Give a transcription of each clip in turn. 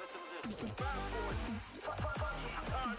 listen to this. Bad boy. Funky time.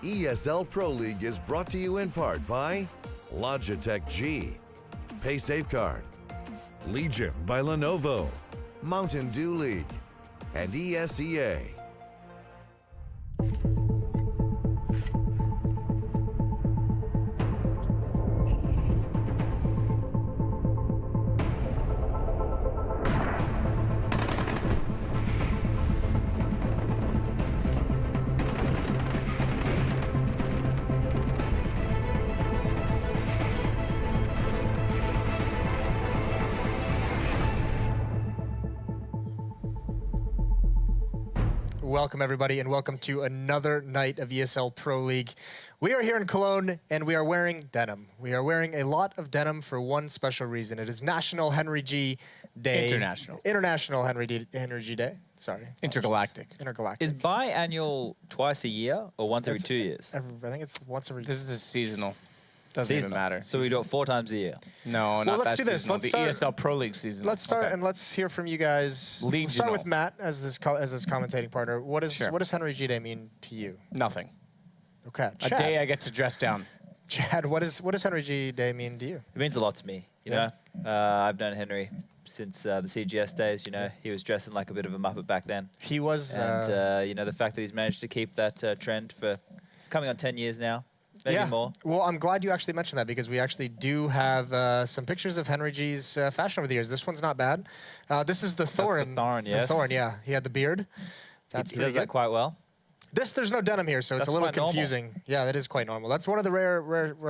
ESL Pro League is brought to you in part by Logitech G, Pay Safeguard, Legion by Lenovo, Mountain Dew League, and ESEA. Welcome, everybody, and welcome to another night of ESL Pro League. We are here in Cologne, and we are wearing denim. We are wearing a lot of denim for one special reason. It is National Henry G Day. International Henry G Day. Sorry. Intergalactic. Intergalactic. Is biannual twice a year or once every 2 years? I think it's once every... This is a seasonal. Doesn't even matter. So we do it 4 times a year? No, not let's that do this. seasonal. Let's the ESL Pro League season. Let's start and let's hear from you guys. Legional. Let's start with Matt as this commentating partner. What does Henry G Day mean to you? Nothing. Okay. A day I get to dress down. Chad, what does Henry G Day mean to you? It means a lot to me. You know, I've known Henry since the CGS days. You know, he was dressing like a bit of a Muppet back then. He was. And you know, the fact that he's managed to keep that trend for coming on 10 years now. Maybe more. Well, I'm glad you actually mentioned that because we actually do have some pictures of Henry G's fashion over the years. This one's not bad. This is the Thorin. The Thorin, yes. The Thorin, yeah. He had the beard. He does that quite well. There's no denim here, so it's a little confusing. Normal. Yeah, that is quite normal. That's one of the rare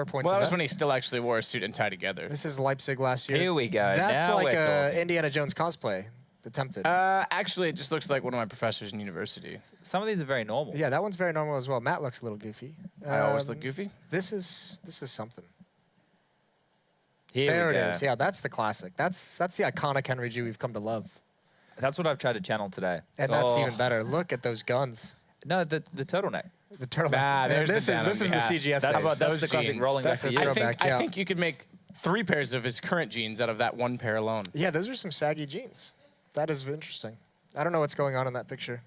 points. Well, that was when he still actually wore a suit and tie together. This is Leipzig last year. Here we go. That's now like we're Indiana Jones cosplay. Attempted. Actually, it just looks like one of my professors in university. Some of these are very normal. Yeah, that one's very normal as well. Matt looks a little goofy. I always look goofy. This is something. Here we go. It is. Yeah, that's the classic. That's the iconic Henry G we've come to love. That's what I've tried to channel today. And that's even better. Look at those guns. No, the turtleneck. The turtleneck. Nah, this is the CGS. That's the classic rolling back That's a to you. throwback. I think you could make 3 pairs of his current jeans out of that 1 pair alone. Yeah, those are some saggy jeans. That is interesting. I don't know what's going on in that picture.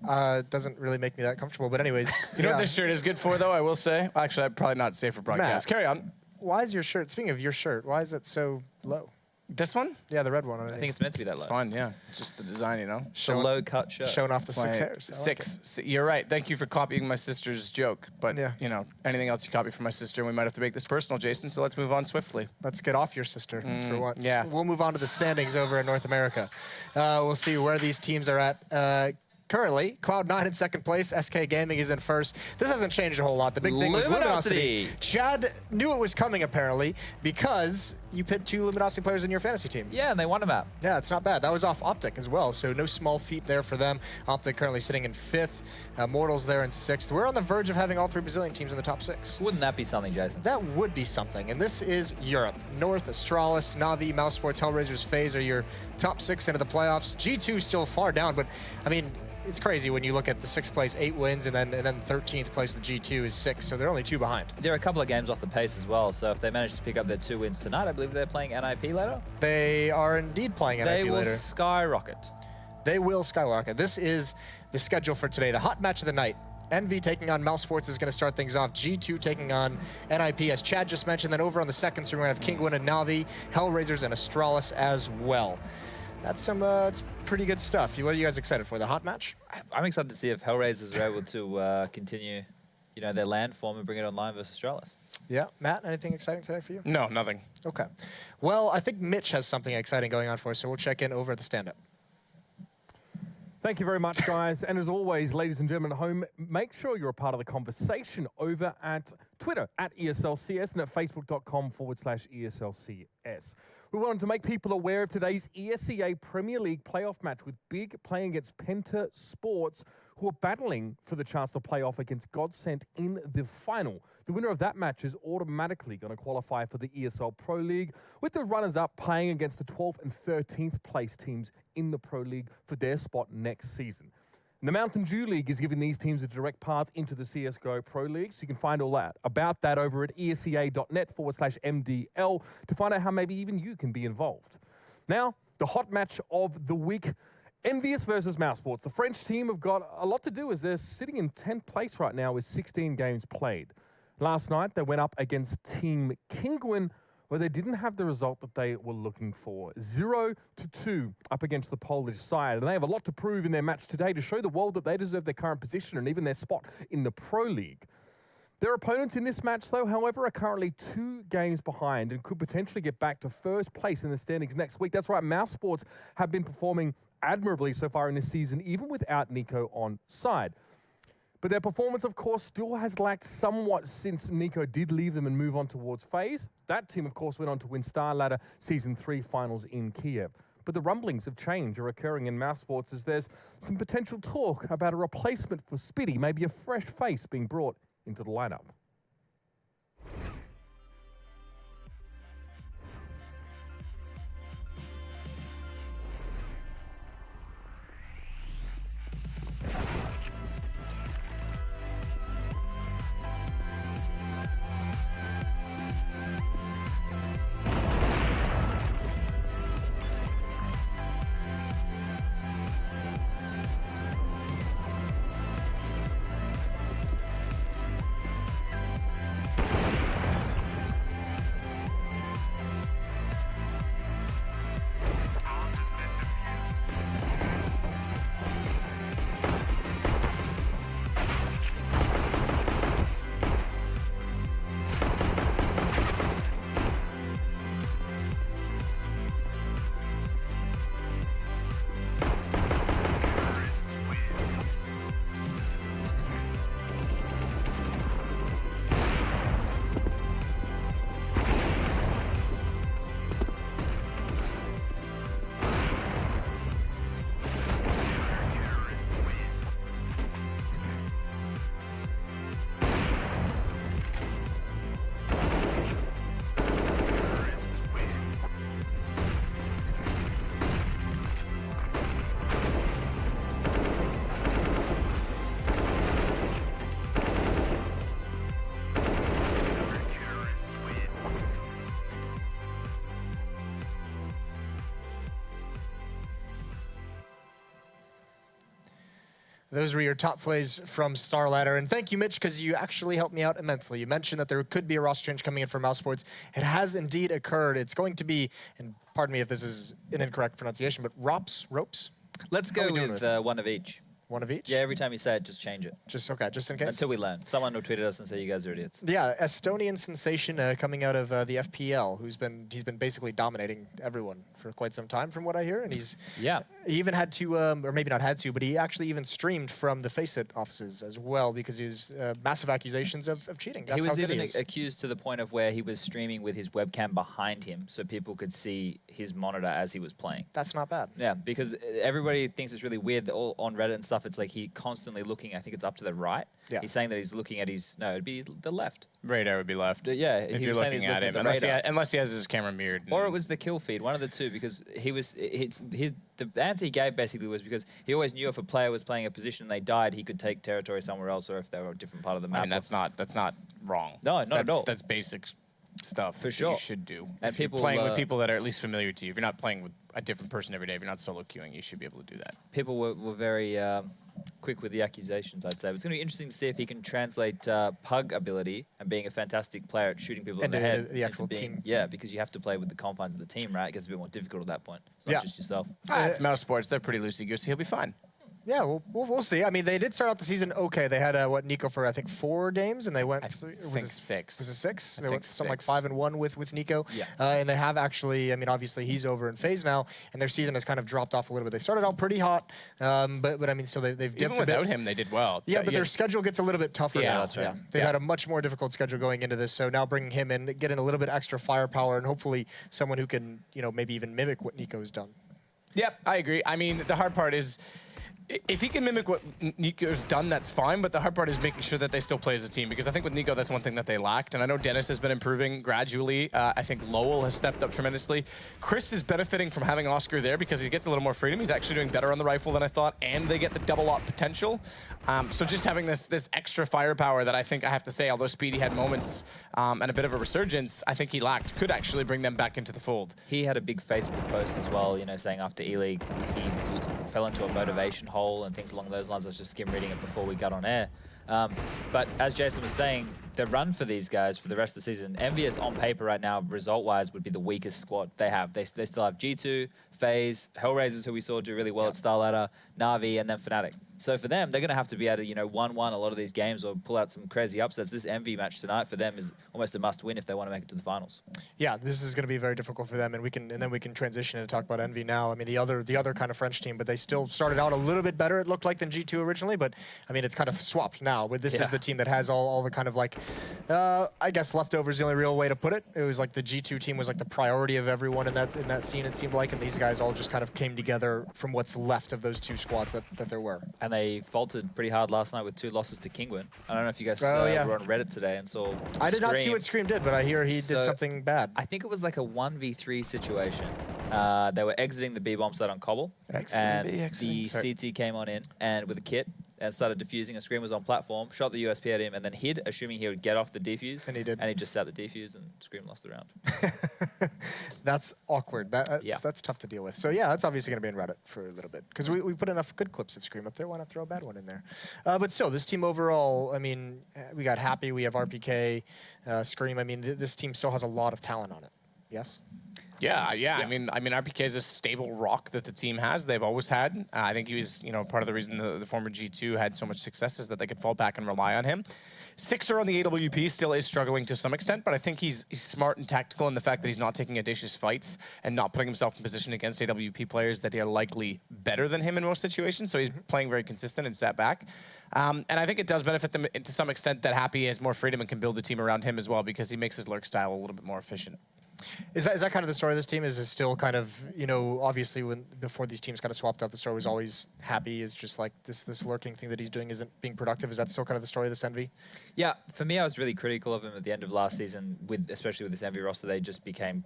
Doesn't really make me that comfortable, but anyways. You know what this shirt is good for, though, I will say? Actually, I'd probably not say for broadcast. Matt, Carry on. Why is your shirt, speaking of your shirt, why is it so low? This one? Yeah, the red one. I think it's meant to be that low. It's fine, yeah. It's just the design, you know? The low-cut shirt. Showing off the 6 hairs. Six. You're right. Thank you for copying my sister's joke. But, Yeah. you know, anything else you copy from my sister, we might have to make this personal, Jason, so let's move on swiftly. Let's get off your sister for once. Yeah. We'll move on to the standings over in North America. We'll see where these teams are at. Currently, Cloud9 in 2nd place, SK Gaming is in 1st. This hasn't changed a whole lot. The big thing was Luminosity. Chad knew it was coming, apparently, because you put 2 Luminosity players in your fantasy team. Yeah, and they won a map. Yeah, it's not bad. That was off Optic as well, so no small feat there for them. Optic currently sitting in 5th. Mortals there in 6th. We're on the verge of having all 3 Brazilian teams in the top 6. Wouldn't that be something, Jason? That would be something, and this is Europe. North, Astralis, Na'Vi, Mouse Sports, Hellraisers, FaZe are your top 6 into the playoffs. G2 still far down, but, I mean, it's crazy when you look at the 6th place, 8 wins, and then 13th place with G2 is 6, so they're only 2 behind. They're a couple of games off the pace as well, so if they manage to pick up their 2 wins tonight, I believe they're playing NiP later. They are indeed playing NiP later. They will skyrocket. They will skyrocket. This is the schedule for today, the hot match of the night. EnVy taking on Mouse Sports is going to start things off. G2 taking on NiP, as Chad just mentioned. Then over on the 2nd stream, we're going to have Kingwin and Na'Vi, Hellraisers, and Astralis as well. That's some it's pretty good stuff. What are you guys excited for? The hot match? I'm excited to see if Hellraisers are able to continue, you know, their land form and bring it online versus Astralis. Yeah, Matt, anything exciting today for you? No, nothing. Okay. Well, I think Mitch has something exciting going on for us, so we'll check in over at the stand-up. Thank you very much, guys. And as always, ladies and gentlemen at home, make sure you're a part of the conversation over at Twitter at ESLCS and at facebook.com/ESLCS. We wanted to make people aware of today's ESEA Premier League playoff match with Big playing against Penta Sports, who are battling for the chance to play off against Godsent in the final. The winner of that match is automatically going to qualify for the ESL Pro League, with the runners-up playing against the 12th and 13th place teams in the Pro League for their spot next season. And the Mountain Dew League is giving these teams a direct path into the CSGO Pro League, so you can find all that about that over at esea.net/MDL to find out how maybe even you can be involved. Now, the hot match of the week, EnVyUs versus Mouz Sports. The French team have got a lot to do as they're sitting in 10th place right now with 16 games played. Last night, they went up against Team Kinguin, where they didn't have the result that they were looking for. 0-2 up against the Polish side. And they have a lot to prove in their match today to show the world that they deserve their current position and even their spot in the Pro League. Their opponents in this match, though, however, are currently 2 games behind and could potentially get back to first place in the standings next week. That's right, Mouz Sports have been performing admirably so far in this season, even without Nico on side. But their performance, of course, still has lacked somewhat since Nico did leave them and move on towards FaZe. That team, of course, went on to win Star Ladder Season 3 finals in Kiev. But the rumblings of change are occurring in Mouz Sports as there's some potential talk about a replacement for Spitty, maybe a fresh face being brought into the lineup. Those were your top plays from Star Ladder. And thank you, Mitch, because you actually helped me out immensely. You mentioned that there could be a roster change coming in for Mouz Sports. It has indeed occurred. It's going to be, and pardon me if this is an incorrect pronunciation, but ropes? Let's go with one of each. One of each? Yeah, every time you say it, just change it. Just, okay, just in case? Until we learn. Someone will tweet at us and say you guys are idiots. Yeah, Estonian sensation coming out of the FPL, he's been basically dominating everyone for quite some time, from what I hear, and he even had to, or maybe not had to, but he actually even streamed from the Faceit offices as well because he was massive accusations of cheating. That's he was how good even he is. accused to the point of where he was streaming with his webcam behind him so people could see his monitor as he was playing. That's not bad. Yeah, because everybody thinks it's really weird that all on Reddit and stuff, it's like he constantly looking, I think it's up to the right. Yeah. He's saying that he's looking at his, no, it'd be the left. Radar would be left. Yeah, if you're looking at him, unless he has his camera mirrored. Or it was the kill feed, one of the two, because he was, the answer he gave basically was because he always knew if a player was playing a position and they died, he could take territory somewhere else, or if they were a different part of the map. I mean, that's not wrong. No, not at all. That's basic stuff for sure. You should do. And if people you're playing with people that are at least familiar to you, if you're not playing with a different person every day, if you're not solo queuing, you should be able to do that. People were very quick with the accusations, I'd say. But it's going to be interesting to see if he can translate pug ability and being a fantastic player at shooting people in the head. The actual team. Yeah, because you have to play with the confines of the team, right? It gets a bit more difficult at that point. It's not just yourself. It's Mouz Sports. They're pretty loosey-goosey. He'll be fine. Yeah, we'll see. I mean, they did start out the season okay. They had Nico for I think 4 games, and they went. I think 6. Was it 6? They think went something like 6. 5-1 with Nico. Yeah. And they have actually. I mean, obviously he's over in phase now, and their season has kind of dropped off a little bit. They started out pretty hot, but I mean, so they've dipped Even a without bit. him, they did well. Yeah, but their schedule gets a little bit tougher Yeah, now. that's right. Yeah, they've Yeah. had a much more difficult schedule going into this. So now bringing him in, getting a little bit extra firepower, and hopefully someone who can, maybe even mimic what Nico's done. Yep, I agree. I mean, the hard part is, if he can mimic what Nico's done, that's fine, but the hard part is making sure that they still play as a team, because I think with Nico, that's one thing that they lacked, and I know Dennis has been improving gradually. I think Lowell has stepped up tremendously. Chris is benefiting from having Oscar there because he gets a little more freedom. He's actually doing better on the rifle than I thought, and they get the double op potential. So just having this extra firepower that I think, I have to say, although Speedy had moments and a bit of a resurgence, I think he lacked, could actually bring them back into the fold. He had a big Facebook post as well, saying after E-League he fell into a motivation hole and things along those lines. I was just skim reading it before we got on air. But as Jason was saying, the run for these guys for the rest of the season, EnVyUs on paper right now, result-wise, would be the weakest squad they have. They still have G2, FaZe, Hellraisers, who we saw do really well at StarLadder, Na'Vi, and then Fnatic. So for them, they're going to have to be able to, 1-1 a lot of these games or pull out some crazy upsets. This EnVy match tonight for them is almost a must-win if they want to make it to the finals. Yeah, this is going to be very difficult for them, and then we can transition and talk about EnVy now. I mean, the other kind of French team, but they still started out a little bit better, it looked like, than G2 originally, but I mean, it's kind of swapped now. But this is the team that has all the kind of like, I guess leftovers is the only real way to put it. It was like the G2 team was like the priority of everyone in that scene, it seemed like, and these guys all just kind of came together from what's left of those 2 squads that there were. And they faltered pretty hard last night with 2 losses to Kinguin. I don't know if you guys were on Reddit today and saw I did not see what Scream did, but I hear he did something bad. I think it was like a 1v3 situation. They were exiting the B-bomb site on Cobble, and the CT came on in and with a kit and started defusing, and Scream was on platform, shot the USP at him, and then hid, assuming he would get off the defuse. And he did. And he just sat the defuse, and Scream lost the round. That's awkward. That's tough to deal with. So yeah, that's obviously going to be in Reddit for a little bit, because we put enough good clips of Scream up there. Why not throw a bad one in there? But still, this team overall, I mean, we got Happy, we have RPK, Scream. I mean, this team still has a lot of talent on it. Yes? Yeah. I mean, RPK is a stable rock that the team has. They've always had. I think he was, part of the reason the former G2 had so much success is that they could fall back and rely on him. Sixer on the AWP still is struggling to some extent, but I think he's smart and tactical in the fact that he's not taking audacious fights and not putting himself in position against AWP players that are likely better than him in most situations. So he's playing very consistent and sat back. And I think it does benefit them to some extent that Happy has more freedom and can build the team around him as well, because he makes his lurk style a little bit more efficient. Is that kind of the story of this team? Is it still kind of, obviously before these teams kind of swapped out, the story was always Happy is just like this lurking thing that he's doing isn't being productive. Is that still kind of the story of this EnVy? Yeah, for me, I was really critical of him at the end of last season, especially with this EnVy roster.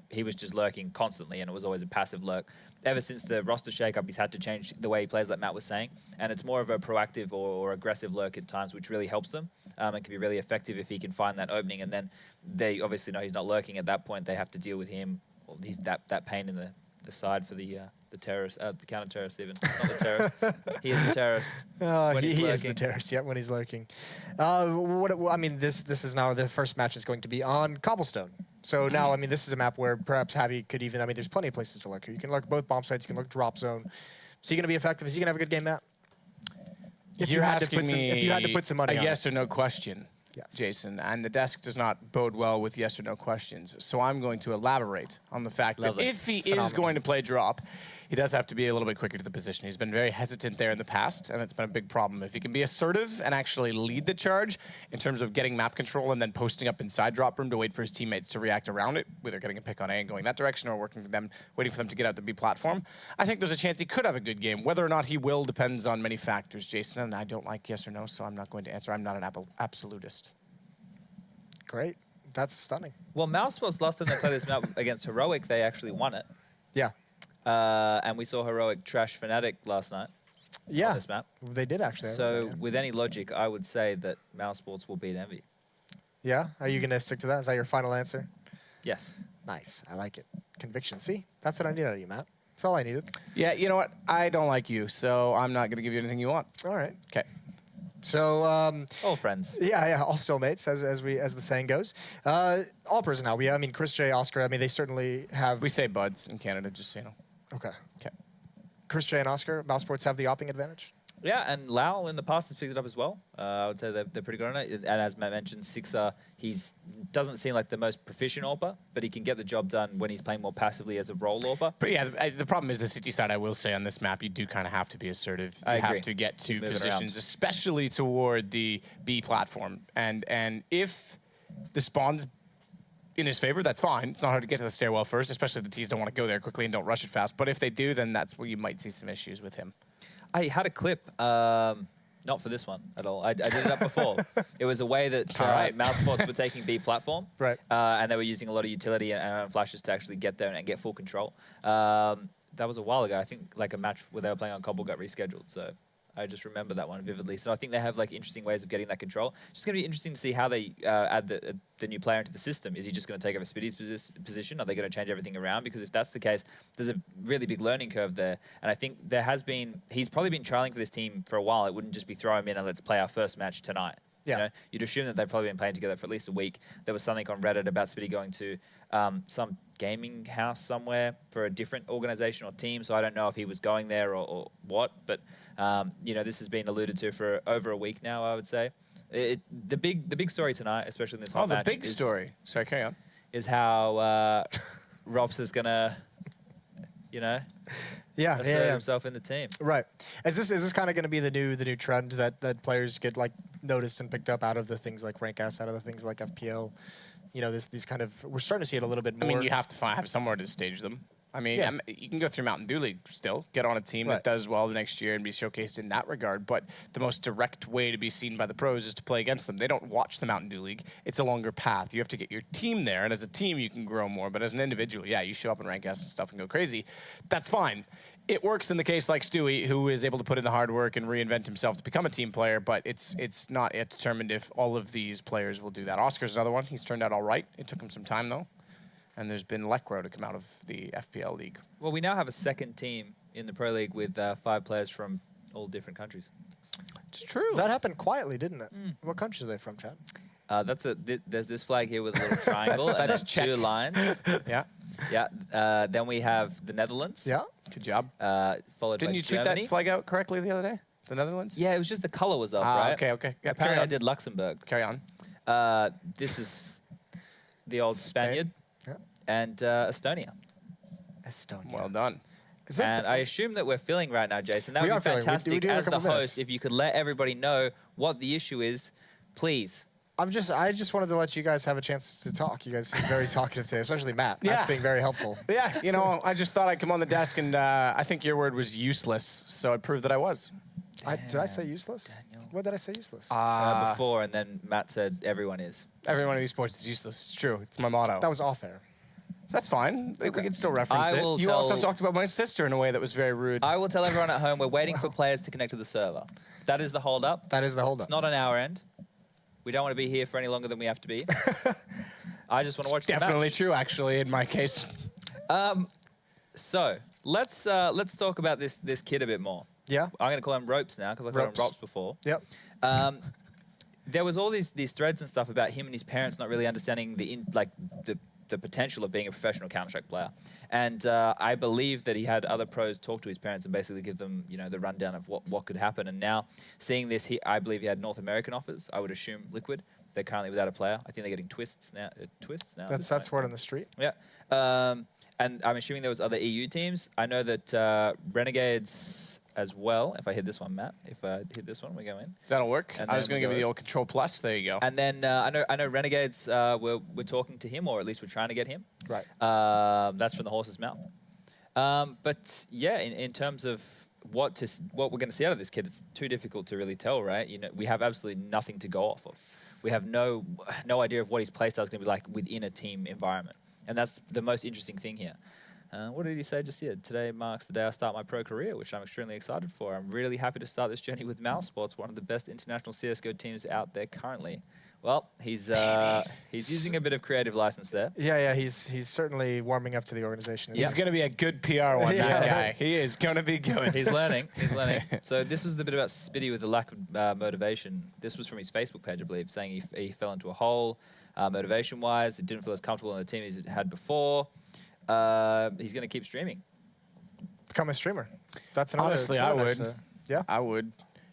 He was just lurking constantly, and it was always a passive lurk. Ever since the roster shakeup, he's had to change the way he plays, like Matt was saying, and it's more of a proactive or aggressive lurk at times, which really helps them and can be really effective if he can find that opening. And then they obviously know he's not lurking at that point. They have to deal with him. Well, he's that pain in the side for the terrorist, the counter-terrorist even. Not the terrorists. He is the terrorist. He is the terrorist, when he's lurking. I mean, this is now the first match is going to be on Cobblestone. So now, I mean, this is a map where perhaps Happy could even, I mean, there's plenty of places to lurk here. You can lurk both bomb sites, you can lurk drop zone. Is he going to be effective? Is he going to have a good game, Matt? If you had to put some money on yes or no question, yes. Jason, and the desk does not bode well with yes or no questions. So I'm going to elaborate on the fact that if he is going to play drop, he does have to be a little bit quicker to the position. He's been very hesitant there in the past, and it's been a big problem. If he can be assertive and actually lead the charge in terms of getting map control and then posting up inside drop room to wait for his teammates to react around it, whether getting a pick on A and going that direction or working for them, waiting for them to get out the B platform, I think there's a chance he could have a good game. Whether or not he will depends on many factors, Jason, and I don't like yes or no, so I'm not going to answer. I'm not an absolutist. Great. That's stunning. Well, Mousesports, last time they played this map against Heroic, they actually won it. Yeah. And we saw Heroic trash Fnatic last night on this map. They did actually. So with any logic, I would say that Mousesports will beat EnVy. Yeah? Are you going to stick to that? Is that your final answer? Yes. Nice. I like it. Conviction. See? That's what I need out of you, Matt. That's all I needed. Yeah, you know what? I don't like you, so I'm not going to give you anything you want. All right. Okay. So all friends. Yeah, all still-mates, as the saying goes. All personnel. I mean, Chris J, Oscar. I mean, they certainly have. We say buds in Canada, just so you know. Okay. Okay. Chris J and Oscar. Mousesports have the opping advantage. Yeah, and Lau in the past has picked it up as well. I would say they're pretty good on it. And as Matt mentioned, Sixer, doesn't seem like the most proficient AWPer, but he can get the job done when he's playing more passively as a role AWPer. But yeah, the problem is the City side, I will say, on this map, you do kind of have to be assertive. You have to get to positions, especially toward the B platform. And if the spawn's in his favor, that's fine. It's not hard to get to the stairwell first, especially if the T's don't want to go there quickly and don't rush it fast. But if they do, then that's where you might see some issues with him. I had a clip, not for this one at all. I did it up before. It was a way that Mouse Sports were taking B platform, and they were using a lot of utility and flashes to actually get there and get full control. That was a while ago. I think like a match where they were playing on Cobble got rescheduled. So I just remember that one vividly. So I think they have like interesting ways of getting that control. It's just going to be interesting to see how they add the new player into the system. Is he just going to take over Spitty's position? Are they going to change everything around? Because if that's the case, there's a really big learning curve there. And I think he's probably been trialing for this team for a while. It wouldn't just be throw him in and let's play our first match tonight. Yeah. You know? You'd assume that they've probably been playing together for at least a week. There was something on Reddit about Spitty going to some gaming house somewhere for a different organization or team. So I don't know if he was going there or what. But, you know, this has been alluded to for over a week now, I would say. The big story tonight, especially in this hot match. Oh, the big story. Sorry, carry on. Is how Rops is going to, you know, assert himself in the team. Right. Is this kind of going to be the new trend that players get like noticed and picked up out of the things like Rank S, out of the things like FPL? You know, these kind of, we're starting to see it a little bit more. I mean, you have to have somewhere to stage them. I mean, you can go through Mountain Dew League still, get on a team that does well the next year and be showcased in that regard. But the most direct way to be seen by the pros is to play against them. They don't watch the Mountain Dew League. It's a longer path. You have to get your team there, and as a team, you can grow more. But as an individual, yeah, you show up in Rank S and stuff and go crazy. That's fine. It works in the case like Stewie, who is able to put in the hard work and reinvent himself to become a team player, but it's not yet determined if all of these players will do that. Oscar's another one. He's turned out all right. It took him some time, though. And there's been Lekro to come out of the FPL League. Well, we now have a second team in the Pro League with 5 players from all different countries. It's true. That happened quietly, didn't it? What countries are they from, Chad? There's this flag here with a little triangle and then 2 lines. Yeah. Then we have the Netherlands. Yeah. Good job. Followed Didn't by you tweet Germany. that flag out correctly the other day? The Netherlands? Yeah, it was just the color was off, right? Okay. Yeah, apparently I did Luxembourg. Carry on. This is the old Spaniard. Yeah. And Estonia. Well done. And I assume that we're feeling right now, Jason. That would be fantastic. We do have as a the couple host, minutes. if you could let everybody know what the issue is, please. I just wanted to let you guys have a chance to talk. You guys seem very talkative today, especially Matt. Matt's being very helpful. Yeah, you know, I just thought I'd come on the desk and I think your word was useless, so it proved that I was. Did I say useless? Daniel. What did I say useless? Before, and then Matt said everyone is. Everyone in esports is useless. It's true. It's my motto. That was off air. That's fine. We can still reference it. You also talked about my sister in a way that was very rude. I will tell everyone at home we're waiting for players to connect to the server. That is the hold-up. That is the hold-up. It's not on our end. We don't want to be here for any longer than we have to be. I just want to watch the match. Definitely true, actually, in my case. So let's talk about this kid a bit more. Yeah. I'm going to call him Ropes now because I called him Rops before. Yep. There was all these threads and stuff about him and his parents not really understanding the potential of being a professional Counter-Strike player. And I believe that he had other pros talk to his parents and basically give them, you know, the rundown of what could happen. And now seeing this, I believe he had North American offers. I would assume Liquid. They're currently without a player. I think they're getting twists now. That's word on the street. Yeah. And I'm assuming there was other EU teams. I know that Renegades as well. If I hit this one, Matt. If I hit this one, we go in. That'll work. And I was going to give you the old Control Plus. There you go. And then I know Renegades. We're talking to him, or at least we're trying to get him. Right. That's from the horse's mouth. But yeah, in terms of what we're going to see out of this kid, it's too difficult to really tell, right? You know, we have absolutely nothing to go off of. We have no idea of what his playstyle is going to be like within a team environment, and that's the most interesting thing here. What did he say just here? Today marks the day I start my pro career, which I'm extremely excited for. I'm really happy to start this journey with Mouse Sports, one of the best international CSGO teams out there currently. Well, he's using a bit of creative license there. Yeah, he's certainly warming up to the organization. He's going to be a good PR one, that guy. He is going to be good. He's learning. So this was the bit about Spitty with the lack of motivation. This was from his Facebook page, I believe, saying he fell into a hole motivation-wise. He didn't feel as comfortable in the team as he had before. He's going to keep streaming. Become a streamer. That's another. Honestly, I would. I would.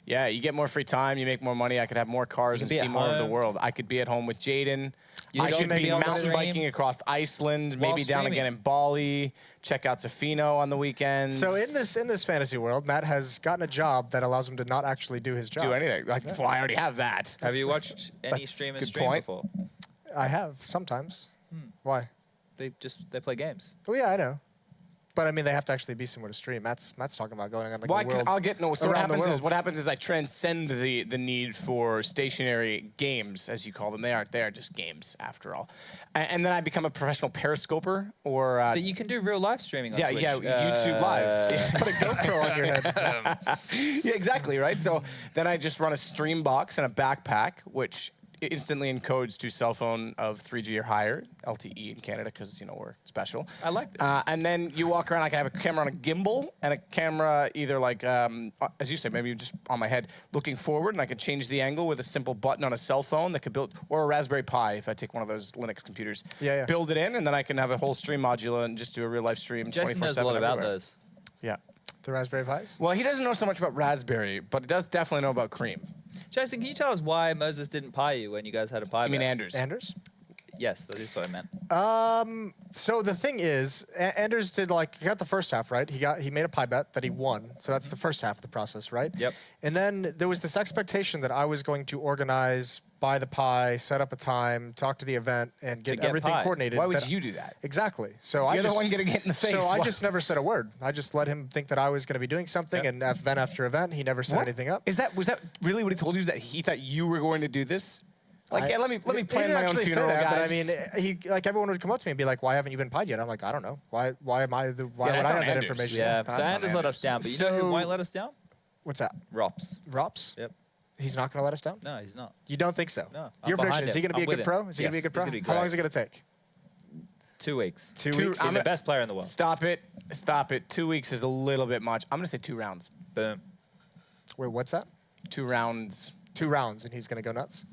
Yeah, you get more free time, you make more money, I could have more cars and see more of the world. I could be at home with Jaden. I could be mountain biking across Iceland, maybe down again in Bali, check out Tofino on the weekends. So in this fantasy world, Matt has gotten a job that allows him to not actually do his job. Do anything. Well, I already have that. Have you watched any streamers stream before? I have, sometimes. Why? They play games. Oh yeah, I know. But I mean, they have to actually be somewhere to stream. Matt's talking about going on like well, a world. I'll get no. So what happens is I transcend the need for stationary games, as you call them. They are just games after all. And then I become a professional periscoper, or that you can do real live streaming on Twitch. YouTube Live. Just put a GoPro on your head. Yeah, exactly right. So then I just run a stream box and a backpack, which instantly encodes to cell phone of 3G or higher, LTE in Canada, because, you know, we're special. I like this. And then you walk around, I can have a camera on a gimbal and a camera either like, as you said, maybe just on my head, looking forward, and I can change the angle with a simple button on a cell phone that could build, or a Raspberry Pi if I take one of those Linux computers. Yeah. Build it in, and then I can have a whole stream module and just do a real live stream 24/7 Jason knows a lot about those. Yeah. The Raspberry Pis? Well, he doesn't know so much about Raspberry, but he does definitely know about cream. Jason, can you tell us why Moses didn't pie you when you guys had a pie? I mean Anders. Anders? Yes, that is what I meant. So the thing is, Anders did he got the first half, right? He made a pie bet that he won. So that's the first half of the process, right? Yep. And then there was this expectation that I was going to organize, buy the pie, set up a time, talk to the event, and get everything coordinated. Why would you do that? Exactly. So You're the one getting hit in the face. So I just never said a word. I just let him think that I was going to be doing something, and event after event, he never set anything up. Was that really what he told you? Is that he thought you were going to do this? Let me plan my own funeral, guys. But I mean, everyone would come up to me and be like, "Why haven't you been pied yet?" I'm like, "I don't know. Why would I have that information?" Yeah, so Anders let us down, but you know who might let us down? What's that? Rops. Rops? Yep. He's not going to let us down? No, he's not. You don't think so? No. Your prediction, is he going to be a good pro? Is he going to be a good pro? How long is it going to take? 2 weeks. 2 weeks? He's the best player in the world. Stop it. 2 weeks is a little bit much. I'm going to say 2 rounds. Boom. Wait, what's that? 2 rounds. 2 rounds, and he's going to go nuts?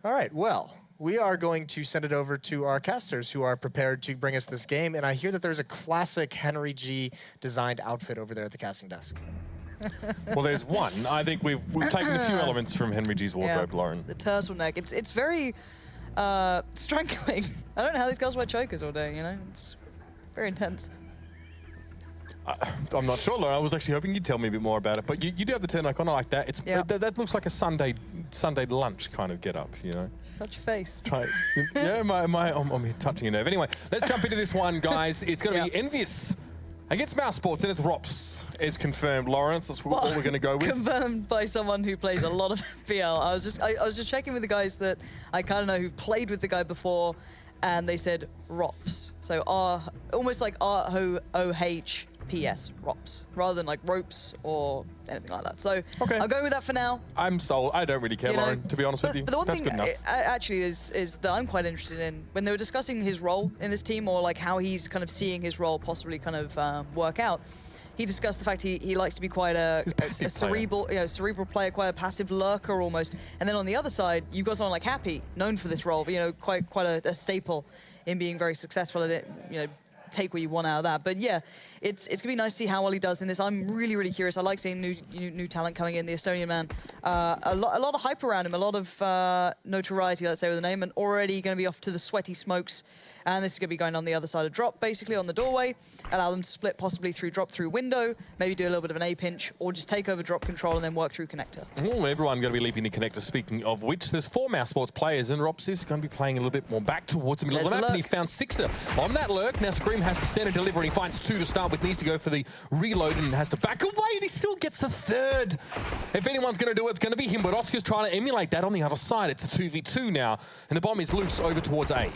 All right, well, we are going to send it over to our casters who are prepared to bring us this game. And I hear that there's a classic Henry G designed outfit over there at the casting desk. Well, there's one. I think we've taken a few elements from Henry G's wardrobe, Lauren. The turtleneck. It's very strangling. I don't know how these girls wear chokers all day, you know? It's very intense. I'm not sure, Lauren. I was actually hoping you'd tell me a bit more about it. But you do have the turtleneck on. I like that. That looks like a Sunday lunch kind of get up, you know? Touch your face. Yeah, I'm touching a nerve. Anyway, let's jump into this one, guys. It's going to be EnVyUs against Mouse Sports, and it's Rops. It's confirmed, Lawrence. That's what we're going to go with. Confirmed by someone who plays a lot of FPL. I was just checking with the guys that I kind of know who played with the guy before, and they said Rops. So almost like ROHPS, Rops, rather than like ropes or anything like that. So I'll go with that for now. I'm sold. I don't really care, Lauren, to be honest with you. But the one That's thing good enough. actually is that I'm quite interested in when they were discussing his role in this team, or like how he's kind of seeing his role possibly kind of work out. He discussed the fact he likes to be quite a cerebral player, quite a passive lurker almost. And then on the other side, you've got someone like Happy, known for this role, but, you know, quite a staple in being very successful at it, you know, take what you want out of that. But yeah, it's gonna be nice to see how well he does in this. I'm really curious. I like seeing new talent coming in. The Estonian man, a lot of hype around him, a lot of notoriety, let's say, with the name, and already going to be off to the sweaty smokes. And this is going to be going on the other side of drop, basically on the doorway. Allow them to split possibly through drop through window, maybe do a little bit of an A pinch, or just take over drop control and then work through connector. Well, everyone going to be leaping to connector, speaking of which. There's 4 Mouse Sports players, and Rops is going to be playing a little bit more back towards the middle of the map, and he found 6er on that lurk. Now Scream has to send a deliver, and he finds 2 to start with, needs to go for the reload, and has to back away, and he still gets a 3rd. If anyone's going to do it, it's going to be him, but Oscar's trying to emulate that on the other side. It's a 2v2 now, and the bomb is loose over towards A.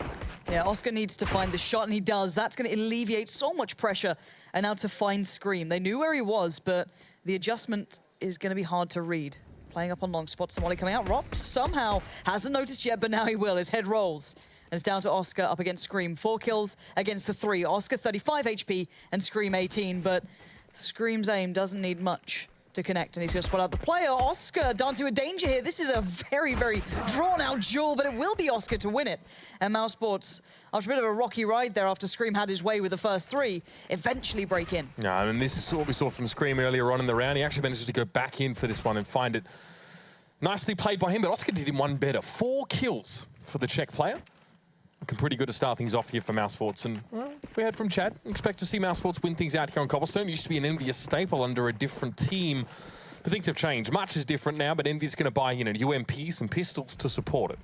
Yeah, Oscar needs to find the shot, and he does. That's going to alleviate so much pressure. And now to find Scream. They knew where he was, but the adjustment is going to be hard to read. Playing up on long spots, Somali coming out. Rops somehow hasn't noticed yet, but now he will. His head rolls. And it's down to Oscar up against Scream. 4 kills against the 3. Oscar 35 HP and Scream 18, but Scream's aim doesn't need much to connect, and he's going to spot out the player. Oscar dancing with danger here. This is a very, very drawn-out duel, but it will be Oscar to win it. And Mouz Sports, after a bit of a rocky ride there, after Scream had his way with the first 3, eventually break in. Yeah, and this is what we saw from Scream earlier on in the round. He actually managed to go back in for this one and find it nicely played by him, but Oscar did him one better. 4 kills for the Czech player. Looking pretty good to start things off here for Mouz Sports. And well, we heard from Chad, expect to see Mouz Sports win things out here on Cobblestone. It used to be an EnVyUs staple under a different team. But things have changed. Much is different now, but EnVyUs going to buy, you know, UMPs and pistols to support it.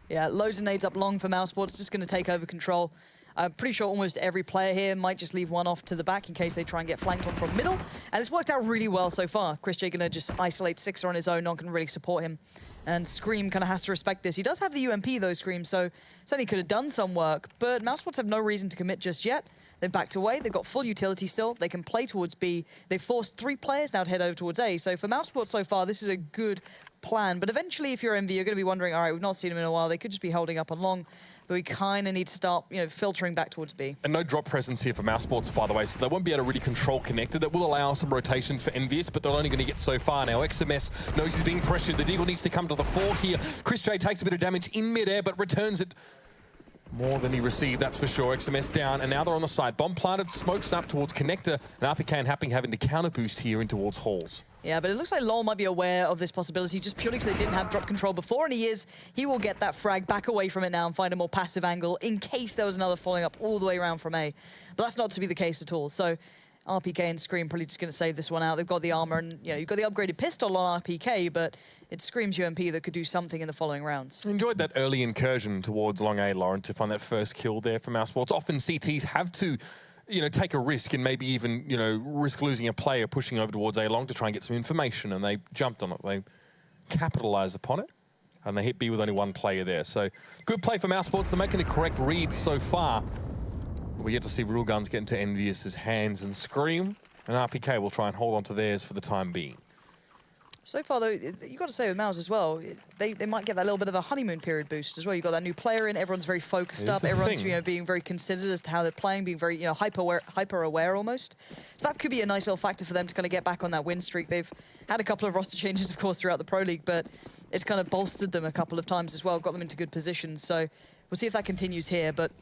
Yeah, loads of nades up long for Mouz Sports, just going to take over control. I'm pretty sure almost every player here might just leave one off to the back in case they try and get flanked on from middle. And it's worked out really well so far. Chris J going to just isolate Sixer on his own, no one can really support him. And Scream kind of has to respect this. He does have the UMP though, Scream, so certainly could have done some work, but Mouz Sports have no reason to commit just yet. They've backed away, they've got full utility still, they can play towards B. They've forced 3 players now to head over towards A, so for Mouz Sports so far, this is a good plan. But eventually, if you're EnVy, you're going to be wondering, all right, we've not seen them in a while, they could just be holding up on long, but we kind of need to start, you know, filtering back towards B. And no drop presence here for Mouz Sports, by the way, so they won't be able to really control connector. That will allow some rotations for EnVyUs, but they're only going to get so far now. XMS knows he's being pressured. The Deagle needs to come to the fore here. Chris J takes a bit of damage in midair, but returns it more than he received, that's for sure. XMS down, and now they're on the side. Bomb planted, smokes up towards connector, and RPK and Happing having to counter boost here in towards halls. Yeah, but it looks like LoL might be aware of this possibility just purely because they didn't have drop control before, and he is. He will get that frag back away from it now and find a more passive angle in case there was another following up all the way around from A. But that's not to be the case at all. So RPK and Scream probably just going to save this one out. They've got the armor and, you know, you've got the upgraded pistol on RPK, but it's Scream's UMP that could do something in the following rounds. Enjoyed that early incursion towards long A, Lauren, to find that first kill there from Mouz Sports. Often CTs have to, you know, take a risk and maybe even, you know, risk losing a player pushing over towards A long to try and get some information, and they jumped on it. They capitalized upon it, and they hit B with only 1 player there. So good play for Mouz Sports. They're making the correct reads so far. We get to see real guns get into EnVyUs' hands, and Scream and RPK will try and hold on to theirs for the time being. So far, though, you've got to say with Mouz as well, they might get that little bit of a honeymoon period boost as well. You've got that new player in, everyone's very focused up, everyone's, you know, being very considered as to how they're playing, being very, you know, hyper aware almost. So that could be a nice little factor for them to kind of get back on that win streak. They've had a couple of roster changes, of course, throughout the Pro League, but it's kind of bolstered them a couple of times as well, got them into good positions. So we'll see if that continues here, but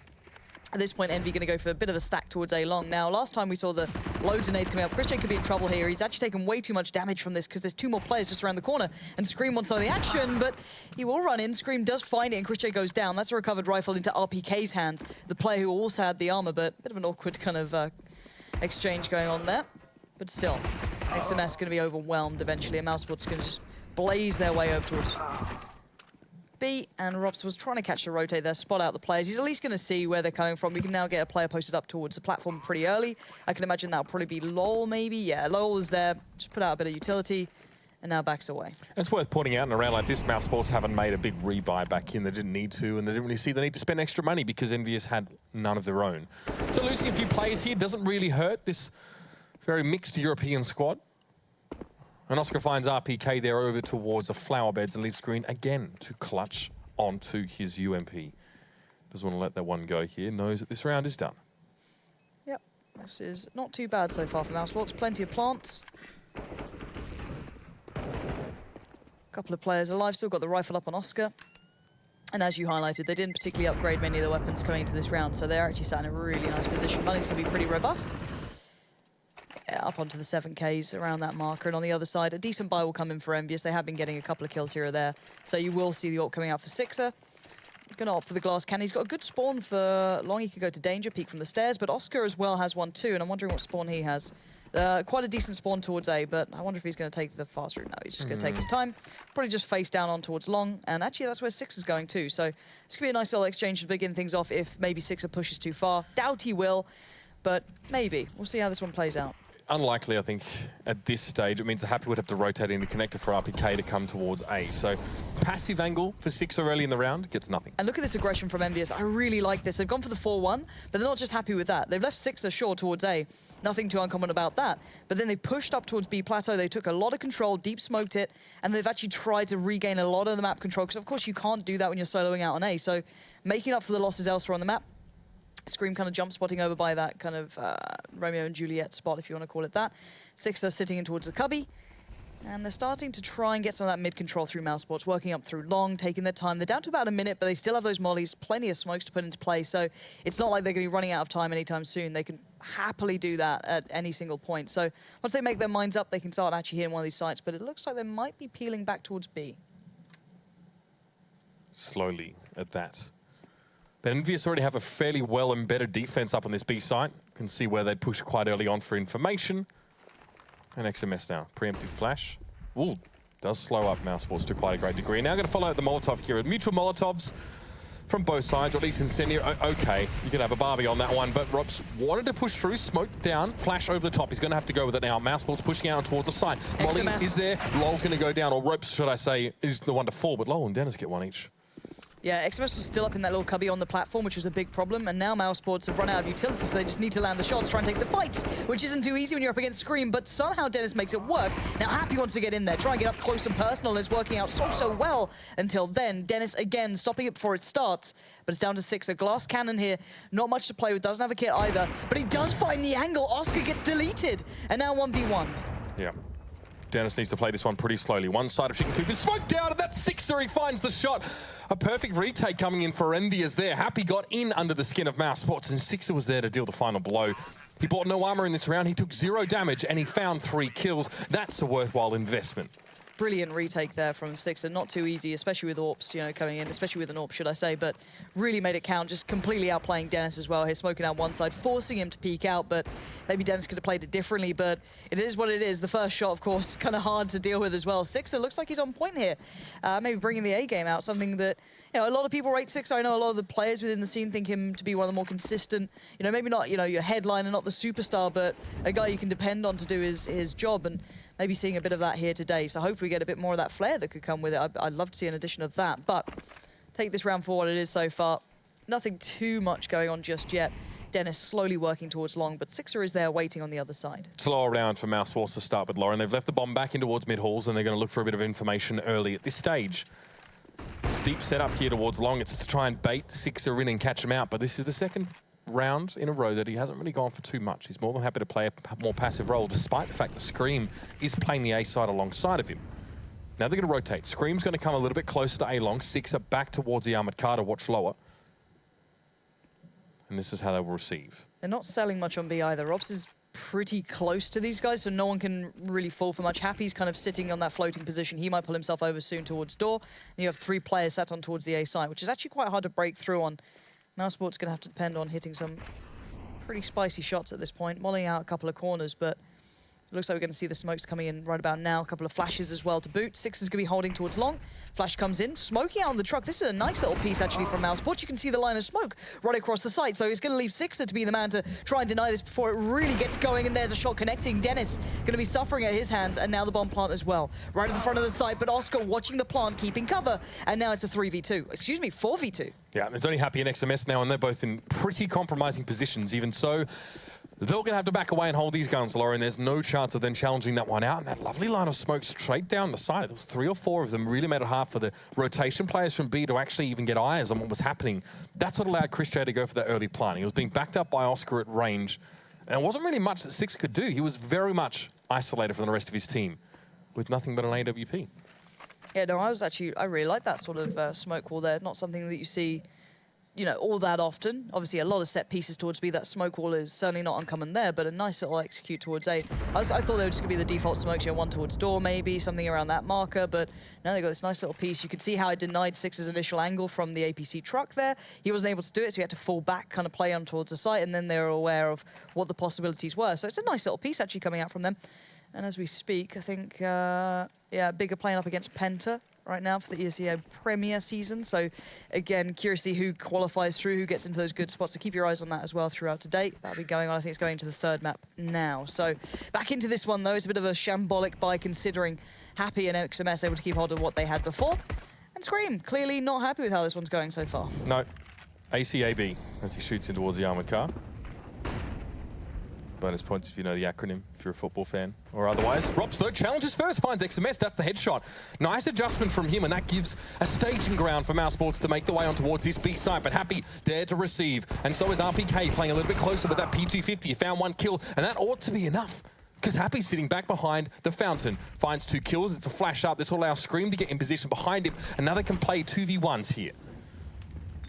at this point, EnVy going to go for a bit of a stack towards A long. Now, last time we saw the loads of nades coming up, Chris J could be in trouble here. He's actually taken way too much damage from this because there's 2 more players just around the corner, and Scream wants some of the action, but he will run in. Scream does find it, and Chris J goes down. That's a recovered rifle into RPK's hands, the player who also had the armor, but a bit of an awkward kind of exchange going on there. But still, XMS going to be overwhelmed eventually, and Mouz Sports going to just blaze their way over towards B, and Robs was trying to catch the rotate there, spot out the players. He's at least going to see where they're coming from. We can now get a player posted up towards the platform pretty early. I can imagine that'll probably be LoL maybe. Yeah, LoL is there. Just put out a bit of utility, and now backs away. It's worth pointing out in a round like this, Mouz Sports haven't made a big rebuy back in. They didn't need to, and they didn't really see the need to spend extra money because EnVyUs had none of their own. So losing a few players here doesn't really hurt this very mixed European squad. And Oscar finds RPK there over towards the flower beds and leaves Screen again to clutch onto his UMP. Doesn't want to let that one go here. Knows that this round is done. Yep, this is not too bad so far for Mouz Sports. Plenty of plants. Couple of players alive, still got the rifle up on Oscar. And as you highlighted, they didn't particularly upgrade many of their weapons coming into this round, so they're actually sat in a really nice position. Money's going to be pretty robust. Yeah, up onto the 7Ks around that marker, and on the other side, a decent buy will come in for EnVyUs. They have been getting a couple of kills here or there, so you will see the ult coming out for Sixer. Gonna opt for the glass cannon. He's got a good spawn for long. He could go to danger, peek from the stairs, but Oscar as well has one too, and I'm wondering what spawn he has. Quite a decent spawn towards A, but I wonder if he's going to take the fast route. No, he's just going to take his time. Probably just face down on towards long, and actually that's where Sixer's going too. So this could be a nice little exchange to begin things off if maybe Sixer pushes too far. Doubt he will, but maybe. We'll see how this one plays out. Unlikely, I think, at this stage. It means the Happy would have to rotate in the connector for RPK to come towards A. So passive angle for Sixer early in the round gets nothing. And look at this aggression from EnVyUs. I really like this. They've gone for the 4-1, but they're not just happy with that. They've left Sixer short towards A. Nothing too uncommon about that. But then they pushed up towards B plateau. They took a lot of control, deep smoked it, and they've actually tried to regain a lot of the map control, because of course you can't do that when you're soloing out on A. So making up for the losses elsewhere on the map. Scream kind of jump spotting over by that kind of Romeo and Juliet spot, if you want to call it that. Sixer sitting in towards the cubby. And they're starting to try and get some of that mid-control through Mousesports, working up through long, taking their time. They're down to about a minute, but they still have those mollies, plenty of smokes to put into play. So it's not like they're going to be running out of time anytime soon. They can happily do that at any single point. So once they make their minds up, they can start actually hitting one of these sites. But it looks like they might be peeling back towards B. Slowly at that. But EnVyUs already have a fairly well embedded defense up on this B site. Can see where they push quite early on for information. And XMS now, preemptive flash. Ooh, does slow up Mousesports to quite a great degree. Now going to follow out the Molotov here. Mutual Molotovs from both sides, or at least incendiary. Okay, you could have a Barbie on that one, but Rob's wanted to push through, smoke down, flash over the top. He's going to have to go with it now. Mousesports pushing out towards the side. Molly is there. Lowell's going to go down, or Ropes, should I say, is the one to fall, but Lowell and Dennis get one each. Yeah, XMS was still up in that little cubby on the platform, which was a big problem, and now Mousesports have run out of utility, so they just need to land the shots, try and take the fights, which isn't too easy when you're up against Scream, but somehow Dennis makes it work. Now Happy wants to get in there, try and get up close and personal, and it's working out so well until then. Dennis, again, stopping it before it starts, but it's down to 6. A glass cannon here, not much to play with, doesn't have a kit either, but he does find the angle. Oscar gets deleted, and now 1v1. Yeah. Dennis needs to play this one pretty slowly. One side of Chicken Coop is smoked down, and that's Sixer. He finds the shot. A perfect retake coming in for EnVyUs there. Happy got in under the skin of Mousesports, and Sixer was there to deal the final blow. He bought no armor in this round. He took 0 damage, and he found 3 kills. That's a worthwhile investment. Brilliant retake there from Sixer. Not too easy, especially with AWPs, you know, coming in, especially with an AWP, should I say, but really made it count, just completely outplaying Dennis as well. He's smoking out one side, forcing him to peek out, but maybe Dennis could have played it differently, but it is what it is. The first shot, of course, kind of hard to deal with as well. Sixer looks like he's on point here. Maybe bringing the A game out, something that, you know, a lot of people rate Sixer. I know a lot of the players within the scene think him to be one of the more consistent, you know, maybe not, you know, your headliner, not the superstar, but a guy you can depend on to do his job, and maybe seeing a bit of that here today. So hopefully we get a bit more of that flair that could come with it. I'd love to see an addition of that, but take this round for what it is so far. Nothing too much going on just yet. Dennis slowly working towards long, but Sixer is there waiting on the other side. Slower round for Mousesports to start with Lauren. They've left the bomb back in towards mid-halls, and they're going to look for a bit of information early at this stage. Steep setup here towards long. It's to try and bait Sixer in and catch him out, but this is the second round in a row that he hasn't really gone for too much. He's more than happy to play a more passive role, despite the fact that Scream is playing the A side alongside of him. Now they're going to rotate. Scream's going to come a little bit closer to A long. Sixer back towards the armored car to watch lower. And this is how they will receive. They're not selling much on B either. Ops is pretty close to these guys, so no one can really fall for much. Happy's kind of sitting on that floating position. He might pull himself over soon towards door. And you have 3 players sat on towards the A side, which is actually quite hard to break through on. Mousesports going to have to depend on hitting some pretty spicy shots at this point, mollying out a couple of corners, but it looks like we're going to see the smokes coming in right about now. A couple of flashes as well to boot. Sixer's going to be holding towards long. Flash comes in, smoking out on the truck. This is a nice little piece actually from Mousesports. You can see the line of smoke right across the site, so he's going to leave Sixer to be the man to try and deny this before it really gets going, and there's a shot connecting. Dennis going to be suffering at his hands, and now the bomb plant as well. Right at the front of the site, but Oscar watching the plant, keeping cover, and now it's a 3v2. Excuse me, 4v2. Yeah, it's only Happy and XMS now, and they're both in pretty compromising positions. Even so, they're going to have to back away and hold these guns, Lauren. There's no chance of them challenging that one out. And that lovely line of smoke straight down the side. There was 3 or 4 of them. Really made it hard for the rotation players from B to actually even get eyes on what was happening. That's what allowed Chris J to go for that early planting. He was being backed up by Oscar at range. And it wasn't really much that Six could do. He was very much isolated from the rest of his team with nothing but an AWP. Yeah, no, I really like that sort of smoke wall there. Not something that you see, you know, all that often. Obviously, a lot of set pieces towards B. That smoke wall is certainly not uncommon there, but a nice little execute towards A. I thought they were just going to be the default smokes, you know, one towards door maybe, something around that marker, but now they got this nice little piece. You could see how it denied Six's initial angle from the APC truck there. He wasn't able to do it, so he had to fall back, kind of play on towards the site, and then they were aware of what the possibilities were. So it's a nice little piece actually coming out from them. And as we speak, I think, yeah, Bigger playing up against Penta right now for the ESL Premier season. So again, curious to see who qualifies through, who gets into those good spots. So keep your eyes on that as well throughout today. That'll be going on. I think it's going to the 3rd map now. So back into this one though, it's a bit of a shambolic buy considering Happy and XMS able to keep hold of what they had before. And Scream, clearly not happy with how this one's going so far. No, ACAB as he shoots in towards the armored car. Bonus points if you know the acronym, if you're a football fan or otherwise. Robs though challenges first, finds XMS, that's the headshot. Nice adjustment from him, and that gives a staging ground for Mousesports to make the way on towards this B site, but Happy there to receive. And so is RPK playing a little bit closer with that P250. He found 1 kill, and that ought to be enough because Happy's sitting back behind the fountain. Finds 2 kills. It's a flash up. This will allow Scream to get in position behind him. Another can play 2v1s here.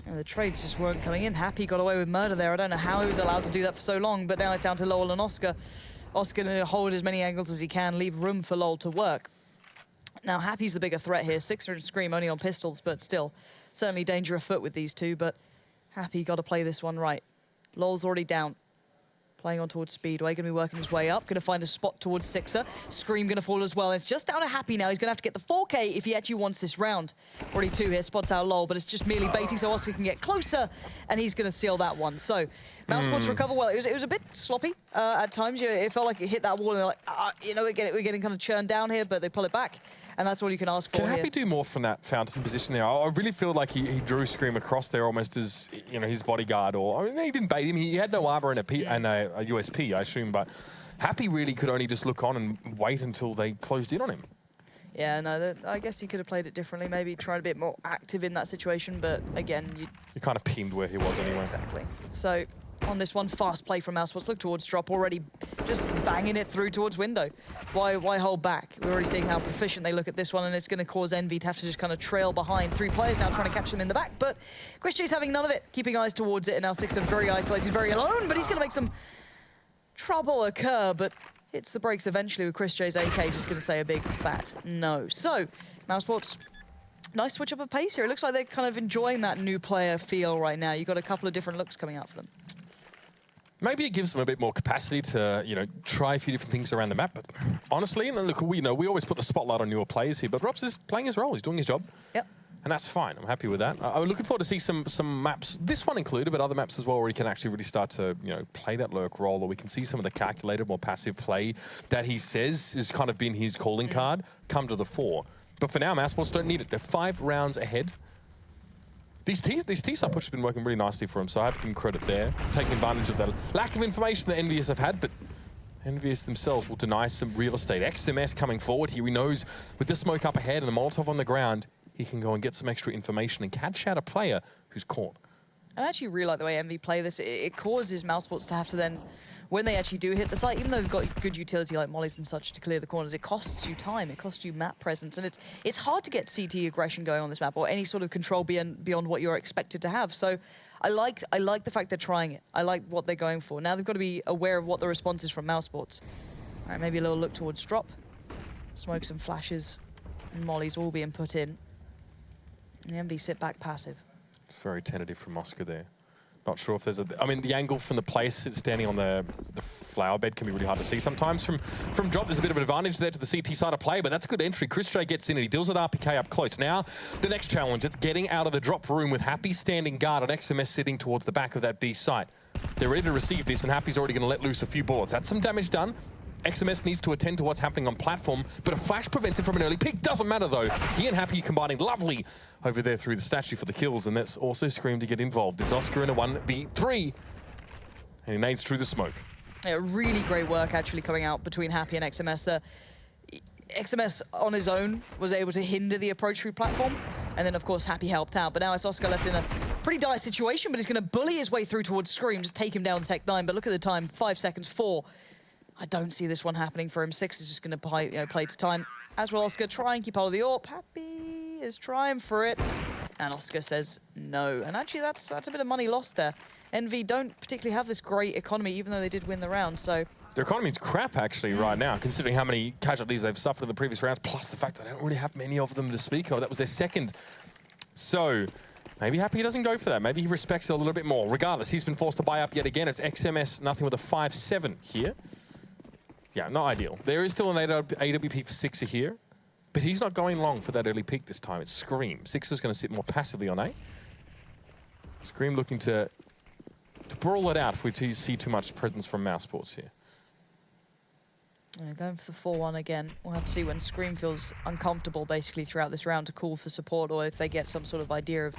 And the trades just weren't coming in. Happy got away with murder there. I don't know how he was allowed to do that for so long, but now it's down to Lowell and Oscar. Oscar going to hold as many angles as he can, leave room for Lowell to work. Now, Happy's the bigger threat here. Sixer and Scream only on pistols, but still, certainly danger afoot with these two, but Happy got to play this one right. Lowell's already down. Playing on towards Speedway, going to be working his way up. Going to find a spot towards Sixer. Scream going to fall as well. It's just down to Happy now. He's going to have to get the 4K if he actually wants this round. Already 2 here, spots out Lowell, but it's just merely baiting so Oscar can get closer, and he's going to seal that one. So, Mouse recover well. It was a bit sloppy at times. It felt like it hit that wall, and they're like, you know, we're getting kind of churned down here, but they pull it back, and that's all you can ask for. Can Happy do more from that fountain position there? I really feel like he drew Scream across there almost as, you know, his bodyguard, or, I mean, he didn't bait him. He had no armor and a USP, I assume, but Happy really could only just look on and wait until they closed in on him. Yeah, no, I guess he could have played it differently, maybe tried a bit more active in that situation, but again, you kind of pinned where he was anyway. Exactly. So, on this one, fast play from Mouse. Let's look towards drop, already just banging it through towards window. Why hold back? We're already seeing how proficient they look at this one, and it's going to cause Envy to have to just kind of trail behind. 3 players now trying to catch them in the back, but ChrisJ's having none of it, keeping eyes towards it, and now Sixer very isolated, very alone, but he's going to make some trouble occur, but hits the brakes eventually with ChrisJ's AK, just going to say a big fat no. So, Mousesports, nice switch up of pace here. It looks like they're kind of enjoying that new player feel right now. You've got a couple of different looks coming out for them. Maybe it gives them a bit more capacity to, you know, try a few different things around the map. But honestly, and look, we always put the spotlight on newer players here, but Robs is playing his role. He's doing his job. Yep. And that's fine. I'm happy with that. I'm looking forward to see some maps, this one included, but other maps as well, where he can actually really start to, you know, play that lurk role, or we can see some of the calculated, more passive play that he says has kind of been his calling card come to the fore. But for now, Mousesports don't need it. They're 5 rounds ahead. These T-side push have been working really nicely for him, so I have to give him credit there, taking advantage of the lack of information that EnVyUs have had, but EnVyUs themselves will deny some real estate. XMS coming forward here. He knows with the smoke up ahead and the Molotov on the ground, he can go and get some extra information and catch out a player who's caught. I actually really like the way Envy play this. It causes Mousesports to have to then, when they actually do hit the site, even though they've got good utility like mollies and such to clear the corners, it costs you time, it costs you map presence, and it's hard to get CT aggression going on this map, or any sort of control beyond what you're expected to have. So I like the fact they're trying it. I like what they're going for. Now they've got to be aware of what the response is from Mousesports. All right, maybe a little look towards drop. Smokes and flashes and mollies all being put in. And Envy sit back passive. It's very tentative from Oscar there. Not sure if there's I mean, the angle from the place standing on the flower bed can be really hard to see sometimes. From drop, there's a bit of an advantage there to the CT side of play, but that's a good entry. ChrisJ gets in and he deals with RPK up close. Now, the next challenge, it's getting out of the drop room with Happy standing guard and XMS sitting towards the back of that B site. They're ready to receive this, and Happy's already going to let loose a few bullets. That's some damage done. XMS needs to attend to what's happening on platform, but a flash prevents him from an early pick. Doesn't matter, though. He and Happy combining lovely over there through the statue for the kills, and that's also Scream to get involved. There's Oscar in a 1v3, and he nades through the smoke. Yeah, really great work actually coming out between Happy and XMS there. XMS on his own was able to hinder the approach through platform, and then of course Happy helped out, but now it's Oscar left in a pretty dire situation, but he's going to bully his way through towards Scream, just take him down the Tech 9, but look at the time, 5 seconds, 4. I don't see this one happening for him. 6 is just going to play to time. As will Oscar, try and keep hold of the AWP. Happy is trying for it. And Oscar says no. And actually, that's a bit of money lost there. Envy don't particularly have this great economy, even though they did win the round, so... Their economy's crap, actually, right now, considering how many casualties they've suffered in the previous rounds, plus the fact that they don't really have many of them to speak of. That was their second. So... maybe Happy doesn't go for that. Maybe he respects it a little bit more. Regardless, he's been forced to buy up yet again. It's XMS, nothing with a 5-7 here. Yeah, not ideal. There is still an AWP for Sixer here, but he's not going long for that early peak this time. It's Scream. Sixer's going to sit more passively on A. Scream looking to brawl it out if we see too much presence from Mousesports here. Yeah, going for the 4-1 again. We'll have to see when Scream feels uncomfortable basically throughout this round to call for support, or if they get some sort of idea of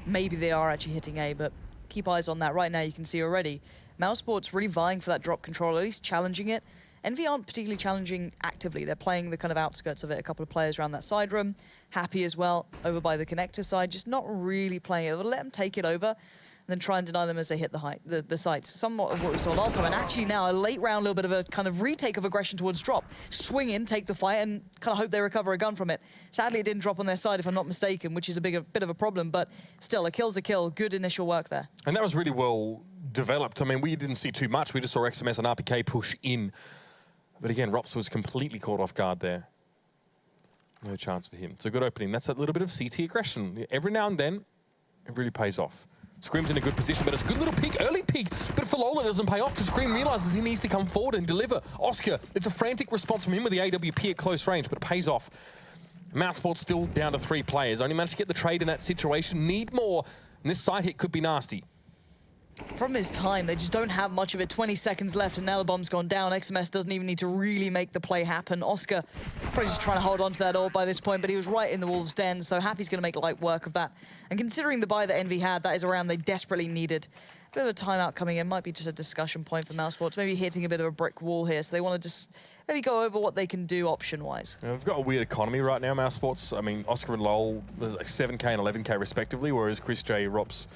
maybe they are actually hitting A, but keep eyes on that. Right now you can see already Mousesports really vying for that drop control, at least challenging it. Envy aren't particularly challenging actively. They're playing the kind of outskirts of it. A couple of players around that side room. Happy as well over by the connector side, just not really playing it. They'll let them take it over. then try and deny them as they hit the sights. Somewhat of what we saw last time, and actually now a late round, little bit of a kind of retake of aggression towards drop. Swing in, take the fight, and kind of hope they recover a gun from it. Sadly, it didn't drop on their side, if I'm not mistaken, which is a bit of a problem, but still, a kill's a kill. Good initial work there. And that was really well developed. I mean, we didn't see too much. We just saw XMS and RPK push in. But again, Rops was completely caught off guard there. No chance for him. So good opening. That's a little bit of CT aggression. Every now and then, it really pays off. Scream's in a good position, but it's a good little peek, early peek. But for Lola, it doesn't pay off because Scream realizes he needs to come forward and deliver. Oscar, it's a frantic response from him with the AWP at close range, but it pays off. Mousesport's still down to 3 players. Only managed to get the trade in that situation. Need more, and this side hit could be nasty. Problem is time. They just don't have much of it. 20 seconds left, and now the bomb's gone down. XMS doesn't even need to really make the play happen. Oscar probably just trying to hold on to that ult by this point, but he was right in the Wolves' den, so Happy's going to make light work of that. And considering the buy that Envy had, that is a round they desperately needed. A bit of a timeout coming in. Might be just a discussion point for Mousesports. Maybe hitting a bit of a brick wall here, so they want to just maybe go over what they can do option-wise. Yeah, they've got a weird economy right now, Mousesports. I mean, Oscar and Lowell, there's like 7K and 11K respectively, whereas Chris J, Rops,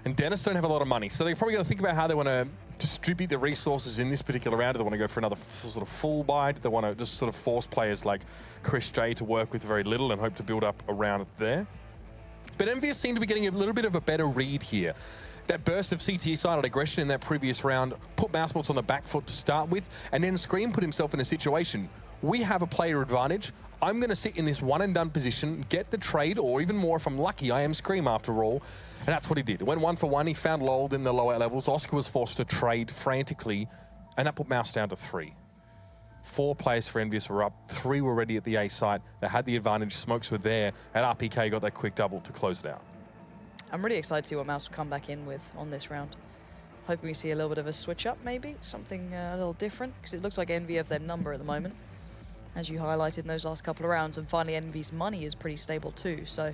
and Dennis don't have a lot of money. So they're probably going to think about how they want to distribute the resources in this particular round. Do they want to go for another sort of full buy? Do they want to just sort of force players like Chris J to work with very little and hope to build up around it there? But EnVyUs seem to be getting a little bit of a better read here. That burst of CT-sided aggression in that previous round put Mousesports on the back foot to start with, and then Scream put himself in a situation. We have a player advantage. I'm going to sit in this one-and-done position, get the trade, or even more if I'm lucky. I am Scream after all. And that's what he did. He went 1 for 1. He found Lowell in the lower levels. Oscar was forced to trade frantically, and that put Mouse down to 3. 4 players for EnVyUs were up. 3 were ready at the A site. They had the advantage. Smokes were there, and RPK got that quick double to close it out. I'm really excited to see what Mouse will come back in with on this round. Hoping we see a little bit of a switch up, maybe. Something a little different, because it looks like Envy have their number at the moment, as you highlighted in those last couple of rounds. And finally, Envy's money is pretty stable too, so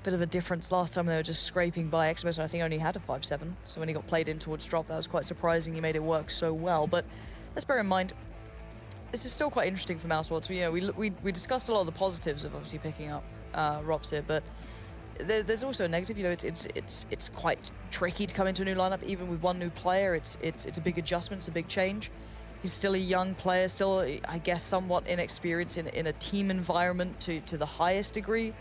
bit of a difference. Last time they were just scraping by. XMS, I think, only had a 5-7, so when he got played in towards drop, that was quite surprising. He made it work so well, but let's bear in mind, this is still quite interesting for Mousesports. You know, we discussed a lot of the positives of obviously picking up Rops here, but there's also a negative. You know, it's quite tricky to come into a new lineup, even with 1 new player. It's a big adjustment, it's a big change. He's still a young player, still, I guess, somewhat inexperienced in a team environment to the highest degree.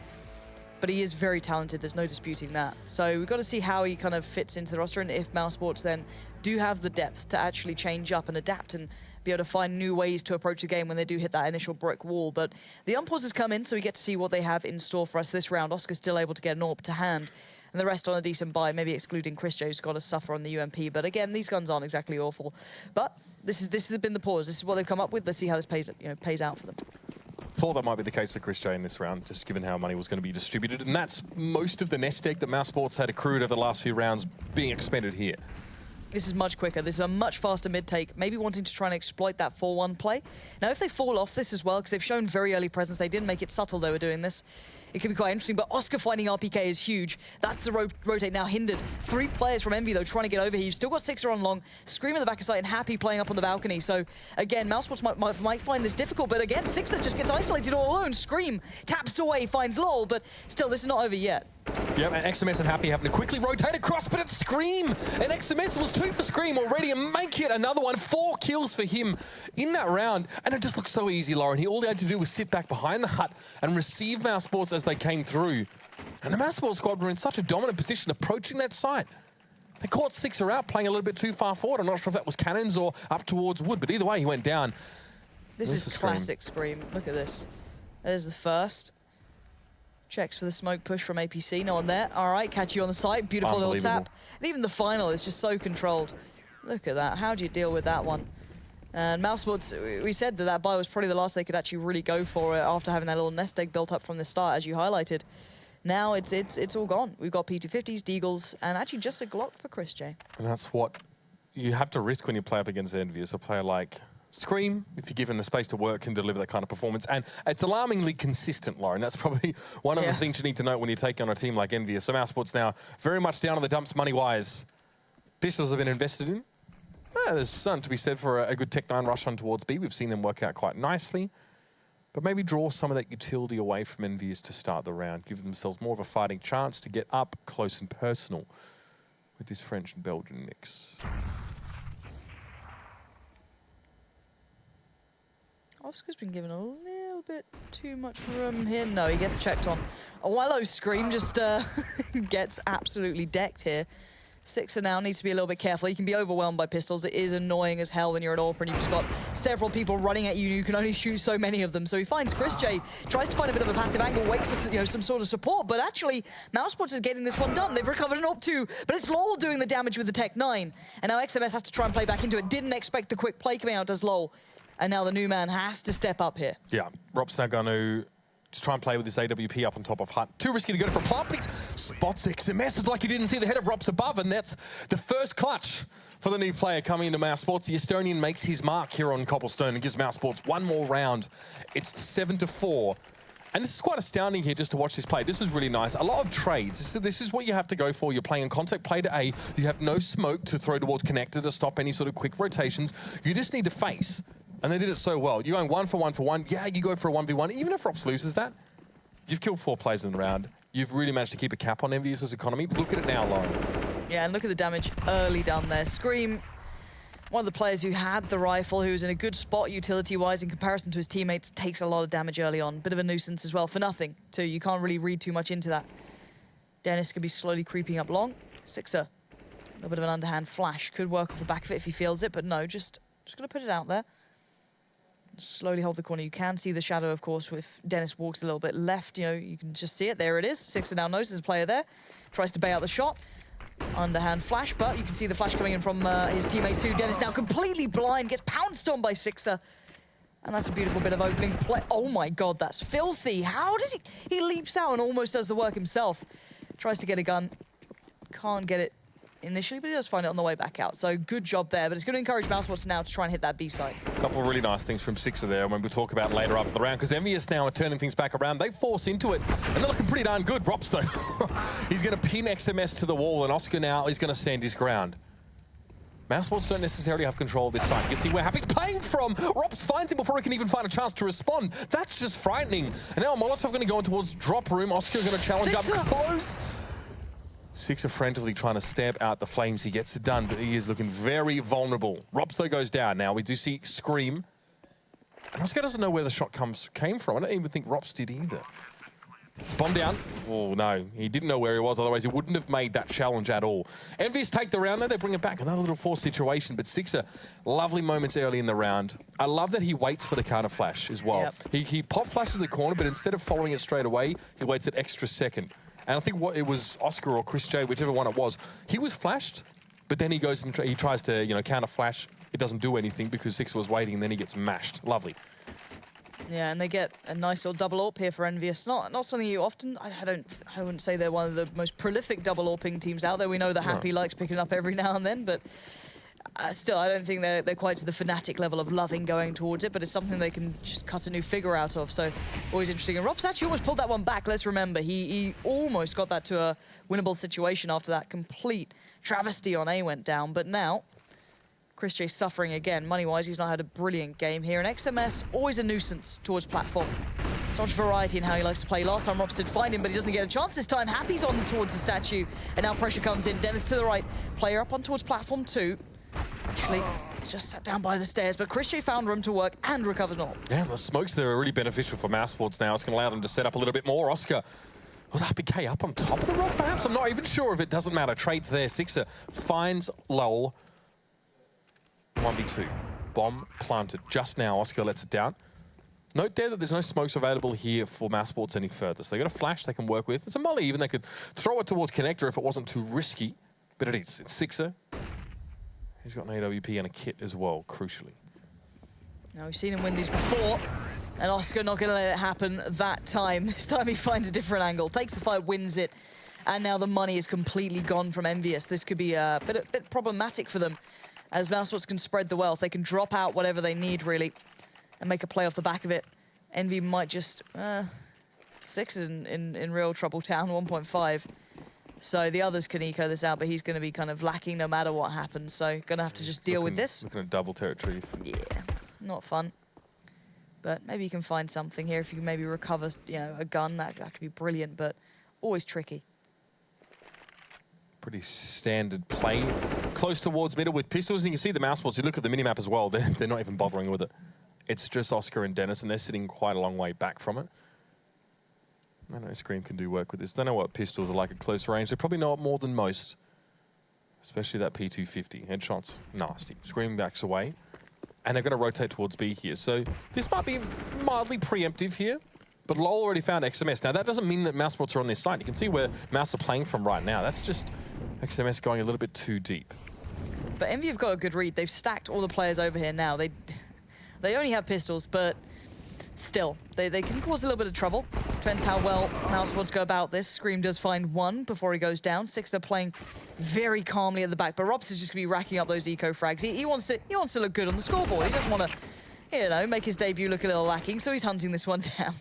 But he is very talented, there's no disputing that. So we've got to see how he kind of fits into the roster, and if Mousesports then do have the depth to actually change up and adapt and be able to find new ways to approach the game when they do hit that initial brick wall. But the unpause has come in, so we get to see what they have in store for us this round. Oscar's still able to get an AWP to hand, and the rest on a decent buy, maybe excluding Chris J, who's got to suffer on the UMP. But again, these guns aren't exactly awful. But this has been the pause. This is what they've come up with. Let's see how this pays out for them. Thought that might be the case for Chris J in this round, just given how money was going to be distributed. And that's most of the nest egg that Mousesports had accrued over the last few rounds being expended here. This is much quicker. This is a much faster mid-take, maybe wanting to try and exploit that 4-1 play. Now, if they fall off this as well, because they've shown very early presence, they didn't make it subtle they were doing this, it could be quite interesting, but Oscar finding RPK is huge. That's the rotate now hindered. 3 players from Envy, though, trying to get over here. You've still got Sixer on long, Scream in the back of sight, and Happy playing up on the balcony. So, again, Mousesports might find this difficult, but again, Sixer just gets isolated all alone. Scream taps away, finds Lol, but still, this is not over yet. Yep, and XMS and Happy having to quickly rotate across, but it's Scream! And XMS was 2 for Scream already, and make it another one. 4 kills for him in that round, and it just looked so easy, Lauren. All he had to do was sit back behind the hut and receive Mousesports as they came through. And the Mousesports squad were in such a dominant position approaching that site. They caught Sixer out, playing a little bit too far forward. I'm not sure if that was cannons or up towards wood, but either way, he went down. This is classic Scream. Look at this. There's the first. Checks for the smoke push from APC. No one there. All right, catch you on the site. Beautiful little tap. And even the final is just so controlled. Look at that. How do you deal with that one? And Mousesports, we said that buy was probably the last they could actually really go for it after having that little nest egg built up from the start, as you highlighted. Now it's all gone. We've got P250s, Deagles, and actually just a Glock for Chris J. And that's what you have to risk when you play up against EnVyUs. A player like Scream, if you're given the space to work, can deliver that kind of performance. And it's alarmingly consistent, Lauren. That's probably one of the things you need to note when you take on a team like EnVyUs. So Mousesports now very much down to the dumps money-wise. Pistols have been invested in. There's something to be said for a good Tech 9 rush on towards B. We've seen them work out quite nicely. but maybe draw some of that utility away from EnVyUs to start the round, give themselves more of a fighting chance to get up close and personal with this French and Belgian mix. Oscar's been given a little bit too much room here. No, he gets checked on. Awello's Scream just gets absolutely decked here. Sixer now needs to be a little bit careful. He can be overwhelmed by pistols. It is annoying as hell when you're an AWP and you've just got several people running at you and you can only shoot so many of them. So he finds Chris J, tries to find a bit of a passive angle, wait for some sort of support, but actually Mousesports is getting this one done. They've recovered an AWP too, but it's LOL doing the damage with the Tech 9. And now XMS has to try and play back into it. Didn't expect the quick play coming out, does LOL. And now the new man has to step up here. Yeah, Rob's now going to just try and play with this AWP up on top of Hut. Too risky to go for a plant, but he spots XMS. It's like he didn't see the head of Rob's above, and that's the first clutch for the new player coming into Mousesports. The Estonian makes his mark here on Cobblestone and gives Mousesports one more round. It's 7-4. And this is quite astounding here just to watch this play. This is really nice. A lot of trades. This is what you have to go for. You're playing contact play to A. You have no smoke to throw towards connector to stop any sort of quick rotations. You just need to face. And they did it so well. You're going 1 for 1 for 1. Yeah, you go for a 1v1. Even if Rops loses that, you've killed 4 players in the round. You've really managed to keep a cap on EnVyUs' economy. Look at it now, Lauren. Yeah, and look at the damage early down there. Scream, one of the players who had the rifle, who's in a good spot utility-wise in comparison to his teammates, takes a lot of damage early on. Bit of a nuisance as well, for nothing, too. You can't really read too much into that. Dennis could be slowly creeping up long. Sixer, a little bit of an underhand flash. Could work off the back of it if he feels it, but no, just going to put it out there. Slowly hold the corner. You can see the shadow, of course, if Dennis walks a little bit left. You know, you can just see it. There it is. Sixer now knows there's a player there. Tries to bait out the shot. Underhand flash, but you can see the flash coming in from his teammate too. Dennis now completely blind, gets pounced on by Sixer. And that's a beautiful bit of opening play. Oh my God, that's filthy. How does he leaps out and almost does the work himself. Tries to get a gun. Can't get it initially, but he does find it on the way back out. So good job there, but it's going to encourage Mousesports now to try and hit that B side. A couple of really nice things from Sixer there, when we'll talk about later after the round, because EnVyUs now are turning things back around. They force into it, and they're looking pretty darn good. Rops, though, he's going to pin XMS to the wall, and Oscar now is going to stand his ground. Mousesports don't necessarily have control of this side. You can see where Happy's playing from. Rops finds him before he can even find a chance to respond. That's just frightening. And now Molotov going to go in towards drop room. Oscar going to challenge Sixer up close. Sixer frantically trying to stamp out the flames. He gets it done, but he is looking very vulnerable. Rops, though, goes down. Now we do see Scream. And Oscar doesn't know where the shot came from. I don't even think Rops did either. Bomb down. Oh, no. He didn't know where he was. Otherwise, he wouldn't have made that challenge at all. EnVyUs take the round, though. They bring it back. Another little forced situation. But Sixer, lovely moments early in the round. I love that he waits for the counter flash as well. Yep. He pop flashes the corner, but instead of following it straight away, he waits an extra second. And I think it was Oscar or Chris J, whichever one it was, he was flashed, but then he goes and he tries to, counter flash. It doesn't do anything because Sixer was waiting, and then he gets mashed. Lovely. Yeah, and they get a nice little double AWP here for EnVyUs. Not something you often. I wouldn't say they're one of the most prolific double AWPing teams out there. We know that Happy likes picking up every now and then, but still, I don't think they're quite to the fanatic level of loving going towards it, but it's something they can just cut a new figure out of. So always interesting. And Rob's actually almost pulled that one back. Let's remember, he almost got that to a winnable situation after that complete travesty on A went down. But now, Chris J suffering again. Money-wise, he's not had a brilliant game here. And XMS, always a nuisance towards platform. So much variety in how he likes to play. Last time Rops did find him, but he doesn't get a chance this time. Happy's on towards the statue. And now pressure comes in. Dennis to the right. Player up on towards platform 2. Actually, he's just sat down by the stairs, but Chris J found room to work and recovered all. Yeah, the smokes there are really beneficial for Mousesports now. It's going to allow them to set up a little bit more. Oscar, was RPK up on top of the rock, perhaps? I'm not even sure if it doesn't matter. Trades there. Sixer finds Lowell. 1v2. Bomb planted just now. Oscar lets it down. Note there that there's no smokes available here for Mousesports any further. So they got a flash they can work with. It's a molly. Even they could throw it towards connector if it wasn't too risky. But it is. It's Sixer. He's got an AWP and a kit as well, crucially. Now, we've seen him win these before, and Oscar not going to let it happen that time. This time he finds a different angle, takes the fight, wins it, and now the money is completely gone from EnVyUs. This could be a bit problematic for them, as Mousesports can spread the wealth. They can drop out whatever they need, really, and make a play off the back of it. Envy might just... Six is in real trouble town, 1.5. So the others can eco this out, but he's going to be kind of lacking no matter what happens. So going to have to just deal with this. Looking at double territories. Yeah, not fun. But maybe you can find something here. If you can maybe recover, you know, a gun, that could be brilliant, but always tricky. Pretty standard play. Close towards middle with pistols, and you can see the mouse balls. You look at the minimap as well, they're not even bothering with it. It's just Oscar and Dennis, and they're sitting quite a long way back from it. I know Scream can do work with this. Don't know what pistols are like at close range. They probably know it more than most. Especially that P250. Headshots, nasty. Scream backs away. And they're going to rotate towards B here. So this might be mildly preemptive here. But LoL already found XMS. Now, that doesn't mean that Mousesports are on this side. You can see where Mouse are playing from right now. That's just XMS going a little bit too deep. But Envy have got a good read. They've stacked all the players over here now. They only have pistols, but still, they can cause a little bit of trouble. Depends how well Mousesports go about this. Scream does find one before he goes down. Sixter playing very calmly at the back, but Robs is just going to be racking up those eco frags. He wants to look good on the scoreboard. He doesn't want to, you know, make his debut look a little lacking, so he's hunting this one down.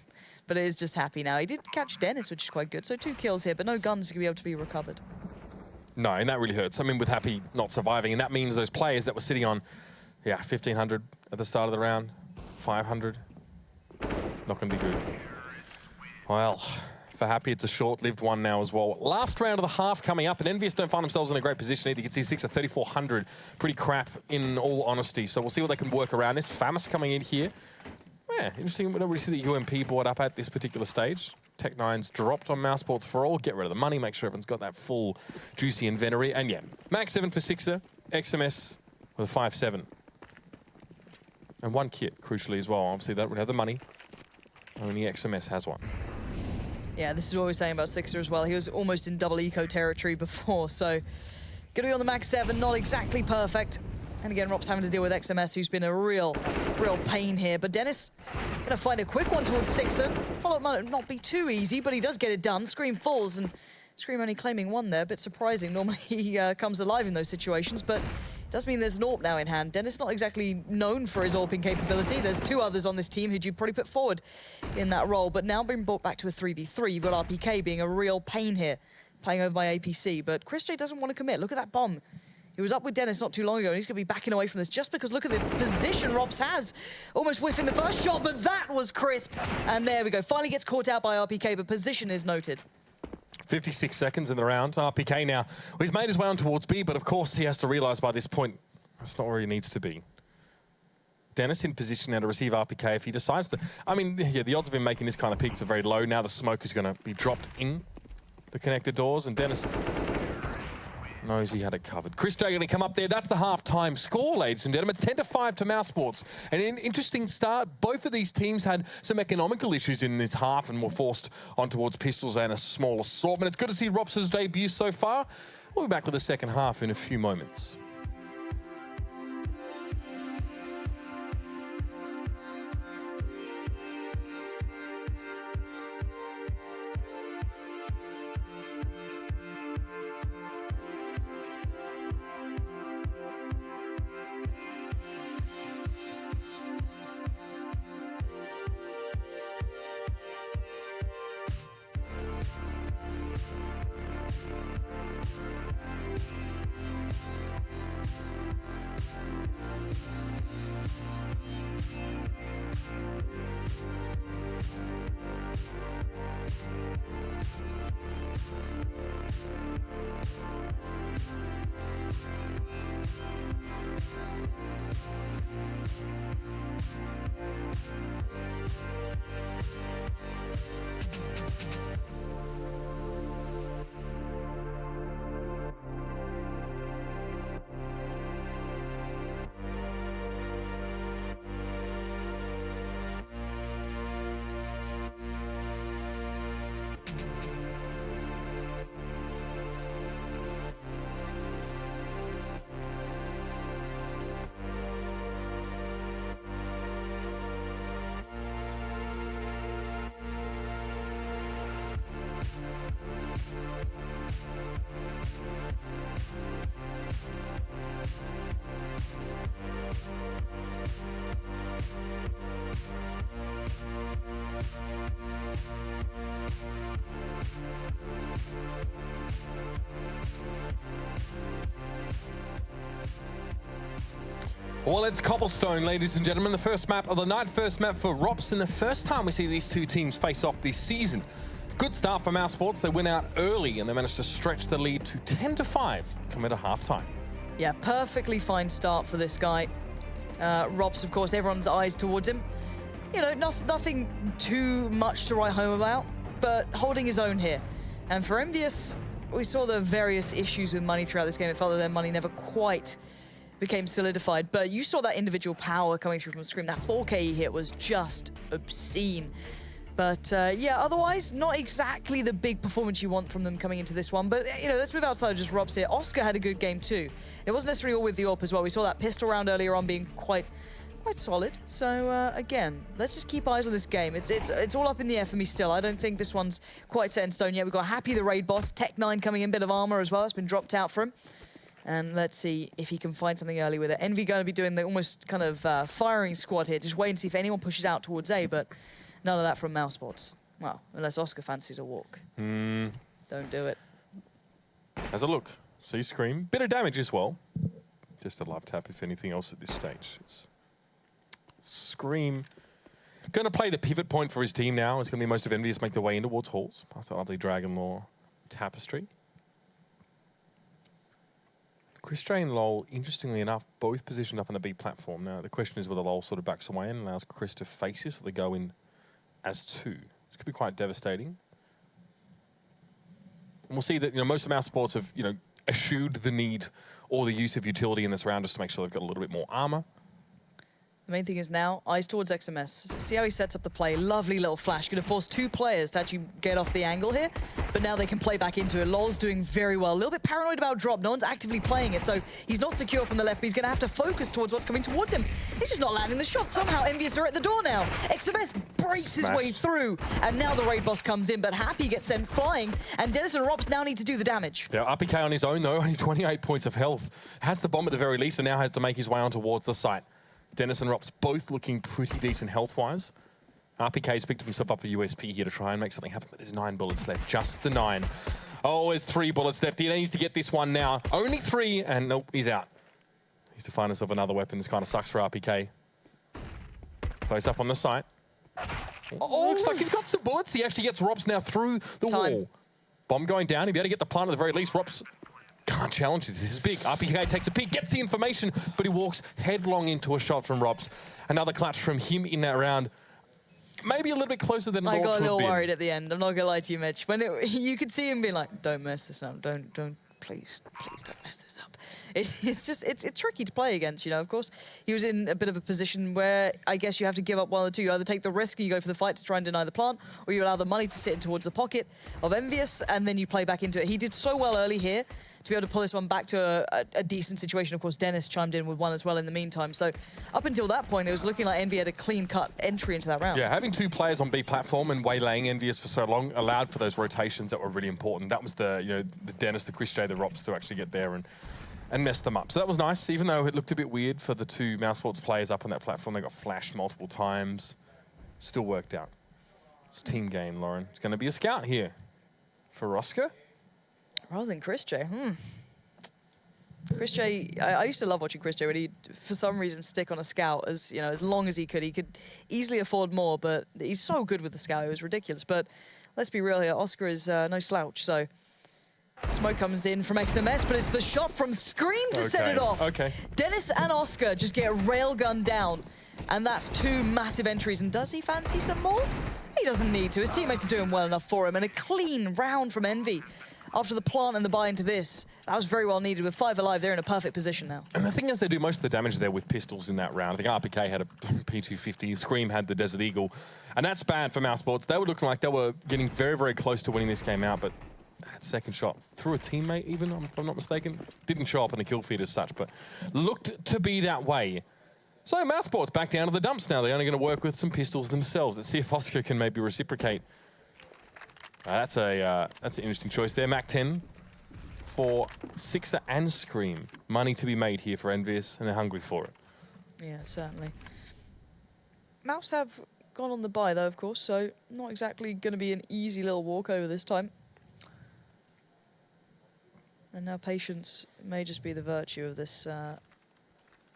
But it is just Happy now. He did catch Dennis, which is quite good. So 2 kills here, but no guns are going to be able to be recovered. No, and that really hurts. I mean, with Happy not surviving, and that means those players that were sitting on, 1,500 at the start of the round, 500, not going to be good. Well, for Happy, it's a short-lived one now as well. Last round of the half coming up, and EnVyUs don't find themselves in a great position either. You can see 6 at 3,400. Pretty crap, in all honesty. So we'll see what they can work around this. Famus coming in here. Yeah, interesting. We don't really see the UMP board up at this particular stage. Tech9's dropped on Mousesports for all. Get rid of the money. Make sure everyone's got that full juicy inventory. And yeah, max 7 for Sixer. XMS with a 5-7. And 1 kit, crucially as well. Obviously, they don't have the money. Only XMS has one. Yeah, this is what we're saying about Sixer as well. He was almost in double eco territory before, so gonna be on the max 7, not exactly perfect. And again, Rob's having to deal with XMS, who's been a real pain here. But Dennis gonna find a quick one towards Sixer. Follow-up might not be too easy, but he does get it done. Scream falls, and Scream only claiming 1 there. A bit surprising. Normally he comes alive in those situations, but it does mean there's an AWP now in hand. Dennis not exactly known for his AWPing capability. There's 2 others on this team who'd you probably put forward in that role, but now being brought back to a 3v3. You've got RPK being a real pain here, playing over by APC, but Chris J doesn't want to commit. Look at that bomb. He was up with Dennis not too long ago, and he's going to be backing away from this just because look at the position Robs has. Almost whiffing the first shot, but that was crisp. And there we go. Finally gets caught out by RPK, but position is noted. 56 seconds in the round. RPK now, well, he's made his way on towards B, but of course he has to realise by this point that's not where he needs to be. Dennis in position now to receive RPK if he decides to. I mean, yeah, the odds of him making this kind of peaks are very low. Now the smoke is going to be dropped in the connector doors, and Dennis knows he had it covered. Chris J going to come up there. That's the half-time score, ladies and gentlemen. It's 10-5 to Mousesports. And an interesting start. Both of these teams had some economical issues in this half and were forced on towards pistols and a small assortment. It's good to see Robs' debut so far. We'll be back with the second half in a few moments. Well, it's Cobblestone, ladies and gentlemen. The first map of the night, first map for ROPS, and the first time we see these two teams face off this season. Good start for Mouse Sports. They win out early and they managed to stretch the lead to 10-5, come into halftime. Yeah, perfectly fine start for this guy. ROPS, of course, everyone's eyes towards him. You know, nothing too much to write home about, but holding his own here. And for EnVyUs, we saw the various issues with money throughout this game. It felt that their money never quite became solidified, but you saw that individual power coming through from Scream. That 4K hit was just obscene. But yeah, otherwise, not exactly the big performance you want from them coming into this one. But, you know, let's move outside of just ROPS here. Oscar had a good game too. It wasn't necessarily all with the AWP as well. We saw that pistol round earlier on being quite solid. So, again, let's just keep eyes on this game. It's all up in the air for me still. I don't think this one's quite set in stone yet. We've got Happy, the raid boss. Tech9 coming in, bit of armor as well. It's been dropped out for him. And let's see if he can find something early with it. Envy going to be doing the almost kind of firing squad here. Just wait and see if anyone pushes out towards A, but none of that from Mouse Sports. Well, unless Oscar fancies a walk. Don't do it. Has a look. See Scream. Bit of damage as well. Just a love tap, if anything else at this stage. It's Scream going to play the pivot point for his team now. It's going to be most of EnVyUs make their way in towards halls. Past the lovely Dragon Lore tapestry. Christray and Lol, interestingly enough, both positioned up on the B platform. Now, the question is whether Lol sort of backs away and allows Chris to face this, or they go in as two. This could be quite devastating. And we'll see that, you know, most of Mouse Sports have, you know, eschewed the need or the use of utility in this round just to make sure they've got a little bit more armor. The main thing is now, eyes towards XMS. See how he sets up the play. Lovely little flash. Going to force two players to actually get off the angle here, but now they can play back into it. Lol's doing very well. A little bit paranoid about drop. No one's actively playing it, so he's not secure from the left, but he's going to have to focus towards what's coming towards him. He's just not landing the shot. Somehow EnVyUs are at the door now. XMS breaks his way through, and now the raid boss comes in, but Happy gets sent flying, and Dennis and ROPS now need to do the damage. Yeah, RPK on his own, though, only 28 points of health. Has the bomb at the very least, and now has to make his way on towards the site. Dennis and ROPS both looking pretty decent health-wise. RPK's picked himself up a USP here to try and make something happen, but there's 9 bullets left, just the 9. Oh, there's 3 bullets left. He needs to get this one now. Only 3, and nope, he's out. He needs to find himself another weapon. This kind of sucks for RPK. Close up on the site. Oh, looks like he's got some bullets. He actually gets ROPS now through the wall. Bomb going down. He'll be able to get the plant at the very least. ROPS can't challenge this. This is big. RPK takes a peek, gets the information, but he walks headlong into a shot from ROPS. Another clutch from him in that round. Maybe a little bit closer than I got a little been. worried at the end. I'm not gonna lie to you, Mitch. When you could see him being like, "Don't mess this up. Don't. Please don't mess this up." It's tricky to play against. You know, of course, he was in a bit of a position where I guess you have to give up one of the two. You either take the risk and you go for the fight to try and deny the plant, or you allow the money to sit in towards the pocket of EnVyUs, and then you play back into it. He did so well early here to be able to pull this one back to a decent situation. Of course, Dennis chimed in with one as well in the meantime. So up until that point, it was looking like EnVy had a clean-cut entry into that round. Yeah, having 2 players on B platform and waylaying EnVyUs for so long allowed for those rotations that were really important. That was the, you know, the Dennis, the Christray, the ROPS to actually get there and mess them up. So that was nice, even though it looked a bit weird for the 2 Mouse Sports players up on that platform. They got flashed multiple times. Still worked out. It's a team game, Lauren. It's going to be a scout here for Oscar. Rather than Christray, Christray, I used to love watching Christray when he'd, for some reason, stick on a scout as, you know, as long as he could. He could easily afford more, but he's so good with the scout. It was ridiculous. But let's be real here. Oscar is no slouch, so smoke comes in from XMS, but it's the shot from Scream to set it off. Okay. Dennis and Oscar just get railgunned down, and that's 2 massive entries. And does he fancy some more? He doesn't need to. His teammates are doing well enough for him, and a clean round from Envy. After the plant and the buy into this, that was very well needed. With 5 alive, they're in a perfect position now. And the thing is, they do most of the damage there with pistols in that round. I think RPK had a P250, Scream had the Desert Eagle, and that's bad for Mouse Sports. They were looking like they were getting very, very close to winning this game out, but that second shot through a teammate even, if I'm not mistaken, didn't show up in the kill feed as such, but looked to be that way. So Mouse Sports back down to the dumps now. They're only going to work with some pistols themselves. Let's see if Oscar can maybe reciprocate. That's an interesting choice there. Mac 10 for Sixer and Scream. Money to be made here for EnVyUs, and they're hungry for it. Yeah, certainly. Mouse have gone on the buy, though, of course, so not exactly going to be an easy little walkover this time. And now patience may just be the virtue of this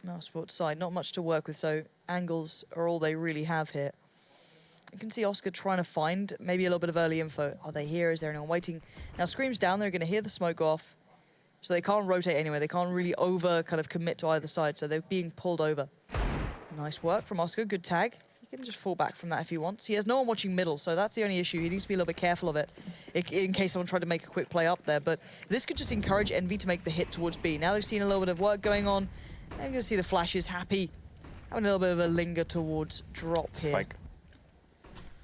Mousesports side, not much to work with, so angles are all they really have here. You can see Oscar trying to find maybe a little bit of early info. Are they here? Is there anyone waiting? Now Scream's down, they're going to hear the smoke go off, so they can't rotate anyway. They can't really kind of commit to either side, so they're being pulled over. Nice work from Oscar, good tag. He can just fall back from that if he wants. He has no one watching middle, so that's the only issue. He needs to be a little bit careful of it in case someone tried to make a quick play up there. But this could just encourage Envy to make the hit towards B. Now they've seen a little bit of work going on. I'm going to see the flashes. Happy having a little bit of a linger towards drop here. Fake.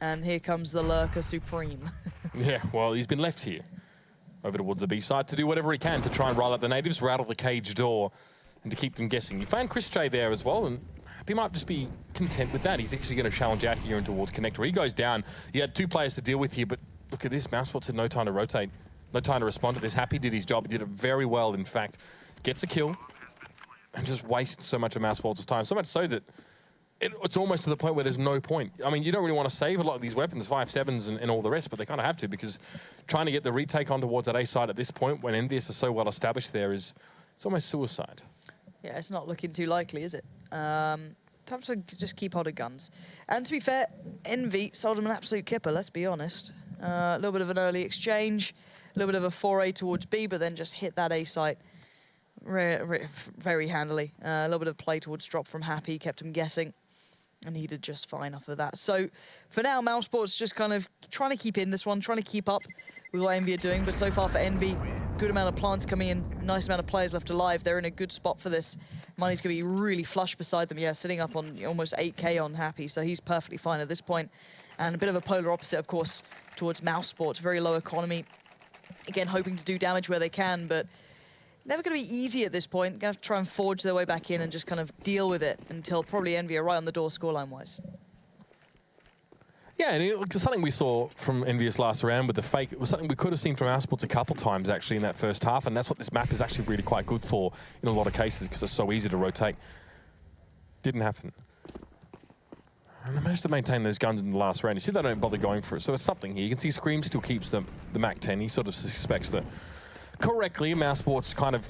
And here comes the Lurker Supreme. Yeah, well, he's been left here over towards the B side to do whatever he can to try and rile up the natives, rattle the cage door, and to keep them guessing. You found Chris J there as well, and he might just be content with that. He's actually going to challenge out here and towards Connector. He goes down. He had 2 players to deal with here, but look at this. Mousesports had no time to rotate, no time to respond to this. Happy did his job. He did it very well, in fact. Gets a kill and just wastes so much of Mousesports' time. So much so that it's almost to the point where there's no point. I mean, you don't really want to save a lot of these weapons, 5.7s and all the rest, but they kind of have to, because trying to get the retake on towards that A side at this point when EnVyUs are so well established there it's almost suicide. Yeah, it's not looking too likely, is it? Time to just keep hold of guns. And to be fair, Envy sold him an absolute kipper, let's be honest. A little bit of an early exchange, a little bit of a foray towards B, but then just hit that A site very handily. A little bit of play towards drop from Happy, kept him guessing, and he did just fine off of that. So for now, Mousesports just kind of trying to keep in this one, trying to keep up with what Envy are doing, but so far for Envy, good amount of plants coming in, nice amount of players left alive. They're in a good spot for this. Money's going to be really flush beside them. Yeah, sitting up on almost 8K on Happy, so he's perfectly fine at this point. And a bit of a polar opposite, of course, towards Mousesports. Very low economy. Again, hoping to do damage where they can, but never going to be easy at this point. Going to have to try and forge their way back in and just kind of deal with it until probably Envy are right on the door scoreline-wise. Yeah, and it was something we saw from EnVyUs last round with the fake. It was something we could have seen from Mousesports a couple times, actually, in that first half, and that's what this map is actually really quite good for in a lot of cases, because it's so easy to rotate. Didn't happen. And they managed to maintain those guns in the last round. You see they don't bother going for it, so it's something here. You can see Scream still keeps the Mac-10. He sort of suspects that correctly, Mousesports kind of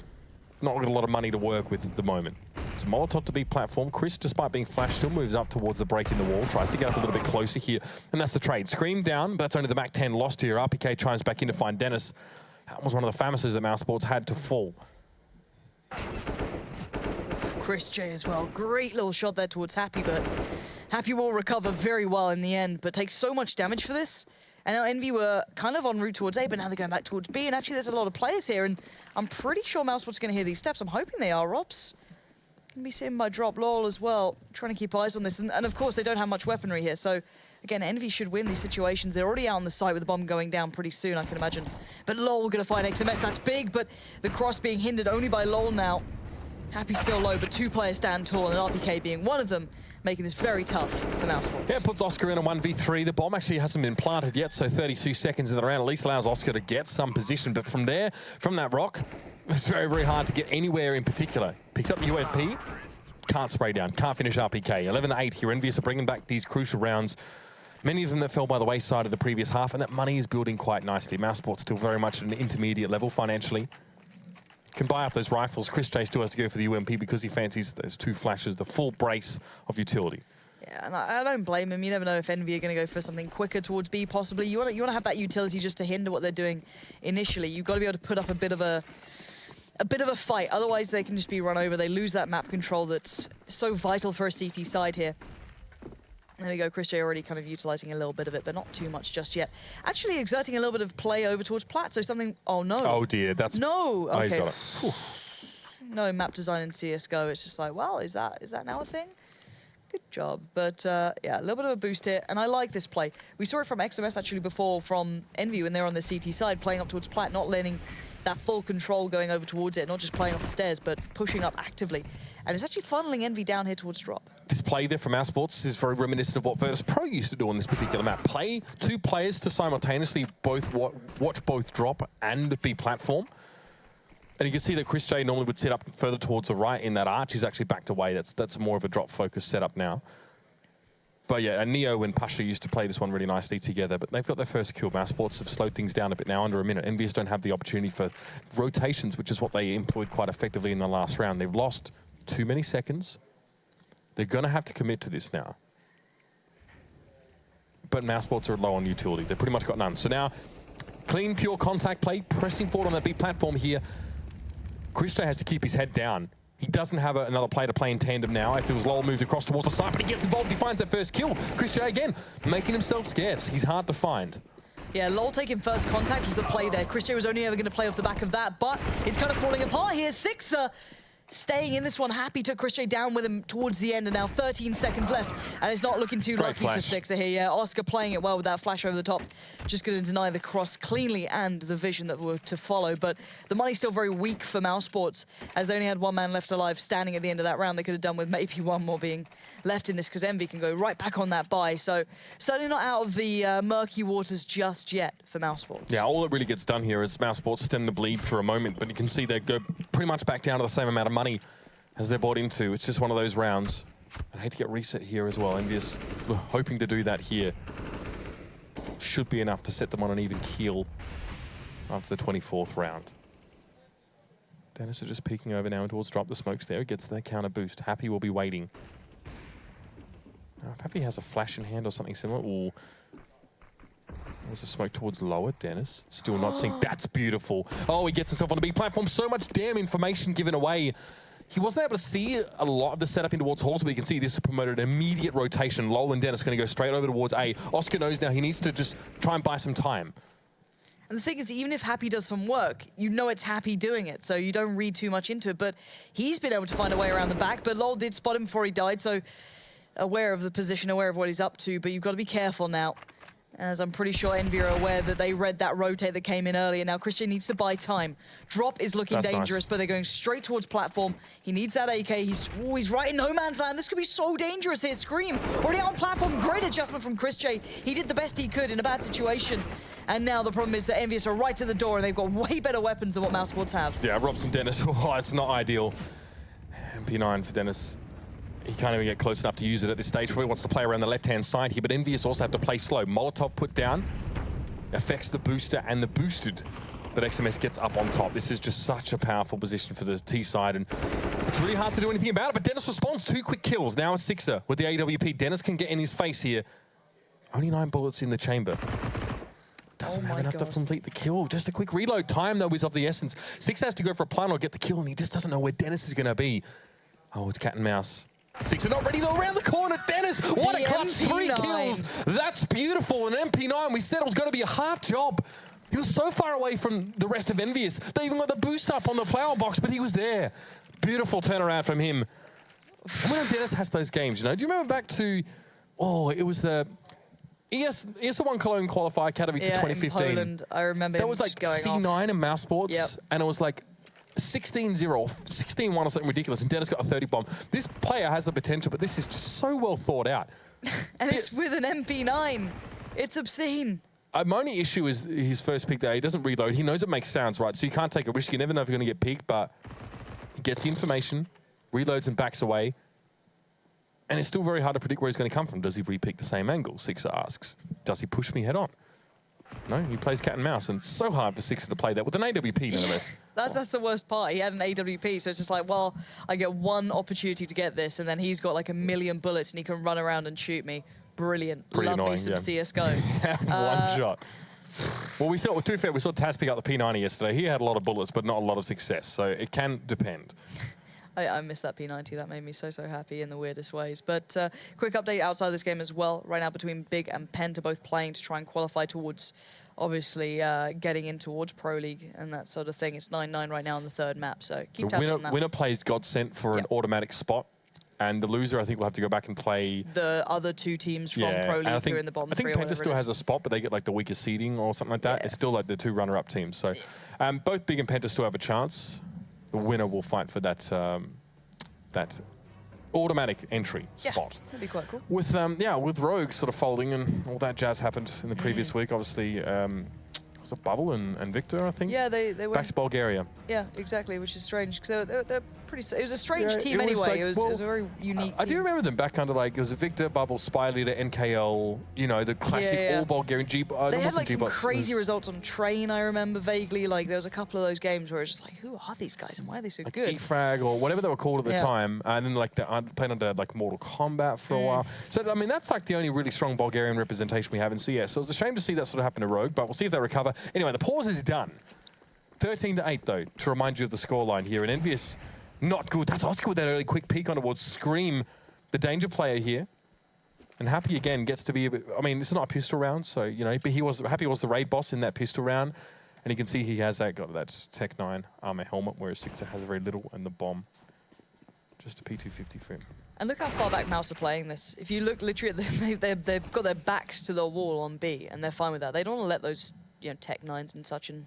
not got a lot of money to work with at the moment. It's a Molotov to be platform. Chris, despite being flashed, still moves up towards the break in the wall, tries to get up a little bit closer here, and that's the trade. Scream down, but that's only the Mac-10 lost here. RPK chimes back in to find Dennis. That was one of the Famises that Mousesports had to fall. Chris J as well. Great little shot there towards Happy, but Happy will recover very well in the end, but takes so much damage for this. And now Envy were kind of en route towards A, but now they're going back towards B. And actually, there's a lot of players here, and I'm pretty sure Mousesports are going to hear these steps. I'm hoping they are. Rops can be seen by Drop Lol as well, trying to keep eyes on this. And of course, they don't have much weaponry here. So again, Envy should win these situations. They're already out on the site with the bomb going down pretty soon, I can imagine. But Lol going to find XMS. That's big, but the cross being hindered only by Lol now. Happy still low, but 2 players stand tall, and RPK being one of them, making this very tough for Mousesports. Yeah, puts Oscar in a 1v3. The bomb actually hasn't been planted yet, so 32 seconds in the round at least allows Oscar to get some position. But from there, from that rock, it's very, very hard to get anywhere in particular. Picks up the UFP, can't spray down, can't finish RPK. 11-8 here. EnVyUs are bringing back these crucial rounds. Many of them that fell by the wayside of the previous half, and that money is building quite nicely. Mousesports still very much at an intermediate level financially. Can buy up those rifles. Chris J still has to go for the UMP because he fancies those 2 flashes, the full brace of utility. Yeah, and I don't blame him. You never know if Envy are going to go for something quicker towards B, possibly. You want to have that utility just to hinder what they're doing initially. You've got to be able to put up a bit of a fight. Otherwise, they can just be run over. They lose that map control that's so vital for a CT side here. There we go, Chris J already kind of utilizing a little bit of it, but not too much just yet. Actually exerting a little bit of play over towards Plat, so something... Oh, no. Oh, dear. That's... No! Oh, Okay. he's got it. No map design in CSGO. It's just like, well, is that now a thing? Good job. But, yeah, a little bit of a boost here, and I like this play. We saw it from XMS, actually, before from Envy when they were on the CT side, playing up towards Plat, not letting that full control going over towards it, not just playing off the stairs, but pushing up actively. And it's actually funneling Envy down here towards drop. This play there from Mousesports is very reminiscent of what Virtus Pro used to do on this particular map. Play 2 players to simultaneously both watch both drop and be platform. And you can see that Chris J normally would sit up further towards the right in that arch. He's actually backed away. That's more of a drop-focused setup now. But yeah, and Neo and Pasha used to play this one really nicely together, but they've got their first kill. Mousesports have slowed things down a bit now, under a minute. EnVyUs don't have the opportunity for rotations, which is what they employed quite effectively in the last round. They've lost Too many seconds. They're going to have to commit to this now. But Mousesports are low on utility. They've pretty much got none. So now, clean, pure contact play, pressing forward on that big platform here. Christian has to keep his head down. He doesn't have another player to play in tandem now. As it was Lowell moves across towards the side, but he gets involved. He finds that first kill. Christian again, making himself scarce. He's hard to find. Yeah, Lowell taking first contact was the play there. Christian was only ever going to play off the back of that, but it's kind of falling apart here. Sixer staying in this one. Happy took Christian down with him towards the end, and now 13 seconds left, and it's not looking too lucky for Sixer here. Yeah, Oscar playing it well with that flash over the top. Just going to deny the cross cleanly and the vision that were to follow, but the money's still very weak for Mousesports, as they only had one man left alive standing at the end of that round. They could have done with maybe one more being left in this, because Envy can go right back on that buy. So certainly not out of the murky waters just yet for Mousesports. Yeah, all that really gets done here is Mousesports stem the bleed for a moment, but you can see they go pretty much back down to the same amount of money as they're bought into. It's just one of those rounds. I hate to get reset here as well. EnVyUs were hoping to do that here. Should be enough to set them on an even keel after the 24th round. Dennis is just peeking over now towards drop the smokes there. Gets that counter boost. Happy will be waiting. Now, if Happy has a flash in hand or something similar, ooh. There's a smoke towards lower. Dennis still not seeing. That's beautiful. Oh, he gets himself on a big platform. So much damn information given away. He wasn't able to see a lot of the setup in towards halls, but you can see this promoted an immediate rotation. Lowell and Dennis going to go straight over towards A. Oscar knows now he needs to just try and buy some time. And the thing is, even if Happy does some work, you know it's Happy doing it, so you don't read too much into it. But he's been able to find a way around the back, but Lowell did spot him before he died, so aware of the position, aware of what he's up to, but you've got to be careful now. As I'm pretty sure Envy are aware that they read that rotate that came in earlier. Now Christian needs to buy time. Drop is looking dangerous, but they're going straight towards platform. He needs that AK. He's right in no man's land. This could be so dangerous here. Scream already on platform. Great adjustment from Christian. He did the best he could in a bad situation. And now the problem is that EnVyUs are right to the door, and they've got way better weapons than what Mousesports have. Yeah, Robson Dennis. Oh, it's not ideal. MP9 for Dennis. He can't even get close enough to use it at this stage. Probably wants to play around the left-hand side here, but EnVyUs also have to play slow. Molotov put down, affects the booster and the boosted, but XMS gets up on top. This is just such a powerful position for the T side, and it's really hard to do anything about it, but Dennis responds. 2 quick kills. Now a Sixer with the AWP. Dennis can get in his face here. Only 9 bullets in the chamber. Doesn't have enough to complete the kill. Just a quick reload. Time, though, is of the essence. Sixer has to go for a plan or get the kill, and he just doesn't know where Dennis is going to be. Oh, it's cat and mouse. Sixer not ready though, around the corner. Dennis, what a clutch, 3 kills. That's beautiful. And MP9, we said it was going to be a hard job. He was so far away from the rest of EnVyUs. They even got the boost up on the flower box, but he was there. Beautiful turnaround from him. And when Dennis has those games, you know, do you remember back to, it was the ESL 1 Cologne qualifier academy to 2015. In Poland, I remember that was like C9 in Mousesports, and it was like 16-0, 16-1 or something ridiculous, and Dennis got a 30 bomb. This player has the potential, but this is just so well thought out. And it's with an MP9. It's obscene. My only issue is his first pick there. He doesn't reload. He knows it makes sounds, right? So you can't take a risk. You never know if you're going to get peeked, but he gets the information, reloads and backs away. And it's still very hard to predict where he's going to come from. Does he re-pick the same angle? Sixer asks. Does he push me head on? No, he plays cat and mouse, and it's so hard for Sixer to play that with an AWP nonetheless. That's the worst part. He had an AWP, so it's just like, well, I get one opportunity to get this, and then he's got like a million bullets, and he can run around and shoot me. Brilliant. Pretty Love annoying, me some CSGO. One shot. Well, we saw, to be fair, we saw Taz pick up the P90 yesterday. He had a lot of bullets, but not a lot of success, so it can depend. I missed that P90. That made me so happy in the weirdest ways. But quick update outside this game as well. Right now between Big and Penta both playing to try and qualify towards, obviously, getting in towards Pro League and that sort of thing. It's 9-9 right now on the 3rd map, so keep tabs on that. Winner plays Godsent for an automatic spot, and the loser, I think, will have to go back and play the other 2 teams from Pro League who are in the bottom 3. I think Penta still has a spot, but they get like the weaker seeding or something like that. Yeah. It's still like the 2 runner-up teams. So both Big and Penta still have a chance. The winner will fight for that that automatic entry spot. That'd be quite cool. With with Rogue sort of folding and all that jazz happened in the previous week. Obviously, Was it Bubble and Victor, I think? Yeah, they went back to Bulgaria. Yeah, exactly, which is strange because they're pretty. It was a strange team it was anyway. like, It was a very unique. I do team. remember them back under like it was a Victor, Bubble, Spy Leader, NKL. You know, the classic all Bulgarian G. They had like some crazy results on Train. I remember vaguely. Like there was a couple of those games where it's just like, who are these guys and why are they so like good? E-Frag or whatever they were called at the time, and then like they played under like Mortal Kombat for a while. So I mean, that's like the only really strong Bulgarian representation we have in CS. So it's a shame to see that sort of happen to Rogue, but we'll see if they recover. Anyway, the pause is done. 13-8 though, to remind you of the scoreline here. And EnVyUs, not good. That's Oscar with that early quick peek on towards Scream, the danger player here. And Happy again gets to be a bit, I mean, this is not a pistol round, so, you know, but Happy was the raid boss in that pistol round. And you can see he has got that Tech 9 armor helmet, whereas Sixer has very little, and the bomb. Just a P250 for him. And look how far back Mouz are playing this. If you look literally at they've got their backs to the wall on B, and they're fine with that. They don't want to let those Tech 9s and such and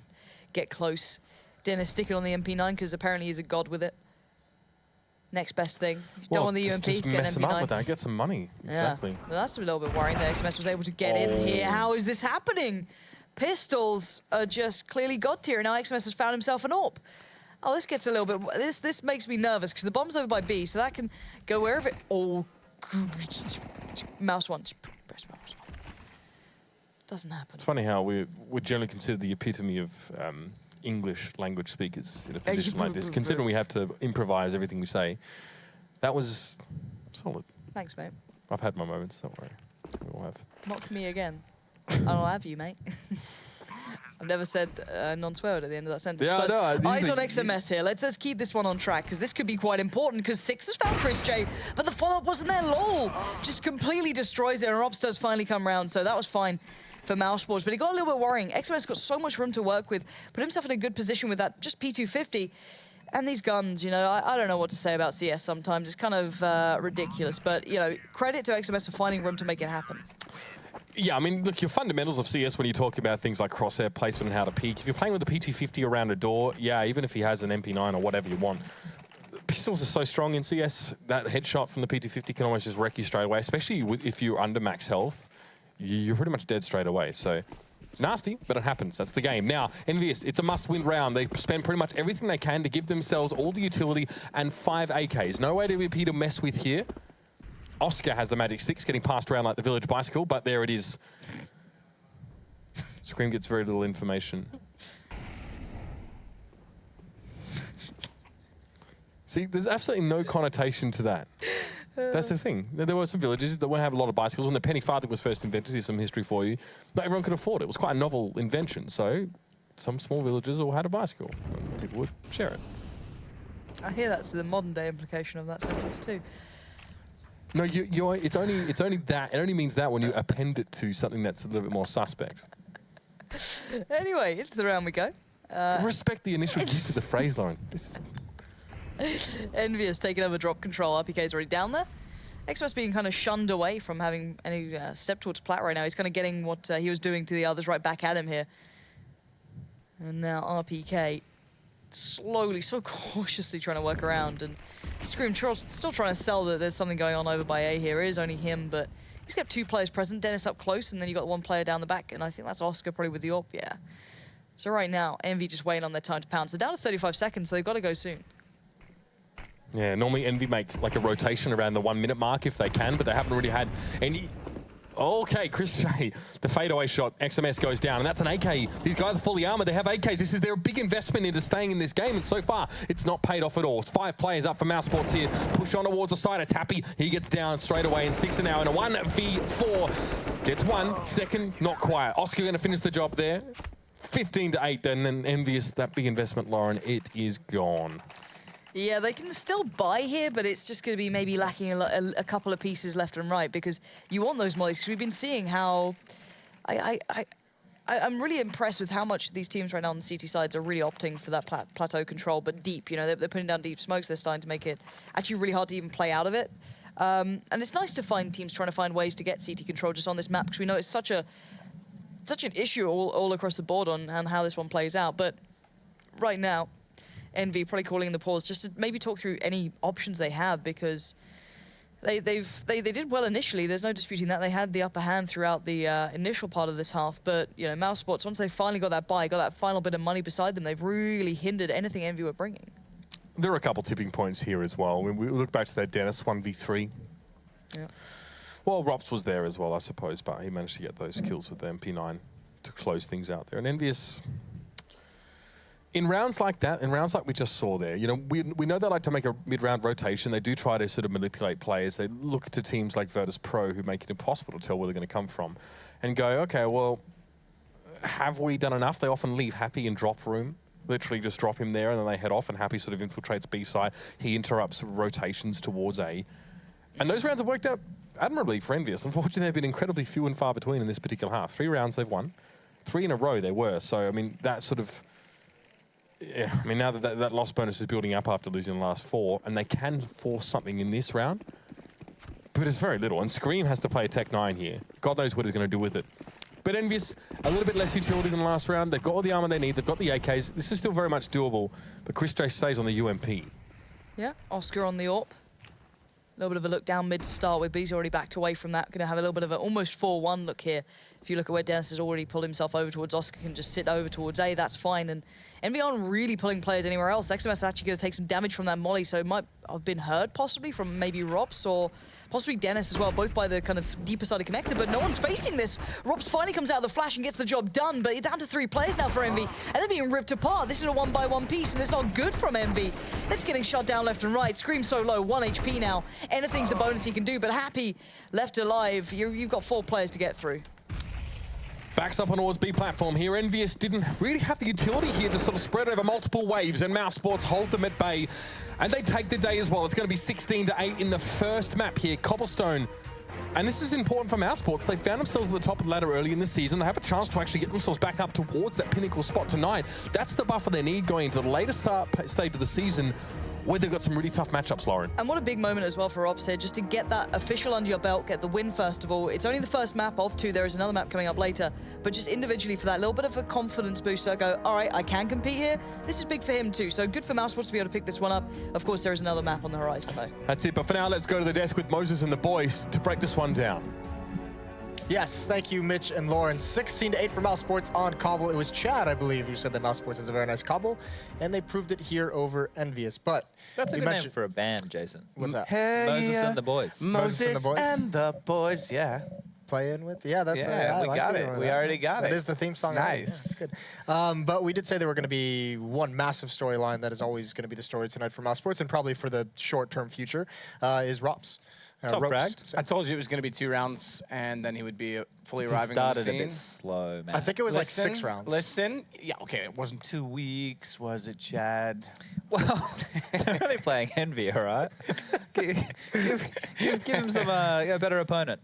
get close. Dennis sticking on the MP9 because apparently he's a god with it. Next best thing. You don't want the UMP, just get mess an them MP9. up with that, get some money. Yeah. Exactly. Well, that's a little bit worrying that XMS was able to get in here. How is this happening? Pistols are just clearly god tier, and now XMS has found himself an AWP. Oh, this gets a little bit... This makes me nervous, because the bomb's over by B, so that can go wherever it... Oh, Mouse one. Press mouse one. Doesn't happen. It's funny how we're generally considered the epitome of English language speakers in a position like this, considering we have to improvise everything we say. That was solid. Thanks, mate. I've had my moments, don't worry. We all have. Mock me again. I'll have you, mate. I've never said non-swear word at the end of that sentence. Yeah, but no. Eyes on XMS here. Let's keep this one on track, because this could be quite important, because Six has found Chris J, but the follow-up wasn't there. LOL just completely destroys it, and Ops does finally come round, so that was fine for Mouse Sports, but it got a little bit worrying. XMS got so much room to work with, put himself in a good position with that just P250. And these guns, I don't know what to say about CS sometimes. It's kind of ridiculous, but, credit to XMS for finding room to make it happen. Yeah, I mean, look, your fundamentals of CS when you talk about things like crosshair placement and how to peek, if you're playing with a P250 around a door, yeah, even if he has an MP9 or whatever you want, pistols are so strong in CS, that headshot from the P250 can almost just wreck you straight away, especially if you're under max health. You're pretty much dead straight away, so it's nasty, but it happens. That's the game. Now, EnVyUs, it's a must-win round. They spend pretty much everything they can to give themselves all the utility and 5 AKs. No AWP to mess with here. Oscar has the magic sticks getting passed around like the village bicycle, but there it is. Scream gets very little information. See, there's absolutely no connotation to that. That's the thing. There were some villages that won't have a lot of bicycles. When the penny farthing was first invented, here's some history for you. Not everyone could afford it. It was quite a novel invention. So some small villages all had a bicycle, and people would share it. I hear that's the modern day implication of that sentence too. No, it's only that. It only means that when you append it to something that's a little bit more suspect. Anyway, into the round we go. Respect the initial use of the phrase, Lauren. EnVyUs taking over drop control. RPK is already down there. XMS being kind of shunned away from having any step towards plat right now. He's kind of getting what he was doing to the others right back at him here. And now RPK slowly, so cautiously trying to work around, and Scream still trying to sell that there's something going on over by A here. It is only him, but he's got 2 players present. Dennis up close, and then you got 1 player down the back, and I think that's Oscar probably with the AWP, yeah. So right now, EnVy just waiting on their time to pounce. They're down to 35 seconds, so they've got to go soon. Yeah, normally EnVy make like a rotation around the 1 minute mark if they can, but they haven't really had any. Okay, Chris J, the fadeaway shot, XMS goes down, and that's an AK. These guys are fully armored, they have AKs. This is their big investment into staying in this game, and so far, it's not paid off at all. 5 players up for Mouse Sports here. Push on towards the side, it's Happy. He gets down straight away, and 6 are now in a 1v4. Gets 1, second, not quite. Oscar gonna finish the job there. 15-8, and then EnVyUs, that big investment, Lauren, it is gone. Yeah, they can still buy here, but it's just going to be maybe lacking a couple of pieces left and right, because you want those mollies, because we've been seeing how... I'm really impressed with how much these teams right now on the CT sides are really opting for that plateau control, but deep. They're putting down deep smokes. They're starting to make it actually really hard to even play out of it. And it's nice to find teams trying to find ways to get CT control just on this map, because we know it's such an issue all across the board on how this one plays out. But right now, EnVy probably calling in the pause just to maybe talk through any options they have, because They did well initially. There's no disputing that. They had the upper hand throughout the initial part of this half. But, you know, Mouse Sports, once they finally got that buy, got that final bit of money beside them, they've really hindered anything EnVy were bringing. There are a couple tipping points here as well. When we look back to that Dennis 1v3. Yeah. Well, Rops was there as well, I suppose, but he managed to get those kills with the MP9 to close things out there. And EnVyUs, in rounds like that, in rounds like we just saw there, you know, we know they like to make a mid-round rotation. They do try to sort of manipulate players. They look to teams like Virtus Pro who make it impossible to tell where they're going to come from and go, okay, well, have we done enough? They often leave Happy in drop room, literally just drop him there, and then they head off, and Happy sort of infiltrates B side. He interrupts rotations towards A. And those rounds have worked out admirably for EnVyUs. Unfortunately, they've been incredibly few and far between in this particular half. 3 rounds they've won. 3 in a row they were. So, I mean, that sort of... Yeah, I mean, now that loss bonus is building up after losing the last 4, and they can force something in this round, but it's very little. And Scream has to play a Tech 9 here. God knows what he's going to do with it. But EnVyUs, a little bit less utility than the last round. They've got all the armor they need. They've got the AKs. This is still very much doable. But Chris J stays on the UMP. Yeah, Oscar on the AWP. A little bit of a look down mid to start with, but he's already backed away from that. Going to have a little bit of an almost 4-1 look here. If you look at where Dennis has already pulled himself over towards Oscar, can just sit over towards A, that's fine. And EnVy aren't really pulling players anywhere else. XMS is actually going to take some damage from that molly, so it might have been heard possibly from maybe Rops or possibly Dennis as well, both by the kind of deeper side of connector, but no one's facing this. Rops finally comes out of the flash and gets the job done, but you're down to 3 players now for EnVy, and they're being ripped apart. This is a 1-by-1 piece, and it's not good from EnVy. It's getting shot down left and right. Scream so low, 1 HP now. Anything's a bonus he can do, but Happy left alive. You've got 4 players to get through. Backs up on towards B platform here. EnVyUs didn't really have the utility here to sort of spread over multiple waves, and Mouse Sports hold them at bay. And they take the day as well. It's going to be 16-8 in the first map here, Cobblestone. And this is important for Mouse Sports. They found themselves at the top of the ladder early in the season. They have a chance to actually get themselves back up towards that pinnacle spot tonight. That's the buffer they need going into the later stage of the season, where they've got some really tough matchups, Lauren. And what a big moment as well for Ops here, just to get that official under your belt, get the win first of all. It's only the first map of 2, there is another map coming up later, but just individually for that little bit of a confidence boost, I go, all right, I can compete here. This is big for him too, so good for Mouse Sports to be able to pick this one up. Of course, there is another map on the horizon though. That's it, but for now, let's go to the desk with Moses and the boys to break this one down. Yes, thank you, Mitch and Lauren. 16-8 for Mouse Sports on Cobble. It was Chad, I believe, who said that Mouse Sports is a very nice Cobble, and they proved it here over EnVyUs. But that's a good name for a band, Jason. What's that? Hey, Moses and the Boys. Moses and the Boys, yeah. Playing with, yeah, that's we like got it. We already got it. That is the theme song. It's nice. Yeah, it's good. But we did say there were going to be one massive storyline that is always going to be the story tonight for Mouse Sports, and probably for the short-term future, is Rops. I told you it was going to be 2 rounds, and then he would be fully arriving on the scene. Started a bit slow, man. I think it was like 6 rounds. Listen, yeah, okay, it wasn't 2 weeks, was it, Chad? Well, they're only playing EnVy, all right? give him some a better opponent.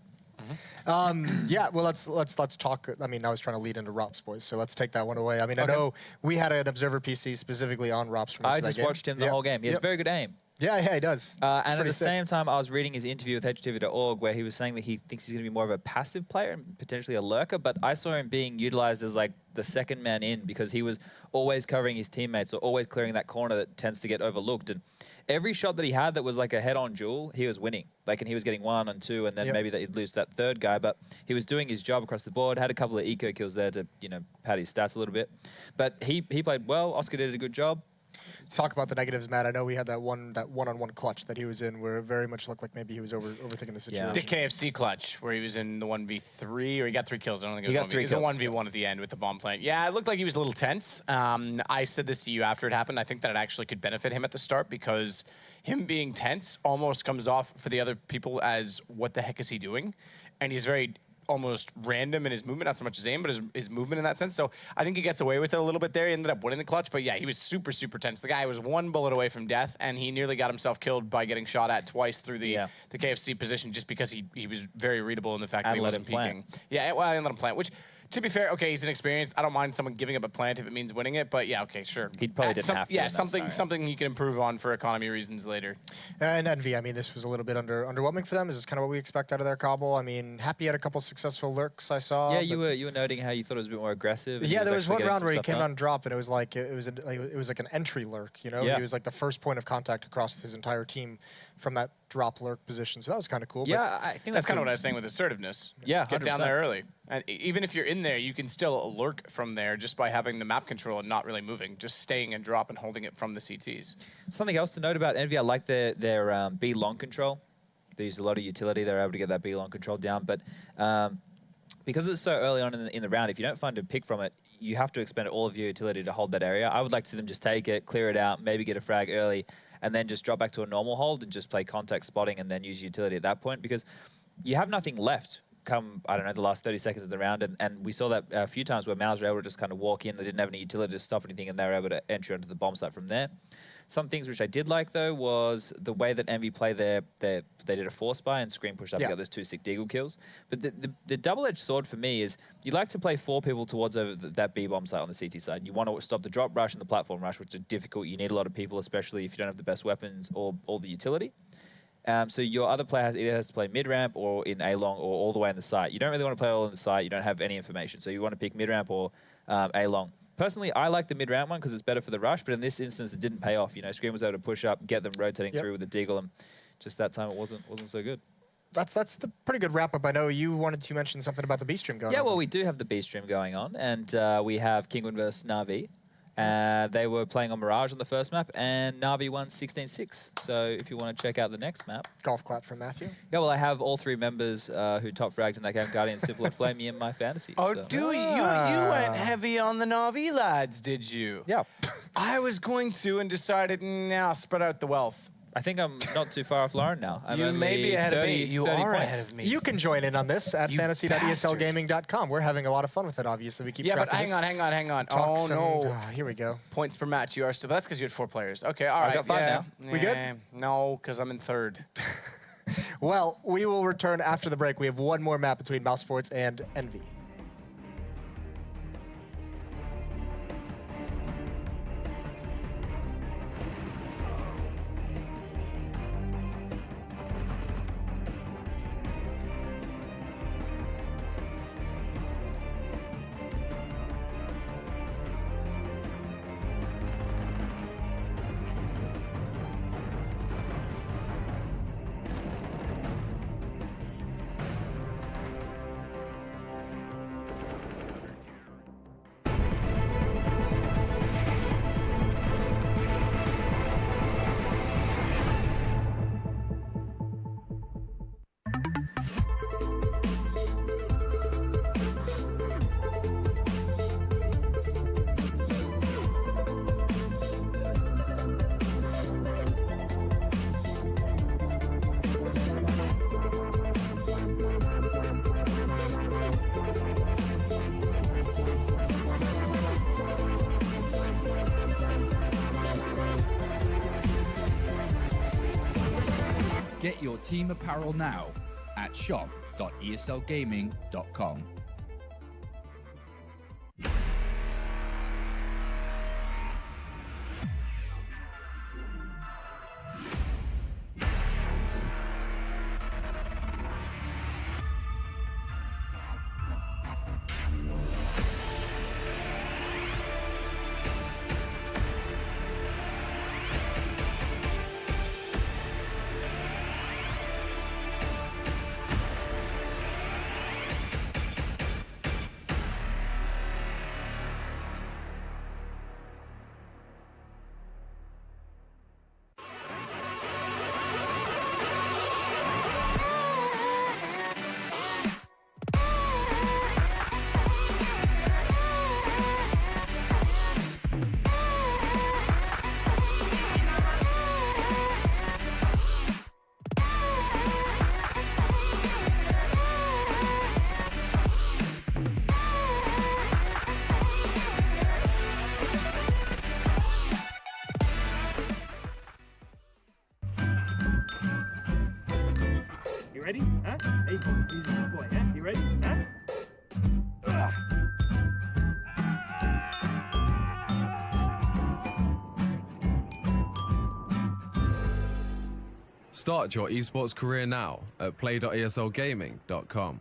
Yeah, well, let's talk. I mean, I was trying to lead into Rops, boys, so let's take that one away. I mean, okay. I know we had an observer PC specifically on Rops. I just watched him the whole game. He has very good aim. Yeah, he does. And at the same time, I was reading his interview with HTV.org where he was saying that he thinks he's going to be more of a passive player and potentially a lurker, but I saw him being utilized as like the second man in because he was always covering his teammates or always clearing that corner that tends to get overlooked. And every shot that he had that was like a head-on duel, he was winning. Like, and he was getting 1 and 2, and then maybe that he'd lose that 3rd guy, but he was doing his job across the board, had a couple of eco kills there to, you know, pad his stats a little bit. But he played well. Oscar did a good job. Talk about the negatives, Matt. I know we had that one-on-one clutch that he was in where it very much looked like maybe he was overthinking the situation. Yeah. The KFC clutch where he was in the 1v3, or he got 3 kills. I don't think it was 1v3. It was a 1v1 at the end with the bomb plant. Yeah, it looked like he was a little tense. I said this to you after it happened. I think that it actually could benefit him at the start because him being tense almost comes off for the other people as what the heck is he doing? And he's very almost random in his movement, not so much his aim, but his movement in that sense. So I think he gets away with it a little bit there. He ended up winning the clutch, but yeah, he was super, super tense. The guy was 1 bullet away from death, and he nearly got himself killed by getting shot at twice through the KFC position just because he was very readable in the fact that he wasn't peeking. Yeah, well, I didn't let him plant, which... To be fair, okay, he's inexperienced. I don't mind someone giving up a plant if it means winning it, but yeah, okay, sure. He probably didn't have to. Yeah, something he can improve on for economy reasons later. And EnVy, I mean, this was a little bit underwhelming for them. This is kind of what we expect out of their Cobble. I mean, Happy had a couple successful lurks I saw. Yeah, you were noting how you thought it was a bit more aggressive. Yeah, there was one round where he came on drop, and it was like an entry lurk. You know, he was like the first point of contact across his entire team from that drop lurk position. So that was kind of cool. Yeah, I think that's kind of what I was saying with assertiveness. Yeah, get 100%. down there early. And even if you're in there, you can still lurk from there just by having the map control and not really moving, just staying and drop and holding it from the CTs. Something else to note about EnVy, I like their B long control. They use a lot of utility. They're able to get that B long control down. But because it's so early on in the round, if you don't find a pick from it, you have to expend all of your utility to hold that area. I would like to see them just take it, clear it out, maybe get a frag early, and then just drop back to a normal hold and just play contact spotting and then use utility at that point, because you have nothing left come, I don't know, the last 30 seconds of the round. And we saw that a few times where Mouz were able to just kind of walk in. They didn't have any utility to stop anything, and they were able to enter onto the bomb site from there. Some things which I did like, though, was the way that EnVy play they did a force buy and screen push up to get those 2 sick deagle kills. But the double-edged sword for me is you like to play 4 people towards over that B bomb site on the CT side. You want to stop the drop rush and the platform rush, which are difficult. You need a lot of people, especially if you don't have the best weapons or the utility. So your other player either has to play mid-ramp or in A-long or all the way in the site. You don't really want to play all in the site. You don't have any information. So you want to pick mid-ramp or A-long. Personally, I like the mid-ramp one because it's better for the rush, but in this instance, it didn't pay off. You know, Scream was able to push up, get them rotating through with the deagle, and just that time it wasn't so good. That's the pretty good wrap-up. I know you wanted to mention something about the B stream going on. Yeah, well, we do have the B stream going on, and we have Kingwin versus Na'Vi. They were playing on Mirage on the first map, and Na'Vi won 16-6. So if you want to check out the next map. Golf clap from Matthew. Yeah, well, I have all 3 members who top fragged in that game, Guardian, Simple, and Flamey in my fantasy. Oh, so. do you? You went heavy on the Na'Vi lads, did you? Yeah. I was going to and decided, nah, spread out the wealth. I think I'm not too far off Lauren now. I'm you may be ahead of me. You are points. ahead of me. You can join in on this at fantasy.eslgaming.com. We're having a lot of fun with it, obviously. We keep track but of this. hang on. Talks Oh, no. Here we go. Points per match, you are still... That's because you had 4 players. Okay, all right. I've got 5 now. We good? No, because I'm in 3rd. Well, we will return after the break. We have one more map between Mouse Sports and EnVy. Get your team apparel now at shop.eslgaming.com. You ready? Huh? Hey, easy boy, huh? You ready? Huh? Start your esports career now at play.eslgaming.com.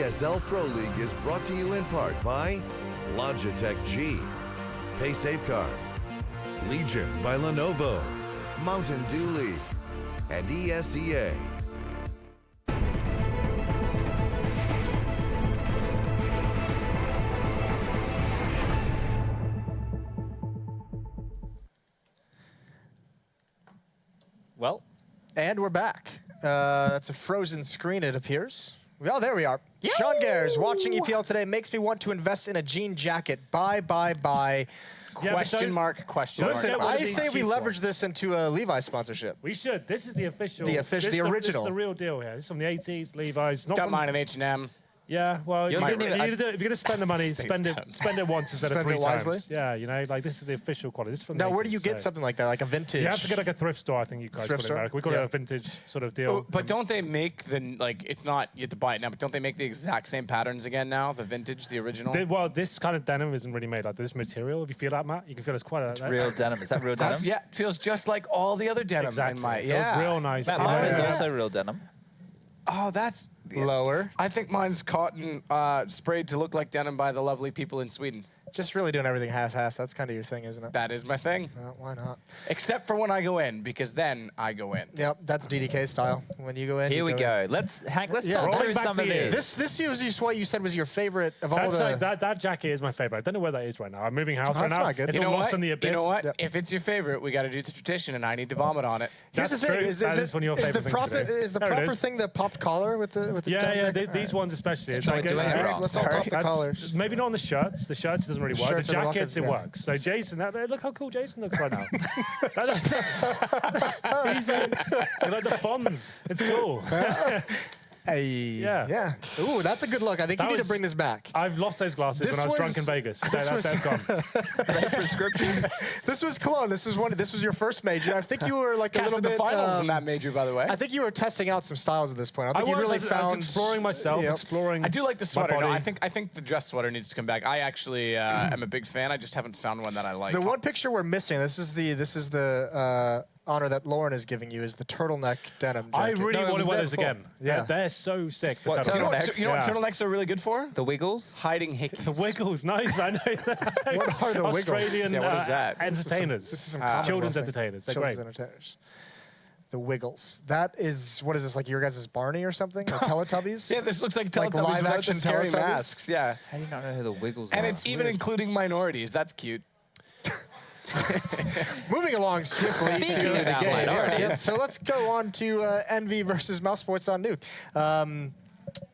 ESL Pro League is brought to you in part by Logitech G, Pay Safeguard, Legion by Lenovo, Mountain Dew League, and ESEA. Well, And we're back. That's a frozen screen, it appears. Well, there we are. Sean Gares, watching EPL today makes me want to invest in a jean jacket. Buy. Question mark. Listen, I say we leverage this into a Levi's sponsorship. We should. This is the official. The this original. This is the real deal here. This is from the 80s, Levi's. Not Don't from, mind an H&M. Yeah, well, Yours if isn't even- you're going to spend the money, spend it once instead of Spends three it wisely? times. Yeah, you know, like this is the official quality. This is from Now, the where do you 80s, get so- something like that, like a vintage? You have to get like a thrift store, I think you guys Thrift call it in store? America. We call Yeah. it a vintage sort of deal. Oh, but don't they make like, it's not, you have to buy it now, but don't they make the exact same patterns again now? The vintage, the original? Well, this kind of denim isn't really made like this material. If you feel that, Matt, you can feel it's quite a... it's real denim. Is that real denim? Yeah, it feels just like all the other denim Exactly. in my, It feels real nice. Matt, mine is Yeah. also real denim. Oh, that's... Lower. I think mine's cotton sprayed to look like denim by the lovely people in Sweden. Just really doing everything half-assed. That's kind of your thing, isn't it? That is my thing. Well, why not? Except for when I go in, because then I go in. Yep, that's DDK style. When you go in, Here you we in. go. Hank, let's Yeah, talk rolling through back some the of years. these. This is what you said was your favorite of all That's the... like, that jacket is my favorite. I don't know where that is right now. I'm moving house right That's now. not good. It's You all know lost what? in the abyss. You know what? Yep. If it's your favorite, we got to do the tradition, and I need to vomit on it. Here's That's the thing. true. Is That is one of your the favorite things proper to do. is the There it proper is. thing the popped collar with the Yeah, denim yeah, jacket? these ones especially. It's Try like doing it wrong. Let's all pop the That's- collars. Maybe not on the shirts. The shirts doesn't really work. Shirts The are the jackets, it rockets, yeah. works. So Jason, look how cool Jason looks right now. He's like the Fonz. It's cool. Hey, Yeah. yeah. Ooh, that's a good look. I think you need to was- bring this back. I've lost those glasses This when I was drunk in was- Vegas. this was- They're gone. Prescription. This was Cologne. This was your first major. I think you were like a Cast little in the bit. finals in that major, by the way. I think you were testing out some styles at this point. I don't think you really I was found. exploring myself, Yep. exploring. I do like the my sweater. No, body. I think the dress sweater needs to come back. I actually am a big fan. I just haven't found one that I like. The one picture we're missing. This is the honor that Lauren is giving you is the turtleneck denim I jacket. really No, it want was to wear there this before. again. Yeah. They're so sick. the What, turtlenecks. you know what, turtlenecks? you know what Yeah. turtlenecks are really good for? The Wiggles. Hiding hickeys. Wiggles, nice. I know that. What are the Wiggles? Australian Yeah, what is that? entertainers. This is some children's Commonwealth thing. entertainers. They're Children's great. entertainers. The Wiggles. That is, what is this, like your guys' Barney or something? Or Teletubbies? Yeah, this looks like Like Teletubbies live without the action scary Teletubbies? masks. Yeah, How do you not know who the Wiggles and are? it's even including minorities. That's cute. Moving along swiftly Speaking to the about game. minorities. Yeah, so let's go on to EnVy versus Mouse Sports on Nuke.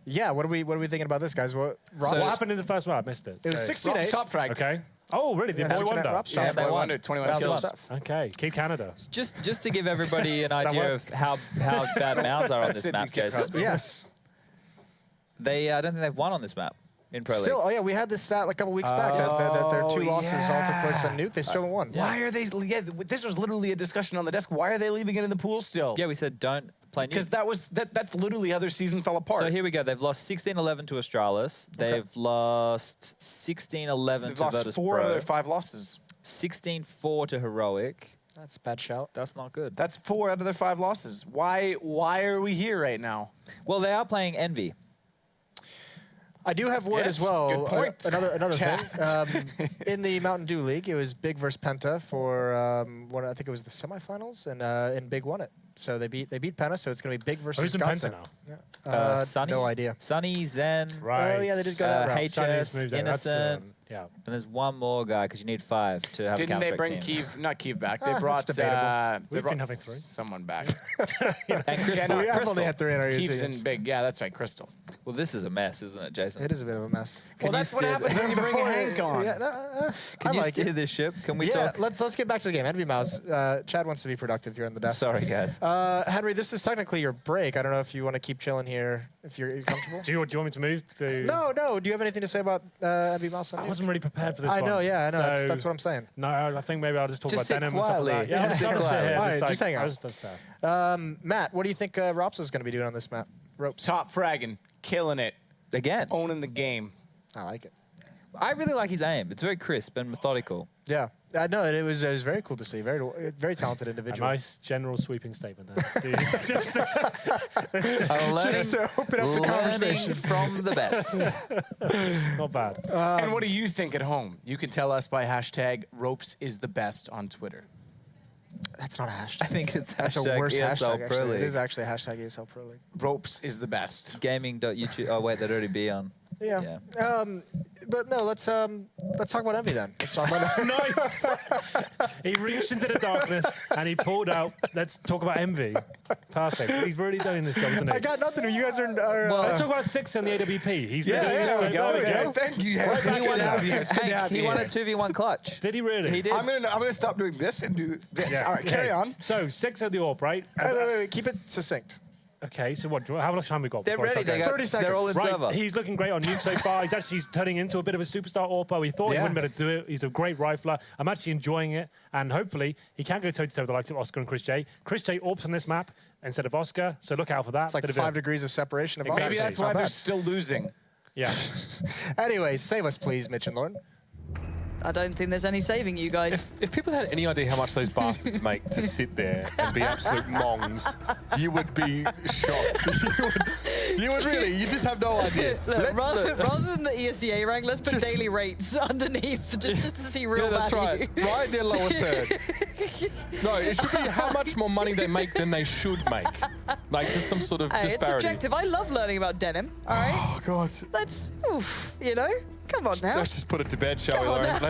Yeah, what are we thinking about this, guys? What What happened in the first one? I missed it. It was So- 16-8. Top frag. Okay. Oh, really? The Yeah, boy 16-8 wonder. Rops. Yeah, they boy won. wonder. 21 Well skills. done. Okay. Keep Canada. Just to give everybody an idea work? of how bad Mouz are on this Sydney map, Kid Jason. Crosby. Yes. I don't think they've won on this map in Pro League. Still, oh yeah, we had this stat like a couple weeks back that their two losses all took place on Nuke. They still won. Why are they? Yeah, this was literally a discussion on the desk. Why are they leaving it in the pool still? Yeah, we said don't play Nuke. Because that's literally how their season fell apart. So here we go. They've lost 16-11 to Astralis. They've lost 16-11 They've to lost Virtus 4 Pro. of their 5 losses. 16-4 to Heroic. That's a bad shout. That's not good. That's 4 out of their 5 losses. Why are we here right now? Well, they are playing Envy. I do have word Yes, as well. good point. Another Chat. thing. In the Mountain Dew League, it was Big versus Penta for what I think it was the semifinals, and Big won it. So they beat Penta. So it's going to be Big versus Who's in Gotsa. Penta now? Yeah. Sunny? No idea. Sunny, Zen, Right. Oh yeah, they did go that route. Sunny's HS, moved there. That's, Innocent. yeah. And there's one more guy because you need 5 to have Didn't a they Counter-Strike bring team. Not Kiev back? They That's brought debatable. they We've brought been having 3. someone back. And Crystal. no, We have Crystal. only had 3 in our Kiev's UC. in big. Yeah, that's right, Crystal. Well, this is a mess, isn't it, Jason? It is a bit of a mess. Well, you that's what steer happens when you bring a Hank on. Yeah, Can I you like steer it. this ship? Can we Yeah, talk? let's get back to the game. EnVy Mouz. Chad wants to be productive here on the desk. Sorry, guys. Henry, this is technically your break. I don't know if you want to keep chilling here, if you're comfortable. Do you want me to move to? No. Do you have anything to say about EnVy Mouz? I wasn't really prepared for this I one. know. Yeah, I know. So, that's what I'm saying. No, I think maybe I'll just talk Just about sit denim and stuff like quietly. that. Yeah, Yeah, just sit sit quietly. here. All right, like, just hang out. I'll just stuff. Matt, what do you think Rops is going to be doing on this map? Ropes. Top fragging, killing it, Again. owning the game. I like it. I really like his aim. It's very crisp and methodical. Yeah. No, it was very cool to see. Very talented individual. A nice general sweeping statement there. just to open up the conversation. From the best. Not bad. And what do you think at home? You can tell us by hashtag #RopesIsTheBest on Twitter. That's not a hashtag. I think it's That's a hashtag worse ESL hashtag, Pro actually. League. It is actually hashtag ESL Pro League. Ropes is the best. Gaming.youtube. Oh, wait, that'd already be on. Yeah. But no, let's talk about Envy then. Let's talk about Nice. He reached into the darkness and he pulled out. Let's talk about Envy. Perfect. He's really doing this job, isn't he? I got nothing. You guys are. Let's talk about 6 on the AWP. He's there we go. Thank you. It's good to have you. It's good to have you. He won a 2v1 clutch. Did he really? He did. I'm gonna stop doing this and do this. Yeah. All right, carry on. So 6 at the AWP, right? Wait. Keep it succinct. Okay, so what? How much time we got? They're ready. They got 30 seconds. They're all in server. Right, he's looking great on Nuke so far. He's turning into a bit of a superstar AWPer. We thought he wouldn't be able to do it. He's a great rifler. I'm actually enjoying it, and hopefully he can go toe-to-toe with the likes of Oscar and Chris J. Chris J AWPs on this map instead of Oscar, so look out for that. It's like 5 degrees of separation. Exactly. Maybe that's why they're still losing. Yeah. Anyways, save us, please, Mitch and Lauren. I don't think there's any saving you guys. If people had any idea how much those bastards make to sit there and be absolute mongs, you would be shocked. you would really. You just have no idea. Look, rather than the ESEA rank, let's put Just- daily rates underneath just to see real Yeah, that's value. right. Right in their lower third. No, it should be how much more money they make than they should make. Like, just some sort of Hey, it's disparity. subjective. I love learning about denim, all right? Oh, God. Let's, you know, come on now. Let's just put it to bed, shall we, Come on Lauren? now.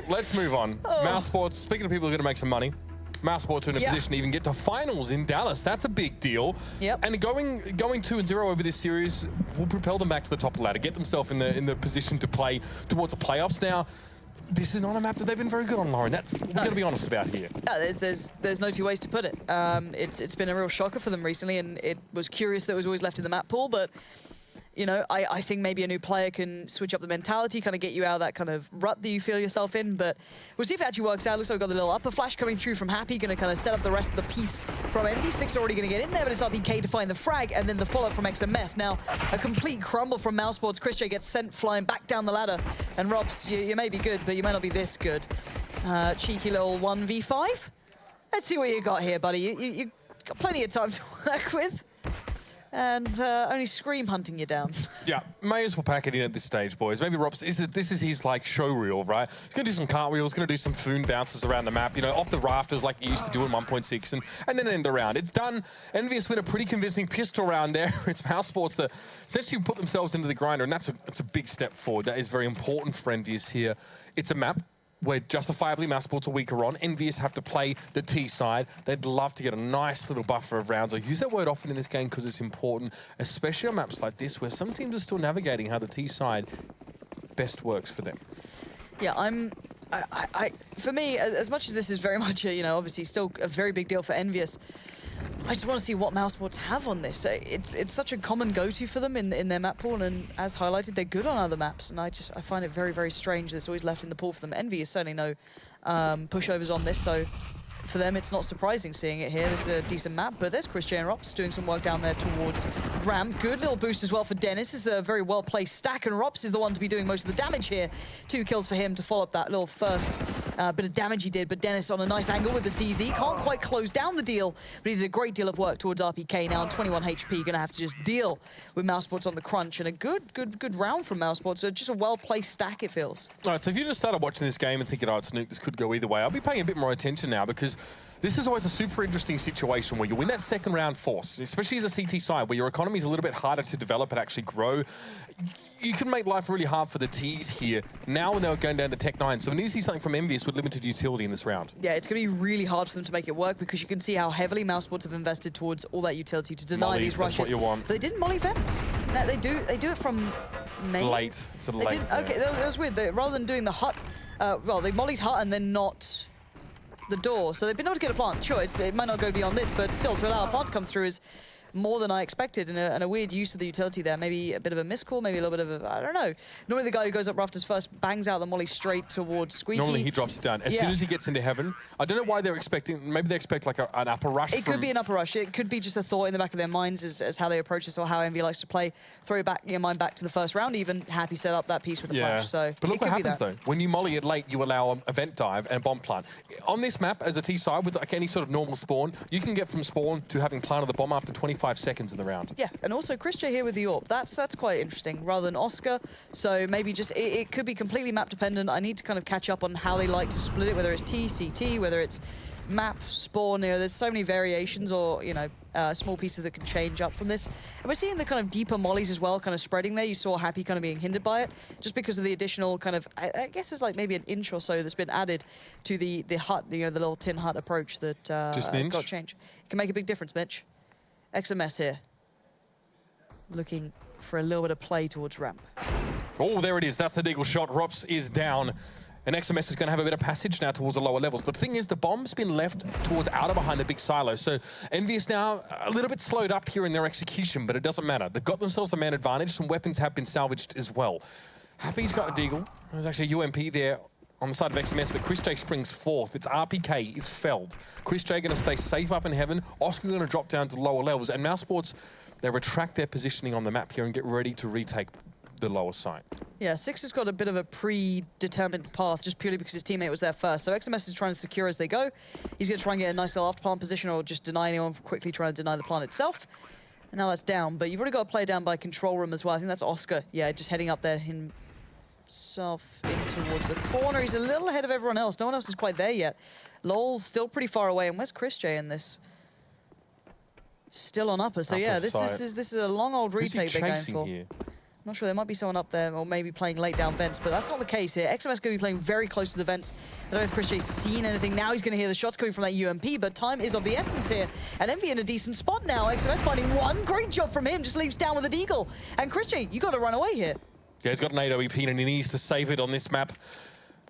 Let's move on. Mouse Sports, speaking of people who are going to make some money, Mouse Sports are in a position to even get to finals in Dallas. That's a big deal. Yep. And going 2-0 over this series will propel them back to the top of the ladder, get themselves in the position to play towards the playoffs. Now, this is not a map that they've been very good on, Lauren. We're going to be honest about here. There's no two ways to put it. It's been a real shocker for them recently, and it was curious that it was always left in the map pool, but you know, I think maybe a new player can switch up the mentality, kind of get you out of that kind of rut that you feel yourself in. But we'll see if it actually works out. Looks like we've got the little upper flash coming through from Happy, going to kind of set up the rest of the piece from Envy. 6 already going to get in there, but it's RPK to find the frag, and then the follow-up from XMS. Now, a complete crumble from Mouse Sports. Chris J gets sent flying back down the ladder. And Robs, you may be good, but you may not be this good. Cheeky little 1v5. Let's see what you got here, buddy. You got plenty of time to work with. And only Scream hunting you down. Yeah, may as well pack it in at this stage, boys. Maybe Rob's, this is his, like, show reel, right? He's going to do some cartwheels, going to do some foon bounces around the map, you know, off the rafters like he used to do in 1.6, and then end around. It's done. EnVyUs win a pretty convincing pistol round there. It's Mouse Sports that essentially put themselves into the grinder, and that's a big step forward. That is very important for EnVyUs here. It's a map where justifiably Mouse Sports are weaker on. EnVyUs have to play the T side. They'd love to get a nice little buffer of rounds. I use that word often in this game because it's important, especially on maps like this where some teams are still navigating how the T side best works for them. Yeah, for me, as much as this is very much, you know, obviously still a very big deal for EnVyUs, I just want to see what Mouse Sports have on this. It's such a common go-to for them in their map pool, and as highlighted, they're good on other maps, and I find it very, very strange that it's always left in the pool for them. EnVyUs certainly no pushovers on this, so for them, it's not surprising seeing it here. This is a decent map, but there's Chris J and Rops doing some work down there towards ramp. Good little boost as well for Dennis. This is a very well-placed stack, and Rops is the one to be doing most of the damage here. 2 kills for him to follow up that little first bit of damage he did, but Dennis on a nice angle with the CZ. Can't quite close down the deal, but he did a great deal of work towards RPK now on 21 HP. Gonna have to just deal with Mouse Sports on the crunch, and a good round from Mouse Sports. So just a well-placed stack, it feels. All right, so if you just started watching this game and thinking, oh, it's Nuke, this could go either way, I'll be paying a bit more attention now, because this is always a super interesting situation where you win that second round force, especially as a CT side, where your economy is a little bit harder to develop and actually grow. You can make life really hard for the Ts here now when they're going down to Tech 9. So we need to see something from EnVyUs with limited utility in this round. Yeah, it's going to be really hard for them to make it work, because you can see how heavily Mouse Sports have invested towards all that utility to deny Mollies, these rushes. that's what you want. But they didn't molly vents. No, they do it from main. It's late. It's a They late. didn't, okay, that was weird. Rather than doing the hut, well, they mollied hut and then not the door. So they've been able to get a plant. Sure, it might not go beyond this, but still, to allow a plant to come through is more than I expected, and a weird use of the utility there. Maybe a bit of a miscall, maybe a little bit of a, I don't know. Normally the guy who goes up rafters first bangs out the molly straight towards Squeaky. Normally he drops it down. As soon as he gets into heaven, I don't know why they're expecting, maybe they expect like an upper rush. It could be an upper rush. It could be just a thought in the back of their minds as how they approach this or how EnVy likes to play. Throw back your mind back to the first round even. Happy set up that piece with the flash. So but look what happens though. When you molly it late, you allow a vent dive and bomb plant. On this map, as a T side, with like any sort of normal spawn, you can get from spawn to having planted the bomb after 25 seconds in the round. Yeah, and also ChrisJ here with the AWP. That's quite interesting, rather than Oscar. So maybe just, it could be completely map dependent. I need to kind of catch up on how they like to split it, whether it's T, CT, whether it's map, spawn, you know, there's so many variations or, you know, small pieces that can change up from this. And we're seeing the kind of deeper mollies as well kind of spreading there. You saw Happy kind of being hindered by it, just because of the additional kind of, I guess it's like maybe an inch or so that's been added to the hut, you know, the little tin hut approach that got changed. It can make a big difference, Mitch. XMS here. Looking for a little bit of play towards ramp. Oh, there it is. That's the deagle shot. Rops is down. And XMS is going to have a bit of passage now towards the lower levels. The thing is, the bomb's been left towards outer behind the big silo. So EnVy is now a little bit slowed up here in their execution, but it doesn't matter. They've got themselves the man advantage. Some weapons have been salvaged as well. Happy's got a deagle. There's actually a UMP there on the side of XMS, but ChrisJ springs fourth. Its RPK is felled. ChrisJ going to stay safe up in heaven. Oscar going to drop down to lower levels. And Mousesports, they retract their positioning on the map here and get ready to retake the lower side. Yeah, Six has got a bit of a predetermined path just purely because his teammate was there first. So XMS is trying to secure as they go. He's going to try and get a nice little after plant position or just deny anyone from quickly trying to deny the plant itself. And now that's down, but you've already got a player down by control room as well. I think that's Oscar. Yeah, just heading up there himself in towards the corner. He's a little ahead of everyone else. No one else is quite there yet. Lol's still pretty far away. And where's ChrisJ in this? Still on upper. So yeah, this is a long old retake they're going for. Here? Not sure, there might be someone up there or maybe playing late down vents, but that's not the case here. XMS going to be playing very close to the vents. I don't know if ChrisJ's seen anything. Now he's going to hear the shots coming from that UMP, but time is of the essence here. And EnVy in a decent spot now. XMS finding one. Great job from him. Just leaps down with a deagle. And ChrisJ, you got to run away here. Yeah, he's got an AWP and he needs to save it on this map.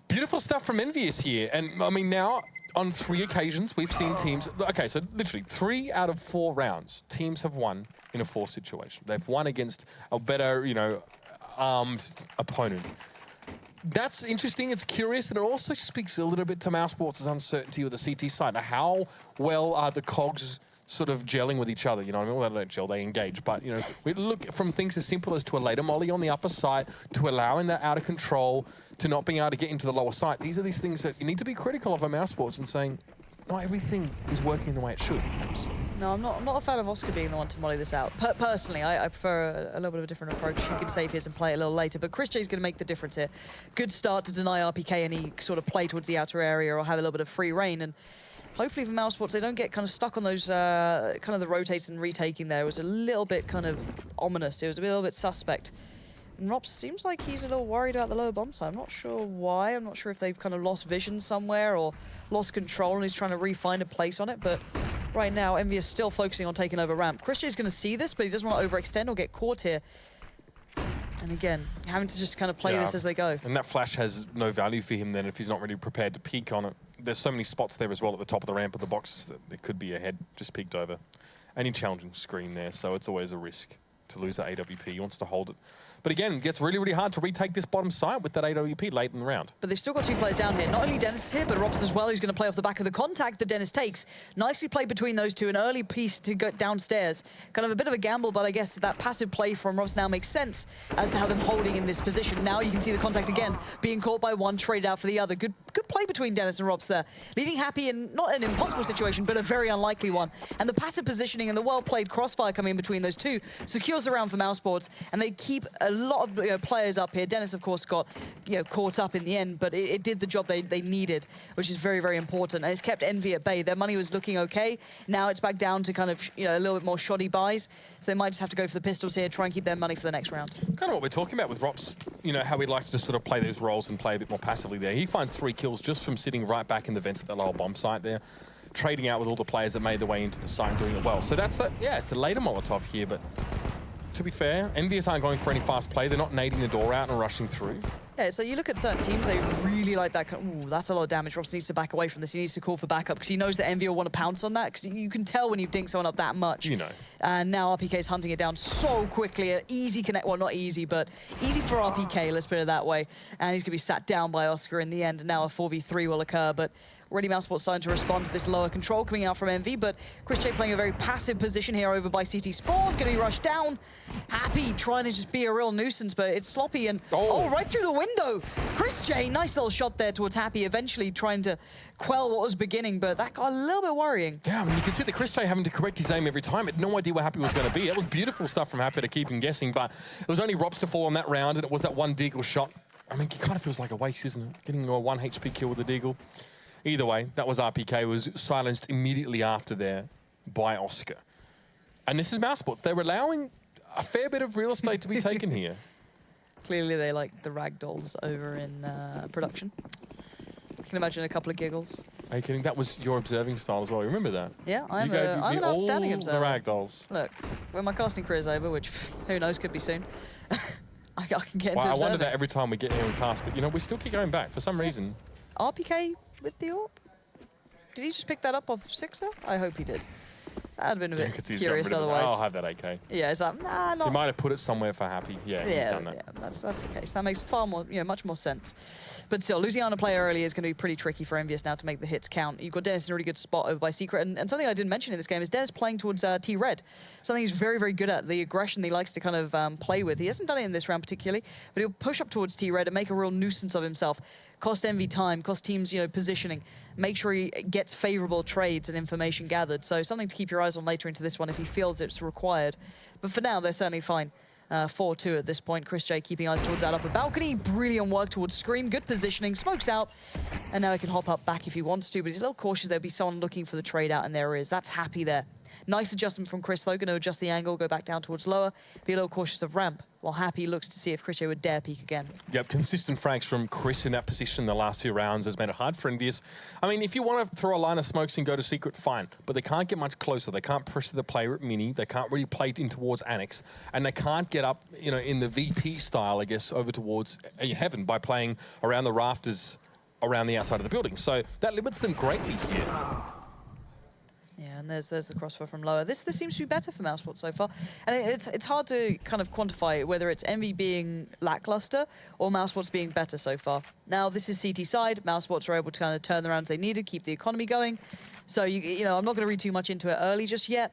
Beautiful stuff from EnVyUs here. And I mean, now on 3 occasions, we've seen teams... Okay, so literally 3 out of 4 rounds, teams have won in a force situation. They've won against a better, you know, armed opponent. That's interesting, it's curious, and it also speaks a little bit to Mousesports' uncertainty with the CT side. Now, how well are the cogs sort of gelling with each other? You know what I mean? Well, they don't gel, they engage. But, you know, we look from things as simple as to a later molly on the upper side, to allowing that out of control, to not being able to get into the lower side. These are these things that you need to be critical of a Mousesports and saying, not everything is working the way it should. No, I'm not a fan of Oscar being the one to molly this out. Personally, I prefer a little bit of a different approach. He can save his and play a little later, but ChrisJ's going to make the difference here. Good start to deny RPK any sort of play towards the outer area or have a little bit of free reign. And hopefully for Mousesports, they don't get kind of stuck on those kind of the rotates and retaking there. It was a little bit kind of ominous. It was a little bit suspect. And Rops seems like he's a little worried about the lower bomb side. I'm not sure why. I'm not sure if they've kind of lost vision somewhere or lost control and he's trying to re-find a place on it. But right now, EnVy is still focusing on taking over ramp. ChrisJ is going to see this, but he doesn't want to overextend or get caught here. And again, having to just kind of play this as they go. And that flash has no value for him then if he's not really prepared to peek on it. There's so many spots there as well at the top of the ramp of the boxes that it could be a head just peeked over. Any challenging screen there, so it's always a risk to lose that AWP. He wants to hold it. But again, it gets really, really hard to retake this bottom side with that AWP late in the round. But they've still got 2 players down here. Not only Dennis is here, but Rops as well, who's going to play off the back of the contact that Dennis takes. Nicely played between those two. An early piece to go downstairs. Kind of a bit of a gamble, but I guess that passive play from Rops now makes sense as to how them holding in this position. Now you can see the contact again, being caught by one, traded out for the other. Good play between Dennis and Rops there. Leading Happy in not an impossible situation, but a very unlikely one. And the passive positioning and the well-played crossfire coming in between those two secures the round for Mousesports, and they keep a lot of players up here. Dennis, of course, got caught up in the end, but it did the job they needed, which is very, very important. And it's kept EnVy at bay. Their money was looking okay. Now it's back down to kind of a little bit more shoddy buys, so they might just have to go for the pistols here, try and keep their money for the next round. Kind of what we're talking about with Rops, how he likes to sort of play those roles and play a bit more passively there. He finds 3 kills just from sitting right back in the vents at the lower bomb site there, trading out with all the players that made their way into the site and doing it well. So that's it's the later Molotov here, but to be fair, EnVyUs aren't going for any fast play. They're not nading the door out and rushing through. Yeah, so you look at certain teams, they really like that. Ooh, that's a lot of damage. Robs needs to back away from this. He needs to call for backup because he knows that EnVy will want to pounce on that because you can tell when you dink someone up that much. You know. And now RPK is hunting it down so quickly. An easy connect, well, not easy, but easy for RPK, let's put it that way. And he's going to be sat down by Oscar in the end. And now a 4v3 will occur, but already Mousesports starting to respond to this lower control coming out from EnVy, but ChrisJ playing a very passive position here over by CT Spawn, going to be rushed down. Happy trying to just be a real nuisance, but it's sloppy and right through the window. ChrisJ, nice little shot there towards Happy, eventually trying to quell what was beginning, but that got a little bit worrying. Yeah, I mean, you can see the ChrisJ having to correct his aim every time. Had no idea where Happy was going to be. That was beautiful stuff from Happy to keep him guessing, but it was only Robs to fall on that round, and it was that one Deagle shot. I mean, it kind of feels like a waste, isn't it? Getting a 1 HP kill with the Deagle. Either way, that was RPK, was silenced immediately after there by Oscar. And this is Mousesports. They're allowing a fair bit of real estate to be taken here. Clearly they like the ragdolls over in production. I can imagine a couple of giggles. Are you kidding? That was your observing style as well. You remember that? Yeah, I'm an outstanding observer. The ragdolls. Look, when my casting career is over, which who knows, could be soon, I can get into observing. I wonder that every time we get here and cast, but you know, we still keep going back for some reason. RPK with the AWP? Did he just pick that up off Sixer? I hope he did. That'd have been a bit curious otherwise. I'll have that AK. Yeah, is that, nah, not... He might have put it somewhere for Happy. Yeah, he's done that. Yeah, that's the case. That makes far more, much more sense. But still, losing out on a player early is going to be pretty tricky for EnVyUs now to make the hits count. You've got Dennis in a really good spot over by Secret, and something I didn't mention in this game is Dennis playing towards T-Red. Something he's very, very good at, the aggression he likes to kind of play with. He hasn't done it in this round particularly, but he'll push up towards T-Red and make a real nuisance of himself. Cost EnVy time, cost teams, positioning. Make sure he gets favorable trades and information gathered. So something to keep your eyes on later into this one if he feels it's required. But for now, they're certainly fine. 4-2 at this point. ChrisJ keeping eyes towards that upper balcony. Brilliant work towards Scream. Good positioning. Smokes out. And now he can hop up back if he wants to, but he's a little cautious. There'll be someone looking for the trade out, and there is. That's Happy there. Nice adjustment from Chris, though. Going to adjust the angle, go back down towards lower. Be a little cautious of ramp, while Happy looks to see if ChrisJ would dare peek again. Yep, consistent frags from Chris in that position the last 2 rounds has made it hard for EnVyUs. I mean, if you want to throw a line of smokes and go to Secret, fine. But they can't get much closer. They can't pressure the player at mini. They can't really play in towards Annex. And they can't get up, in the VP style, I guess, over towards Heaven by playing around the rafters around the outside of the building. So that limits them greatly here. Yeah, and there's the crossfire from lower. This seems to be better for Mousesports so far. And it's hard to kind of quantify whether it's EnVy being lackluster or Mousesports being better so far. Now, this is CT side. Mousesports are able to kind of turn the rounds they needed, keep the economy going. So, I'm not going to read too much into it early just yet.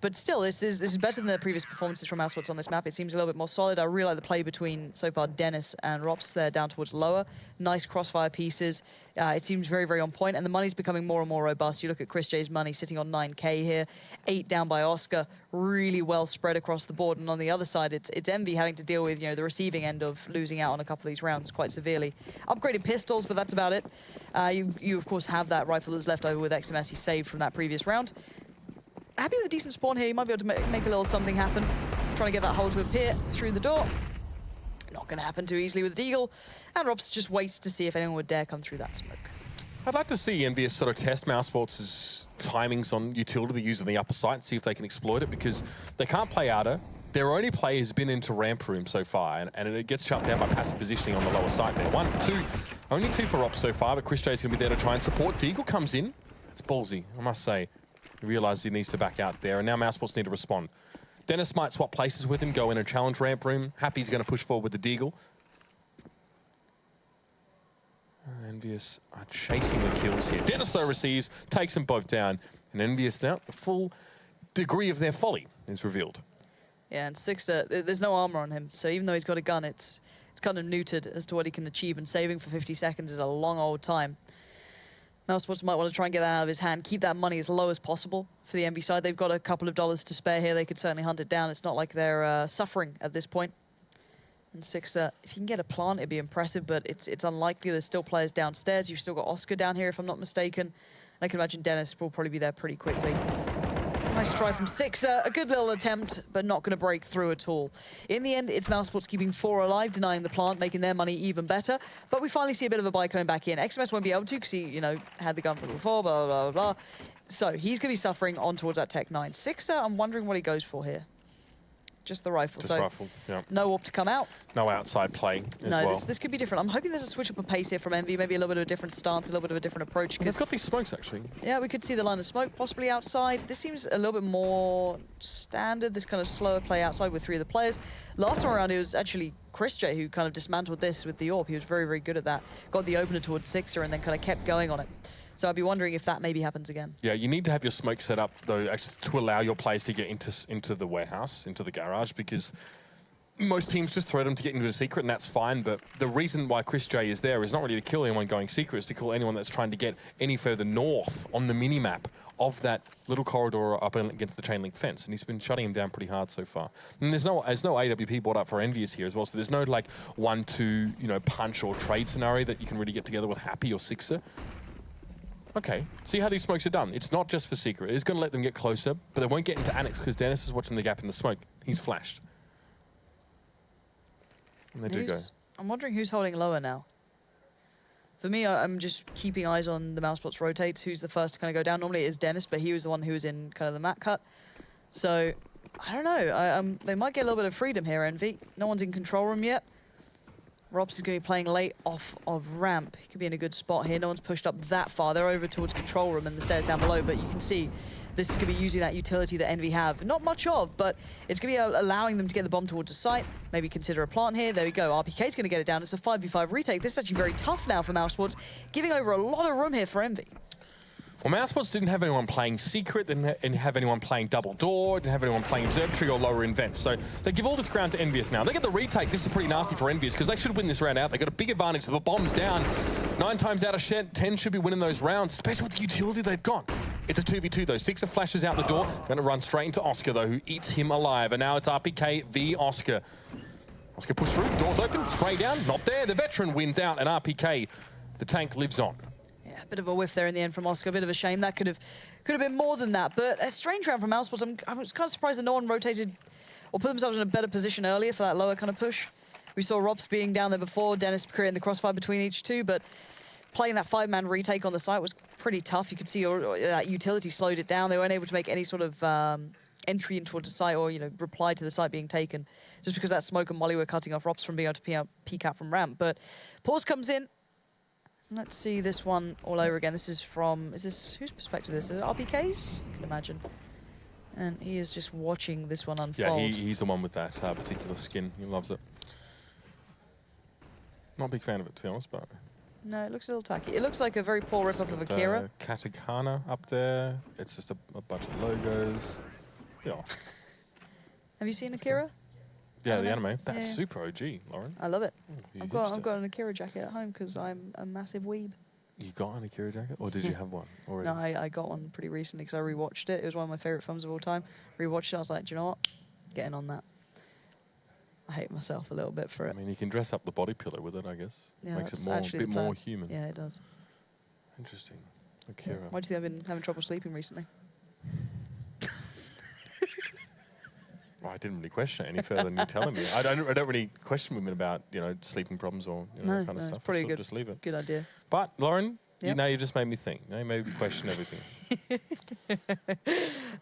But still, this is better than the previous performances from Mousesports on this map. It seems a little bit more solid. I really like the play between, so far, Dennis and Rops there down towards lower. Nice crossfire pieces. It seems very, very on point, and the money's becoming more and more robust. You look at ChrisJ's money sitting on 9K here, 8 down by Oscar, really well spread across the board. And on the other side, it's EnVy having to deal with, the receiving end of losing out on a couple of these rounds quite severely. Upgraded pistols, but that's about it. You of course, have that rifle that's left over with XMS he saved from that previous round. Happy with a decent spawn here. You might be able to make a little something happen. Trying to get that hole to appear through the door. Not going to happen too easily with the Deagle. And Robs just waits to see if anyone would dare come through that smoke. I'd like to see EnVyUs sort of test Mousesports' timings on utility using the upper site and see if they can exploit it, because they can't play outer. Their only play has been into ramp room so far, and it gets shut down by passive positioning on the lower side there. 1, 2, only 2 for Robs so far, but ChrisJ's going to be there to try and support. Deagle comes in. It's ballsy, I must say. He realizes he needs to back out there, and now Mousesports need to respond. Dennis might swap places with him, go in and challenge ramp room. Happy's going to push forward with the Deagle. EnVyUs are chasing the kills here. Dennis, though, receives, takes them both down. And EnVyUs now, the full degree of their folly is revealed. Yeah, and Sixer, there's no armor on him. So even though he's got a gun, it's kind of neutered as to what he can achieve. And saving for 50 seconds is a long old time. Mousesports might want to try and get that out of his hand, keep that money as low as possible for the EnVy side. They've got a couple of dollars to spare here. They could certainly hunt it down. It's not like they're suffering at this point. And Sixer, if you can get a plant, it'd be impressive, but it's unlikely. There's still players downstairs. You've still got Oscar down here, if I'm not mistaken. I can imagine Dennis will probably be there pretty quickly. Nice try from Sixer. A good little attempt, but not going to break through at all. In the end, it's Mousesports keeping 4 alive, denying the plant, making their money even better. But we finally see a bit of a buy coming back in. XMS won't be able to because he, had the gun from before, blah, blah, blah, blah. So he's going to be suffering on towards that Tech 9. Sixer, I'm wondering what he goes for here. just the rifle. Just rifle, yeah. No AWP to come out. No outside play as well. No, this could be different. I'm hoping there's a switch up of pace here from EnVy, maybe a little bit of a different stance, a little bit of a different approach. It's got these smokes, actually. Yeah, we could see the line of smoke possibly outside. This seems a little bit more standard, this kind of slower play outside with 3 of the players. Last time around, it was actually ChrisJ who kind of dismantled this with the AWP. He was very, very good at that. Got the opener towards Sixer and then kind of kept going on it. So I'd be wondering if that maybe happens again. Yeah, you need to have your smoke set up, though, actually, to allow your players to get into the warehouse, into the garage, because most teams just throw them to get into a secret, and that's fine. But the reason why ChrisJ is there is not really to kill anyone going secret, it's to kill anyone that's trying to get any further north on the mini-map of that little corridor up against the chain link fence. And he's been shutting him down pretty hard so far. And there's no AWP brought up for EnVyUs here as well, so there's no, like, 1-2, punch or trade scenario that you can really get together with Happy or Sixer. Okay, see how these smokes are done. It's not just for secret. It's going to let them get closer, but they won't get into Annex because Dennis is watching the gap in the smoke. He's flashed. And they do go. I'm wondering who's holding lower now. For me, I'm just keeping eyes on the Mouzebots rotates. Who's the first to kind of go down? Normally it is Dennis, but he was the one who was in kind of the mat cut. So, I don't know. They might get a little bit of freedom here, EnVy. No one's in control room yet. Robs is going to be playing late off of ramp. He could be in a good spot here. No one's pushed up that far. They're over towards control room and the stairs down below, but you can see this is going to be using that utility that EnVy have. Not much of, but it's going to be allowing them to get the bomb towards the site. Maybe consider a plant here. There we go. RPK's going to get it down. It's a 5v5 retake. This is actually very tough now for Mouzebots, giving over a lot of room here for EnVy. Well, Mouzebots didn't have anyone playing Secret, didn't have anyone playing Double Door, didn't have anyone playing Observatory or lower in Vents. So they give all this ground to EnVyUs now. They get the retake. This is pretty nasty for EnVyUs because they should win this round out. They got a big advantage. The bomb's down. 9 times out of 10 should be winning those rounds, especially with the utility they've got. It's a 2v2 though. Sixer flashes out the door. Going to run straight into Oscar though, who eats him alive. And now it's RPK v Oscar. Oscar pushed through. Doors open. Spray down. Not there. The veteran wins out, and RPK, the tank, lives on. Bit of a whiff there in the end from Oscar. A bit of a shame. That could have been more than that. But a strange round from Mouzebots. I was kind of surprised that no one rotated or put themselves in a better position earlier for that lower kind of push. We saw Robs being down there before, Dennis creating the crossfire between each two, but playing that 5-man retake on the site was pretty tough. You could see that utility slowed it down. They weren't able to make any sort of entry in towards the site or, reply to the site being taken just because that smoke and molly were cutting off Robs from being able to peek out from ramp. But pause comes in. Let's see this one all over again. This is from, whose perspective is this? Is it RPK's? I can imagine. And he is just watching this one unfold. Yeah, he's the one with that particular skin. He loves it. Not a big fan of it, to be honest, but... No, it looks a little tacky. It looks like a very poor rip-off of Akira. Katakana up there. It's just a bunch of logos. Yeah. Have you seen Akira? Yeah, the anime. That's super OG, Lauren. I love it. I've got an Akira jacket at home because I'm a massive weeb. You got an Akira jacket? Or did you have one already? No, I got one pretty recently because I rewatched it. It was one of my favourite films of all time. Rewatched it, I was like, do you know what? Getting on that. I hate myself a little bit for it. I mean, you can dress up the body pillow with it, I guess. Yeah, makes it a bit more human. Yeah, it does. Interesting. Akira. Yeah. Why do you think I've been having trouble sleeping recently? Well, I didn't really question it any further than you telling me. I don't really question women about, sleeping problems or that kind of stuff. It's pretty good. Just leave it. Good idea. But, Lauren, you just made me think. Now you made me question everything.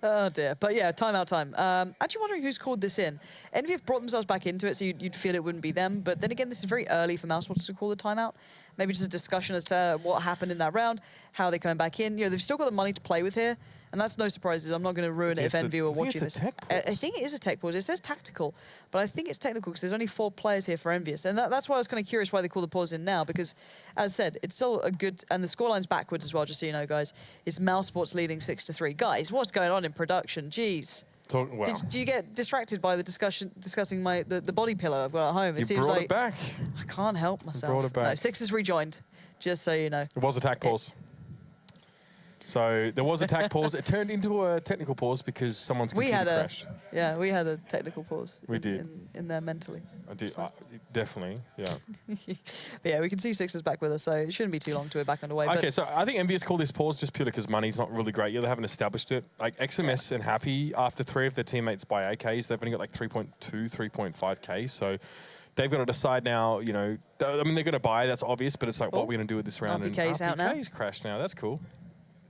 Oh, dear. But, yeah, timeout time. Actually wondering who's called this in. EnVy have brought themselves back into it, so you'd feel it wouldn't be them. But then again, this is very early for Mouzebots to call the timeout. Maybe just a discussion as to what happened in that round, how they're coming back in. They've still got the money to play with here. And that's no surprises. I'm not going to ruin it if EnVy were watching this. I think it is a tech pause. It says tactical, but I think it's technical because there's only 4 players here for EnVyUs. And that's why I was kind of curious why they call the pause in now, because, as said, it's still a good... And the scoreline's backwards as well, just so you know, guys. It's Mouzebots leading 6-3. Guys, what's going on in production? Jeez. Do you get distracted by the discussing the body pillow I've got at home? It seems like... it back. I can't help myself. You brought it back. No, 6 is rejoined, just so you know. It was a tac pause. So there was a tac pause. It turned into a technical pause because someone's computer crashed. Yeah, we had a technical pause. We did. In there mentally. I did. Definitely, yeah. But yeah, we can see Sixers back with us, so it shouldn't be too long to it back underway. Okay, so I think EnVyUs called this pause just purely because money's not really great yet. They haven't established it. Like XMS and Happy, after 3 of their teammates buy AKs, they've only got like 3.2, 3.5K. So they've got to decide now, I mean, they're going to buy, that's obvious, but it's like, what are we going to do with this round? RPK's out now. RPK's crashed now, that's cool.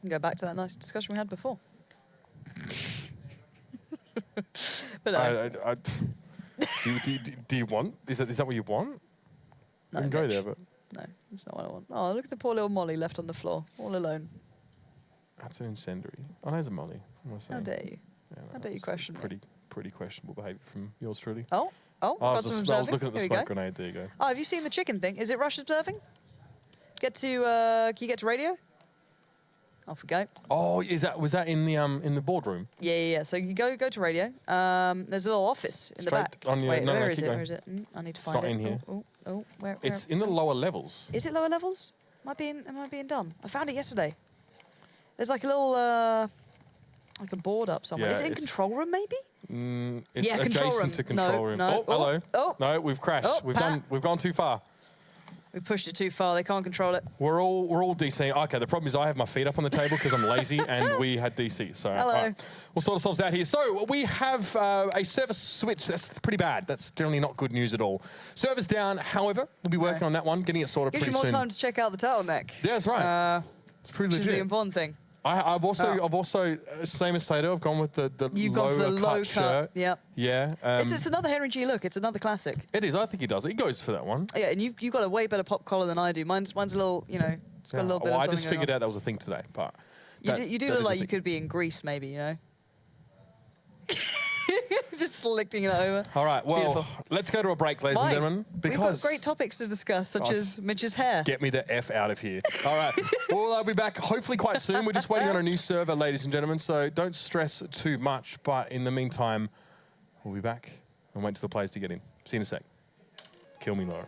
Go back to that nice discussion we had before. But no. Do you want? Is that what you want? No, we can go there, but no, that's not what I want. Oh, look at the poor little Molly left on the floor, all alone. that's an incendiary. Oh, there's a Molly. How dare you? Yeah, no, How dare you it's question me? Pretty questionable behavior from yours truly. Oh, I got was, some I was observing. looking at the Here we smoke go. grenade. There you go. Oh, have you seen the chicken thing? Is it rush observing? Can you get to radio? Off we go. Oh, was that in the boardroom? Yeah. So you go to radio. There's a little office in the back. On your, Wait, no, where no, is keep it? going. Where is it? I need to It's find not it. in here. Where? It's in the lower levels. Is it lower levels? Am I being dumb? I found it yesterday. There's like a little, like a board up somewhere. Yeah, Is it in control room maybe? It's Yeah, control adjacent room. to control room. No. Oh, hello. Oh. No, we've crashed. Oh, We've gone too far. We pushed it too far. They can't control it. We're all DC. Okay, the problem is I have my feet up on the table because I'm lazy, and we had DC. So Hello. right, we'll sort ourselves out here. So we have a service switch. That's pretty bad. That's generally not good news at all. Server's down. However, we'll be working on that one, getting it sorted Gives you pretty more soon. time to check out the turtleneck. Yeah, that's right. It's pretty Which is the legit. important thing. I've also same as Tato. I've gone with the You've gone for the low cut shirt. Yep. Yeah. It's another Henry G look. It's another classic. It is. I think he does it. He goes for that one. Yeah, and you've got a way better pop collar than I do. Mine's a little, it's got a little bit of I something just going figured on. out that was a thing today, but You do that look is a like you thing. could be in Greece, maybe, Just selecting it over. All right, well, Beautiful. let's go to a break, ladies and gentlemen, We've because got great topics to discuss, such Guys, as Mitch's hair. get me the F out of here. All right, we'll be back hopefully quite soon. We're just waiting on a new server, ladies and gentlemen, so don't stress too much. But in the meantime, we'll be back and wait for the players to get in. See you in a sec. Kill me, Laura.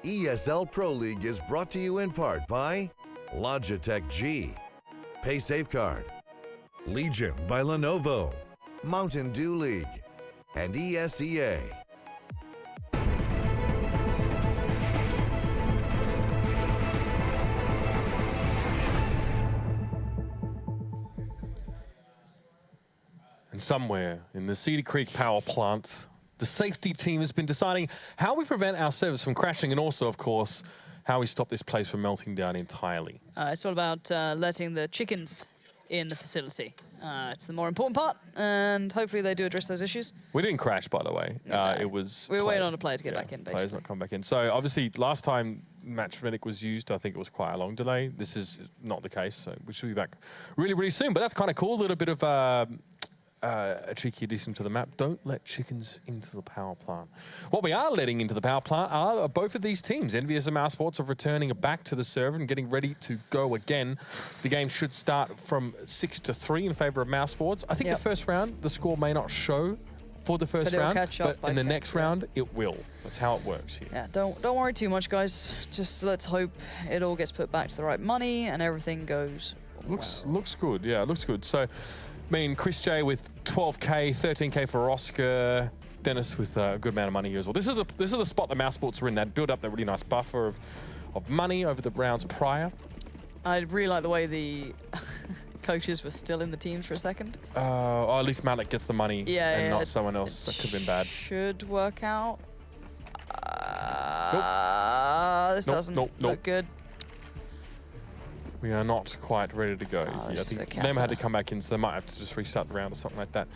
ESL Pro League is brought to you in part by Logitech G, Pay Safeguard, Legion by Lenovo, Mountain Dew League, and ESEA. And somewhere in the Cedar Creek power plant, the safety team has been deciding how we prevent our servers from crashing and also, of course, how we stop this place from melting down entirely. It's all about letting the chickens in the facility. It's the more important part, and hopefully they do address those issues. We didn't crash, by the way. It was... We were waiting on a player to get back in, basically. Players not come back in. So, obviously, last time Match Medic was used, I think it was quite a long delay. This is not the case, so we should be back really, really soon. But that's kind of cool. A little bit of... a cheeky addition to the map. Don't let chickens into the power plant. What we are letting into the power plant are both of these teams. EnVyUs and Mousesports are returning back to the server and getting ready to go again. The game should start from 6-3 in favour of Mousesports. I think the first round, the score may not show for the first round, but in the next round, it will. That's how it works here. Yeah, don't worry too much, guys. Just let's hope it all gets put back to the right money and everything goes Looks good. Yeah, it looks good. So, I mean, Chris J with 12K, 13K for Oscar, Dennis with a good amount of money here as well. This is the spot the Mousesports are in. They'd build up that really nice buffer of money over the rounds prior. I really like the way the coaches were still in the teams for a second. Or at least Malik gets the money and not someone else. That could have been bad. Should work out. This doesn't look good. We are not quite ready to go. I think Nema had to come back in, so they might have to just restart the round or something like that.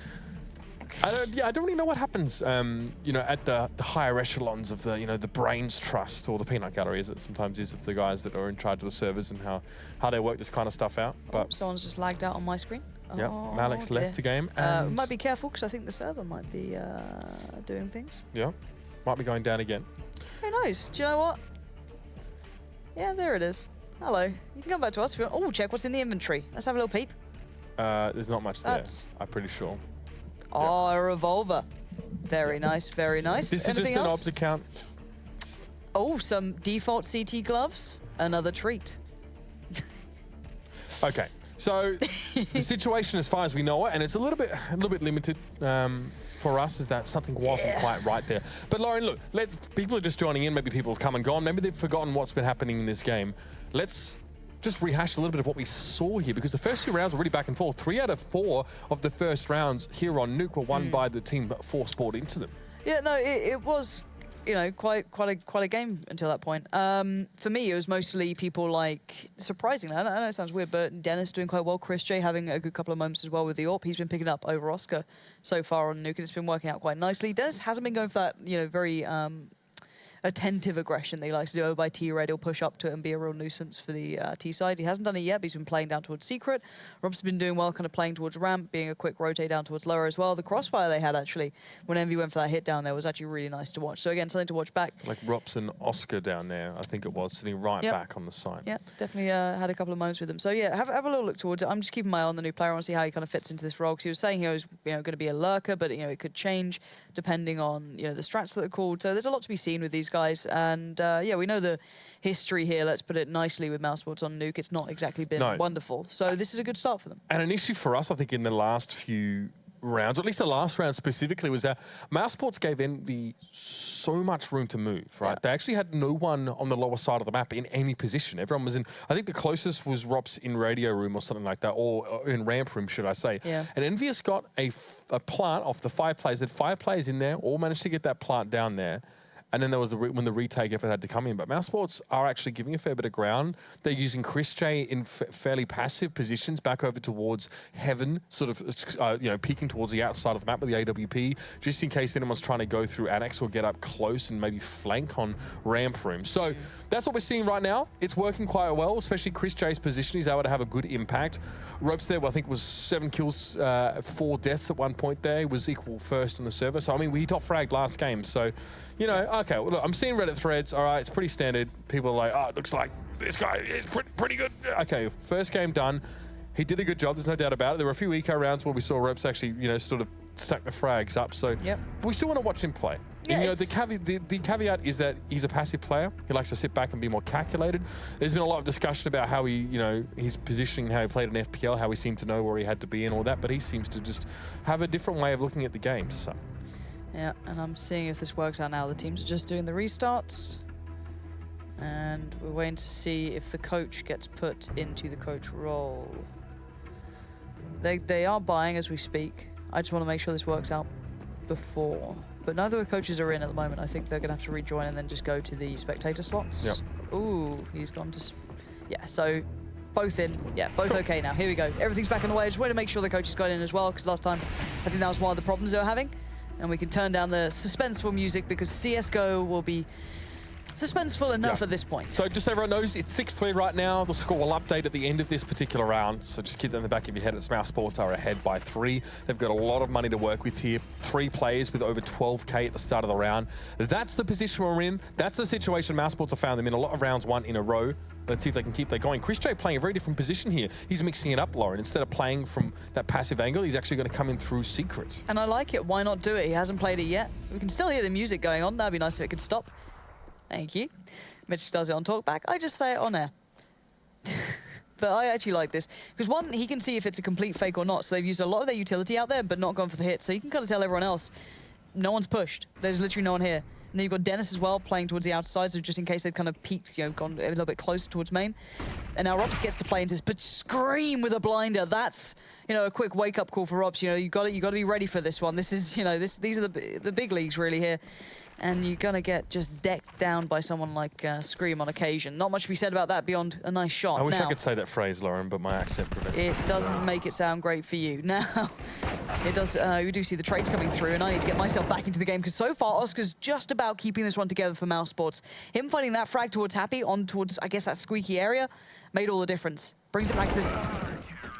I don't really know what happens, you know, at the higher echelons of the, you know, the Brains Trust or the Peanut Gallery, as it sometimes is, of the guys that are in charge of the servers and how they work this kind of stuff out. But someone's just lagged out on my screen. Yeah, Malik's left the game. And might be careful because I think the server might be doing things. Yeah, might be going down again. Who knows? Do you know what? Yeah, there it is. Hello. You can come back to us if you want. Oh, check what's in the inventory. Let's have a little peep. There's not much there, I'm pretty sure. Oh, a revolver. Very nice, very nice. This Anything is just an else? obs account. Oh, some default CT gloves. Another treat. Okay, so the situation as far as we know it, and it's a little bit limited for us, is that something wasn't quite right there. But Lauren, look, people are just joining in. Maybe people have come and gone. Maybe they've forgotten what's been happening in this game. Let's just rehash a little bit of what we saw here, because the first 2 rounds were really back and forth. 3 out of 4 of the first rounds here on Nuke were won by the team that force bought into them. Yeah, no, it was, you know, quite a game until that point. For me, it was mostly people like, surprisingly, I know it sounds weird, but Dennis doing quite well. Chris J having a good couple of moments as well with the AWP. He's been picking up over Oscar so far on Nuke, and it's been working out quite nicely. Dennis hasn't been going for that, you know, very attentive aggression that he likes to do over by T-Red. He'll push up to it and be a real nuisance for the T side. He hasn't done it yet, but he's been playing down towards Secret. Rob's been doing well, kind of playing towards Ramp, being a quick rotate down towards lower as well. The crossfire they had, actually, when Envy went for that hit down there, was actually really nice to watch. So again, something to watch back. Like Rops and Oscar down there, I think it was, sitting right back on the side. Yeah, definitely had a couple of moments with him. So yeah, have a little look towards it. I'm just keeping my eye on the new player. I want to see how he kind of fits into this role, because he was saying he was, you know, going to be a lurker, but, you know, it could change depending on, you know, the strats that are called. So there's a lot to be seen with these guys. And yeah, we know the history here, let's put it nicely, with Mousesports on Nuke. It's not exactly been wonderful. So this is a good start for them. And an issue for us, I think, in the last few rounds, or at least the last round specifically, was that Mousesports gave Envy so much room to move, right? Yeah. They actually had no one on the lower side of the map in any position. Everyone was in, I think the closest was Rops in radio room or something like that, or in ramp room, should I say. Yeah. And EnVyUs got a plant off the 5 players. They had 5 players in there, all managed to get that plant down there. And then there was when the retake effort had to come in. But Mousesports are actually giving a fair bit of ground. They're using Chris J in fairly passive positions back over towards Heaven, sort of, you know, peeking towards the outside of the map with the AWP, just in case anyone's trying to go through Annex or get up close and maybe flank on ramp room. So that's what we're seeing right now. It's working quite well, especially Chris J's position. He's able to have a good impact. Ropes there, well, I think it was 7 kills, 4 deaths at one point there. He was equal first on the server. So, I mean, we top fragged last game. So, you know, okay, well, look, I'm seeing Reddit threads. All right, it's pretty standard. People are like, oh, it looks like this guy is pretty good. Okay, first game done. He did a good job. There's no doubt about it. There were a few eco rounds where we saw Ropes actually, you know, sort of stack the frags up. So we still want to watch him play. Yeah, and, the caveat is that he's a passive player. He likes to sit back and be more calculated. There's been a lot of discussion about how he, his positioning, how he played in FPL, how he seemed to know where he had to be and all that, but he seems to just have a different way of looking at the game. So. Yeah, and I'm seeing if this works out now. The teams are just doing the restarts. And we're waiting to see if the coach gets put into the coach role. They are buying as we speak. I just want to make sure this works out before. But neither of the coaches are in at the moment. I think they're going to have to rejoin and then just go to the spectator slots. Yep. Ooh, he's gone to... Yeah, so both in. Yeah, both okay now. Here we go. Everything's back in the way. I just wanted to make sure the coaches got in as well, because last time I think that was one of the problems they were having. And we can turn down the suspenseful music because CSGO will be suspenseful enough at this point. So just so everyone knows, it's 6-3 right now. The score will update at the end of this particular round. So just keep that in the back of your head. Mouz Sports are ahead by 3. They've got a lot of money to work with here. 3 players with over 12K at the start of the round. That's the position we're in. That's the situation Mouz Sports have found them in a lot of rounds 1 in a row. Let's see if they can keep that going. Chrisjay playing a very different position here. He's mixing it up, Lauren. Instead of playing from that passive angle, he's actually going to come in through secret. And I like it. Why not do it? He hasn't played it yet. We can still hear the music going on. That'd be nice if it could stop. Thank you. Mitch does it on talkback. I just say it on air. But I actually like this. Because one, he can see if it's a complete fake or not. So they've used a lot of their utility out there, but not gone for the hit. So you can kind of tell everyone else, no one's pushed. There's literally no one here. And then you've got Dennis as well playing towards the outside, so just in case they've kind of peeked, gone a little bit closer towards main. And now Robs gets to play into this, but Scream with a blinder. That's, a quick wake-up call for Robs. You got to be ready for this one. This is, these are the big leagues really here. And you're going to get just decked down by someone like Scream on occasion. Not much to be said about that beyond a nice shot. I wish I could say that phrase, Lauren, but my accent prevents it. It doesn't make it sound great for you. Now, it does. We do see the trades coming through, and I need to get myself back into the game, because so far, Oscar's just about keeping this one together for Mouz Sports. Him finding that frag towards Happy, on towards, I guess, that squeaky area, made all the difference. Brings it back to this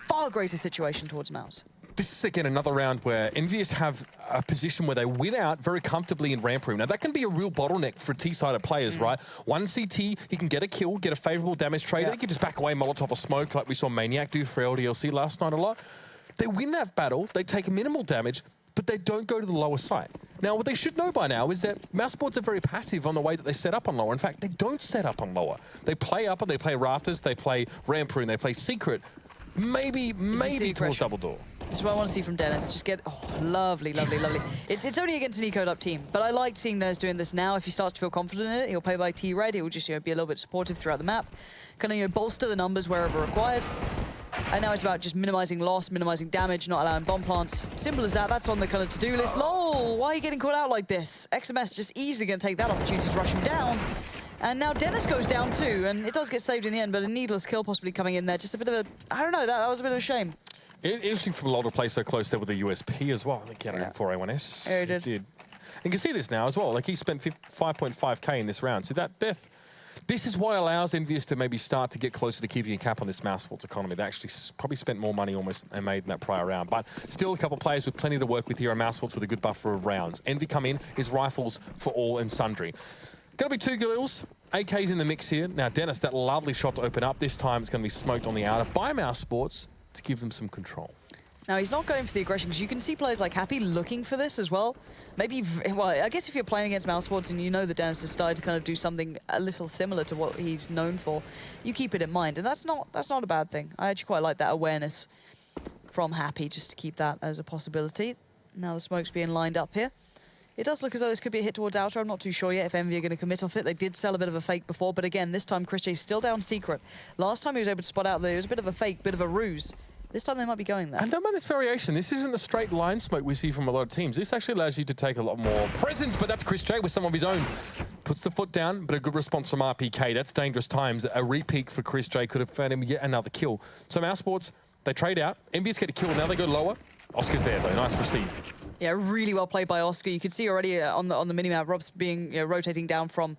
far greater situation towards Mouz. This is, again, another round where EnVyUs have a position where they win out very comfortably in ramp room. Now, that can be a real bottleneck for T-sided players, right? One CT, he can get a kill, get a favorable damage trade. He can just back away Molotov or smoke like we saw Maniac do for LDLC last night a lot. They win that battle, they take minimal damage, but they don't go to the lower site. Now, what they should know by now is that Mouz Sports are very passive on the way that they set up on lower. In fact, they don't set up on lower. They play up and they play rafters, they play ramp room, they play secret. Maybe towards double door. This is what I want to see from Dennis. Just get, lovely, lovely, lovely. It's only against an ecoed up team, but I like seeing Dennis doing this now. If he starts to feel confident in it, he'll play by T-Red. He'll just be a little bit supportive throughout the map. Kind of bolster the numbers wherever required. And now it's about just minimizing loss, minimizing damage, not allowing bomb plants. Simple as that. That's on the kind of to-do list. LOL, why are you getting caught out like this? XMS just easily going to take that opportunity to rush him down. And now Dennis goes down too, and it does get saved in the end, but a needless kill possibly coming in there. Just a bit of a, I don't know, that was a bit of a shame. Interesting for Lol to play so close there with the USP as well. I think he had it in 4A1S. Yeah, he did. And you can see this now as well. Like, he spent 5.5K in this round. So that death, this is what allows EnVyUs to maybe start to get closer to keeping a cap on this Mouz Sports economy. They actually probably spent more money almost and made in that prior round. But still a couple of players with plenty to work with here, and Mouz Sports with a good buffer of rounds. Envy come in, is rifles for all and sundry. Gonna be 2 Galils. AK's in the mix here. Now, Dennis, that lovely shot to open up. This time it's going to be smoked on the outer by Mouz Sports to give them some control. Now, he's not going for the aggression, because you can see players like Happy looking for this as well. Maybe, well, I guess if you're playing against Mouz Sports and you know that Dennis has started to kind of do something a little similar to what he's known for, you keep it in mind. And that's not a bad thing. I actually quite like that awareness from Happy, just to keep that as a possibility. Now the smoke's being lined up here. It does look as though this could be a hit towards outer. I'm not too sure yet if Envy are going to commit off it. They did sell a bit of a fake before, but again, this time Chrisjay's still down secret. Last time he was able to spot out there, it was a bit of a fake, bit of a ruse. This time they might be going there. And don't mind this variation. This isn't the straight line smoke we see from a lot of teams. This actually allows you to take a lot more presence, but that's Chrisjay with some of his own. Puts the foot down, but a good response from RPK. That's dangerous times. A repeat for Chrisjay could have found him yet another kill. So Mouz Sports, they trade out. EnVyUs get a kill. Now they go lower. Oscar's there, though. Nice receive. Yeah, really well played by Oscar. You could see already on the minimap, Rob's being rotating down from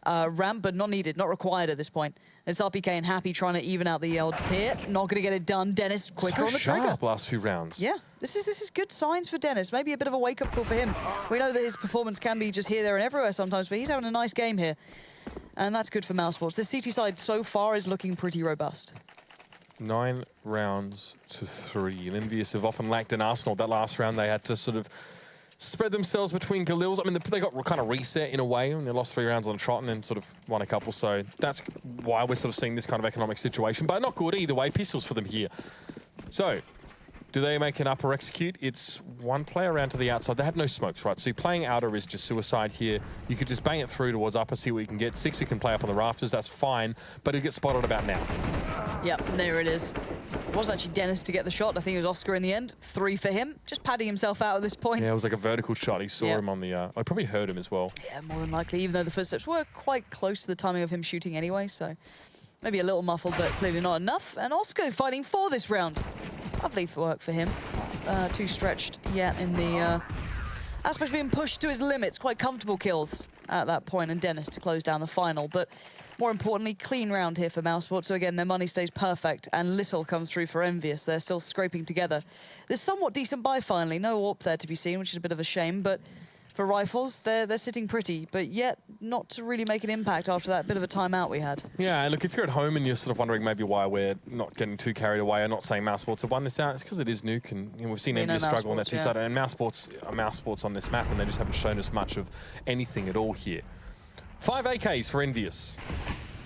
ramp, but not needed, not required at this point. It's RPK and Happy trying to even out the odds here. Not going to get it done. Dennis quicker on the trigger. Sharp last few rounds. Yeah, this is good signs for Dennis. Maybe a bit of a wake-up call for him. We know that his performance can be just here, there, and everywhere sometimes, but he's having a nice game here. And that's good for Mouz Sports. The CT side so far is looking pretty robust. 9 rounds to 3. And EnVyUs have often lacked in Arsenal. That last round, they had to sort of spread themselves between Galils. I mean, they got kind of reset in a way, and they lost 3 rounds on a trot and then sort of won a couple. So that's why we're sort of seeing this kind of economic situation. But not good either way. Pistols for them here. So, do they make an up or execute? It's one player around to the outside. They have no smokes, right? So playing outer is just suicide here. You could just bang it through towards upper, see what you can get. 6 you can play up on the rafters, that's fine. But it gets spotted about now. Yep, there it is. It wasn't actually Dennis to get the shot. I think it was Oscar in the end. 3 for him. Just padding himself out at this point. Yeah, it was like a vertical shot. He saw him on the... I probably heard him as well. Yeah, more than likely, even though the footsteps were quite close to the timing of him shooting anyway, so maybe a little muffled, but clearly not enough. And Oscar fighting for this round. Lovely work for him. Too stretched yet in the aspect of being pushed to his limits. Quite comfortable kills at that point, and Dennis to close down the final. But more importantly, clean round here for Mousesports. So again, their money stays perfect, and little comes through for EnVyUs. They're still scraping together. There's somewhat decent buy finally. No AWP there to be seen, which is a bit of a shame, but for rifles, they're sitting pretty, but yet not to really make an impact after that bit of a timeout we had. Yeah, and look, if you're at home and you're sort of wondering maybe why we're not getting too carried away and not saying Mousesports have won this out, it's because it is Nuke, and we've seen EnVyUs struggle on that side, and Mousesports are Mousesports on this map, and they just haven't shown us much of anything at all here. 5 AKs for EnVyUs.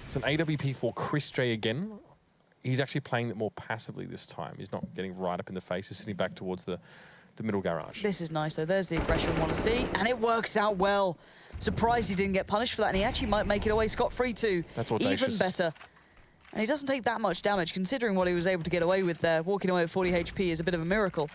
It's an AWP for Chris J again. He's actually playing it more passively this time. He's not getting right up in the face. He's sitting back towards the middle garage. This is nice, though. There's the aggression we want to see, and it works out well. Surprised he didn't get punished for that, and he actually might make it away scot-free too. That's audacious. Even better. And he doesn't take that much damage, considering what he was able to get away with there. Walking away at 40 HP is a bit of a miracle.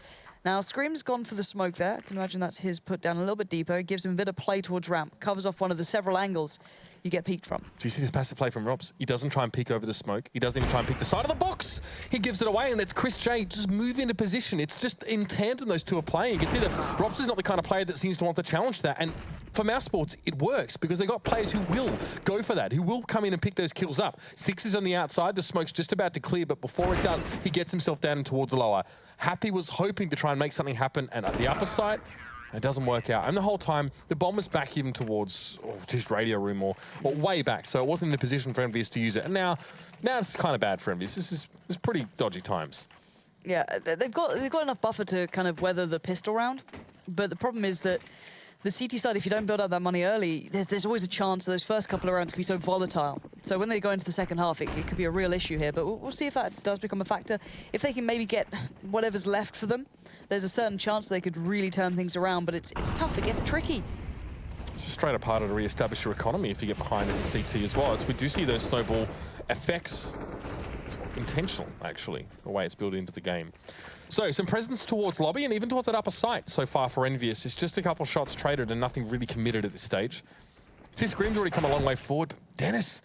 Now, Scream's gone for the smoke there. I can imagine that's his put down a little bit deeper. It gives him a bit of play towards ramp. Covers off one of the several angles you get peeked from. Do you see this passive play from Robs? He doesn't try and peek over the smoke. He doesn't even try and peek the side of the box. He gives it away, and it's Chris J just move into position. It's just in tandem those two are playing. You can see that Robs is not the kind of player that seems to want to challenge that. And for Mousesports, it works because they've got players who will go for that, who will come in and pick those kills up. 6 is on the outside. The smoke's just about to clear, but before it does, he gets himself down and towards the lower. Happy was hoping to try and make something happen, and at the upper side, it doesn't work out. And the whole time, the bomb was back even towards just radio room or way back, so it wasn't in a position for EnVyUs to use it. And now it's kind of bad for EnVyUs. This is pretty dodgy times. Yeah, they've got enough buffer to kind of weather the pistol round, but the problem is that the CT side, if you don't build up that money early, there's always a chance that those first couple of rounds can be so volatile. So when they go into the second half, it could be a real issue here, but we'll see if that does become a factor. If they can maybe get whatever's left for them, there's a certain chance they could really turn things around, but it's tough, it gets tricky. It's just straight up harder to re-establish your economy if you get behind as a CT as well. As we do see those snowball effects, intentional, actually, the way it's built into the game. So, some presence towards lobby and even towards that upper site so far for EnVyUs. It's just a couple shots traded and nothing really committed at this stage. See, Scream's already come a long way forward. Dennis,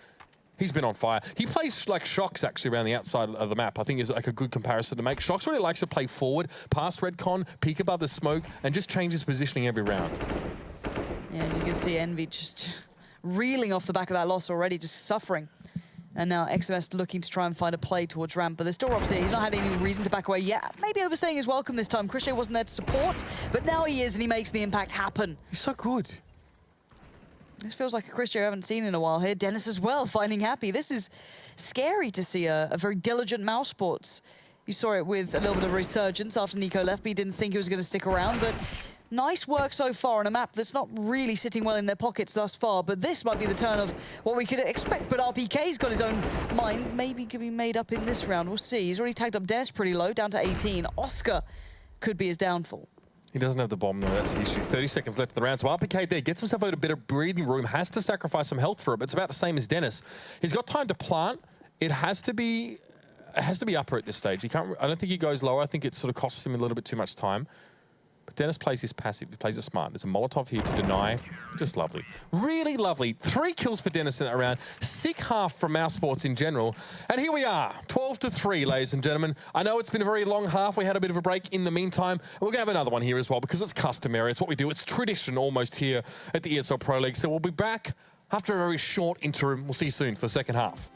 he's been on fire. He plays like Shox actually around the outside of the map. I think is like a good comparison to make. Shox really likes to play forward, past Redcon, peek above the smoke, and just change his positioning every round. Yeah, and you can see Envy just reeling off the back of that loss already, just suffering. And now XMS looking to try and find a play towards ramp, but there's still Robs here. He's not had any reason to back away yet. Maybe overstaying his welcome this time. Chris J wasn't there to support, but now he is, and he makes the impact happen. He's so good. This feels like a Chris J I haven't seen in a while here. Dennis as well, finding happy. This is scary to see a very diligent Mousesports. You saw it with a little bit of resurgence after Nico left, but he didn't think he was going to stick around. But nice work so far on a map that's not really sitting well in their pockets thus far, but this might be the turn of what we could expect. But RPK's got his own mind. Maybe could be made up in this round. We'll see. He's already tagged up Des pretty low, down to 18. Oscar could be his downfall. He doesn't have the bomb, though. That's the issue. 30 seconds left of the round. So RPK there gets himself out a bit of breathing room, has to sacrifice some health for it, but it's about the same as Dennis. He's got time to plant. It has to be upper at this stage. He can't. I don't think he goes lower. I think it sort of costs him a little bit too much time. But Dennis plays his passive. He plays it smart. There's a Molotov here to deny. Just lovely. Really lovely. 3 kills for Dennis in that round. Sick half from Mousesports in general. And here we are. 12-3, ladies and gentlemen. I know it's been a very long half. We had a bit of a break in the meantime. And we're going to have another one here as well because it's customary. It's what we do. It's tradition almost here at the ESL Pro League. So we'll be back after a very short interim. We'll see you soon for the second half.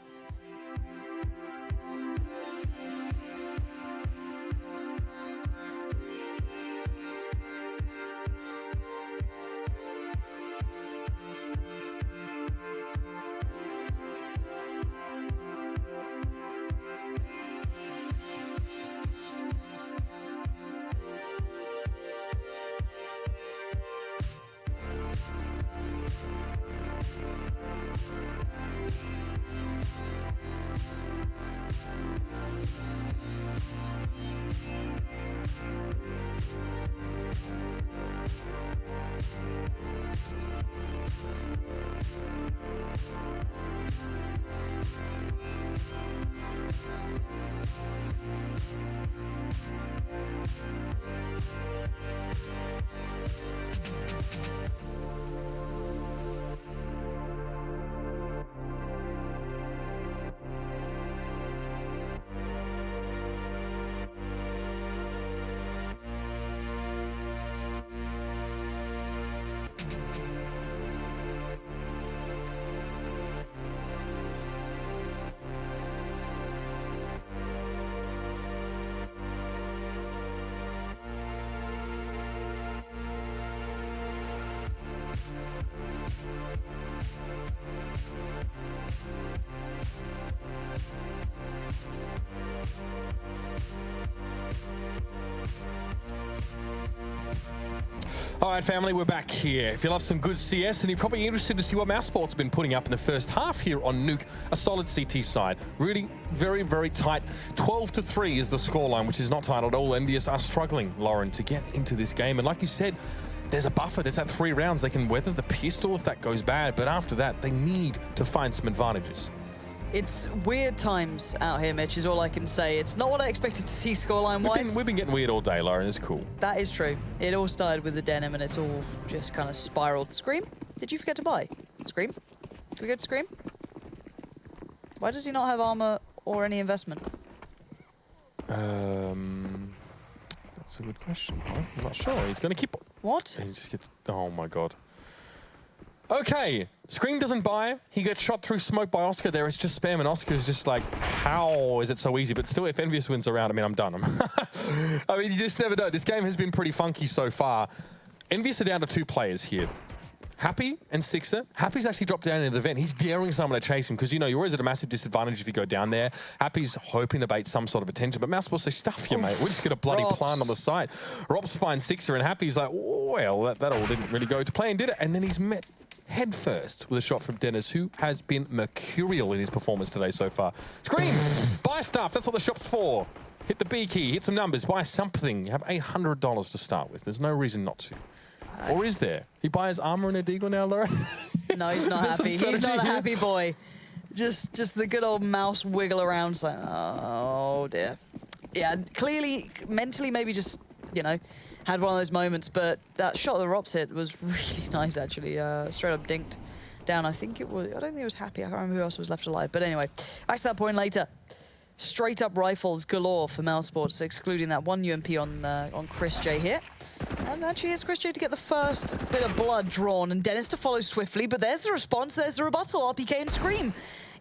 All right, family, we're back here. If you love some good CS, then you're probably interested to see what Mousesport's been putting up in the first half here on Nuke, a solid CT side. Really very, very tight. 12-3 is the scoreline, which is not tight at all. EnVyUs are struggling, Lauren, to get into this game. And like you said, there's a buffer. There's that 3 rounds. They can weather the pistol if that goes bad. But after that, they need to find some advantages. It's weird times out here, Mitch, is all I can say. It's not what I expected to see scoreline-wise. We've been getting weird all day, Lauren. It's cool. That is true. It all started with the denim, and it's all just kind of spiraled. Scream? Did you forget to buy? Scream? Did we go to Scream? Why does he not have armor or any investment? That's a good question, huh? I'm not sure. He's going to keep... What? He just gets... Oh, my God. Okay, Scream doesn't buy. He gets shot through smoke by Oscar there. It's just spam, and Oscar's just like, how is it so easy? But still, if EnVyUs wins a round, I mean, I'm done. I mean, you just never know. This game has been pretty funky so far. EnVyUs are down to 2 players here. Happy and Sixer. Happy's actually dropped down into the vent. He's daring someone to chase him because, you know, you're always at a massive disadvantage if you go down there. Happy's hoping to bait some sort of attention, but Mousesports say, stuff you, mate. We're just going to bloody plant on the side. Robs finds Sixer, and Happy's like, well, that all didn't really go to plan, did it? And then he's met head first with a shot from Dennis, who has been mercurial in his performance today so far. Scream! Buy stuff. That's what the shop's for. Hit the B key. Hit some numbers. Buy something. You have $800 to start with. There's no reason not to. Or is there? He buys armor and a deagle now, Laura? No, he's not happy. He's not a happy boy. Just the good old mouse wiggle around. It's like, oh, dear. Yeah, clearly, mentally, maybe just, you know, had one of those moments, but that shot the Rops hit was really nice, actually. Straight up dinked down. I think it was, I don't think it was Happy. I can't remember who else was left alive. But anyway, back to that point later. Straight up rifles galore for Mousesports, excluding that 1 UMP on Chris J here. And actually, it's Chris J to get the first bit of blood drawn, and Dennis to follow swiftly. But there's the response, there's the rebuttal. RPK and Scream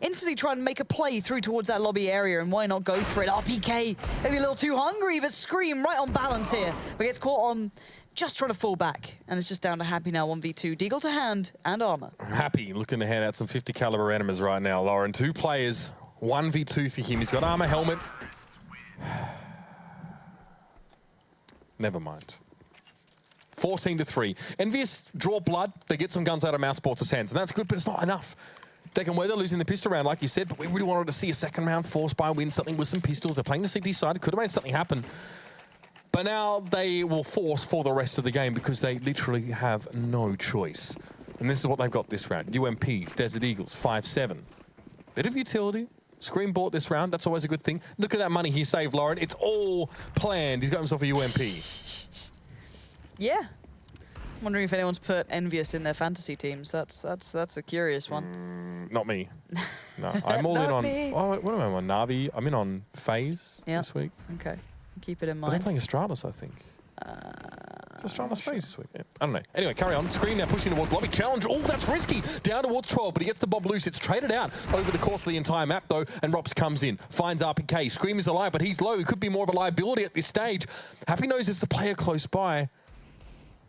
instantly try and make a play through towards that lobby area, and why not go for it? RPK maybe a little too hungry, but Scream right on balance here. But gets caught on just trying to fall back, and it's just down to Happy now, 1v2. Deagle to hand and armor. Happy looking to hand out some 50 caliber enemies right now, Lauren. 2 players, 1v2 for him. He's got armor, helmet. Never mind. 14-3. EnVyUs draw blood. They get some guns out of Mousesports' hands, and that's good, but it's not enough. They can weather losing the pistol round, like you said, but we really wanted to see a second round forced by win something with some pistols. They're playing the CT side. Could have made something happen. But now they will force for the rest of the game because they literally have no choice. And this is what they've got this round. UMPs, Desert Eagles, 5-7. Bit of utility. Scream bought this round. That's always a good thing. Look at that money he saved, Lauren. It's all planned. He's got himself a UMP. Yeah. I'm wondering if anyone's put EnVyUs in their fantasy teams. That's a curious one. Not me. No, I'm all in on... Oh, what am I on? Navi. I'm in on FaZe this week. Okay. Keep it in But mind. they're playing Astralis, I think. Astralis FaZe this week. Yeah. I don't know. Anyway, carry on. Screen now pushing towards lobby. Challenge. Oh, that's risky. Down towards 12, but he gets the bomb loose. It's traded out over the course of the entire map, though, and Rops comes in. Finds RPK. Scream is alive, but he's low. He could be more of a liability at this stage. Happy knows it's the player close by.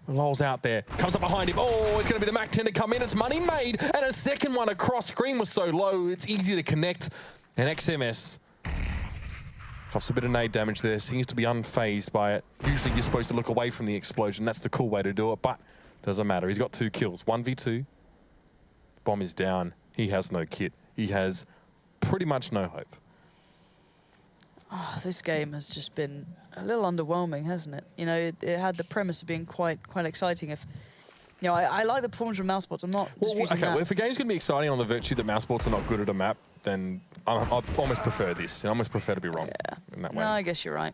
Lol's out there. Comes up behind him. Oh, it's going to be the Mac 10 to come in. It's money made. And a second one across. Screen was so low, it's easy to connect. And XMS coughs a bit of nade damage there. Seems to be unfazed by it. Usually you're supposed to look away from the explosion. That's the cool way to do it, but doesn't matter. He's got 2 kills. 1v2. Bomb is down. He has no kit. He has pretty much no hope. Oh, this game has just been a little underwhelming, hasn't it? You know, it had the premise of being quite exciting. If you know, I like the performance of Mousesports. I'm not disputing that. Well, if a game's going to be exciting on the virtue that Mousesports are not good at a map, then I almost prefer this. I almost prefer to be wrong in that way. No, I guess you're right.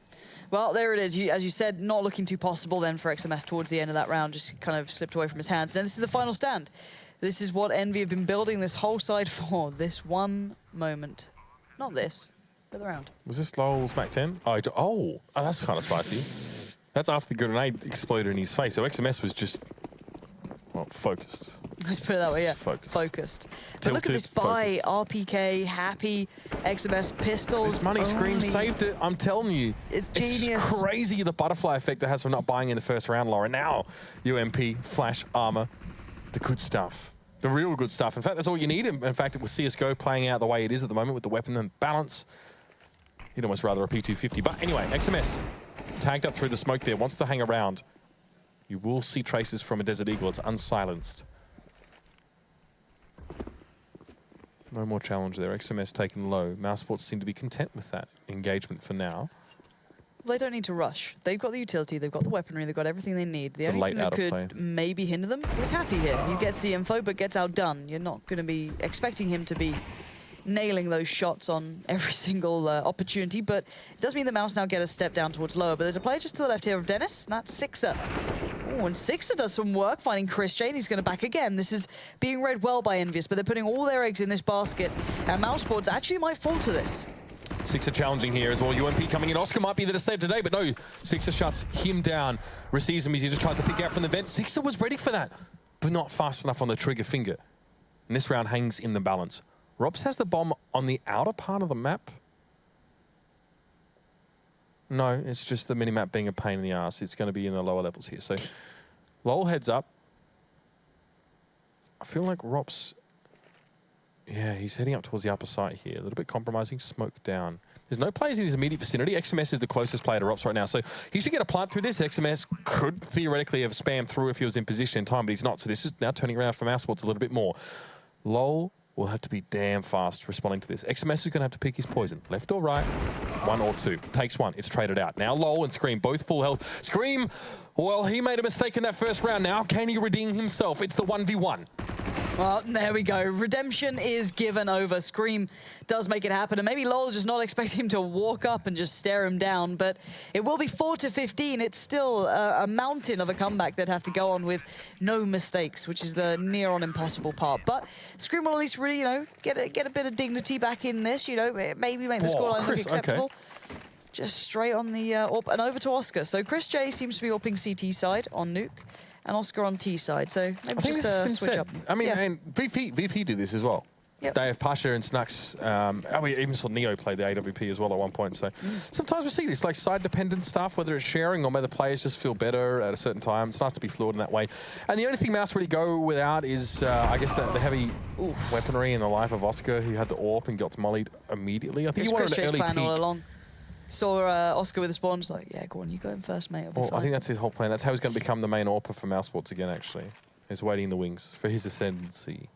Well, there it is. As you said, not looking too possible then for XMS towards the end of that round. Just kind of slipped away from his hands. Then this is the final stand. This is what Envy have been building this whole side for. This one moment. Not this. The round. Was this Lol's Mac 10? Oh, that's kind of spicy. That's after the grenade exploded in his face. So XMS was just, well, focused. Let's put it that way, yeah. Focused. But look at this buy, RPK, Happy, XMS, pistols. This money Scream saved it, I'm telling you. It's genius. It's crazy the butterfly effect it has for not buying in the first round, Laura. Now, UMP, flash, armor, the good stuff. The real good stuff. In fact, that's all you need. In fact, with CSGO playing out the way it is at the moment with the weapon and balance, you'd almost rather a P250. But anyway, XMS tagged up through the smoke there, wants to hang around. You will see traces from a Desert Eagle. It's unsilenced. No more challenge there. XMS taken low. Mousesports seem to be content with that engagement for now. They don't need to rush. They've got the utility, they've got the weaponry, they've got everything they need. The only thing that could maybe hinder them is Happy here. He gets the info, but gets outdone. You're not going to be expecting him to be nailing those shots on every single opportunity, but it does mean the Mouse now get a step down towards lower. But there's a player just to the left here of Dennis, and that's Sixer. Oh, and Sixer does some work finding Chris J, and he's going to back again. This is being read well by EnVyUs, but they're putting all their eggs in this basket, and Mousesports actually might fall to this. Sixer challenging here as well. UMP coming in. Oscar might be there to save today, but no. Sixer shuts him down, receives him as he just tries to pick out from the vent. Sixer was ready for that, but not fast enough on the trigger finger. And this round hangs in the balance. Robs has the bomb on the outer part of the map. No, it's just the minimap being a pain in the ass. It's going to be in the lower levels here. So Lowell heads up. I feel like Robs... Yeah, he's heading up towards the upper side here. A little bit compromising, smoke down. There's no players in his immediate vicinity. XMS is the closest player to Rops right now. So he should get a plant through this. XMS could theoretically have spammed through if he was in position in time, but he's not. So this is now turning around for Mousesports a little bit more. Lowell will have to be damn fast responding to this. XMS is going to have to pick his poison. Left or right, one or two. Takes one, it's traded out. Now Lowell and Scream, both full health. Scream, well, he made a mistake in that first round. Now can he redeem himself? It's the 1v1. Well, there we go. Redemption is given over. Scream does make it happen, and maybe Lowell just not expecting him to walk up and just stare him down, but it will be 4-15. It's still a mountain of a comeback they'd have to go on with no mistakes, which is the near-on impossible part. But Scream will at least really, you know, get a bit of dignity back in this, you know, maybe make the scoreline look acceptable. Okay. Just straight on the AWP and over to Oscar. So Chris J seems to be AWPing CT side on Nuke, and Oscar on T side. So maybe just switch up. I mean, and VP do this as well. Yep. They have Pasha and Snux. We even saw Neo play the AWP as well at one point. So sometimes we see this like side-dependent stuff, whether it's sharing or whether players just feel better at a certain time. It's nice to be fluid in that way. And the only thing Mouse really go without is, I guess, the heavy weaponry in the life of Oscar, who had the AWP and got mollied immediately. I think he wanted an early plan peek. all along. Saw Oscar with the spawn, just like, yeah, go on, you go in first, mate. Well, I think that's his whole plan. That's how he's going to become the main AWPer for Mousesports again, actually. He's waiting in the wings for his ascendancy.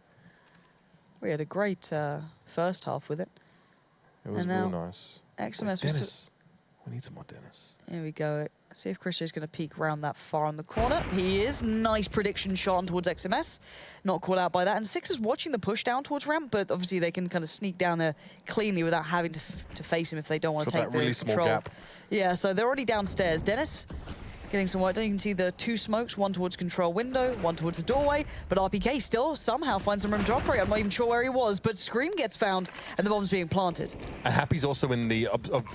We had a great first half with it. It was real nice. XMS Dennis. We need some more Dennis. Here we go. See if Chris is going to peek around that far on the corner. He is. Nice prediction shot on towards XMS. Not caught out by that. And Six is watching the push down towards ramp, but obviously they can kind of sneak down there cleanly without having to face him if they don't want to take the really small control. Gap. Yeah, so they're already downstairs. Dennis getting some work done. You can see the two smokes, one towards control window, one towards the doorway, but RPK still somehow finds some room to operate. I'm not even sure where he was, but Scream gets found and the bomb's being planted. And Happy's also in the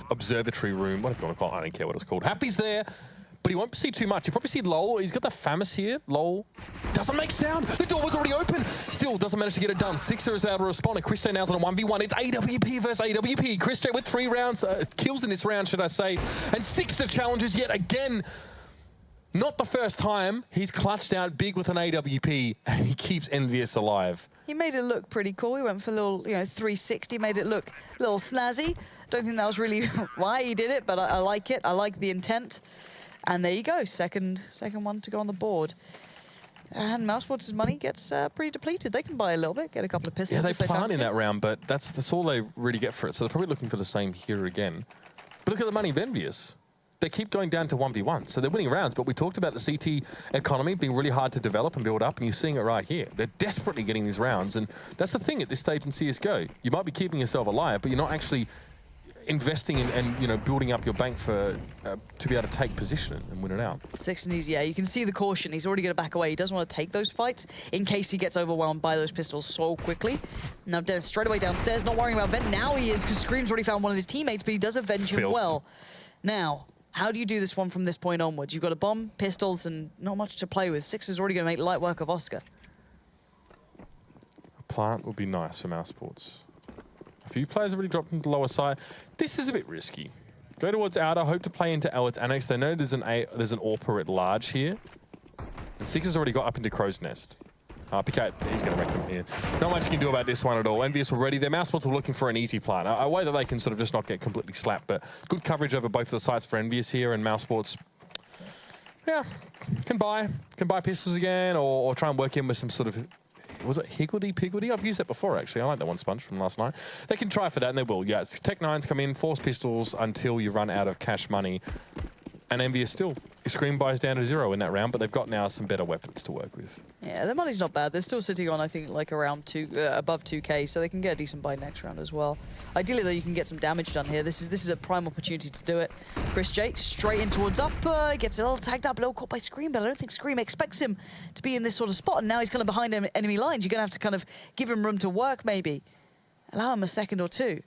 observatory room. What do you want to call it? I don't care what it's called. Happy's there, but he won't see too much. You probably see Lowell. He's got the FAMAS here. Lowell doesn't make sound. The door was already open. Still doesn't manage to get it done. Sixer is able to respond, and Chris J now's on a 1v1. It's AWP versus AWP. Chris J with 3 rounds, kills in this round, should I say. And Sixer challenges yet again. Not the first time he's clutched out big with an AWP, and he keeps EnVyUs alive. He made it look pretty cool. He went for a little, 360, made it look a little snazzy. Don't think that was really why he did it, but I like it. I like the intent. And there you go, second one to go on the board. And Mousesports' money gets pretty depleted. They can buy a little bit, get a couple of pistols if they plant fancy. in that round, but that's all they really get for it. So they're probably looking for the same here again. But look at the money of EnVyUs. They keep going down to 1v1, so they're winning rounds. But we talked about the CT economy being really hard to develop and build up, and you're seeing it right here. They're desperately getting these rounds, and that's the thing at this stage in CSGO. You might be keeping yourself alive, but you're not actually investing in and building up your bank for to be able to take position and win it out. Six, and you can see the caution. He's already going to back away. He doesn't want to take those fights in case he gets overwhelmed by those pistols so quickly. Now Dennis straight away downstairs, not worrying about Vent. Now he is, because Scream's already found one of his teammates, but he does avenge him well. Now, how do you do this one from this point onwards? You've got a bomb, pistols, and not much to play with. Six is already going to make light work of Oscar. A plant would be nice for Mousesports. A few players have already dropped into the lower side. This is a bit risky. Go towards outer, hope to play into Elliot's annex. They know there's an AWPer at large here. And Six has already got up into Crow's Nest. PK, he's going to wreck them here. Not much you can do about this one at all. EnVyUs were ready. Their Mousesports were looking for an easy plant. A way that they can sort of just not get completely slapped, but good coverage over both of the sides for EnVyUs here, and Mousesports Yeah, can buy pistols again, or try and work in with some sort of, was it higgledy-piggledy? I've used that before, actually. I like that one, Sponge, from last night. They can try for that, and they will. Yeah, it's Tech9s come in, force pistols until you run out of cash money. And EnVyUs still, Scream buys down to 0 in that round, but they've got now some better weapons to work with. Yeah, their money's not bad. They're still sitting on, I think, like around above 2K, so they can get a decent buy next round as well. Ideally, though, you can get some damage done here. This is a prime opportunity to do it. Chris J straight in towards Upper, gets a little tagged up, a little caught by Scream, but I don't think Scream expects him to be in this sort of spot, and now he's kind of behind enemy lines. You're going to have to kind of give him room to work, maybe. Allow him a second or two.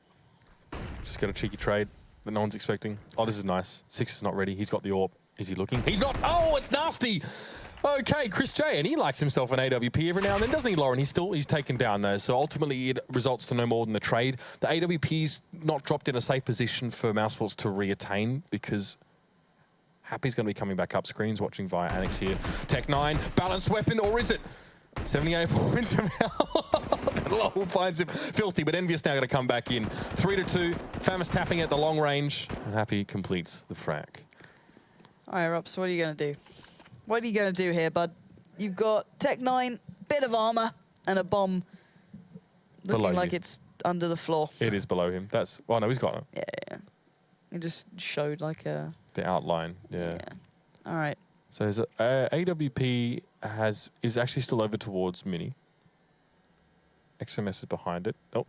Just got a cheeky trade that no one's expecting. Oh, this is nice. Six is not ready. He's got the AWP. Is he looking? He's not. Oh, it's nasty. Okay, Chris J, and he likes himself an AWP every now and then, doesn't he, Lauren? He's taken down though, so ultimately it results to no more than a trade. The AWP's not dropped in a safe position for Mousesports to reattain because Happy's going to be coming back up. Screens watching via Annex here. Tech9, balanced weapon, or is it? 78 points somehow. Lowell finds him filthy, but EnVyUs now going to come back in. 3-2, Famous tapping at the long range, and Happy completes the frag. All right, Rob, so what are you going to do? What are you going to do here, bud? You've got Tech9, bit of armor, and a bomb looking like it's under the floor. It is below him. That's... Oh, no, he's got it. Yeah. He just showed like a... The outline, yeah. All right. So his AWP is actually still over towards Mini. XMS is behind it. Oh.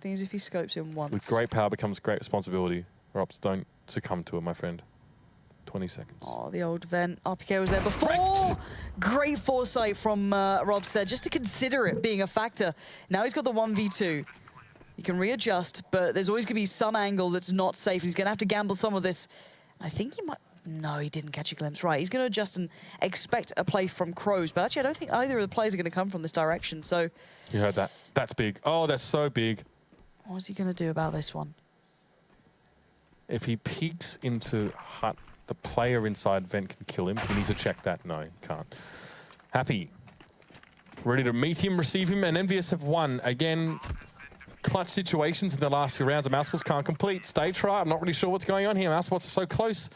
Thing is, if he scopes him once... With great power becomes great responsibility. Rops, don't succumb to it, my friend. 20 seconds. Oh, the old vent. RPK was there before. Correct. Great foresight from Robs there, just to consider it being a factor. Now he's got the 1v2. He can readjust, but there's always going to be some angle that's not safe. He's going to have to gamble some of this. I think he might... No, he didn't catch a glimpse. Right, he's going to adjust and expect a play from Crows. But actually, I don't think either of the plays are going to come from this direction, so... You heard that. That's big. Oh, that's so big. What's he going to do about this one? If he peeks into Hut, the player inside vent can kill him. He needs to check that. No, he can't. Happy. Ready to meet him, receive him, and EnVyUs have won. Again, clutch situations in the last few rounds. Mousesports can't complete. Stage right. I'm not really sure what's going on here. Mousesports are so close.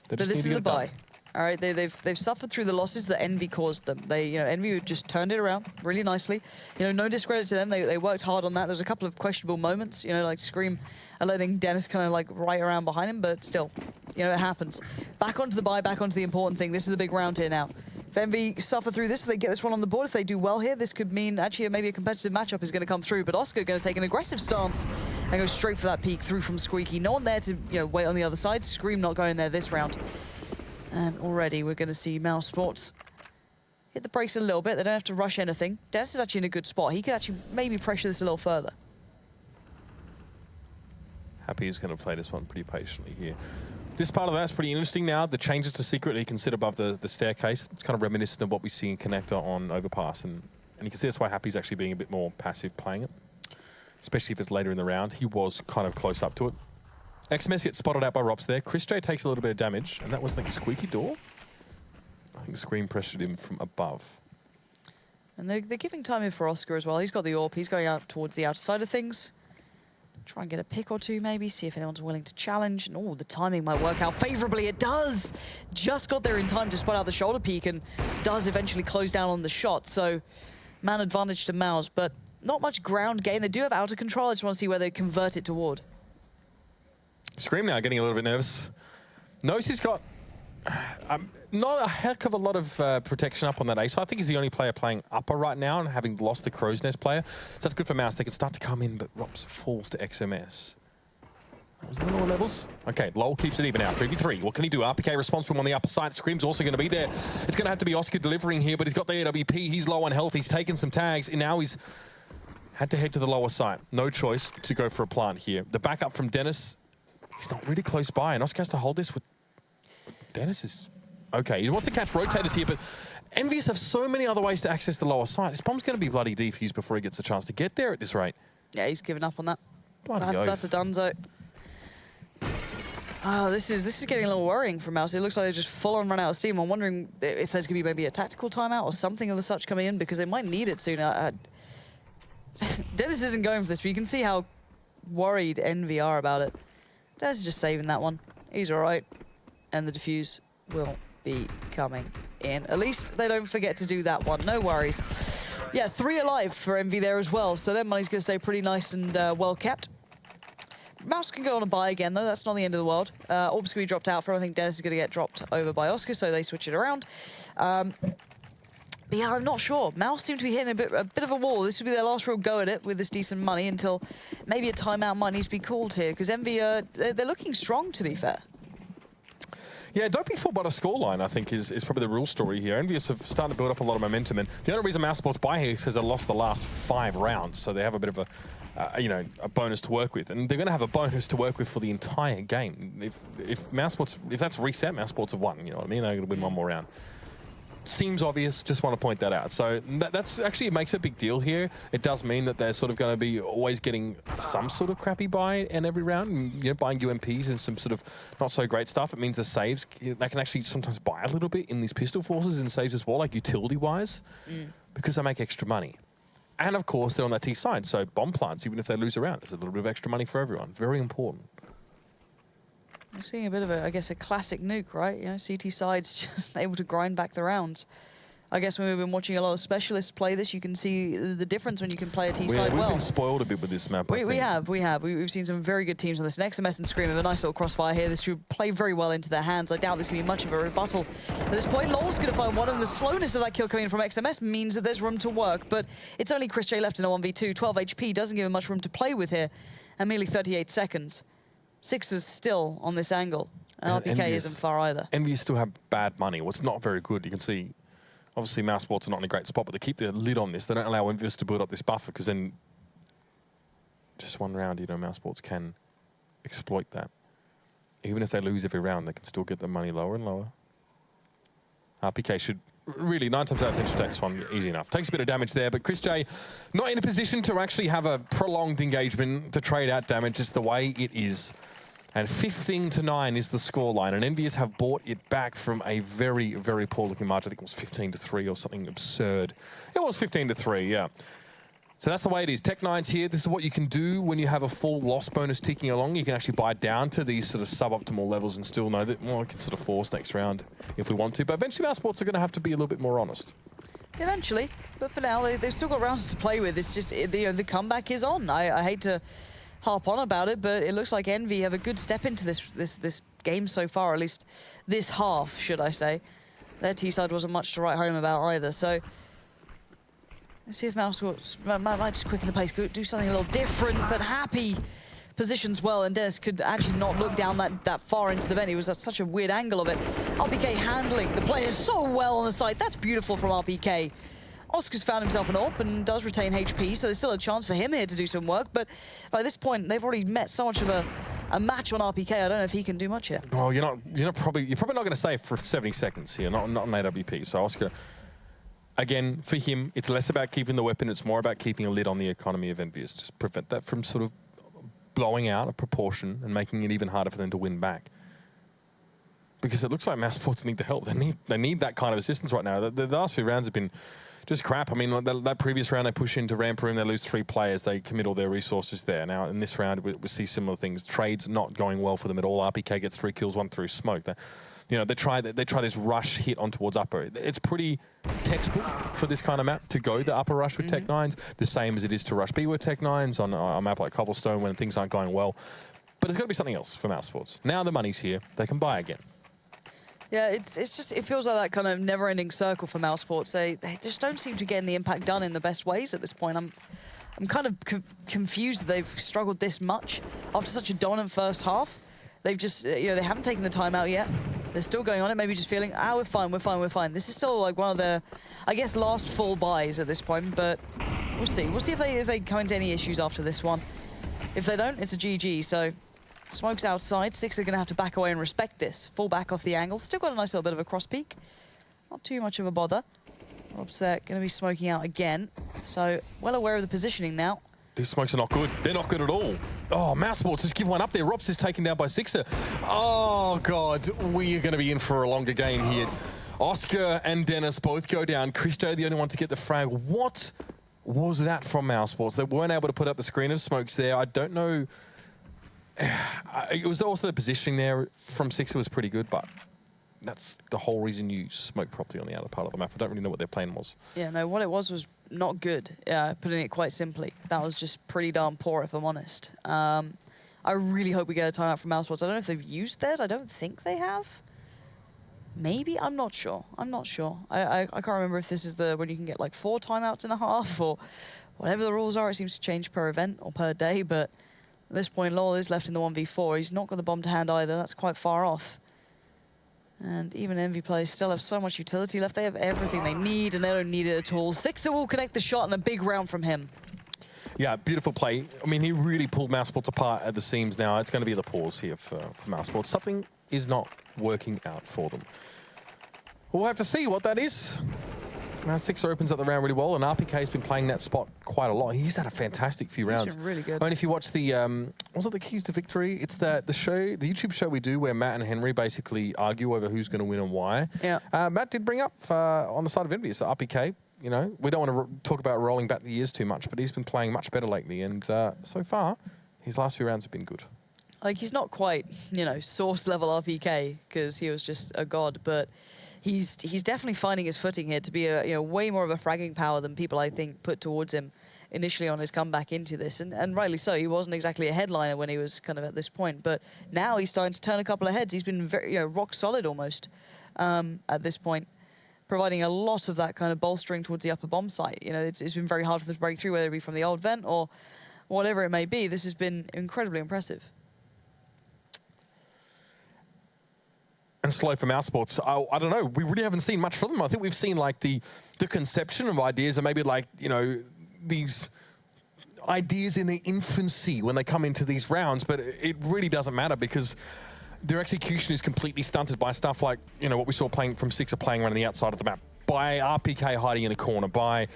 But this is the buy. All right, they've suffered through the losses that Envy caused them. Envy just turned it around really nicely. No discredit to them. They worked hard on that. There was a couple of questionable moments. Like Scream letting Dennis kind of like right around behind him, but still, it happens. Back onto the buy, back onto the important thing. This is the big round here now. If Envy suffer through this, if they get this one on the board, if they do well here, this could mean actually maybe a competitive matchup is going to come through. But Oscar going to take an aggressive stance and go straight for that peek through from Squeaky. No one there to wait on the other side. Scream not going there this round. And already we're going to see Mousesports hit the brakes a little bit. They don't have to rush anything. Dennis is actually in a good spot. He could actually maybe pressure this a little further. Happy is going to play this one pretty patiently here. This part of that's pretty interesting now. The changes to secret he can sit above the staircase. It's kind of reminiscent of what we see in Connector on Overpass. And you can see that's why Happy's actually being a bit more passive playing it. Especially if it's later in the round. He was kind of close up to it. XMS gets spotted out by Rops there. Chris J takes a little bit of damage, and that was like Squeaky Door. I think Scream pressured him from above. And they're giving time in for Oscar as well. He's got the AWP. He's going out towards the outside of things. Try and get a pick or two maybe, see if anyone's willing to challenge. And the timing might work out favorably. It does! Just got there in time to spot out the shoulder peek and does eventually close down on the shot. So, man advantage to Mouz, but not much ground gain. They do have outer control. I just want to see where they convert it toward. Scream now getting a little bit nervous. Knows he's got not a heck of a lot of protection up on that ace. I think he's the only player playing upper right now and having lost the Crow's Nest player. So that's good for Mouse. They can start to come in, but Rops falls to XMS. Was the lower levels? Okay, Lowell keeps it even out. 3v3. What can he do? RPK response from on the upper side. Scream's also going to be there. It's going to have to be Oscar delivering here, but he's got the AWP. He's low on health. He's taken some tags, and now he's had to head to the lower side. No choice to go for a plant here. The backup from Dennis, he's not really close by, and Oscar has to hold this with... Dennis is... Okay, he wants to catch rotators here, but EnVyUs have so many other ways to access the lower side. His bomb's going to be bloody defused before he gets a chance to get there at this rate. Yeah, he's given up on that. Bloody that's a donezo. This is getting a little worrying for Mouse. It looks like they just full on run out of steam. I'm wondering if there's going to be maybe a tactical timeout or something of the such coming in, because they might need it soon. Dennis isn't going for this, but you can see how worried Envy are about it. Dennis is just saving that one. He's all right. And the defuse. will be coming in. At least they don't forget to do that one. No worries. Yeah, 3 alive for Envy there as well. So their money's going to stay pretty nice and well kept. Mouz can go on a buy again, though. That's not the end of the world. Orb's going to be dropped out for him. I think Dennis is going to get dropped over by Oscar, so they switch it around. But yeah, I'm not sure. Mouz seem to be hitting a bit of a wall. This would be their last real go at it with this decent money until maybe a timeout might need to be called here, because Envy, they're looking strong, to be fair. Yeah, don't be fooled by the scoreline, I think, is probably the real story here. EnVyUs have started to build up a lot of momentum, and the only reason Mousesports buy here is because they lost the last 5 rounds, so they have a bit of a, you know, a bonus to work with, and they're going to have a bonus to work with for the entire game. If that's reset, Mousesports have won. You know what I mean? They're going to win one more round. Seems obvious, just want to point that out. So that's actually, it makes a big deal here. It does mean that they're sort of going to be always getting some sort of crappy buy in every round, and, you know, buying UMPs and some sort of not so great stuff. It means the saves, they can actually sometimes buy a little bit in these pistol forces and saves as well, like utility-wise, because they make extra money. And of course, they're on that T side, so bomb plants, even if they lose a round, there's a little bit of extra money for everyone. Very important. We're seeing a bit of a, I guess, a classic Nuke, right? You know, CT side's just able to grind back the rounds. I guess when we've been watching a lot of specialists play this, you can see the difference when you can play a T side well. We've been spoiled a bit with this map, I think. We have. We've seen some very good teams on this. And XMS and Scream have a nice little crossfire here. This should play very well into their hands. I doubt there's going to be much of a rebuttal at this point. Lol's going to find one, and the slowness of that kill coming in from XMS means that there's room to work. But it's only ChrisJ left in a 1v2. 12 HP doesn't give him much room to play with here, and merely 38 seconds. Sixers still on this angle. And RPK isn't far either. EnVyUs still have bad money. Well, it's not very good. You can see, obviously, Mousesports are not in a great spot, but they keep their lid on this. They don't allow EnVyUs to build up this buffer, because then just one round, you know, Mousesports can exploit that. Even if they lose every round, they can still get the money lower and lower. RPK should really, 9 times out of 10, should take this one easy enough. Takes a bit of damage there, but ChrisJ not in a position to actually have a prolonged engagement to trade out damage, just the way it is. And 15-9 is the scoreline, and EnVyUs have bought it back from a very, very poor-looking margin. I think it was 15-3 or something absurd. It was 15-3, yeah. So that's the way it is. Tech9's here. This is what you can do when you have a full loss bonus ticking along. You can actually buy down to these sort of suboptimal levels and still know that, well, I can sort of force next round if we want to. But eventually, Mousesports are going to have to be a little bit more honest. Eventually, but for now, they've still got rounds to play with. It's just, the comeback is on. I hate to harp on about it, but it looks like Envy have a good step into this game so far, at least this half, should I say. Their T-side wasn't much to write home about either, so let's see if Mouse might just quicken the pace, do something a little different, but happy positions well, and Dennis could actually not look down that far into the vent. He was at such a weird angle of it. RPK handling the players so well on the side. That's beautiful from RPK. Oscar's found himself an AWP and does retain HP, so there's still a chance for him here to do some work, but by this point, they've already met so much of a match on RPK. I don't know if he can do much here. Oh, you're probably not going to save for 70 seconds here, not on AWP. So Oscar, again, for him, it's less about keeping the weapon, it's more about keeping a lid on the economy of EnVyUs. Just prevent that from sort of blowing out of proportion and making it even harder for them to win back. Because it looks like Mousesports need the help. They need that kind of assistance right now. The last few rounds have been just crap. I mean, that previous round, they push into ramp room, they lose 3 players, they commit all their resources there. Now, in this round, we see similar things. Trades not going well for them at all. RPK gets 3 kills, 1 through smoke. You know, they try this rush hit on towards upper. It's pretty textbook for this kind of map to go the upper rush with Tech9s, the same as it is to rush B with Tech9s on a map like Cobblestone when things aren't going well. But there's got to be something else for Mousesports. Now the money's here, they can buy again. Yeah, it's just, it feels like that kind of never-ending circle for Mousesports. They just don't seem to be getting the impact done in the best ways at this point. I'm kind of confused that they've struggled this much after such a dominant first half. They've just, you know, they haven't taken the time out yet. They're still going on it, maybe just feeling, we're fine, we're fine, we're fine. This is still like one of their, I guess, last full buys at this point, but we'll see. We'll see if they come into any issues after this one. If they don't, it's a GG, so smoke's outside. Six are going to have to back away and respect this. Fall back off the angle. Still got a nice little bit of a cross peek. Not too much of a bother. Robset going to be smoking out again. So, well aware of the positioning now. These smokes are not good. They're not good at all. Oh, Mousesports just give one up there. Robs is taken down by Sixer. Oh, God. We are going to be in for a longer game here. Oscar and Dennis both go down. ChrisJ, the only one to get the frag. What was that from Mousesports? They weren't able to put up the screen of smokes there. I don't know. It was also the positioning there from Sixer was pretty good, but that's the whole reason you smoke properly on the outer part of the map. I don't really know what their plan was. Yeah, no, what it was not good, putting it quite simply. That was just pretty darn poor, if I'm honest. I really hope we get a timeout from Mousesports. I don't know if they've used theirs. I don't think they have. Maybe? I'm not sure. I'm not sure. I can't remember if this is when you can get like 4 timeouts and a half or whatever the rules are. It seems to change per event or per day, but at this point, Lowell is left in the 1v4. He's not got the bomb to hand either. That's quite far off. And even EnVy players still have so much utility left. They have everything they need, and they don't need it at all. Sixer will connect the shot and a big round from him. Yeah, beautiful play. I mean, he really pulled Mousesports apart at the seams now. It's going to be the pause here for Mousesports. Something is not working out for them. We'll have to see what that is. Now, Sixer opens up the round really well, and RPK has been playing that spot quite a lot. He's had a fantastic few rounds. He's been really good. I mean, if you watch the, was it the Keys to Victory? It's the YouTube show we do where Matt and Henry basically argue over who's going to win and why. Yeah. Matt did bring up on the side of EnVyUs, the RPK. You know, we don't want to talk about rolling back the years too much, but he's been playing much better lately, and so far, his last few rounds have been good. Like, he's not quite, you know, source level RPK, because he was just a god, but he's definitely finding his footing here to be a way more of a fragging power than people, I think, put towards him initially on his comeback into this, and rightly so. He wasn't exactly a headliner when he was kind of at this point, but now he's starting to turn a couple of heads. He's been very, rock solid almost at this point, providing a lot of that kind of bolstering towards the upper bomb site. You know, it's been very hard for them to break through, whether it be from the old vent or whatever it may be. This has been incredibly impressive. And slow for Mousesports. I don't know. We really haven't seen much from them. I think we've seen like the conception of ideas, and maybe like, you know, these ideas in their infancy when they come into these rounds, but it really doesn't matter because their execution is completely stunted by stuff like, you know, what we saw playing from Sixer playing around the outside of the map, by RPK hiding in a corner, by,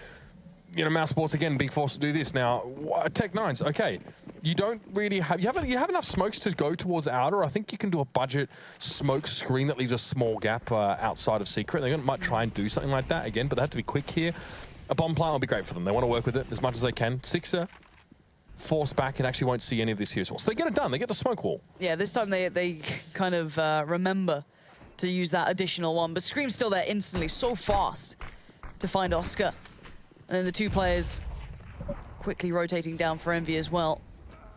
you know, Mousesports again being forced to do this. Now, Tech9s, okay, you don't really have, you have enough smokes to go towards outer. I think you can do a budget smoke screen that leaves a small gap outside of Secret. They might try and do something like that again, but they have to be quick here. A bomb plant will be great for them. They want to work with it as much as they can. Sixer forced back and actually won't see any of this here as well. So they get it done. They get the smoke wall. Yeah, this time they kind of remember to use that additional one, but Scream's still there instantly, so fast to find Oscar. And then the 2 players quickly rotating down for EnVy as well.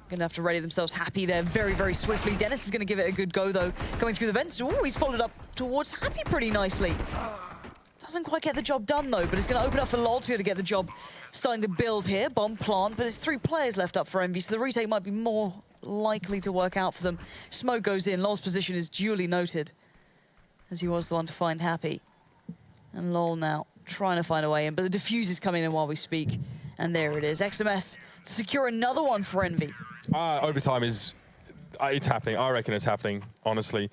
Gonna have to ready themselves. Happy there very, very swiftly. Dennis is gonna give it a good go though. Going through the vents. Ooh, he's followed up towards Happy pretty nicely. Doesn't quite get the job done though, but it's gonna open up for Lol to be able to get the job starting to build here. Bomb plant, but there's 3 players left up for EnVy, so the retake might be more likely to work out for them. Smoke goes in. Lol's position is duly noted, as he was the one to find Happy. And Lol now trying to find a way in, but the defuse is coming in while we speak. And there it is. XMS to secure another one for EnVy. Overtime is, it's happening. I reckon it's happening, honestly.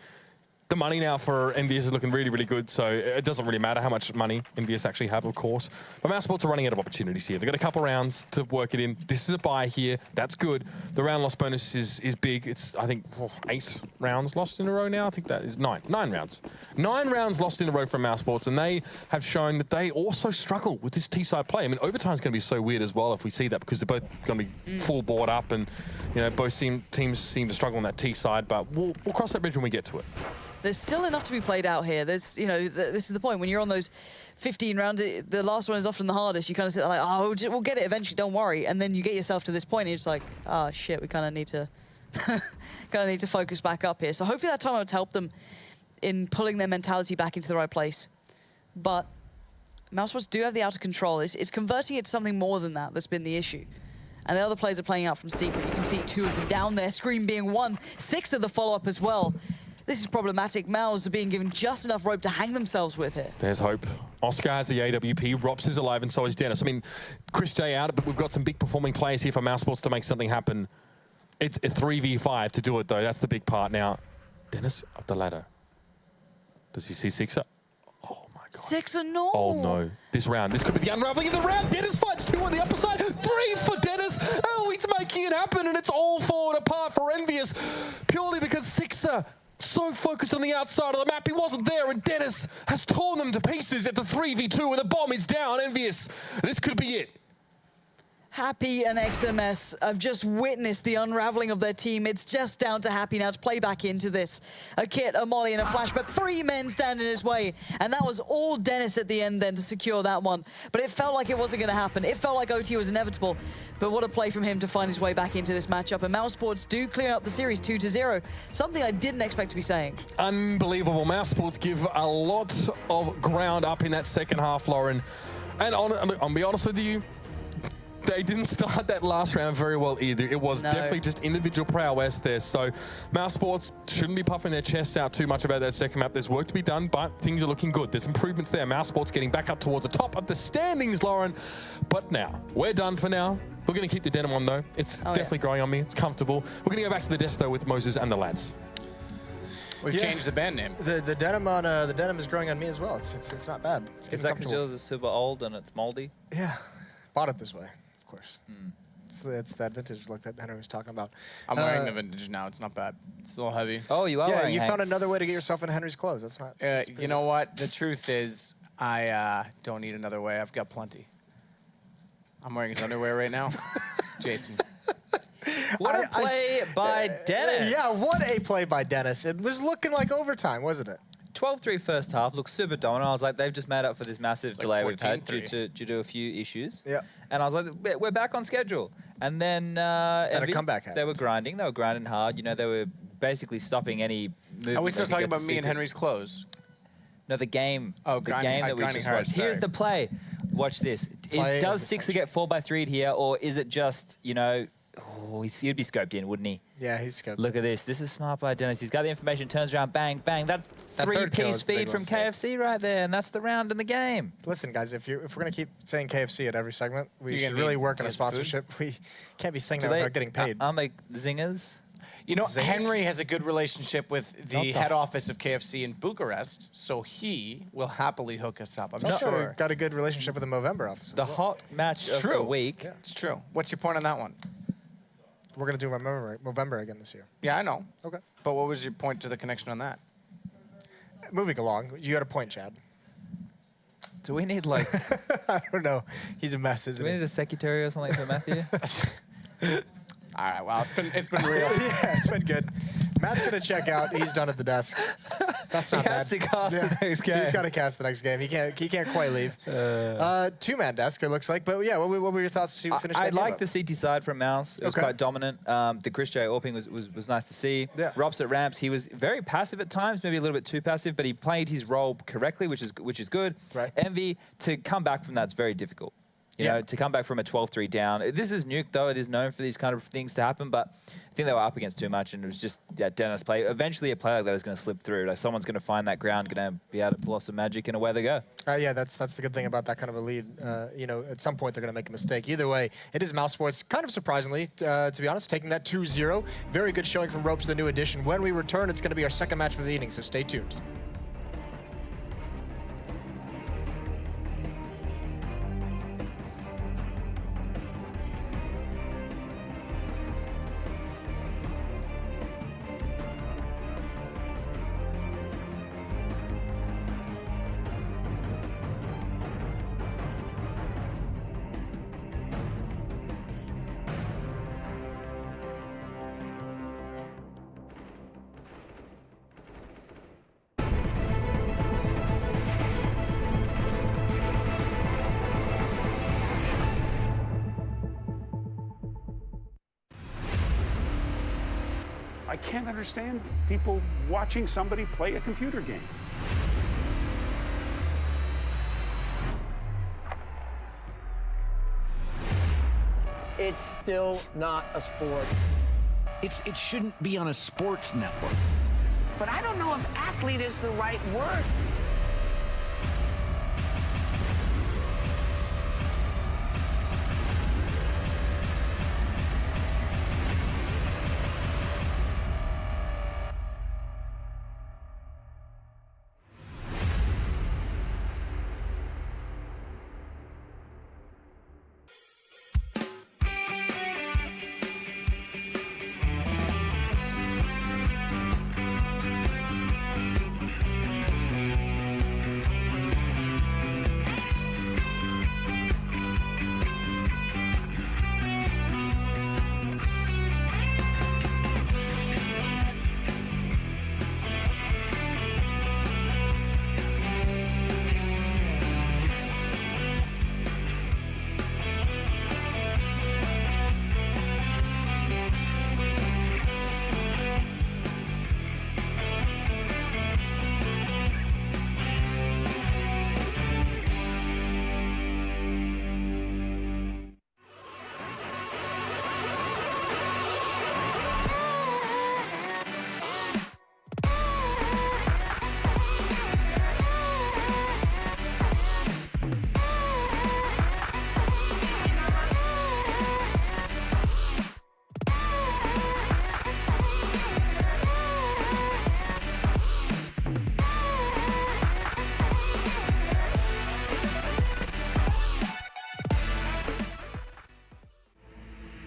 The money now for EnVyUs is looking really, really good, so it doesn't really matter how much money EnVyUs actually have, of course. But Mousesports are running out of opportunities here. They've got a couple rounds to work it in. This is a buy here. That's good. The round loss bonus is big. It's, I think, 8 rounds lost in a row now. I think that is 9 rounds. 9 rounds lost in a row from Mousesports, and they have shown that they also struggle with this T-side play. I mean, overtime's going to be so weird as well if we see that, because they're both going to be full board up, and, you know, both teams seem to struggle on that T-side, but we'll cross that bridge when we get to it. There's still enough to be played out here. There's, you know, this is the point. When you're on those 15 rounds, the last one is often the hardest. You kind of sit there like, oh, we'll get it eventually, don't worry. And then you get yourself to this point, and you're just like, oh, shit, we kind of need to focus back up here. So hopefully that timeout's helped them in pulling their mentality back into the right place. But Mousesports do have the outer control. It's converting it to something more than that that's been the issue. And the other players are playing out from Secret. You can see 2 of them down there, Scream being 1, 6 of the follow-up as well. This is problematic. Mouz are being given just enough rope to hang themselves with here. There's hope. Oscar has the AWP, Rops is alive, and so is Dennis. I mean, Chris J out, but we've got some big performing players here for Mousesports to make something happen. It's a 3v5 to do it, though. That's the big part. Now, Dennis up the ladder. Does he see Sixer? Oh, my God. Sixer, no. Oh, no. This round, this could be the unraveling of the round. Dennis fights 2 on the upper side. 3 for Dennis. Oh, he's making it happen, and it's all falling apart for EnVyUs, purely because Sixer so focused on the outside of the map, he wasn't there, and Dennis has torn them to pieces at the 3v2, and the bomb is down. EnVyUs, this could be it. Happy and XMS have just witnessed the unraveling of their team. It's just down to Happy now to play back into this. A kit, a molly, and a flash, but 3 men stand in his way. And that was all Dennis at the end then to secure that one. But it felt like it wasn't going to happen. It felt like OT was inevitable. But what a play from him to find his way back into this matchup. And Mouse Sports do clear up the series 2-0. Something I didn't expect to be saying. Unbelievable. Mouse Sports give a lot of ground up in that second half, Lauren. And I'll be honest with you, they didn't start that last round very well either. It was definitely just individual prowess there. So Mouse Sports shouldn't be puffing their chests out too much about that second map. There's work to be done, but things are looking good. There's improvements there. Mouse Sports getting back up towards the top of the standings, Lauren. But now, we're done for now. We're going to keep the denim on, though. It's definitely growing on me. It's comfortable. We're going to go back to the desk, though, with Mouz and the lads. We've changed the band name. The denim on the denim is growing on me as well. It's not bad. It's Is that because yours is super old and it's moldy? Yeah, bought it this way. Of course. It's that vintage look that Henry was talking about. I'm wearing the vintage now. It's not bad. It's a little heavy. Oh, you are wearing you found Hanks. another way to get yourself in Henry's clothes. That's not... You know what? The truth is, I don't need another way. I've got plenty. I'm wearing his underwear right now. Jason. What a play by Dennis. Yeah, what a play by Dennis. It was looking like overtime, wasn't it? 12-3 first half, looked super dominant. I was like, they've just made up for this massive delay we've had due 14-3. to a few issues. Yeah. And I was like, we're back on schedule. And then a comeback they were grinding. They were grinding hard. You know, they were basically stopping any movement. Are we still talking about me and Henry's clothes? No, the game. Oh, the game that we just watched. Here's the play. Watch this. Does Sixer get 4x3'd here, or is it just, you know, he'd be scoped in, wouldn't he? Yeah, he's scoped. Look at this. This is smart by Dennis. He's got the information, turns around, bang, bang. That three-piece feed from KFC right there, and that's the round in the game. Listen, guys, if we're going to keep saying KFC at every segment, we should really work on a sponsorship. We can't be saying that without getting paid. Aren't they zingers? You know, Henry has a good relationship with the head office of KFC in Bucharest, so he will happily hook us up. I'm sure. Got a good relationship with the Movember office. The hot match of the week. Yeah. It's true. What's your point on that one? We're going to do Movember again this year. Yeah, I know. Okay. But what was your point to the connection on that? Moving along, you got a point, Chad. Do we need, like... I don't know. He's a mess, isn't he? Do we need a secretary or something for Matthew? All right, well, it's been real. Yeah, it's been good. Matt's going to check out. He's done at the desk. That's not bad. He has to cast the next game. He's got to cast the next game. He can't quite leave. Two-man desk, it looks like. But yeah, what were your thoughts to finish that I game like up? the CT side from Mouse. It was quite dominant. The Chris J. Orping was nice to see. Yeah. Robs at ramps, he was very passive at times, maybe a little bit too passive, but he played his role correctly, which is good. Right. Envy, to come back from that's very difficult. You know, to come back from a 12-3 down. This is Nuke, though. It is known for these kind of things to happen, but I think they were up against too much, and it was just Dennis play. Eventually, a play like that is going to slip through. Like, someone's going to find that ground, going to be able to pull off some magic, and away they go. Yeah, that's the good thing about that kind of a lead. You know, at some point, they're going to make a mistake. Either way, it is Mouse Sports, kind of surprisingly, to be honest, taking that 2-0. Very good showing from Ropes, the new addition. When we return, it's going to be our second match of the evening, so stay tuned. I can't understand people watching somebody play a computer game. It's still not a sport. It shouldn't be on a sports network. But I don't know if athlete is the right word.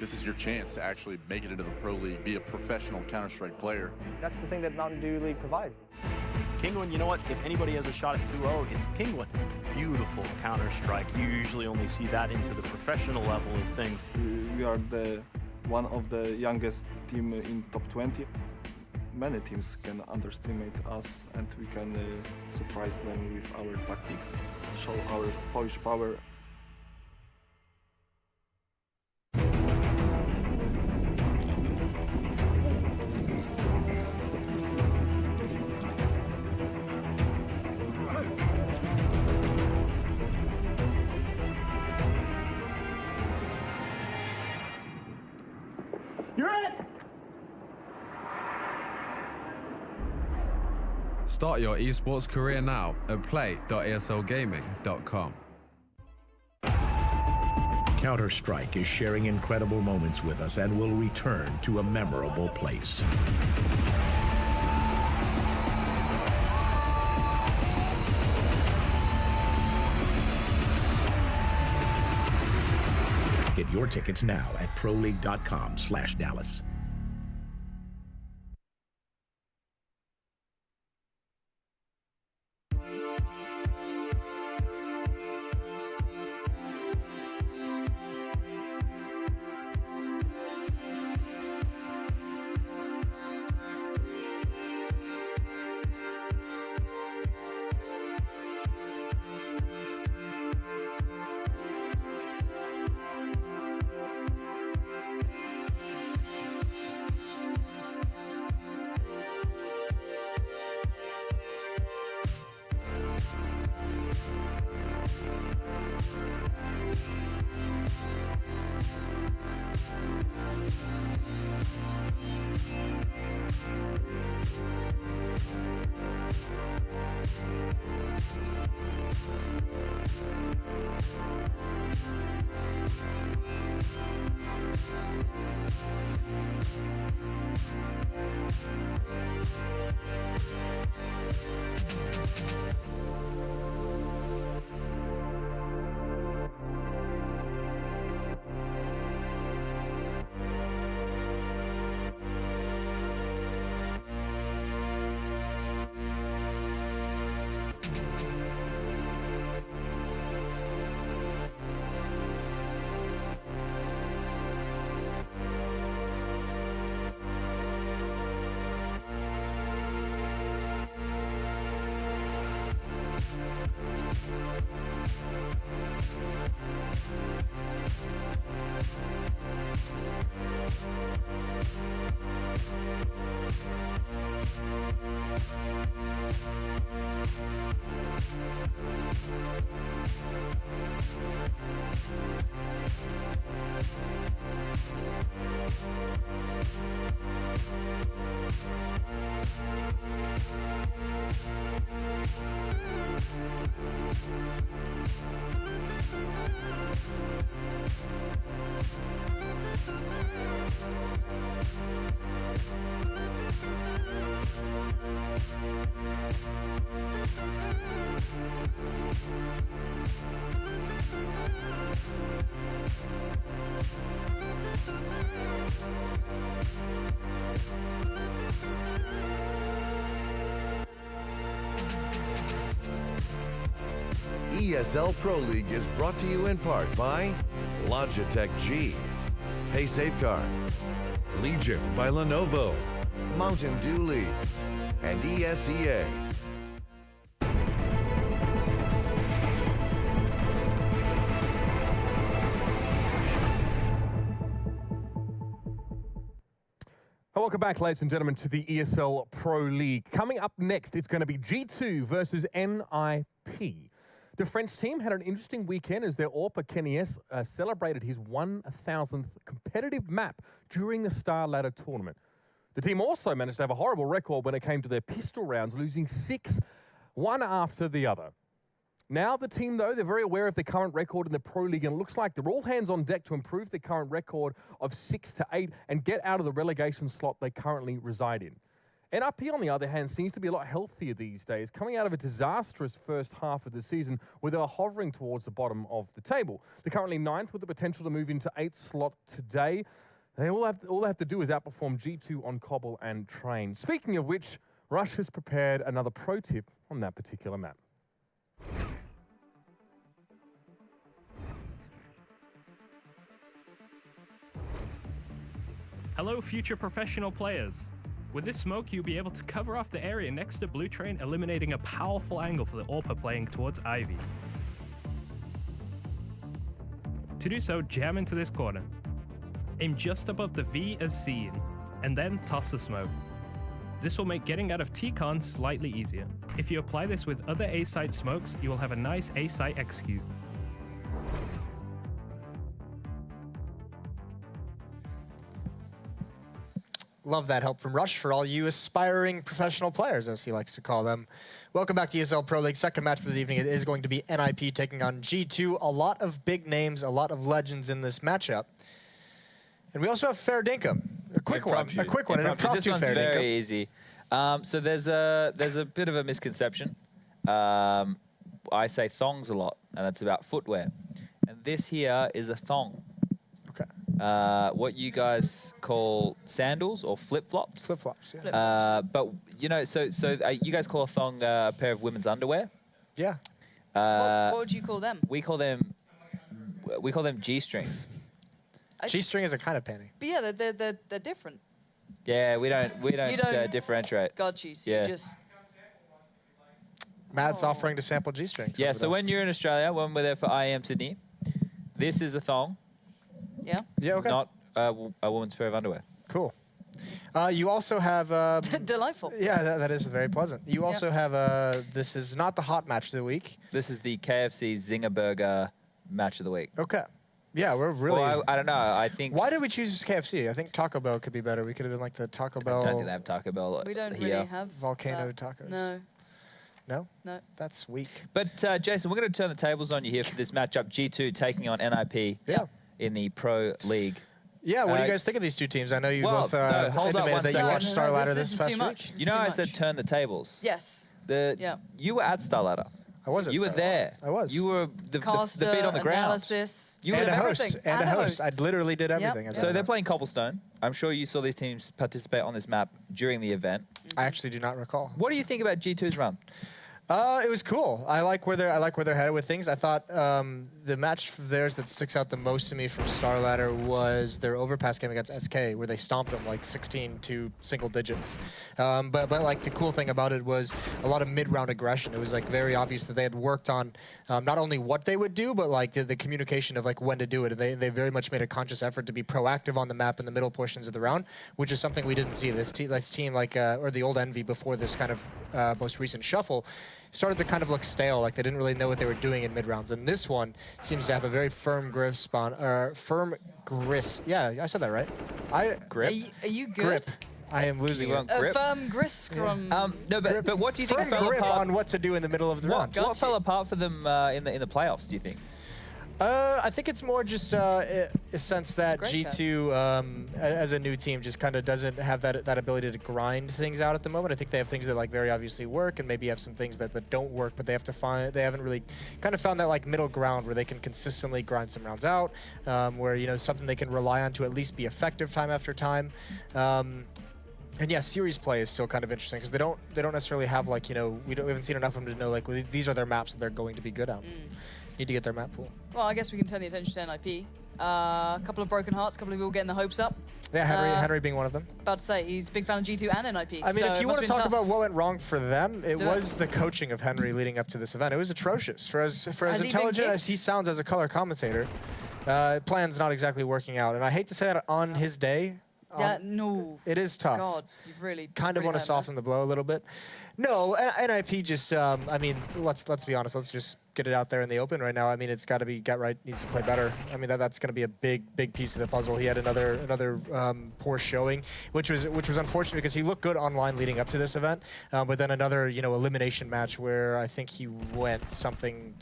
this is your chance to actually make it into the Pro League, be a professional Counter-Strike player. That's the thing that Mountain Dew League provides. Kingwin, you know what? If anybody has a shot at 2-0, it's Kingwin. Beautiful Counter-Strike. You usually only see that into the professional level of things. We are one of the youngest team in top 20. Many teams can underestimate us, and we can surprise them with our tactics, show our Polish power. Start your esports career now at play.eslgaming.com. Counter-Strike is sharing incredible moments with us and will return to a memorable place. Get your tickets now at proleague.com/Dallas. ESL Pro League is brought to you in part by Logitech G, Pay Safeguard, Legion by Lenovo, Mountain Dew League, and ESEA. Welcome back, ladies and gentlemen, to the ESL Pro League. Coming up next, it's going to be G2 versus NiP. The French team had an interesting weekend as their AWPer Kenny S celebrated his 1,000th competitive map during the Star Ladder tournament. The team also managed to have a horrible record when it came to their pistol rounds, losing 6, one after the other. Now the team, though, they're very aware of their current record in the Pro League, and it looks like they're all hands on deck to improve their current record of 6-8 and get out of the relegation slot they currently reside in. NiP, on the other hand, seems to be a lot healthier these days, coming out of a disastrous first half of the season where they were hovering towards the bottom of the table. They're currently 9th with the potential to move into 8th slot today. All they have to do is outperform G2 on Cobble and Train. Speaking of which, Rush has prepared another pro tip on that particular map. Hello, future professional players. With this smoke, you'll be able to cover off the area next to Blue Train, eliminating a powerful angle for the AWPer playing towards Ivy. To do so, jam into this corner. Aim just above the V as seen, and then toss the smoke. This will make getting out of T-Con slightly easier. If you apply this with other A-site smokes, you will have a nice A-site execute. Love that help from Rush for all you aspiring professional players, as he likes to call them. Welcome back to ESL Pro League. Second match for the evening. It is going to be NiP taking on G2. A lot of big names, a lot of legends in this matchup. And we also have Fair Dinkum. A quick one. An impromptu This one's Fair very Dinkum. easy. So there's a bit of a misconception. I say thongs a lot, and it's about footwear. And this here is a thong. What you guys call sandals or flip-flops. Flip-flops, yeah. But, you know, so you guys call a thong a pair of women's underwear? Yeah. What would you call them? We call them G-strings. G-string is a kind of panty. But yeah, they're different. Yeah, we don't differentiate. Got you. So yeah. you just... Matt's offering to sample G-strings. Yeah, so when you're in Australia, when we're there for IEM Sydney, this is a thong. Yeah? Yeah, okay. Not a woman's pair of underwear. Cool. You also have... Delightful. Yeah, that is very pleasant. You also have... this is not the hot match of the week. This is the KFC Zinger Burger match of the week. Okay. Yeah, we're really... Well, I don't know. I think... Why did we choose KFC? I think Taco Bell could be better. We could have done like the Taco Bell... I don't think they have Taco Bell We don't here. really have... Volcano tacos. No. No? No. That's weak. But, Jason, we're going to turn the tables on you here for this matchup. G2 taking on NiP in the Pro League. Yeah, what do you guys think of these two teams? I know you both hold on admitted that you watched Star Ladder this past week. You know I said turn the tables? Yes. You were at Star Ladder. I was at You were Star there. Ladder. I was. You were the feet on the ground. Analysis. You and were a host. And a host. I literally did everything. Yep. So they're playing Cobblestone. I'm sure you saw these teams participate on this map during the event. I actually do not recall. What do you think about G2's run? It was cool. I like where they're headed with things. I thought the match of theirs that sticks out the most to me from Star Ladder was their overpass game against SK, where they stomped them like 16 to single digits. But like the cool thing about it was a lot of mid-round aggression. It was like very obvious that they had worked on not only what they would do, but like the communication of like when to do it. And they very much made a conscious effort to be proactive on the map in the middle portions of the round, which is something we didn't see. This team like or the old Envy before this kind of most recent shuffle started to kind of look stale, like they didn't really know what they were doing in mid-rounds. And this one seems to have a very firm grasp on, firm grist. Yeah, I said that right. Grip? Are you good? Grip. I am losing it. A firm grist from... No, but what do you think firm fell grip apart? on what to do in the middle of the round. What fell apart for them in the playoffs, do you think? I think it's more just a sense that G2, as a new team, just kind of doesn't have that ability to grind things out at the moment. I think they have things that like very obviously work, and maybe have some things that don't work, but they haven't really kind of found that like middle ground where they can consistently grind some rounds out, where something they can rely on to at least be effective time after time. And yeah, series play is still kind of interesting because they don't necessarily have like we haven't seen enough of them to know like these are their maps that they're going to be good at. Need to get their map pool. Well, I guess we can turn the attention to NiP. A couple of broken hearts, a couple of people getting the hopes up. Yeah, Henry being one of them. About to say, he's a big fan of G2 and NiP. I mean, if you want to talk about what went wrong for them, it was it. the coaching of Henry leading up to this event. It was atrocious. For as intelligent as he sounds as a color commentator, plan's not exactly working out. And I hate to say that on his day. Yeah, no. It is tough. God, you've really kind of want to soften the blow a little bit. No, NiP just, I mean, let's be honest. Let's just get it out there in the open right now. I mean, it's got to be GetRight needs to play better. I mean, that's going to be a big piece of the puzzle. He had another poor showing, which was unfortunate because he looked good online leading up to this event, but then another elimination match where I think he went something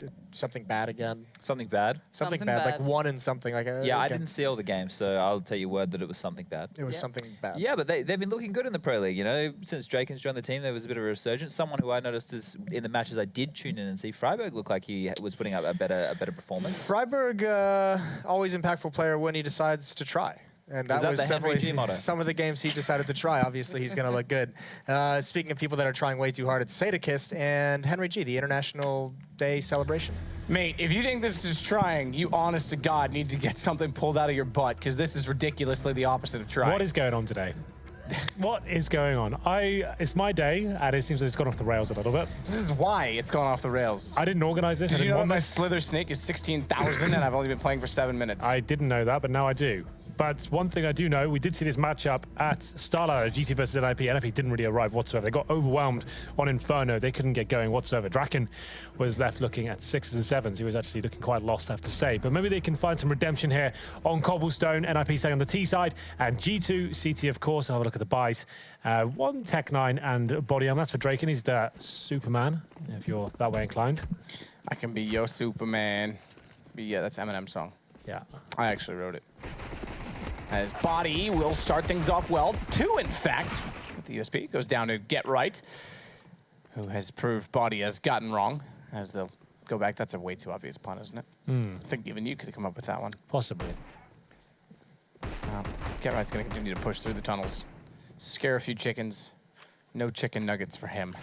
bad again. Something bad? Something bad, like one and something like. Yeah, I didn't see all the games, so I'll take your word that it was something bad. It was something bad. Yeah, but they've been looking good in the Pro League. You know, since Draken's joined the team, there was a bit of a resurgence. Someone who I noticed is in the matches I did tune in and see, Freiburg looked like he was putting up a better performance. Freiburg, always impactful player when he decides to try. And that was definitely some of the games he decided to try. Obviously, he's going to look good. Speaking of people that are trying way too hard, it's Sadakist and Henry G, the International Day celebration. Mate, if you think this is trying, you honest to God need to get something pulled out of your butt, because this is ridiculously the opposite of trying. What is going on today? What is going on? It's my day, and it seems that it's gone off the rails a little bit. This is why it's gone off the rails. I didn't organize this. Did you know my Slither Snake is 16,000 and I've only been playing for 7 minutes? I didn't know that, but now I do. But one thing I do know, we did see this matchup at Starlight, GT versus NiP. NiP didn't really arrive whatsoever. They got overwhelmed on Inferno. They couldn't get going whatsoever. Draken was left looking at 6s and 7s. He was actually looking quite lost, I have to say. But maybe they can find some redemption here on Cobblestone. NiP staying on the T side. And G2, CT, of course. I'll have a look at the buys. One Tech9 and Body Arm. That's for Draken. He's the Superman, if you're that way inclined. I can be your Superman. Yeah, that's Eminem's song. Yeah. I actually wrote it. As Body will start things off well. 2, in fact, with the USP. Goes down to GetRight, who has proved Body has gotten wrong. As they'll go back. That's a way too obvious plan, isn't it? I think even you could have come up with that one. Possibly. GetRight's going to continue to push through the tunnels. Scare a few chickens. No chicken nuggets for him.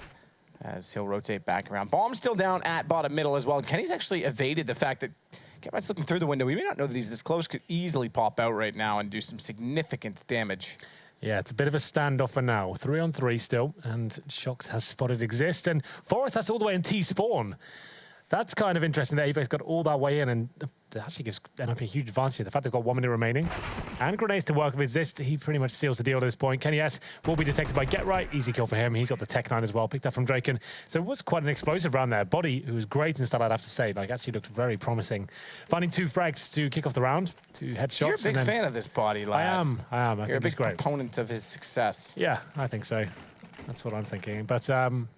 As he'll rotate back around. Bomb still down at bottom middle as well. Kenny's actually evaded the fact that GetRight's looking through the window. We may not know that he's this close. Could easily pop out right now and do some significant damage. Yeah, it's a bit of a standoff for now. 3-on-3 still, and Shox has spotted exist, and Forest has all the way in T-spawn. That's kind of interesting that Apex got all that way in, and it actually gives NiP a huge advantage. The fact they've got 1 minute remaining. And grenades to work with Resist. He pretty much seals the deal at this point. Kenny S will be detected by GetRight. Easy kill for him. He's got the Tech9 as well, picked up from Draken. So it was quite an explosive round there. Body, who was great in style, I'd have to say, like actually looked very promising. Finding 2 frags to kick off the round, 2 headshots. You're a big fan of this Body, lad. I am. I You're think a big he's great. proponent of his success. Yeah, I think so. That's what I'm thinking. But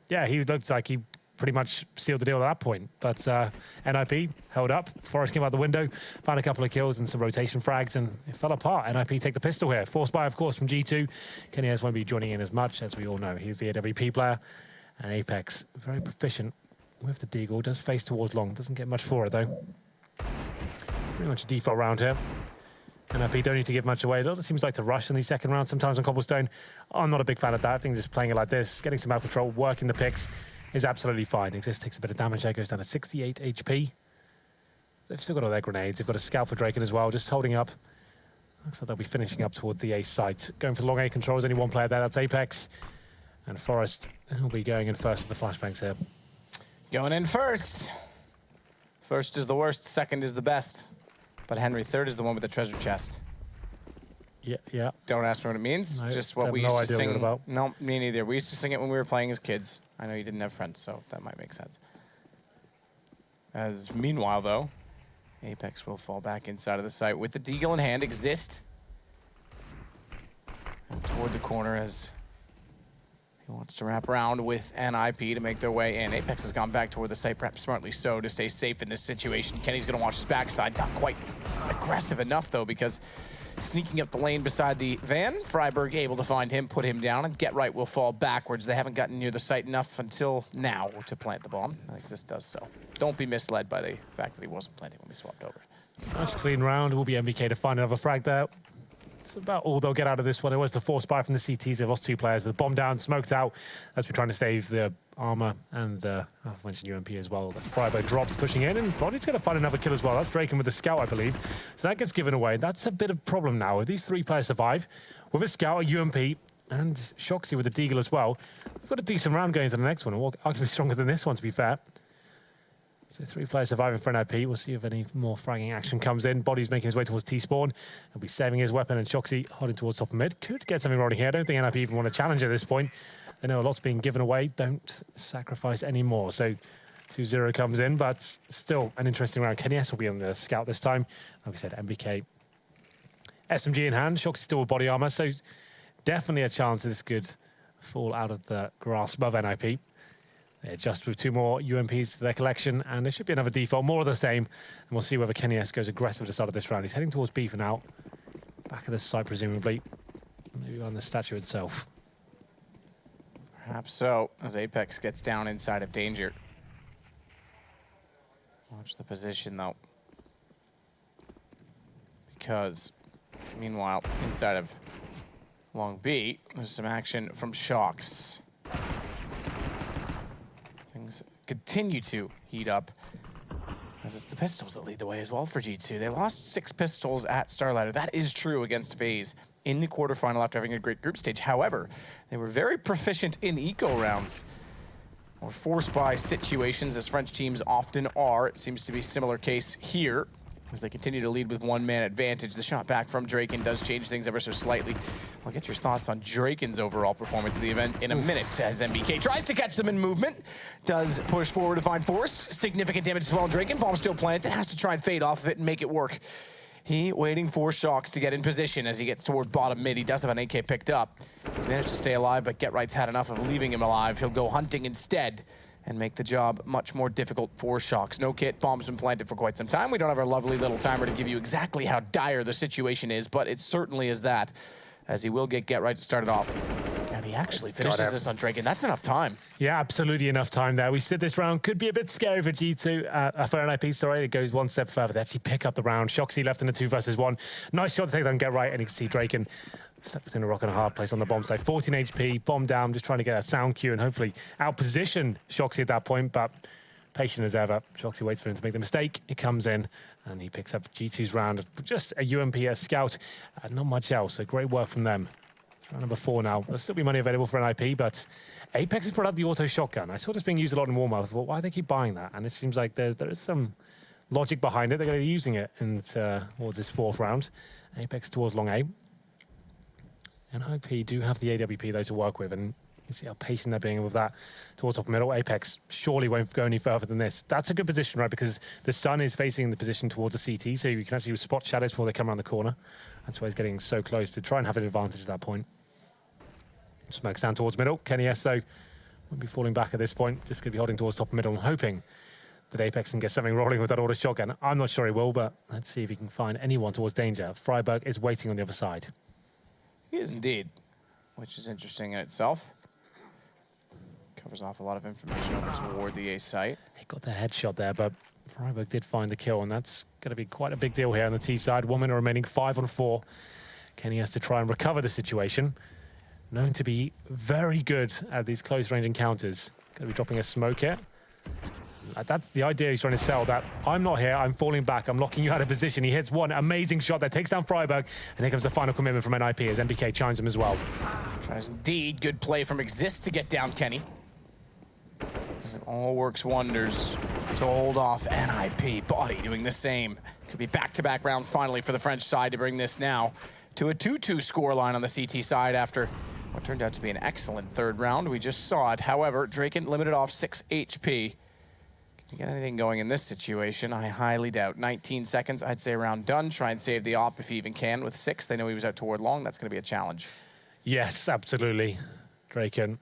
yeah, he looks like he pretty much sealed the deal at that point. But NiP held up. Forest came out the window, found a couple of kills and some rotation frags, and it fell apart. NiP take the pistol here. Forced by, of course, from G2. Kenny S won't be joining in as much, as we all know. He's the AWP player. And Apex, very proficient with the Deagle. Does face towards long. Doesn't get much for it, though. Pretty much a default round here. NiP don't need to give much away. It seems like to rush in these second rounds sometimes on Cobblestone. I'm not a big fan of that. I think just playing it like this, getting some out control, working the picks, is absolutely fine. Exist takes a bit of damage there, goes down to 68 HP. They've still got all their grenades. They've got a scout for Draken as well, just holding up. Looks like they'll be finishing up towards the A site. Going for the long A controls, only 1 player there, that's Apex. And Forest will be going in first with the flashbangs here. Going in first. First is the worst, second is the best. But Henry, third is the one with the treasure chest. Yeah. Don't ask me what it means. No, just what we no used to idea sing. what about. No, me neither. We used to sing it when we were playing as kids. I know you didn't have friends, so that might make sense. As meanwhile, though, Apex will fall back inside of the site with the Deagle in hand. Exist. And toward the corner as he wants to wrap around with NiP to make their way in. Apex has gone back toward the site, perhaps smartly so, to stay safe in this situation. Kenny's going to watch his backside. Not quite aggressive enough, though, because sneaking up the lane beside the van, Freiburg able to find him, put him down, and GetRight will fall backwards. They haven't gotten near the site enough until now to plant the bomb. I think this does so. Don't be misled by the fact that he wasn't planting when we swapped over. Nice clean round. It will be MVK to find another frag there. It's about all they'll get out of this one. It was the force buy from the CTs. They've lost 2 players, but bomb down, smoked out. As we're trying to save the armor and I've mentioned UMP as well. The Freiburg drops pushing in, and Body's going to find another kill as well. That's Draken with the scout, I believe. So that gets given away. That's a bit of a problem now. If these 3 players survive with a scout, a UMP, and Shoxy with the Deagle as well, we've got a decent round going into the next one. And arguably stronger than this one, to be fair. So 3 players surviving for NiP. We'll see if any more fragging action comes in. Body's making his way towards T-spawn. He'll be saving his weapon, and Shoxy holding towards top of mid. Could get something rolling here. I don't think NiP even want to challenge at this point. They know a lot's being given away. Don't sacrifice any more. So 2-0 comes in, but still an interesting round. KennyS will be on the scout this time. Like we said, MBK. SMG in hand. Shoxy still with body armor, so definitely a chance this could fall out of the grasp of NiP. They're just with 2 more UMPs to their collection, and there should be another default, more of the same. And we'll see whether KennyS goes aggressive at the start of this round. He's heading towards B for now. Back of the site, presumably. Maybe on the statue itself. Perhaps so, as Apex gets down inside of danger. Watch the position, though. Because, meanwhile, inside of Long B, there's some action from Shox. Things continue to heat up, as it's the pistols that lead the way as well for G2. They lost 6 pistols at Starlighter. That is true against FaZe in the quarterfinal after having a great group stage. However, they were very proficient in eco rounds, or forced by situations, as French teams often are. It seems to be a similar case here, as they continue to lead with 1-man advantage. The shot back from Draken does change things ever so slightly. I'll get your thoughts on Draken's overall performance of the event in a minute, as MBK tries to catch them in movement. Does push forward to find Force. Significant damage as well. Draken, bomb still planted, has to try and fade off of it and make it work. He waiting for Shox to get in position as he gets toward bottom mid. He does have an AK picked up. He's managed to stay alive, but Get Right's had enough of leaving him alive. He'll go hunting instead and make the job much more difficult for Shox. No kit, bomb's been planted for quite some time. We don't have our lovely little timer to give you exactly how dire the situation is, but it certainly is that, as he will get Right to start it off. And he actually finishes this on Drake, and that's enough time. Yeah, absolutely enough time there. We said this round could be a bit scary for G2, for NiP, sorry. It goes one step further. They actually pick up the round. Shoxy left in a 2 versus 1. Nice shot to take on Get Right, and you can see Draken stuck between a rock and a hard place on the bomb side. 14 HP, bomb down, just trying to get a sound cue and hopefully outposition Shoxy at that point, but patient as ever. Shoxy waits for him to make the mistake. It comes in, and he picks up G2's round. Just a UMP, a scout, not much else. So great work from them. It's round number 4 now. There'll still be money available for NiP, but Apex has brought out the auto shotgun. I saw this being used a lot in warm-up. I thought, why do they keep buying that? And it seems like there is some logic behind it. They're going to be using it towards this 4th round. Apex towards long A. And NiP do have the AWP, though, to work with, and you see how patient they're being with that towards top middle. Apex surely won't go any further than this. That's a good position, right, because the sun is facing the position towards the CT, so you can actually spot shadows before they come around the corner. That's why he's getting so close to try and have an advantage at that point. Smokes down towards middle. KennyS, though, won't be falling back at this point. Just going to be holding towards top middle and hoping that Apex can get something rolling with that auto shotgun. I'm not sure he will, but let's see if he can find anyone towards danger. Freiburg is waiting on the other side. He is indeed, which is interesting in itself. Covers off a lot of information over toward the A site. He got the headshot there, but Freiburg did find the kill, and that's going to be quite a big deal here on the T side. 1 minute remaining, 5 on 4. Kenny has to try and recover the situation. Known to be very good at these close-range encounters. Going to be dropping a smoke here. That's the idea he's trying to sell, that I'm not here, I'm falling back, I'm locking you out of position. He hits one amazing shot that takes down Freiburg, and here comes the final commitment from NiP as MBK chimes him as well. Tries indeed, good play from Exist to get down Kenny. It all works wonders to hold off NiP. Body doing the same. Could be back-to-back rounds finally for the French side to bring this now to a 2-2 scoreline on the CT side after what turned out to be an excellent 3rd round. We just saw it. However, Draken limited off 6 HP. Can you get anything going in this situation? I highly doubt. 19 seconds, I'd say round done. Try and save the op if he even can with 6. They know he was out toward long. That's going to be a challenge. Yes, absolutely. Draken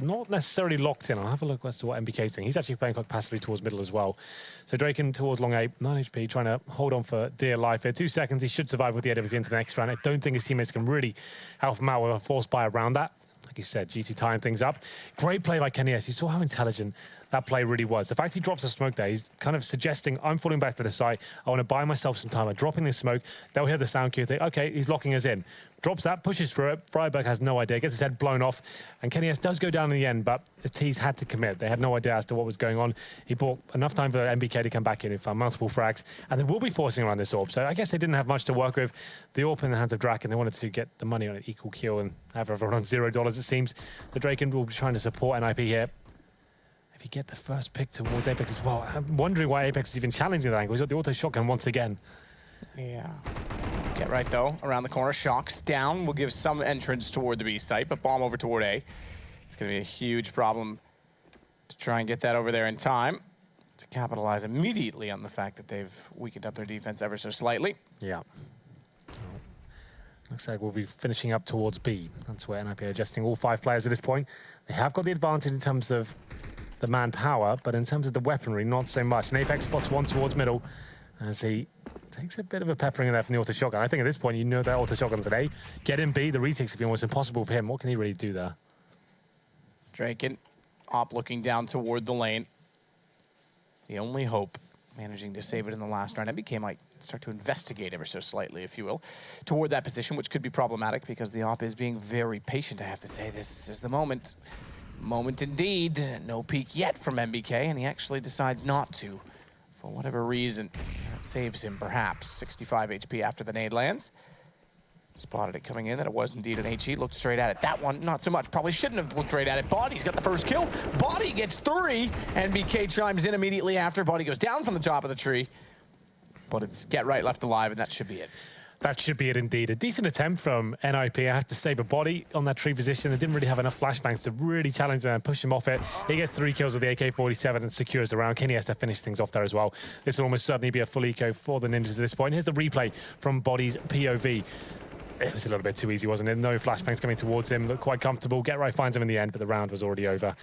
not necessarily locked in. I'll have a look as to what MBK's doing. He's actually playing quite passively towards middle as well. So Draken towards long A, 9 HP, trying to hold on for dear life here. 2 seconds, he should survive with the AWP into the next round. I don't think his teammates can really help him out with a force buy around that. Like you said, G2 tying things up. Great play by KennyS. You saw how intelligent that play really was. The fact he drops a smoke there, he's kind of suggesting, I'm falling back to the side. I want to buy myself some time. I'm dropping this smoke. They'll hear the sound cue. Think, okay, he's locking us in. Drops that, pushes through it. Freiburg has no idea, gets his head blown off. And KennyS does go down in the end, but his T's had to commit. They had no idea as to what was going on. He bought enough time for MBK to come back in. He found multiple frags. And they will be forcing around this AWP. So I guess they didn't have much to work with. The AWP in the hands of Draken, they wanted to get the money on an equal kill and have everyone on $0, it seems. The Draken will be trying to support NiP here. If he get the first pick towards Apex as well, I'm wondering why Apex is even challenging that angle. He's got the auto shotgun once again. Yeah. Get right, though, around the corner. Shocks down. Will give some entrance toward the B site, but bomb over toward A. It's going to be a huge problem to try and get that over there in time to capitalize immediately on the fact that they've weakened up their defense ever so slightly. Yeah. Looks like we'll be finishing up towards B. That's where NiP are adjusting all 5 players at this point. They have got the advantage in terms of the manpower, but in terms of the weaponry, not so much. And Apex spots one towards middle as he takes a bit of a peppering in there from the auto shotgun. I think at this point, you know that auto shotgun's an A. Get in B, the retakes have been almost impossible for him. What can he really do there? Draken, Op looking down toward the lane. The only hope, managing to save it in the last round. NBK might start to investigate ever so slightly, if you will, toward that position, which could be problematic because the Op is being very patient, I have to say. This is the moment. Moment indeed. No peek yet from NBK, and he actually decides not to. For whatever reason, that saves him, perhaps. 65 HP after the nade lands. Spotted it coming in, that it was indeed an HE. Looked straight at it. That one, not so much. Probably shouldn't have looked straight at it. Body's got the first kill. Body gets 3. NBK chimes in immediately after. Body goes down from the top of the tree. But it's Get Right left alive, and that should be it. That should be it indeed. A decent attempt from NiP, I have to say, but Body on that tree position, they didn't really have enough flashbangs to really challenge him and push him off it. He gets 3 kills with the AK-47 and secures the round. Kenny has to finish things off there as well. This will almost certainly be a full eco for the Ninjas at this point. Here's the replay from Body's POV. It was a little bit too easy, wasn't it? No flashbangs coming towards him. Looked quite comfortable. Get Right finds him in the end, but the round was already over.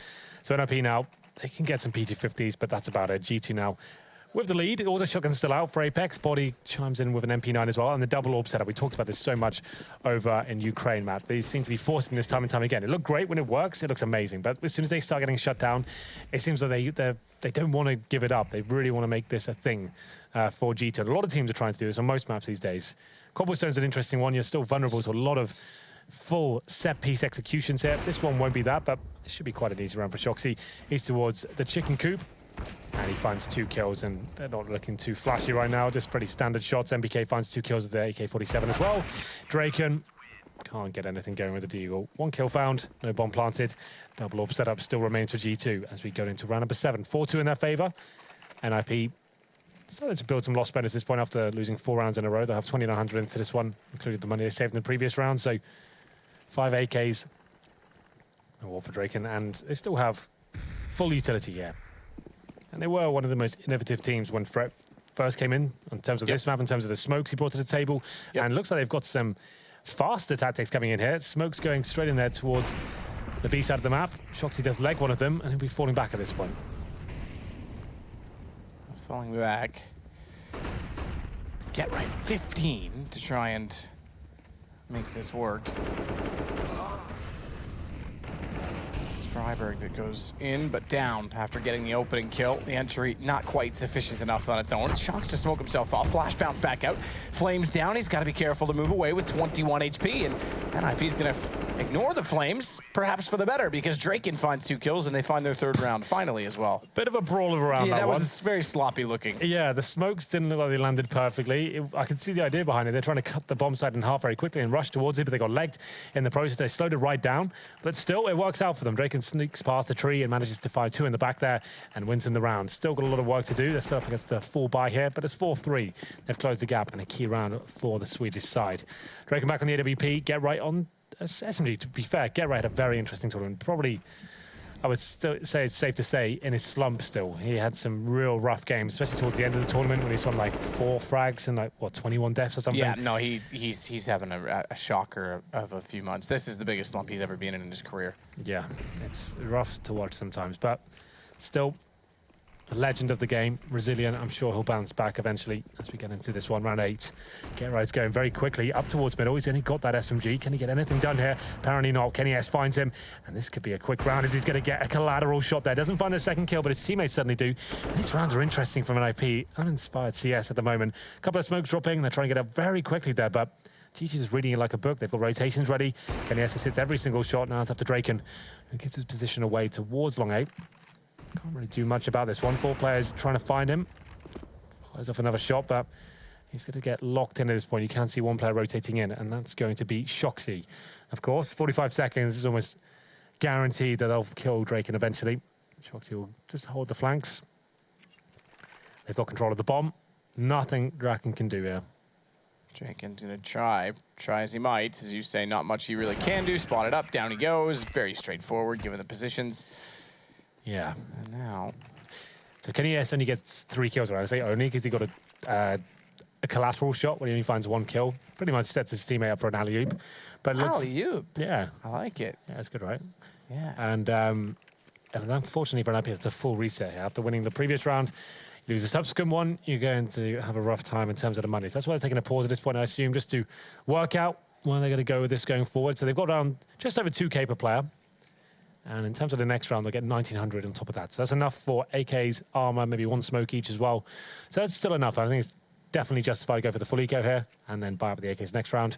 So NiP now, they can get some PT50s, but that's about it. G2 now with the lead. Auto shotgun's still out for Apex. Body chimes in with an MP9 as well. And the double orb setup. We talked about this so much over in Ukraine, Matt. They seem to be forcing this time and time again. It looked great when it works. It looks amazing. But as soon as they start getting shut down, it seems like they don't want to give it up. They really want to make this a thing for G2. A lot of teams are trying to do this on most maps these days. Cobblestone's an interesting one. You're still vulnerable to a lot of full set-piece executions here. This one won't be that, but it should be quite an easy round for Shoxy. He's towards the chicken coop. And he finds 2 kills, and they're not looking too flashy right now, just pretty standard shots. NBK finds 2 kills with the AK-47 as well. Draken can't get anything going with the Deagle. 1 kill found, no bomb planted. Double orb setup still remains for G2 as we go into round number 7. 4-2 in their favor. NiP started to build some loss spend at this point after losing 4 rounds in a row. They'll have 2,900 into this one, including the money they saved in the previous round. So 5 AKs, no war for Draken, and they still have full utility here. And they were one of the most innovative teams when Fret first came in terms of this map, in terms of the smokes he brought to the table. And it looks like they've got some faster tactics coming in here. Smokes going straight in there towards the B side of the map. Shoxy does leg one of them, and he'll be falling back at this point. Falling back. Get Right 15 to try and make this work. Freiberg that goes in, but down after getting the opening kill. The entry not quite sufficient enough on its own. Shocks to smoke himself off. Flash bounce back out. Flames down. He's got to be careful to move away with 21 HP, and NiP's going to ignore the flames, perhaps for the better, because Draken finds 2 kills, and they find their 3rd round finally as well. Bit of a brawler around that one. That was very sloppy looking. Yeah, the smokes didn't look like they landed perfectly. I could see the idea behind it. They're trying to cut the bomb site in half very quickly and rush towards it, but they got legged in the process. They slowed it right down, but still, it works out for them. Draken sneaks past the tree and manages to fire 2 in the back there and wins in the round. Still got a lot of work to do. They're still up against the 4 buy here, but it's 4-3. They've closed the gap and a key round for the Swedish side. Draken back on the AWP. Get Right on SMG. To be fair, Get Right had a very interesting tournament. Probably, I would still say it's safe to say, in his slump still. He had some real rough games, especially towards the end of the tournament when he's on like 4 frags and like, what, 21 deaths or something? Yeah, no, he's having a shocker of a few months. This is the biggest slump he's ever been in his career. Yeah, it's rough to watch sometimes, but still a legend of the game, resilient. I'm sure he'll bounce back eventually as we get into this one, round 8. Get Right's going very quickly up towards middle. He's only got that SMG. Can he get anything done here? Apparently not. Kenny S finds him, and this could be a quick round as he's going to get a collateral shot there. Doesn't find the 2nd kill, but his teammates certainly do. And these rounds are interesting from NiP. Uninspired CS at the moment. A couple of smokes dropping. They're trying to get up very quickly there, but GG's is reading it like a book. They've got rotations ready. Kenny S hits every single shot. Now it's up to Draken, who gives his position away towards long 8. Can't really do much about this one. 4 players trying to find him. Fires off another shot, but he's going to get locked in at this point. You can see 1 player rotating in, and that's going to be Shoxy. Of course, 45 seconds is almost guaranteed that they'll kill Draken eventually. Shoxy will just hold the flanks. They've got control of the bomb. Nothing Draken can do here. Jenkins gonna try as he might. As you say, not much he really can do. Spot it up, down he goes. Very straightforward, given the positions. Yeah. And now... So NiP only gets 3 kills, right? I say only because he got a collateral shot when he only finds 1 kill. Pretty much sets his teammate up for an alley-oop. But alley-oop? Yeah. I like it. Yeah, that's good, right? Yeah. And unfortunately for NiP, it's a full reset here. After winning the previous round, you lose the subsequent one, you're going to have a rough time in terms of the money. So that's why they're taking a pause at this point, I assume, just to work out where they're going to go with this going forward. So they've got around just over 2K per player. And in terms of the next round, they'll get 1,900 on top of that. So that's enough for AK's armor, maybe 1 smoke each as well. So that's still enough. I think it's definitely justified to go for the full eco here and then buy up the AKs next round.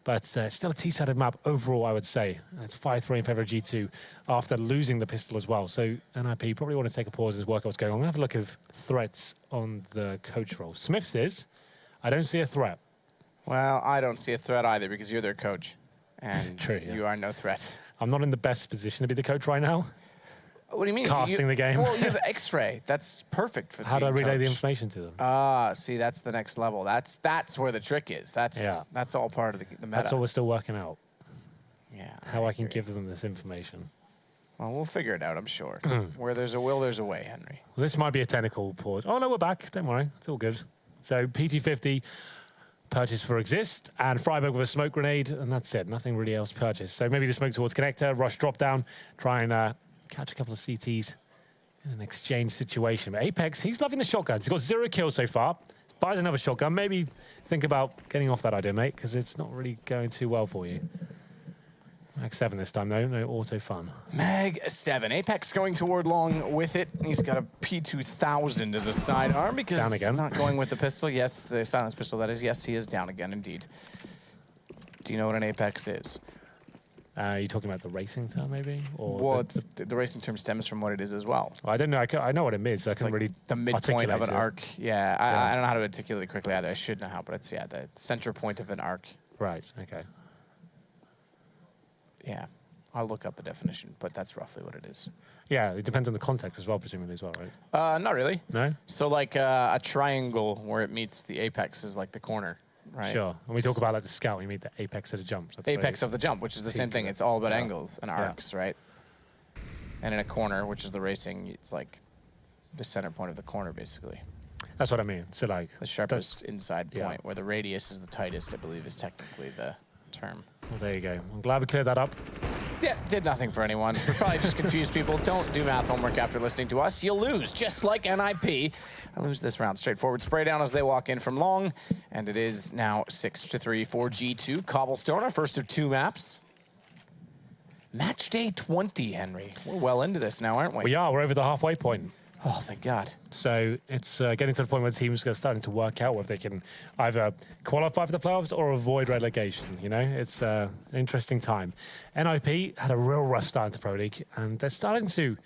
But still a T-sided map overall, I would say. And it's 5-3 in favor of G2 after losing the pistol as well. So NiP probably want to take a pause and work out what's going on. Have a look at threats on the coach role. Smith says, I don't see a threat. Well, I don't see a threat either because you're their coach. And True, yeah. You are no threat. I'm not in the best position to be the coach right now. What do you mean? Casting the game. Well, you have X-ray. That's perfect for How do I relay the information to them? See, that's the next level. That's where the trick is. That's all part of the meta. That's all we're still working out. Yeah. How I can give them this information. Well, we'll figure it out, I'm sure. Where there's a will, there's a way, Henry. Well, this might be a technical pause. Oh, no, we're back. Don't worry. It's all good. So PT50 purchased for Exist, and Freiburg with a smoke grenade, and that's it. Nothing really else purchased. So maybe the smoke towards Connector, rush drop down, try and catch a couple of CTs in an exchange situation. But Apex, he's loving the shotguns. He's got 0 kills so far. Buys another shotgun. Maybe think about getting off that idea, mate, because it's not really going too well for you. Mag 7 this time, though. No auto fun. Mag 7. Apex going toward long with it. He's got a P2000 as a sidearm because down again. Not going with the pistol. Yes, the silence pistol, that is. Yes, he is down again, indeed. Do you know what an Apex is? Are you talking about the racing term, maybe? Or well, the racing term stems from what it is as well. I don't know. I know what it means. So I can really the midpoint of an it. arc. Yeah, I don't know how to articulate it quickly either. I should know how, but it's, the center point of an arc. Right, okay. Yeah, I'll look up the definition, but that's roughly what it is. Yeah, it depends on the context as well, presumably as well, right? Not really. No? So like a triangle where it meets the apex is like the corner, right? Sure. When we talk about like the scout, we meet the apex of the jump. So apex of the jump, which is the same thing. It's all about angles and arcs, right? And in a corner, which is the racing, it's like the center point of the corner, basically. That's what I mean. So like the sharpest inside point, where the radius is the tightest, I believe, is technically the term. Well, there you go. I'm glad we cleared that up. Yeah, did nothing for anyone. Probably just confused people. Don't do math homework after listening to us. You'll lose, just like NiP. I lose this round. Straightforward spray down as they walk in from long. And it is now 6-3 for G2. Cobblestone, our first of 2 maps. Matchday 20, Henry. We're well into this now, aren't we? We are. We're over the halfway point. Oh, thank God. So it's getting to the point where the teams are starting to work out whether they can either qualify for the playoffs or avoid relegation. You know, it's an interesting time. NiP had a real rough start into Pro League, and they're starting to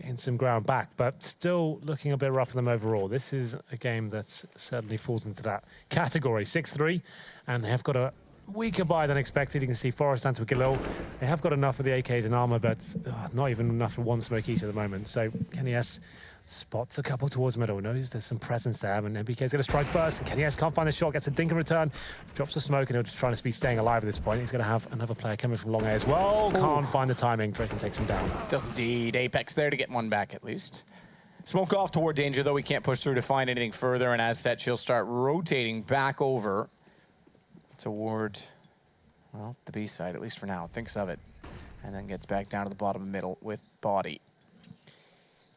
gain some ground back, but still looking a bit rough for them overall. This is a game that certainly falls into that category. 6-3, and they have got a weaker buy than expected. You can see Forest and to Galil. They have got enough of the AKs and armor, but not even enough for 1 smoke each at the moment. So NiP spots a couple towards middle, knows there's some presence there, and MBK's going to strike first, and NiP can't find the shot, gets a dink in return, drops the smoke, and he'll just trying to be staying alive at this point. He's going to have another player coming from long A as well. Can't find the timing. Draken takes him down. Does indeed. Apex there to get 1 back at least. Smoke off toward danger, though. We can't push through to find anything further, and as such, she'll start rotating back over toward, well, the B side, at least for now. Thinks of it. And then gets back down to the bottom middle with body.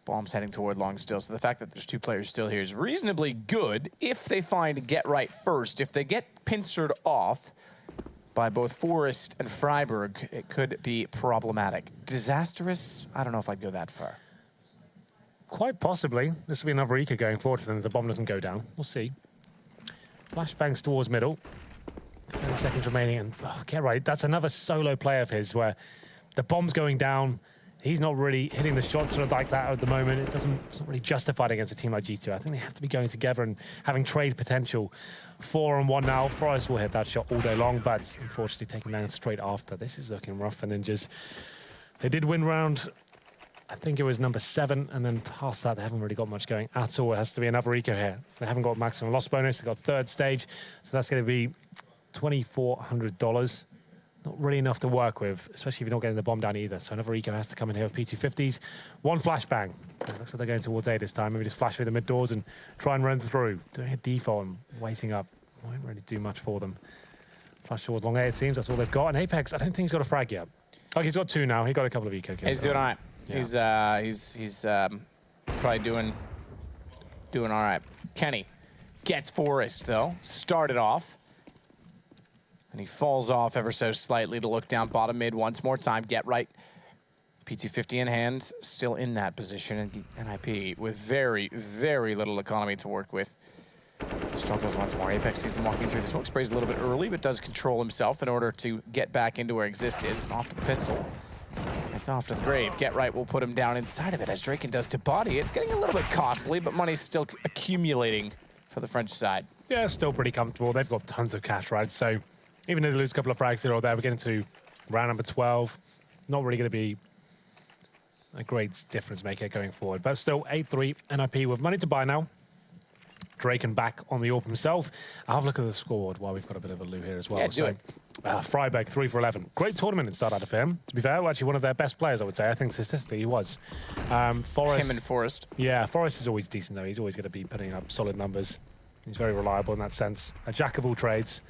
Bomb's heading toward long still. So the fact that there's 2 players still here is reasonably good if they find get right first. If they get pincered off by both Forest and Freiburg, it could be problematic. Disastrous? I don't know if I'd go that far. Quite possibly. This will be another eco going forward for them if the bomb doesn't go down. We'll see. Flashbangs towards middle. 10 seconds remaining, and get right. That's another solo play of his where the bomb's going down. He's not really hitting the shots sort of like that at the moment. It's not really justified against a team like G2. I think they have to be going together and having trade potential. 4-on-1 now. Forest will hit that shot all day long, but unfortunately taken down straight after. This is looking rough for Ninjas. They did win round I think it was number 7, and then past that, they haven't really got much going at all. It has to be another eco here. They haven't got maximum loss bonus. They've got 3rd stage, so that's going to be $2,400. Not really enough to work with, especially if you're not getting the bomb down either. So another eco has to come in here with P250s. 1 flashbang. It looks like they're going towards A this time. Maybe just flash through the mid doors and try and run through. Doing a default and waiting up won't really do much for them. Flash towards long A, it seems. That's all they've got. And Apex, I don't think he's got a frag yet. Oh, he's got 2 now. He got a couple of eco kills. He's doing all right. Yeah. He's probably doing all right. Kenny gets Forest, though. Started off. And he falls off ever so slightly to look down bottom mid once more time. Get right. P250 in hand, still in that position. And NiP with very, very little economy to work with. Struggles once more. Apex sees them walking through the smoke. Sprays a little bit early, but does control himself in order to get back into where Exist is. Off to the pistol. It's off to the grave. Get right will put him down inside of it as Draken does to body. It's getting a little bit costly, but money's still accumulating for the French side. Yeah, still pretty comfortable. They've got tons of cash, right? So even if they lose a couple of frags here or there, we're getting to round number 12. Not really going to be a great difference maker going forward. But still, 8-3, NiP with money to buy now. Draken back on the AWP himself. I'll have a look at the scoreboard while we've got a bit of a loo here as well. Yeah, do it. Freiberg, 3 for 11. Great tournament at start out of him. To be fair, actually one of their best players, I would say. I think statistically he was. Forest. Him and Forest. Yeah, Forest is always decent, though. He's always going to be putting up solid numbers. He's very reliable in that sense. A jack of all trades.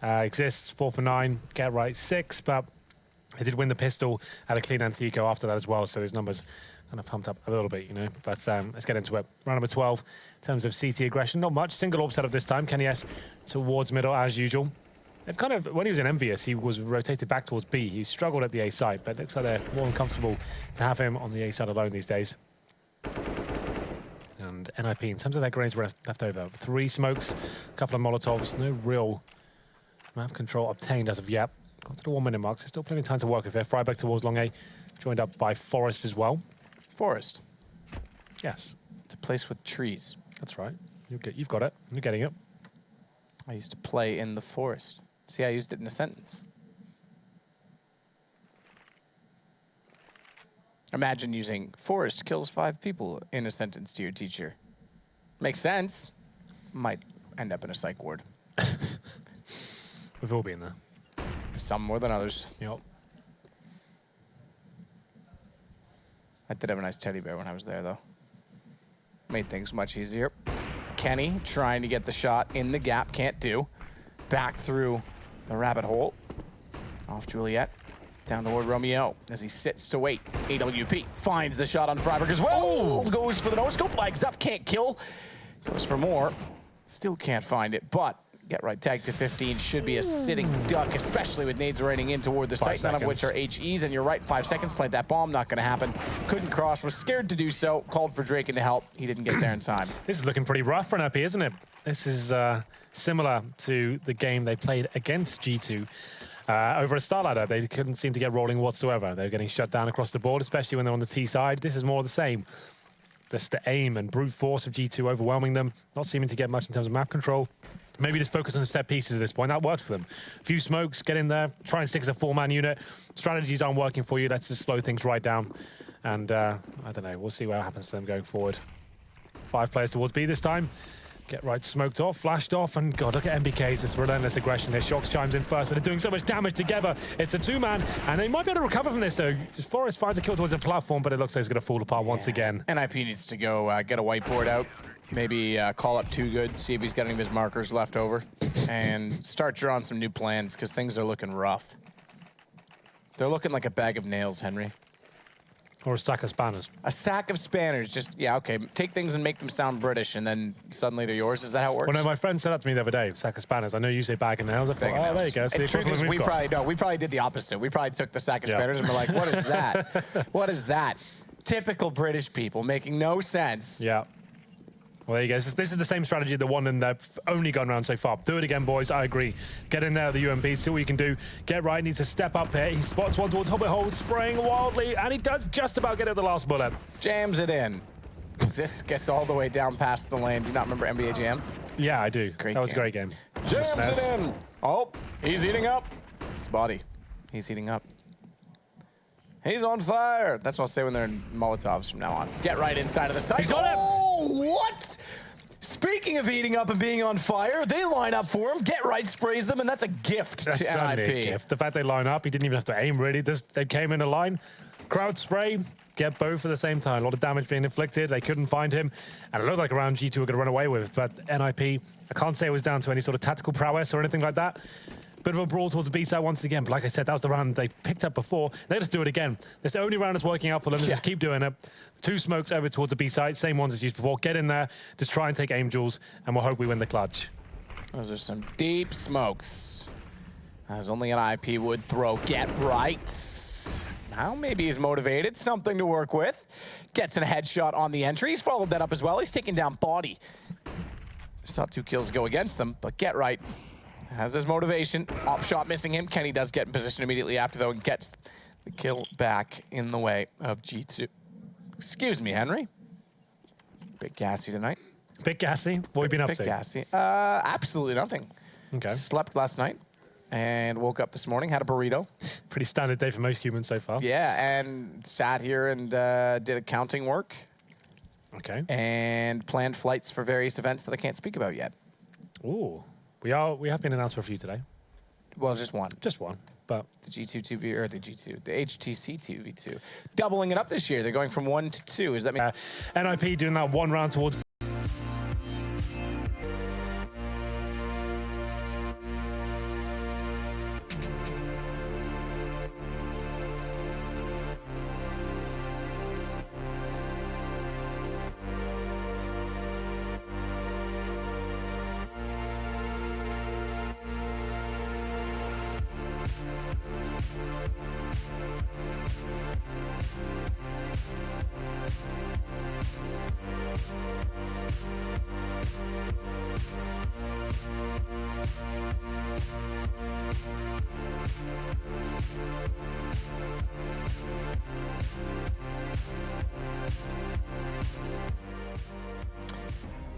Exists, 4 for 9. Get right, 6. But he did win the pistol, had a clean anti-eco after that as well, so his numbers kind of pumped up a little bit, you know. But let's get into it. Round number 12, in terms of CT aggression, not much. Single AWP setup this time. Kenny S towards middle, as usual. They've kind of, when he was in EnVyUs, he was rotated back towards B. He struggled at the A side, but it looks like they're more than comfortable to have him on the A side alone these days. And NiP, in terms of their grenades left over, 3 smokes, a couple of Molotovs, no real map control obtained as of yet. Got to the 1 minute mark, so still plenty of time to work with here. Freiberg towards long A, joined up by Forest as well. Forest. Yes. It's a place with trees. That's right. You've got it. You're getting it. I used to play in the forest. See, I used it in a sentence. Imagine using forest kills 5 people in a sentence to your teacher. Makes sense. Might end up in a psych ward. We've all been there. Some more than others. Yep. I did have a nice teddy bear when I was there, though. Made things much easier. Kenny trying to get the shot in the gap. Can't do. Back through the rabbit hole. Off Juliet. Down toward Romeo as he sits to wait. AWP finds the shot on Freiberg as well. Oh! Goes for the no-scope. Legs up. Can't kill. Goes for more. Still can't find it, but Get right tag to 15 should be a sitting duck, especially with nades raining in toward the site, none of which are HEs. And you're right, 5 seconds, plant that bomb, not going to happen. Couldn't cross, was scared to do so, called for Draken to help. He didn't get there in time. This is looking pretty rough for NiP, isn't it? This is similar to the game they played against G2. Over a star ladder, they couldn't seem to get rolling whatsoever. They were getting shut down across the board, especially when they're on the T side. This is more of the same. Just the aim and brute force of G2 overwhelming them, not seeming to get much in terms of map control. Maybe just focus on set pieces at this point. That worked for them. A few smokes, get in there, try and stick as a 4-man unit. Strategies aren't working for you. Let's just slow things right down. And I don't know, we'll see what happens to them going forward. 5 players towards B this time. Get right smoked off, flashed off, and God, look at MBK's this relentless aggression. Their Shocks chimes in first, but they're doing so much damage together. It's a 2-man, and they might be able to recover from this, though. Forest finds a kill towards the platform, but it looks like it's going to fall apart once again. NiP needs to go get a whiteboard out, maybe call up Too Good, see if he's got any of his markers left over, and start drawing some new plans, because things are looking rough. They're looking like a bag of nails, Henry. Or a sack of spanners. A sack of spanners. Just, yeah, okay. Take things and make them sound British, and then suddenly they're yours. Is that how it works? Well, no, my friend said that to me the other day, sack of spanners. I know you say bag of nails. I thought, oh, there you go. The truth is, we probably did the opposite. We probably took the sack of spanners and we're like, what is that? What is that? Typical British people making no sense. Yeah. Well, there you go. This is the same strategy that won in the only gun round so far. Do it again, boys. I agree. Get in there at the UMP, see what you can do. Get right, needs to step up here. He spots one towards Hobbit Hole, spraying wildly, and he does just about get at the last bullet. Jams it in. Exist gets all the way down past the lane. Do you not remember NBA Jam? Yeah, I do. That was a great game. Jams it in. Oh, he's heating up. It's body. He's heating up. He's on fire. That's what I'll say when they're in Molotovs from now on. Get right inside of the site. Oh, what? Speaking of heating up and being on fire, they line up for him. Get right sprays them, and that's a gift That's to certainly NiP. a gift. The fact they line up, he didn't even have to aim, really. They came in a line, crowd spray, get both at the same time. A lot of damage being inflicted. They couldn't find him, and it looked like a round G2 were going to run away with. But NiP, I can't say it was down to any sort of tactical prowess or anything like that. Bit of a brawl towards the B side once again, but like I said, that was the round they picked up before. They just do it again. That's the only round that's working out for them. Just keep doing it. 2 smokes over towards the B side, same ones as used before. Get in there, just try and take aim jewels, and we'll hope we win the clutch. Those are some deep smokes, as only NiP would throw. Get right. Now maybe he's motivated, something to work with. Gets a headshot on the entry. He's followed that up as well. He's taking down Body. Saw 2 kills go against them, but Get right has his motivation. Op shot missing him. Kenny does get in position immediately after, though, and gets the kill back in the way of G2. Excuse me, Henry. Bit gassy tonight. Bit gassy? What have you been up to? Bit gassy. Absolutely nothing. Okay. Slept last night and woke up this morning, had a burrito. Pretty standard day for most humans so far. Yeah, and sat here and did accounting work. Okay. And planned flights for various events that I can't speak about yet. Ooh. We have been announced for a few today. Well, just one. Just one, but the G2 2v or the HTC 2v2, doubling it up this year. They're going from 1 to 2. Does that mean NiP doing that one round towards?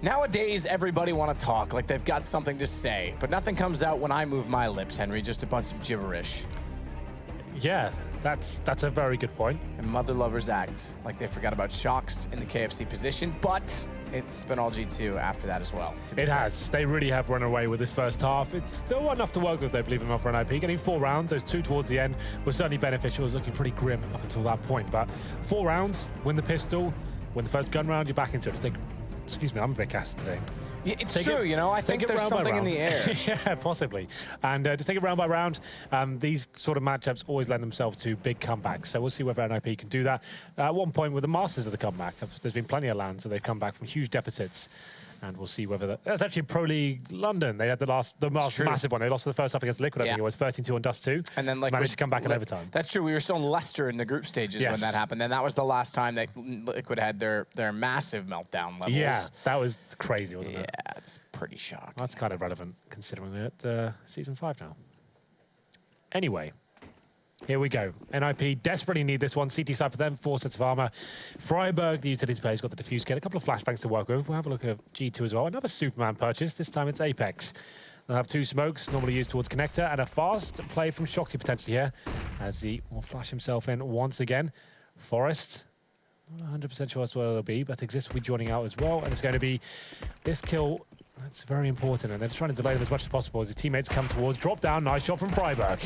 Nowadays, everybody want to talk like they've got something to say, but nothing comes out when I move my lips, Henry. Just a bunch of gibberish. Yeah, that's a very good point. And mother lovers act like they forgot about Shocks in the KFC position, but it's been all G2 after that as well. It has. They really have run away with this first half. It's still enough to work with, though, believe it or not, for NiP. Getting 4 rounds, those 2 towards the end, were certainly beneficial. It was looking pretty grim up until that point. But 4 rounds, win the pistol, win the first gun round, you're back into it. Excuse me, I'm a bit gassed today. Yeah, it's true, you know, I think there's something in the air. Yeah, possibly. And just take it round by round. These sort of matchups always lend themselves to big comebacks. So we'll see whether NiP can do that. At one point with the masters of the comeback, there's been plenty of lands, so they've come back from huge deficits. And we'll see whether that's actually Pro League London. They had the last massive one. They lost the first half against Liquid. I think it was 13-2 on Dust 2. And then managed to come back in overtime. That's true. We were still in Leicester in the group stages when that happened. And that was the last time that Liquid had their massive meltdown levels. Yeah, that was crazy, wasn't it? Yeah, it's pretty shocking. That's kind of relevant considering it Season 5 now. Anyway. Here we go. NiP desperately need this one. CT side for them, 4 sets of armor. Freiburg, the utility player's got the defuse kit, a couple of flashbangs to work with. We'll have a look at G2 as well. Another Superman purchase. This time it's Apex. They'll have 2 smokes, normally used towards connector, and a fast play from Shoxy potentially here, as he will flash himself in once again. Forest, not 100% sure as to where they'll be, but Exist will be joining out as well, and it's going to be this kill. That's very important, and they're just trying to delay them as much as possible as his teammates come towards. Drop down, nice shot from Freiburg.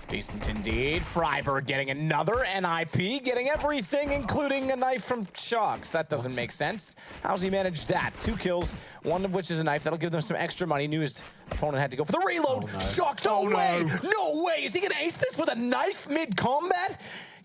Decent indeed. Freiburg getting another NiP, getting everything, including a knife from Shocks. That doesn't make sense. How's he managed that? 2 kills, one of which is a knife. That'll give them some extra money. Knew his opponent had to go for the reload. Oh, no. Shocks, no way! No way! Is he gonna ace this with a knife mid-combat?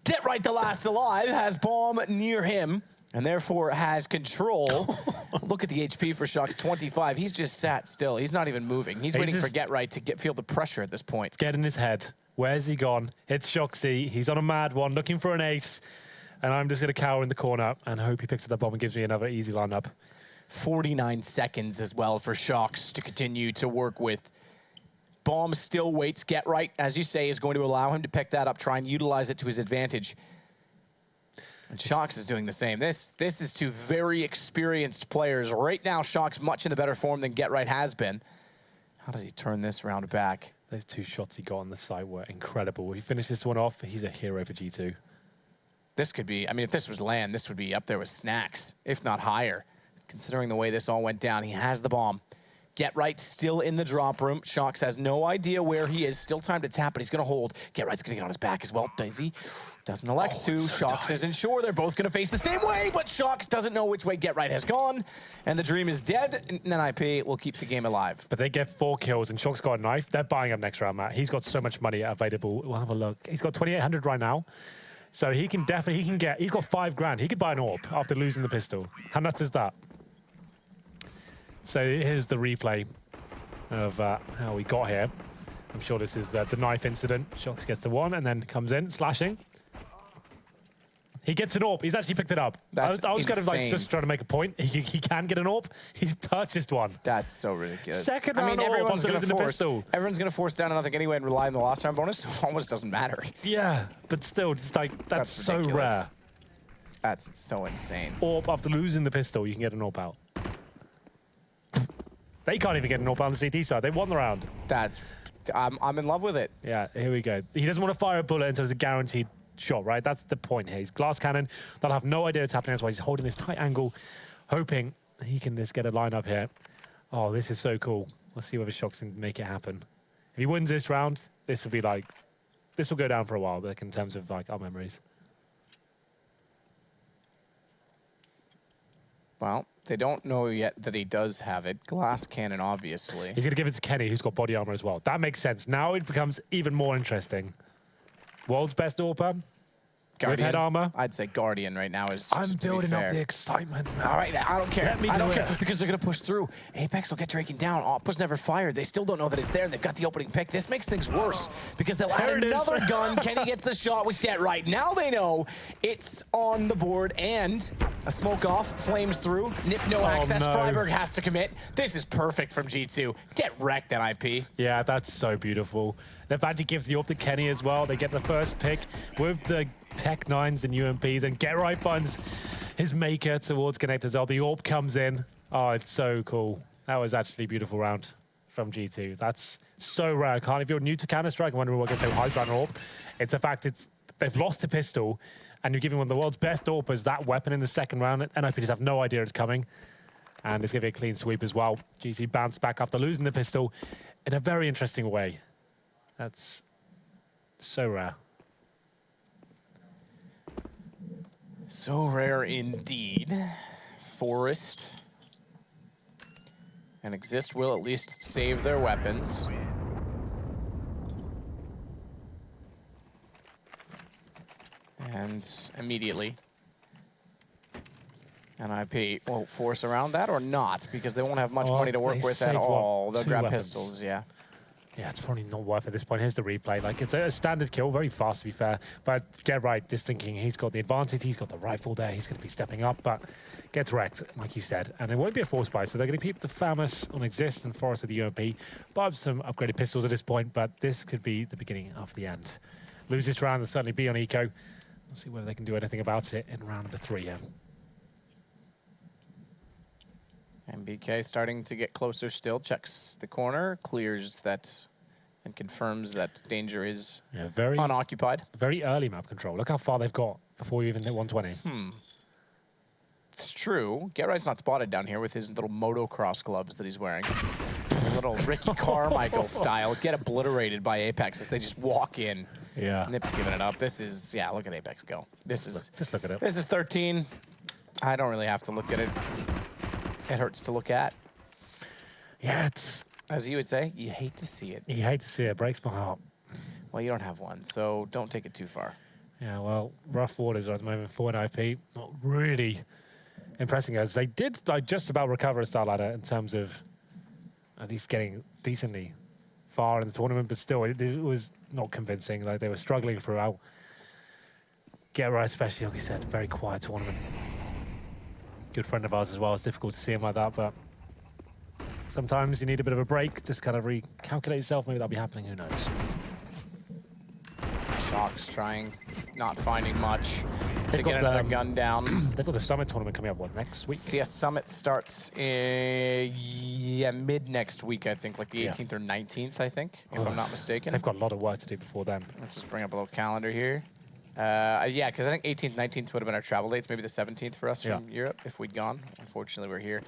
Get right the last alive, has bomb near him, and therefore has control. Look at the HP for Shocks, 25. He's just sat still. He's not even moving. He's waiting for Get Right to feel the pressure at this point. Get in his head. Where's he gone? It's Shoxy. He's on a mad one, looking for an ace. And I'm just going to cower in the corner and hope he picks up the bomb and gives me another easy lineup. 49 seconds as well for Shocks to continue to work with. Bomb still waits. Get Right, as you say, is going to allow him to pick that up, try and utilize it to his advantage. And Shocks is doing the same. This is 2 very experienced players. Right now, Shocks much in the better form than Get Right has been. How does he turn this round back? Those 2 shots he got on the site were incredible. He finished this one off. He's a hero for G2. This could be, I mean, if this was land, this would be up there with snacks, if not higher. Considering the way this all went down, he has the bomb. Get Right still in the drop room. Shox has no idea where he is. Still time to tap, but he's going to hold. Get Right's going to get on his back as well. Does he? Doesn't elect to. Shox isn't sure. They're both going to face the same way, but Shox doesn't know which way Get Right has gone. And the dream is dead. And NiP will keep the game alive. But they get 4 kills, and Shox got a knife. They're buying up next round, Matt. He's got so much money available. We'll have a look. He's got 2,800 right now. So he can definitely, he's got 5 grand. He could buy an AWP after losing the pistol. How nuts is that? So here's the replay of how we got here. I'm sure this is the knife incident. Shox gets the 1 and then comes in, slashing. He gets an AWP. He's actually picked it up. I was kind of like just trying to make a point. He can get an AWP. He's purchased one. That's so ridiculous. Second round AWP after losing the pistol. Everyone's going to force down to nothing anyway and rely on the last round bonus. It almost doesn't matter. Yeah, but still, just like, that's so rare. That's so insane. AWP after losing the pistol, you can get an AWP out. They can't even get an AWP on the CT side. They won the round. I'm in love with it. Yeah, here we go. He doesn't want to fire a bullet until it's a guaranteed shot, right? That's the point here. He's glass cannon. They'll have no idea what's happening. That's why he's holding this tight angle, hoping he can just get a lineup here. Oh, this is so cool. Let's see whether Shox can make it happen. If he wins this round, this will be like, this will go down for a while, like in terms of like our memories. Well, they don't know yet that he does have it. Glass cannon, obviously. He's going to give it to Kenny, who's got body armor as well. That makes sense. Now it becomes even more interesting. World's best AWP with head armor. I'd say Guardian right now is. I'm building up the excitement. All right, I don't care. I don't care because they're going to push through. Apex will get Draken down. Oppa's never fired. They still don't know that it's there, and they've got the opening pick. This makes things worse because they'll add another gun. Kenny gets the shot with Get Right. Now they know it's on the board, and a smoke off, flames through. NiP no access. Freiburg has to commit. This is perfect from G2. Get wrecked, NiP. Yeah, that's so beautiful. The fact he gives the AWP to Kenny as well. They get the first pick with the Tech 9s and UMPs, and Get Right finds his maker towards Connect as well. The AWP comes in. Oh, it's so cool. That was actually a beautiful round from G2. That's so rare. If you're new to Counter-Strike and wondering what gets so high ground AWP, it's the fact they've lost the pistol, and you're giving one of the world's best AWPers that weapon in the second round, and NiP just have no idea it's coming. And it's going to be a clean sweep as well. GC bounced back after losing the pistol in a very interesting way. That's so rare. So rare indeed. Forest and Exist will at least save their weapons. And immediately, NiP will force around that or not, because they won't have much money to work with at all. They'll grab pistols, yeah. Yeah, it's probably not worth it at this point. Here's the replay. Like, it's a standard kill, very fast to be fair. But Get Right, just thinking he's got the advantage, he's got the rifle there, he's going to be stepping up, but gets wrecked, like you said. And it won't be a force buy, so they're going to keep the Famous on Exist and Forest with the UMP. Buy up some upgraded pistols at this point, but this could be the beginning of the end. Lose this round and certainly be on eco. We'll see whether they can do anything about it in round number 3 here. MBK starting to get closer still, checks the corner, clears that, and confirms that danger is unoccupied. Very early map control. Look how far they've got before you even hit 120. It's true. Get Right's not spotted down here with his little motocross gloves that he's wearing. A little Ricky Carmichael style. Get obliterated by Apex as they just walk in. Yeah. NiP's giving it up. This is, yeah, look at Apex go. This is, just look at it. This is 13. I don't really have to look at it. It hurts to look at. Yeah, it's... As you would say, you hate to see it. You hate to see it. Breaks my heart. Well, you don't have one, so don't take it too far. Yeah, well, rough waters at the moment for NiP. Not really impressing us. They did like just about recover a star ladder in terms of at least getting decently far in the tournament, but still, it was not convincing. Like, they were struggling throughout. Get Right, especially, like I said, very quiet tournament. Good friend of ours as well. It's difficult to see him like that, but sometimes you need a bit of a break, just kind of recalculate yourself. Maybe that'll be happening, who knows. Shox trying, not finding much to get another gun down. They've got the Summit tournament coming up, what, next week? CS Summit starts mid next week, I think, like the 18th or 19th, I think, if I'm not mistaken. They've got a lot of work to do before then. Let's just bring up a little calendar here. Yeah, because I think 18th, 19th would have been our travel dates. Maybe the 17th for us from Europe if we'd gone. Unfortunately, we're here.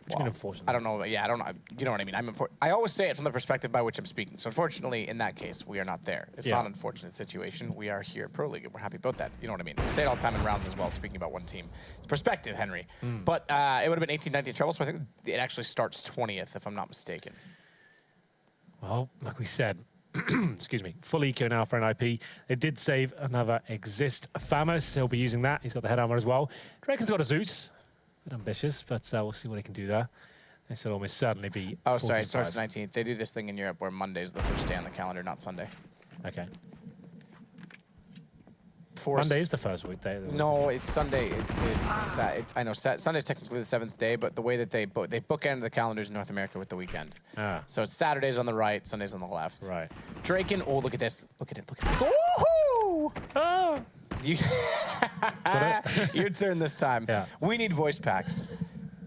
Well, I don't know. Yeah, I don't know. You know what I mean? I always say it from the perspective by which I'm speaking. So unfortunately, in that case, we are not there. It's not an unfortunate situation. We are here at Pro League, and we're happy about that. You know what I mean? I say it all the time in rounds as well, speaking about one team. It's perspective, Henry. But it would have been 18, 19 travel, so I think it actually starts 20th, if I'm not mistaken. Well, like we said, excuse me, full eco now for NiP. They did save another Exist Famous. He'll be using that. He's got the head armor as well. Draken's got a Zeus. A bit ambitious, but we'll see what he can do there. This will almost certainly be. Oh, sorry, it starts 19th. They do this thing in Europe where Monday's the first day on the calendar, not Sunday. Okay. Monday is the first weekday. No, it's Sunday. I know Sunday's technically the 7th day, but the way that they bookend the calendars in North America with the weekend. So it's Saturdays on the right, Sundays on the left. Right. Draken. Oh, look at this. Look at it. Look at it. Woohoo! Your turn this time. Yeah. We need voice packs.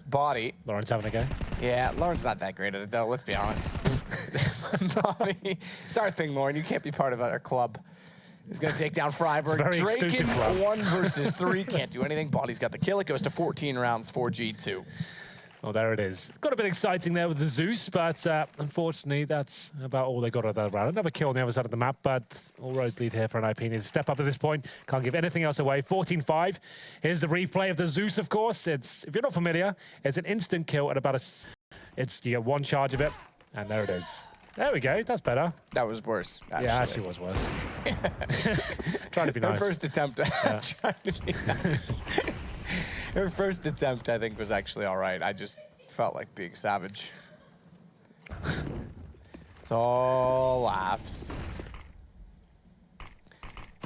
Body. Lauren's having a go. Yeah, Lauren's not that great at it, though. Let's be honest. Body. It's our thing, Lauren. You can't be part of our club. He's going to take down Freiburg. Draken 1 versus 3. Can't do anything. Body's got the kill. It goes to 14 rounds for G2. Oh, there it is. It's got a bit exciting there with the Zeus, but unfortunately, that's about all they got out of that round. Another kill on the other side of the map, but all roads lead here for NiP. Need to step up at this point. Can't give anything else away. 14-5. Here's the replay of the Zeus, of course. It's, if you're not familiar, it's an instant kill at about you get 1 charge of it, and there it is. There we go. That's better. That was worse, actually. Yeah, actually was worse. Trying to be nice. Her first attempt. Yeah. Trying to be nice. Her first attempt, I think, was actually all right. I just felt like being savage. It's all laughs.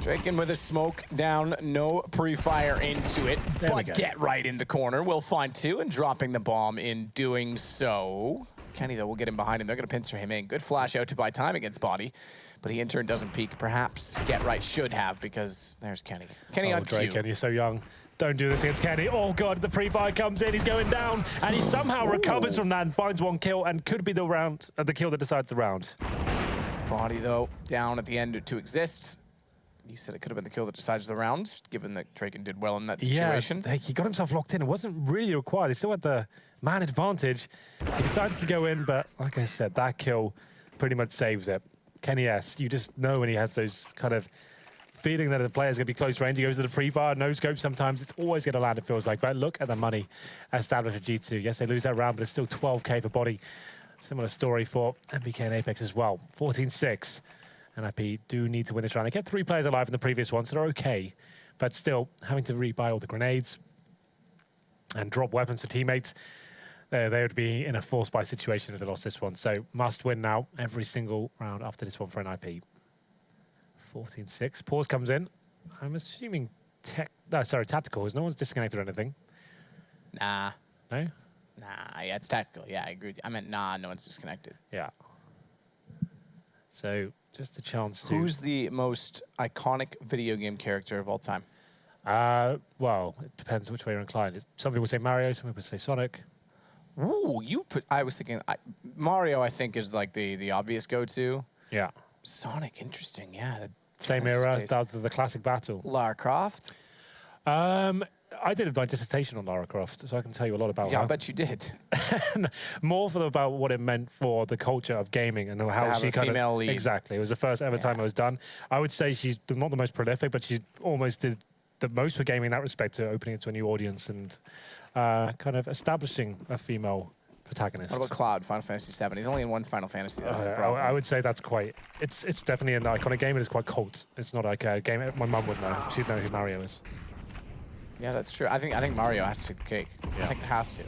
Draken with a smoke down, no pre-fire into it, but get right in the corner. We'll find 2 and dropping the bomb in doing so. Kenny, though, will get him behind him. They're going to pincer him in. Good flash out to buy time against Body, but he in turn doesn't peek. Perhaps Get Right should have, because there's Kenny. Kenny on Draken, Q. you're so young. Don't do this against Kenny. Oh, God, the pre-fire comes in. He's going down, and he somehow recovers from that and finds 1 kill, and could be the kill that decides the round. Body, though, down at the end to Exist. You said it could have been the kill that decides the round, given that Draken did well in that situation. Yeah, he got himself locked in. It wasn't really required. He still had the man advantage. He decided to go in, but like I said, that kill pretty much saves it. Kenny S, you just know when he has those kind of feeling that the player's going to be close range. He goes to the pre-fire, no scope sometimes. It's always going to land, it feels like. But look at the money established for G2. Yes, they lose that round, but it's still 12K for Body. Similar story for MBK and Apex as well. 14-6. NiP do need to win this round. They kept 3 players alive in the previous one, so they're okay. But still, having to rebuy all the grenades and drop weapons for teammates, they would be in a forced buy situation if they lost this one. So must win now every single round after this one for NiP. 14-6. Pause comes in. I'm assuming tactical. No one's disconnected or anything. Nah. No? Nah, yeah, it's tactical. Yeah, I agree with you. I meant nah, no one's disconnected. Yeah. So just a chance to... Who's the most iconic video game character of all time? Well, it depends which way you're inclined. Some people say Mario, some people say Sonic. Ooh, I was thinking... Mario, I think, is like the obvious go-to. Yeah. Sonic, interesting, yeah. Same era, does the classic battle. Lara Croft? I did my dissertation on Lara Croft, so I can tell you a lot about her. Yeah, I bet you did. More about what it meant for the culture of gaming and how she kind of... lead. Exactly. It was the first ever time it was done. I would say she's not the most prolific, but she almost did the most for gaming in that respect, to opening it to a new audience and kind of establishing a female protagonist. What about Cloud, Final Fantasy VII? He's only in 1 Final Fantasy. That's the problem. I would say that's quite... It's definitely an iconic game, and it's quite cult. It's not like a game... My mum would know. She'd know who Mario is. Yeah, that's true. I think Mario has to take the cake. Yeah. I think it has to.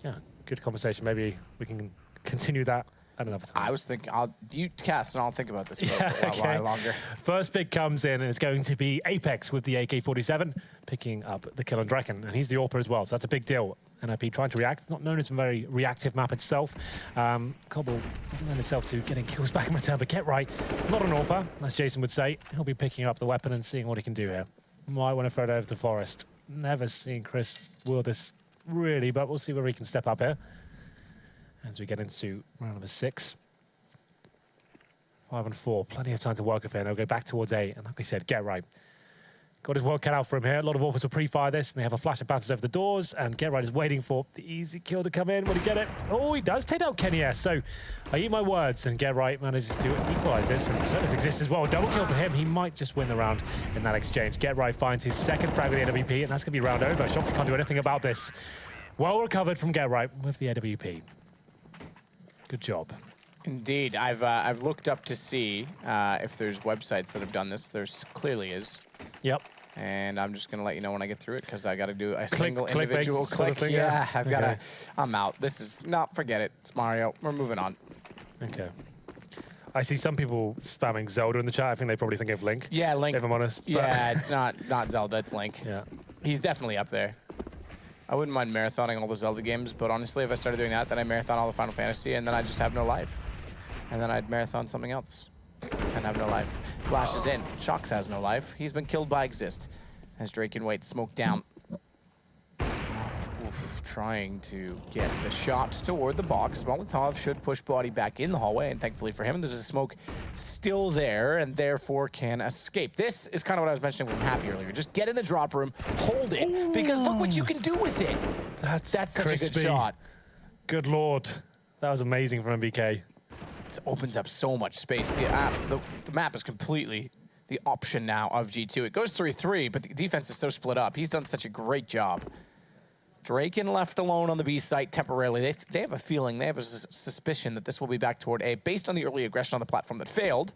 Yeah, good conversation. Maybe we can continue that at another time. I was thinking, you cast and I'll think about this for a while longer. First pick comes in, and it's going to be Apex with the AK-47, picking up the kill on Draken, and he's the AWPer as well, so that's a big deal. NiP trying to react. It's not known as a very reactive map itself. Cobble doesn't lend itself to getting kills back in return, but Get Right, not an AWPer, as Jason would say. He'll be picking up the weapon and seeing what he can do here. Might want to throw it over to Forest. Never seen Chris will this really, but we'll see where he can step up here as we get into round number 6. 5 and 4. Plenty of time to work with here. They'll go back towards A. And like we said, Get Right. Got his work cut out for him here. A lot of Orcus will pre-fire this, and they have a flash of bounces over the doors, and Get Right is waiting for the easy kill to come in. Will he get it? Oh, he does take out Kenny S. So I eat my words, and Get Right manages to equalize this, and Certus exists as well. Double kill for him. He might just win the round in that exchange. Get Right finds his second frag with the AWP, and that's going to be round over. Shoxy can't do anything about this. Well recovered from Get Right with the AWP. Good job. Indeed. I've looked up to see if there's websites that have done this. There's clearly is. Yep. And I'm just going to let you know when I get through it because I got to do a single individual click. Sort of thing, yeah, I've got to. I'm out. This is not. Forget it. It's Mario. We're moving on. Okay. I see some people spamming Zelda in the chat. I think they probably think of Link. Yeah, Link. If I'm honest. Yeah, it's not Zelda. It's Link. Yeah. He's definitely up there. I wouldn't mind marathoning all the Zelda games, but honestly, if I started doing that, then I marathon all the Final Fantasy, and then I just have no life. And then I'd marathon something else and have no life. Flash is in. Shox has no life. He's been killed by Exist. As Drake and Wait smoke down. Oof, trying to get the shot toward the box. Molotov should push Body back in the hallway, and thankfully for him, there's a smoke still there, and therefore can escape. This is kind of what I was mentioning with Happy earlier. Just get in the drop room, hold it, because look what you can do with it. That's such a good shot. Good Lord. That was amazing from MBK. This opens up so much space. The map is completely the option now of G2. It goes 3-3, but the defense is so split up. He's done such a great job. Draken left alone on the B site temporarily. They have a feeling, they have a suspicion that this will be back toward A based on the early aggression on the platform that failed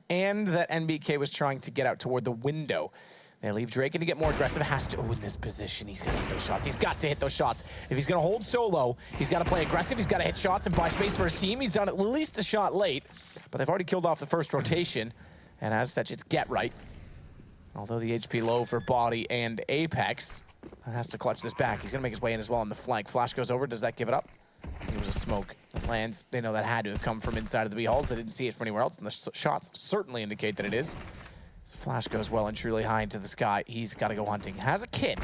and that NBK was trying to get out toward the window. They leave Draken to get more aggressive. Has to, in this position, he's got to hit those shots. He's got to hit those shots. If he's going to hold solo, he's got to play aggressive. He's got to hit shots and buy space for his team. He's done at least a shot late, but they've already killed off the first rotation. And as such, it's Get Right. Although the HP low for Body and Apex, that has to clutch this back. He's going to make his way in as well on the flank. Flash goes over. Does that give it up? It was a smoke. That lands. They know that had to have come from inside of the B halls. They didn't see it from anywhere else, and the shots certainly indicate that it is. So Flash goes well and truly high into the sky. He's got to go hunting. Has a kit,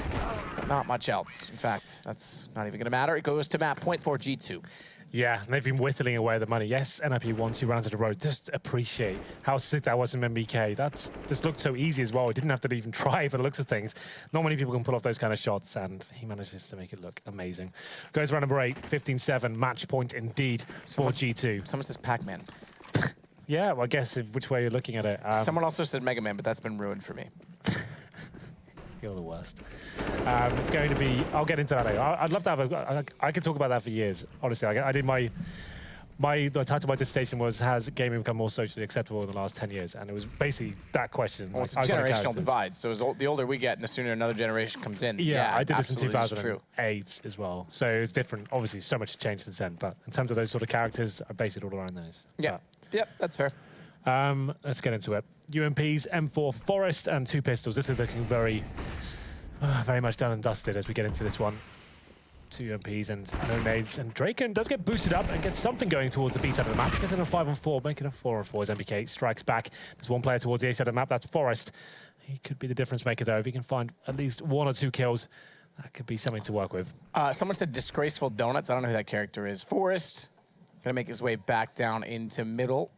but not much else. In fact, that's not even going to matter. It goes to map point for G2. Yeah, and they've been whittling away the money. Yes, NiP won 2 rounds in a row. Just appreciate how sick that was from MBK. That's just looked so easy as well. He didn't have to even try for the looks of things. Not many people can pull off those kind of shots, and he manages to make it look amazing. Goes round number 8, 15-7, match point indeed for G2. Someone says Pac-Man. Yeah, well, I guess which way you're looking at it. Someone also said Mega Man, but that's been ruined for me. You're the worst. It's going to be, I'll get into that later. I'd love to have I could talk about that for years, honestly. I did the title of my dissertation was, has gaming become more socially acceptable in the last 10 years? And it was basically that question. Well, it's a generational divide. So the older we get and the sooner another generation comes in. Yeah, I did this in 2008 as well. So it's different. Obviously, so much has changed since then. But in terms of those sort of characters, I base it all around those. Yeah, yep, that's fair. Let's get into it. UMPs, M4 for Forest, and 2 pistols. This is looking very much done and dusted as we get into this one. 2 UMPs and no nades. And Draken does get boosted up and gets something going towards the B side of the map. Gets in a 5-on-4, making a 4-on-4 as MBK strikes back. There's one player towards the A side of the map. That's Forest. He could be the difference maker, though. If he can find at least 1 or 2 kills, that could be something to work with. Someone said Disgraceful Donuts. I don't know who that character is. Forest going to make his way back down into middle.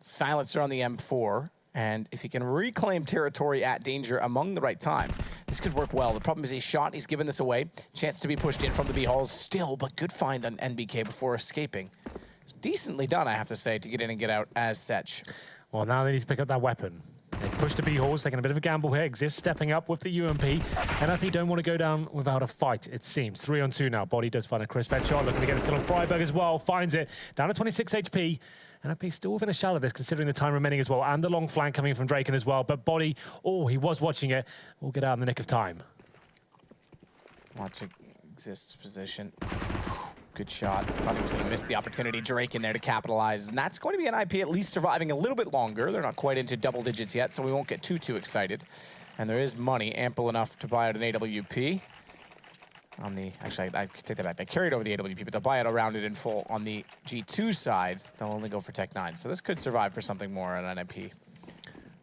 Silencer on the M4. And if he can reclaim territory at danger among the right time, this could work well. The problem is he's shot. He's given this away. Chance to be pushed in from the B halls still, but good find on NBK before escaping. It's decently done, I have to say, to get in and get out as such. Well, now they need to pick up that weapon. They've pushed the B halls, taking a bit of a gamble here. Exist stepping up with the UMP. NiP don't want to go down without a fight, it seems. 3-on-2 now. Body does find a crisp headshot. Looking to get his kill on Freiberg as well. Finds it. Down to 26 HP. NiP still within a shell of this, considering the time remaining as well. And the long flank coming from Draken as well. But Body, oh, he was watching it. We'll get out in the nick of time. Watching Exist's position. Good shot. Thought he was going to miss the opportunity. Drake in there to capitalize. And that's going to be an NiP at least surviving a little bit longer. They're not quite into double digits yet, so we won't get too excited. And there is money ample enough to buy out an AWP. On the, actually, I take that back. They carried over the AWP, but they'll buy it around it in full. On the G2 side, they'll only go for Tech 9. So this could survive for something more on NiP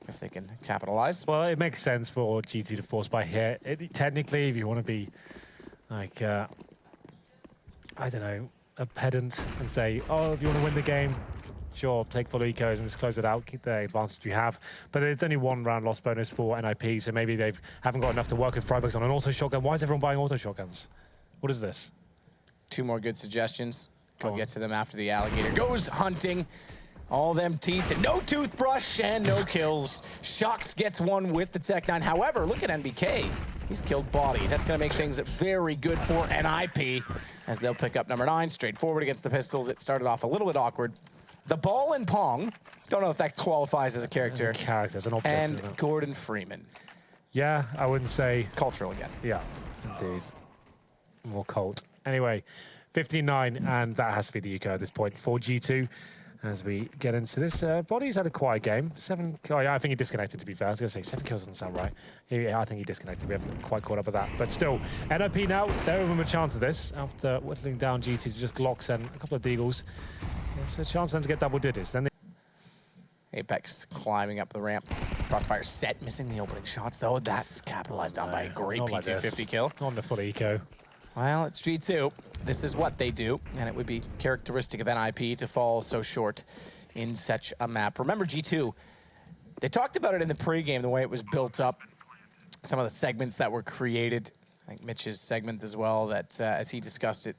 if they can capitalize. Well, it makes sense for G2 to force buy here. Technically, if you want to be like, I don't know, a pedant and say, oh, if you want to win the game, Sure, take full ecos and just close it out, keep the advantage you have. But it's only 1 round loss bonus for NiP, so maybe they haven't got enough to work with Freiburg's on an auto shotgun. Why is everyone buying auto shotguns? What is this? 2 more good suggestions. I'll get to them after the alligator goes hunting. All them teeth and no toothbrush and no kills. Shox gets 1 with the Tech 9. However, look at NBK. He's killed Body. That's going to make things very good for NiP as they'll pick up number 9 straightforward against the Pistols. It started off a little bit awkward. The ball and Pong. Don't know if that qualifies as a character. As a character, as an object. And Gordon Freeman. Yeah, I wouldn't say... Cultural again. Yeah, indeed. More cult. Anyway, 15-9, and that has to be the eco at this point for G2. As we get into this, Body's had a quiet game. 7. Oh, yeah, I think he disconnected, to be fair. I was going to say 7 kills doesn't sound right. Yeah, I think he disconnected. We haven't quite caught up with that. But still, NiP now, they're with a chance of this after whittling down G2 to just Glocks and a couple of Deagles. It's a chance for them to get double digits. Then Apex climbing up the ramp. Crossfire set, missing the opening shots, though. That's capitalized on by a great P250 kill. On the full eco. Well, it's G2. This is what they do, and it would be characteristic of NiP to fall so short in such a map. Remember G2, they talked about it in the pregame, the way it was built up, some of the segments that were created. I think Mitch's segment as well, that as he discussed it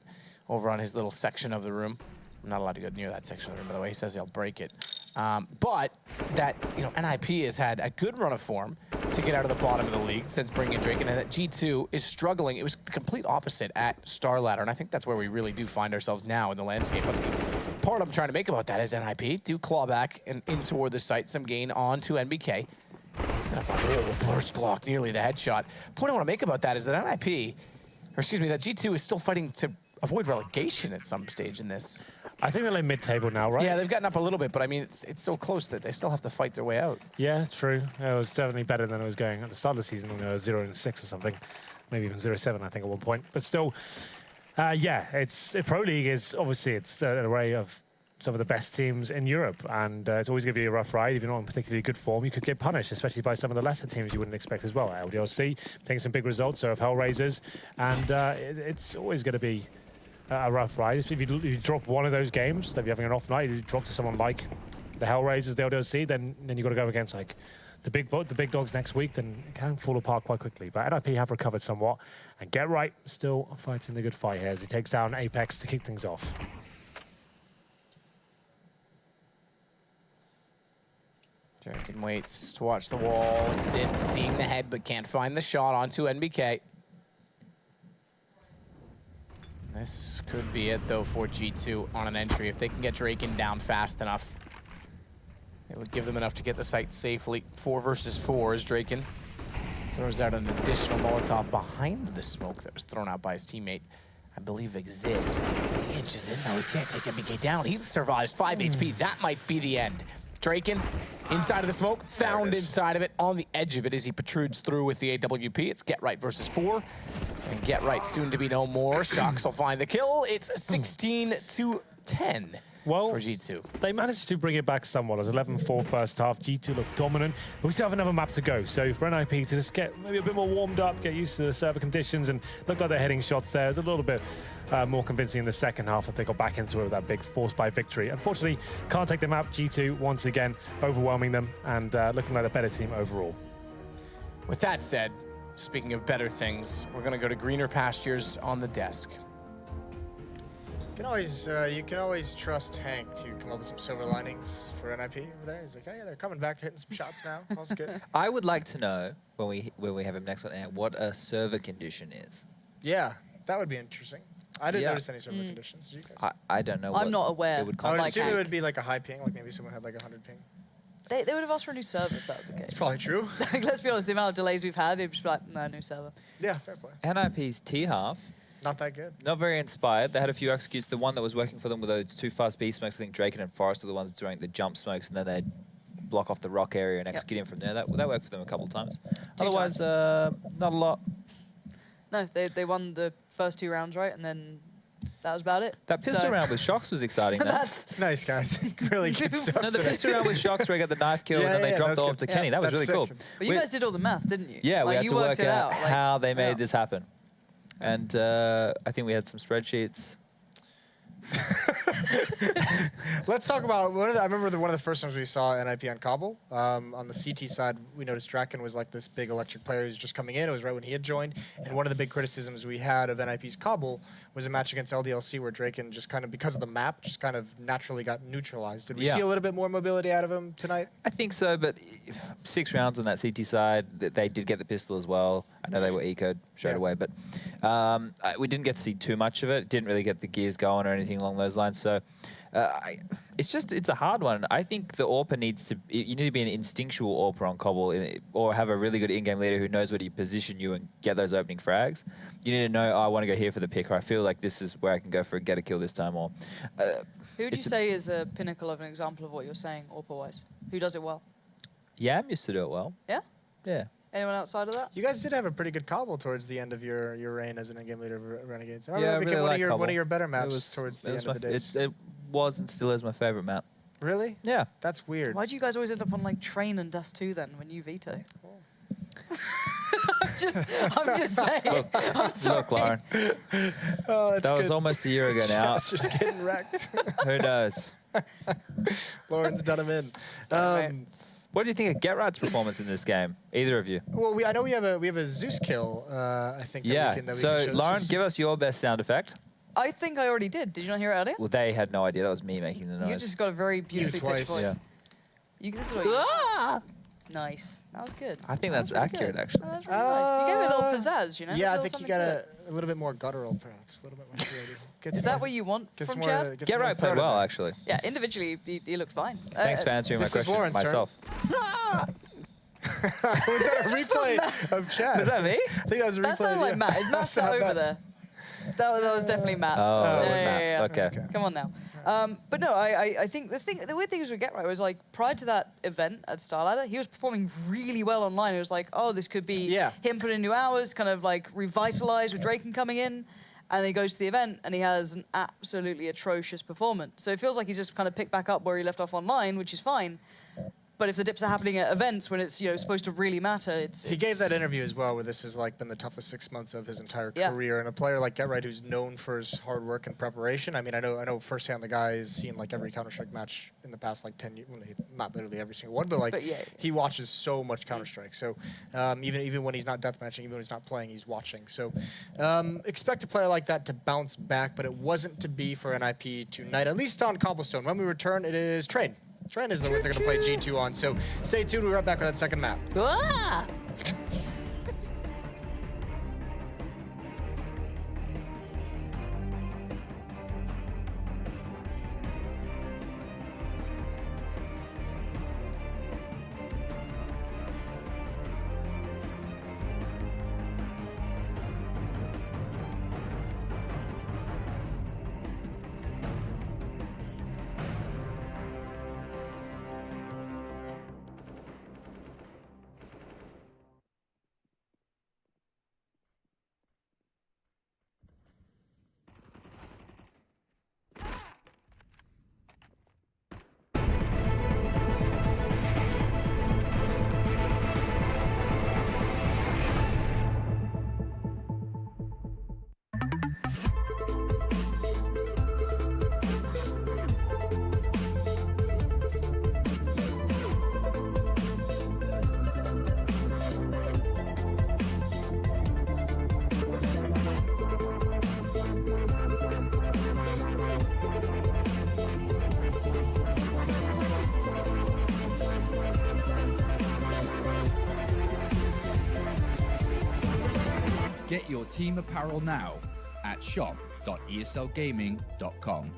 over on his little section of the room. I'm not allowed to go near that section of the room, by the way. He says he'll break it. But that, you know, NiP has had a good run of form to get out of the bottom of the league since bringing in Drake, and that G2 is struggling. It was the complete opposite at Star Ladder, and I think that's where we really do find ourselves now in the landscape. But the part I'm trying to make about that is NiP do claw back and in toward the site, some gain on to NBK. He's gonna find burst Glock, nearly the headshot. Point I want to make about that is that NiP, or excuse me, that G2 is still fighting to avoid relegation at some stage in this. I think they're like mid-table now, right? Yeah, they've gotten up a little bit, but I mean, it's so close that they still have to fight their way out. Yeah, true. It was definitely better than it was going at the start of the season when they were 0-6 or something. Maybe even 0-7, I think, at one point. But still, yeah, Pro League is obviously an array of some of the best teams in Europe, and it's always going to be a rough ride. If you're not in particularly good form, you could get punished, especially by some of the lesser teams you wouldn't expect as well. LDLC taking some big results, so have Hellraisers, and it's always going to be a rough ride. If you drop one of those games, if you're having an off night, you drop to someone like the Hellraisers, the LDLC, then you've got to go against like the big dogs next week, then it can fall apart quite quickly. But NiP have recovered somewhat, and Get Right still fighting the good fight here as he takes down Apex to kick things off. Jerkin waits to watch the wall, exists, seeing the head, but can't find the shot onto NBK. This could be it, though, for G2 on an entry. If they can get Draken down fast enough, it would give them enough to get the site safely. 4 versus 4 as Draken throws out an additional Molotov behind the smoke that was thrown out by his teammate. I believe exists. As he inches in, though, he can't take NBK down. He survives 5 HP. That might be the end. Draken, inside of the smoke, found inside of it, on the edge of it as he protrudes through with the AWP. It's Get Right versus 4. And Get Right soon to be no more. Shox will find the kill. It's 16-10 for G2. They managed to bring it back somewhat. It was 11-4 first half. G2 looked dominant. But we still have another map to go. So for NiP to just get maybe a bit more warmed up, get used to the server conditions, and looked like they're hitting shots there. It was a little bit more convincing in the second half that they got back into it with that big force by victory. Unfortunately, can't take the map. G2 once again overwhelming them and looking like a better team overall. With that said, speaking of better things, we're going to go to greener pastures on the desk. You can always trust Hank to come up with some silver linings for NiP over there. He's like, oh yeah, they're coming back, they're hitting some shots now. All's good. I would like to know when we have him next on air what a server condition is. Yeah, that would be interesting. I didn't notice any server conditions. Did you guys? I don't know. I'm not aware. I would assume it would be like a high ping, like maybe someone had like 100 ping. They would have asked for a new server if that was the case. It's probably true. Like, let's be honest, the amount of delays we've had, it'd just be like, no, new server. Yeah, fair play. NiP's T-half. Not that good. Not very inspired. They had a few executes. The one that was working for them with those 2 fast B smokes, I think Draken and Forrest are the ones doing the jump smokes, and then they'd block off the rock area and execute him from there. That worked for them a couple of times. Otherwise, not a lot. No, they won the first 2 rounds, right? And then that was about it. That pistol round with Shox was exciting. That's nice, guys. Really good stuff. No, the pistol round with Shox where he got the knife kill and then they dropped off to Kenny. That was really cool. But you guys did all the math, didn't you? Yeah, we had to work out how they made Yeah. this happen. And I think we had some spreadsheets. Let's talk about I remember one of the first times we saw NiP on Cobble. On the CT side, we noticed Draken was like this big electric player who's just coming in. It was right when he had joined. And one of the big criticisms we had of NiP's Cobble was a match against LDLC where Draken just kind of, because of the map, just kind of naturally got neutralized. Did we see a little bit more mobility out of him tonight? I think so, but 6 rounds on that CT side, they did get the pistol as well. I know they were ecoed straight away, but we didn't get to see too much of it. Didn't really get the gears going or anything along those lines. So it's a hard one. I think the AWPer you need to be an instinctual AWPer on Cobble or have a really good in-game leader who knows where to position you and get those opening frags. You need to know, I want to go here for the pick, or I feel like this is where I can go for get a kill this time. Or who would you say is a pinnacle of an example of what you're saying AWPer-wise? Who does it well? Yam used to do it well. Yeah? Yeah. Anyone outside of that? You guys did have a pretty good Cobble towards the end of your reign as an in-game leader of Renegades. I Yeah, that became really one of your better maps towards the end of the days. It was and still is my favorite map. Really? Yeah. That's weird. Why do you guys always end up on like Train and Dust 2 then when you veto? I'm just saying. I'm sorry. Look, Lauren. That was almost a year ago now. It's just getting wrecked. Who knows? Lauren's done him in. What do you think of GetRight's performance in this game? Either of you? Well, I know we have a Zeus kill. I think. Yeah. That we So can show. Lauren, give us your best sound effect. I think I already did. Did you not hear it earlier? Well, they had no idea. That was me making the noise. You just got a very beautifully pitched voice. Yeah. This is what you Nice. That was good. I think that's accurate, actually. That's really nice. You gave it a little pizzazz, you know? Yeah, I There's think you something got to a little bit more guttural, perhaps. A little bit more creative. Is that what you want from Chad? GetRight played well, actually. Yeah, individually, he looked fine. Thanks for answering my question myself. Was that a replay of Chad? Was that me? I think that was a replay. That sounded like Matt. Is Matt still over there? That was definitely Matt. Oh, it was Matt. Okay. Come on now. But no, I think the weird thing is with GetRight was like prior to that event at Starladder, he was performing really well online. It was like, oh, this could be him putting in new hours, kind of like revitalized with Draken coming in. And then he goes to the event and he has an absolutely atrocious performance. So it feels like he's just kind of picked back up where he left off online, which is fine. But if the dips are happening at events when it's supposed to really matter, He gave that interview as well, where this has like been the toughest 6 months of his entire career, and a player like GetRight who's known for his hard work and preparation. I mean, I know firsthand the guy has seen like every Counter-Strike match in the past like 10 years. Well, not literally every single one, but like he watches so much Counter-Strike. So even when he's not deathmatching, even when he's not playing, he's watching. So expect a player like that to bounce back, but it wasn't to be for NiP tonight, at least on Cobblestone. When we return, it is Train. Train is what they're going to play G2 on, so stay tuned. We'll be right back with that second map. Ah! Get your team apparel now at shop.eslgaming.com.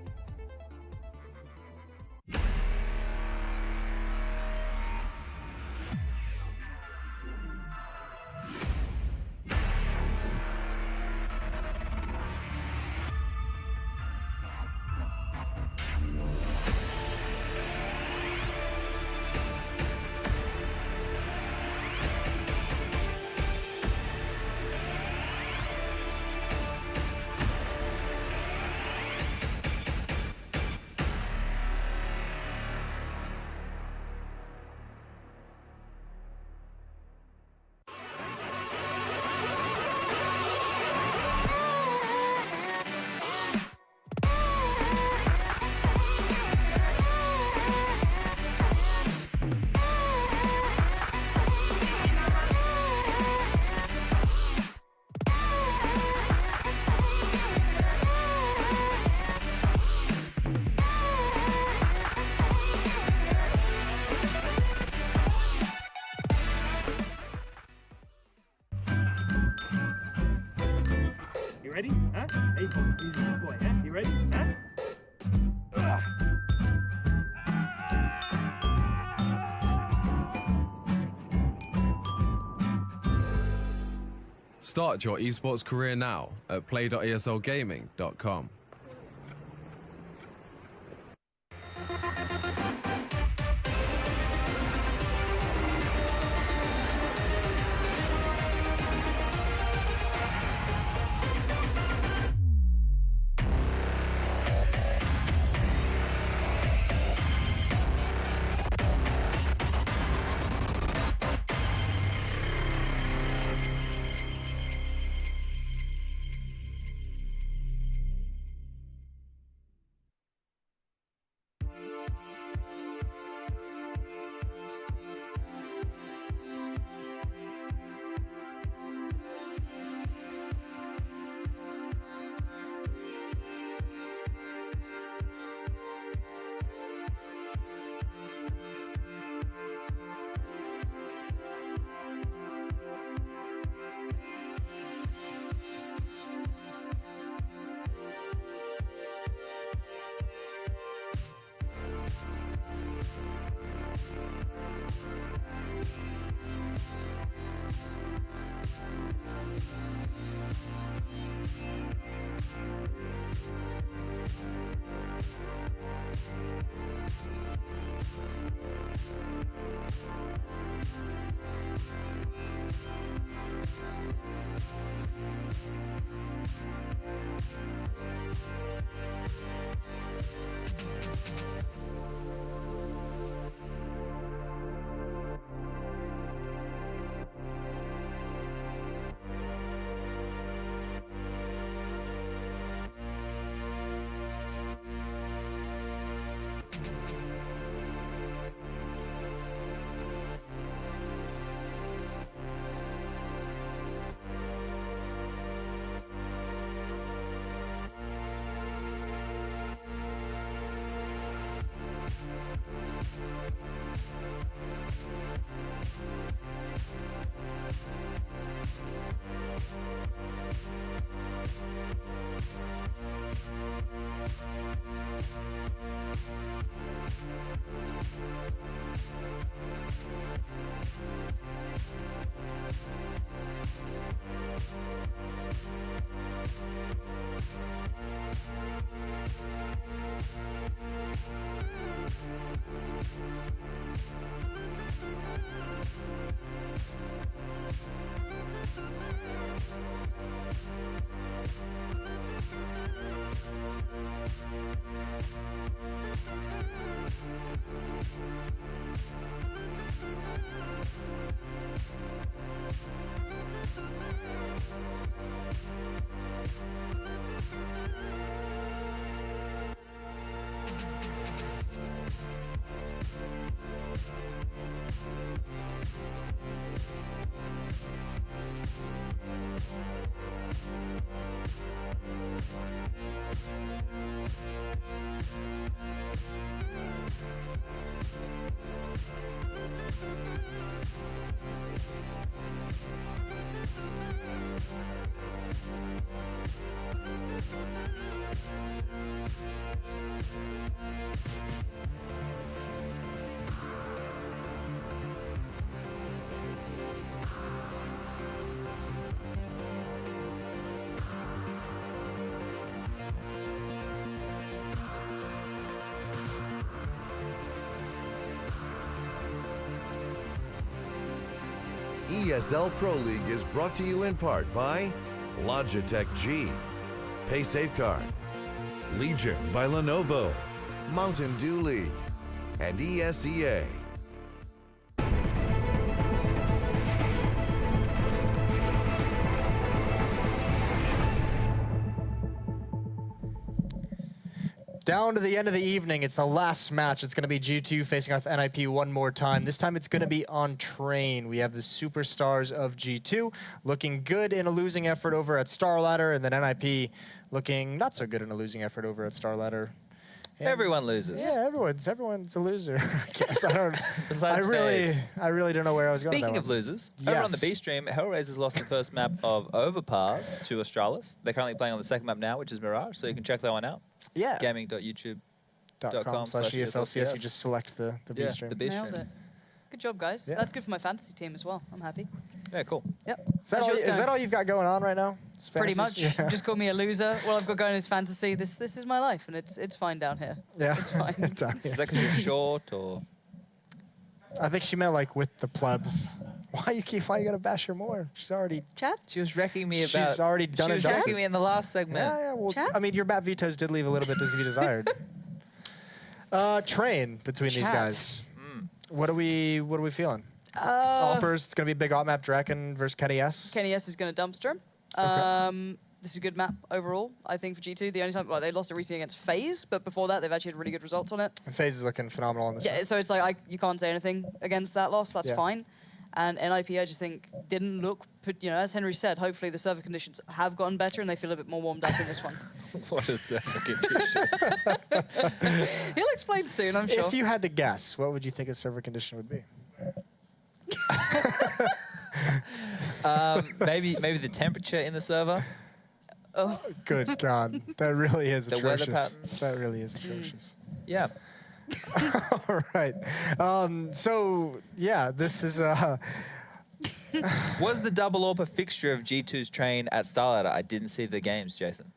Start your esports career now at play.eslgaming.com. ESL Pro League is brought to you in part by Logitech G, Pay Safeguard, Legion by Lenovo, Mountain Dew League, and ESEA. Down to the end of the evening, it's the last match. It's going to be G2 facing off NiP one more time. This time it's going to be on Train. We have the superstars of G2 looking good in a losing effort over at StarLadder, and then NiP looking not so good in a losing effort over at StarLadder. And everyone loses. Yeah, everyone's a loser. I guess Besides I really don't know where I was going. Speaking of losers, over on the B stream, Hellraisers lost the first map of Overpass to Astralis. They're currently playing on the second map now, which is Mirage, so you can check that one out. Yeah. Gaming.youtube.com/ESLCS. You just select the B stream. The B stream. Nailed it. Good job, guys. Yeah. That's good for my fantasy team as well. I'm happy. Yeah, cool. Yep. Is that all you've got going on right now? Pretty much. Yeah. Just call me a loser. What I've got going is fantasy. This is my life, and it's fine down here. Yeah. It's fine. Is that because you're short, or? I think she meant like with the plebs. Why you gotta bash her more? She's already... Chat? She was wrecking me about... She's already done She was wrecking me in the last segment. Yeah, well, Chat? I mean, your bat vetoes did leave a little bit to be desired. Train between these guys. What are we feeling? Alpers, it's gonna be a big op map. Draken versus Kenny S. Kenny S is going to dumpster him. Okay. This is a good map overall, I think, for G2. The only time, well, they lost it recently against FaZe, but before that, they've actually had really good results on it. And FaZe is looking phenomenal on this. Yeah, so it's like, you can't say anything against that loss. That's Yeah. fine. And NiP, I just think, didn't look, as Henry said, hopefully the server conditions have gotten better and they feel a bit more warmed up in this one. What is server conditions? He'll explain soon, I'm sure. If you had to guess, what would you think a server condition would be? Maybe the temperature in the server. Oh. Good God, that really is The weather atrocious. patterns. That really is atrocious. Yeah. All right. So yeah, this is. Was the double AWP fixture of G2's train at Starlighter? I didn't see the games, Jason.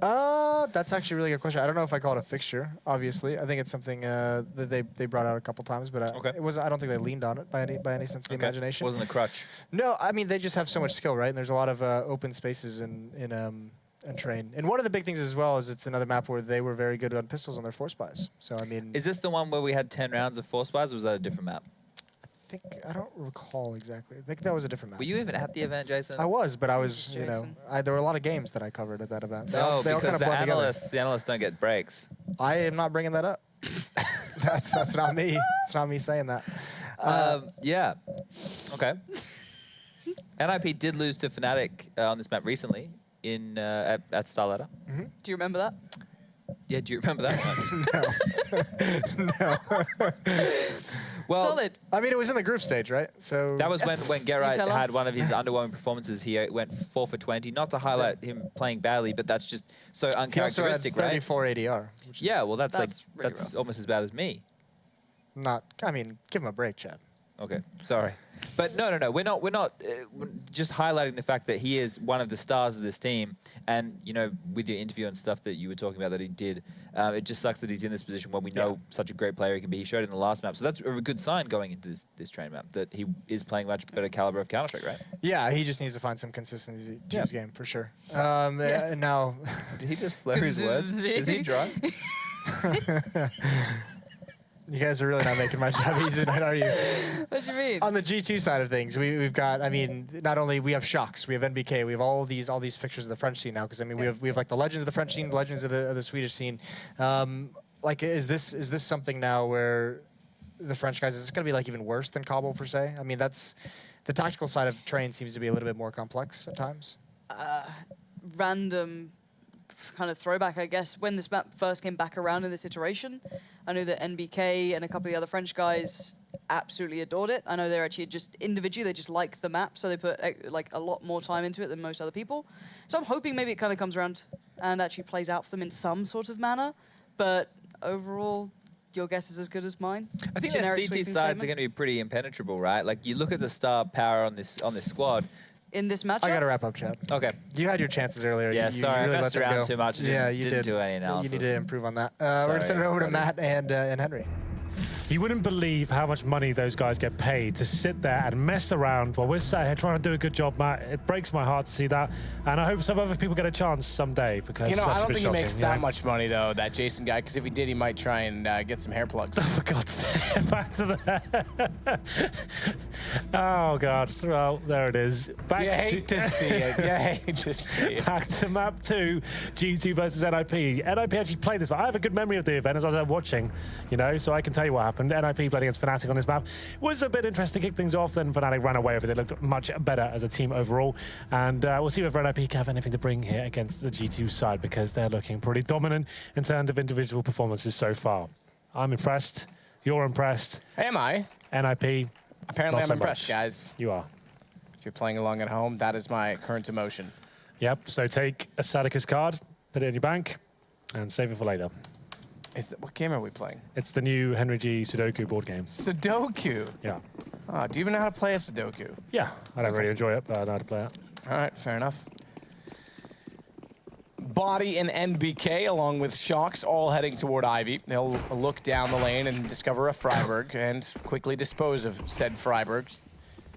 That's actually a really good question. I don't know if I call it a fixture. Obviously, I think it's something that they brought out a couple times, but it was. I don't think they leaned on it by any sense of the imagination. Wasn't a crutch. No, I mean they just have so much skill, right? And there's a lot of open spaces in train. And one of the big things as well is it's another map where they were very good on pistols on their force buys. So I mean, Is this the one where we had 10 rounds of force buys, or was that a different map? I don't recall exactly. I think that was a different map. Were you even at the event, Jason? I was, but I was, there were a lot of games that I covered at that event. They No, all because kind of the blend together. analysts don't get breaks. I am not bringing that up. that's not me. It's not me saying that. Yeah. Okay. NiP did lose to Fnatic on this map recently at Starlighter. Mm-hmm. Do you remember that? Yeah, do you remember that? No. Well, solid. I mean, it was in the group stage, right? So that was when Geralt tell had us? one of his underwhelming performances. He went 4 for 20. Not to highlight him playing badly, but that's just so uncharacteristic, he also had right? 34 ADR. Yeah, well, that's really that's almost as bad as me. I mean, give him a break, Chad. Okay, sorry. But no. We're not we're just highlighting the fact that he is one of the stars of this team. And, with your interview and stuff that you were talking about that he did, it just sucks that he's in this position when we know such a great player he can be. He showed it in the last map. So that's a good sign going into this train map, that he is playing much better caliber of Counter-Strike, right? Yeah, he just needs to find some consistency to his game, for sure. Yes. Now... Did he just slur his words? Is he drunk? You guys are really not making my job easy tonight, are you? What do you mean? On the G2 side of things, we've got, not only we have Shocks, we have NBK, we have all these fixtures of the French scene now, because we have like the legends of the French scene, the legends of the Swedish scene. Is this something now where the French guys, is this going to be like even worse than Cobble per se? I mean, that's the tactical side of train seems to be a little bit more complex at times. Random kind of throwback, I guess. When this map first came back around in this iteration, I knew that NBK and a couple of the other French guys absolutely adored it. I know they're actually just individually, they just like the map, so they put like a lot more time into it than most other people. So I'm hoping maybe it kind of comes around and actually plays out for them in some sort of manner. But overall, your guess is as good as mine. I think Generic the CT sweeping sides are statement. going to be pretty impenetrable, right? Like, you look at the star power on this squad. In this matchup? I got to wrap up, Chad. Okay. You had your chances earlier. Yeah, you sorry, really I messed let them around go. too much. You didn't do any analysis. You need to improve on that. We're going to send it over to Matt and Henry. You wouldn't believe how much money those guys get paid to sit there and mess around while we're sat here trying to do a good job, Matt. It breaks my heart to see that. And I hope some other people get a chance someday, because I that's don't a bit think he shocking, makes that much money, though, that Jason guy, because if he did, he might try and get some hair plugs. For God's sake, back to that. Oh, God. Well, there it is. You hate to see it. You hate to see it. Back to map 2, G2 versus NiP. NiP actually played this, but I have a good memory of the event as I was there watching, so I can tell you what happened. NiP played against Fnatic on this map. It was a bit interesting to kick things off, then Fnatic ran away with it. They looked much better as a team overall. And we'll see whether NiP can have anything to bring here against the G2 side, because they're looking pretty dominant in terms of individual performances so far. I'm impressed. You're impressed. Am I? NiP. Apparently I'm impressed, guys. You are. If you're playing along at home, that is my current emotion. Yep, so take a Sadicus card, put it in your bank, and save it for later. What game are we playing? It's the new Henry G Sudoku board game. Sudoku? Yeah. Do you even know how to play a Sudoku? Yeah, I don't really enjoy it, but I know how to play it. All right, fair enough. Body and NBK, along with Shocks, all heading toward Ivy. They'll look down the lane and discover a Freiburg and quickly dispose of said Freiburg,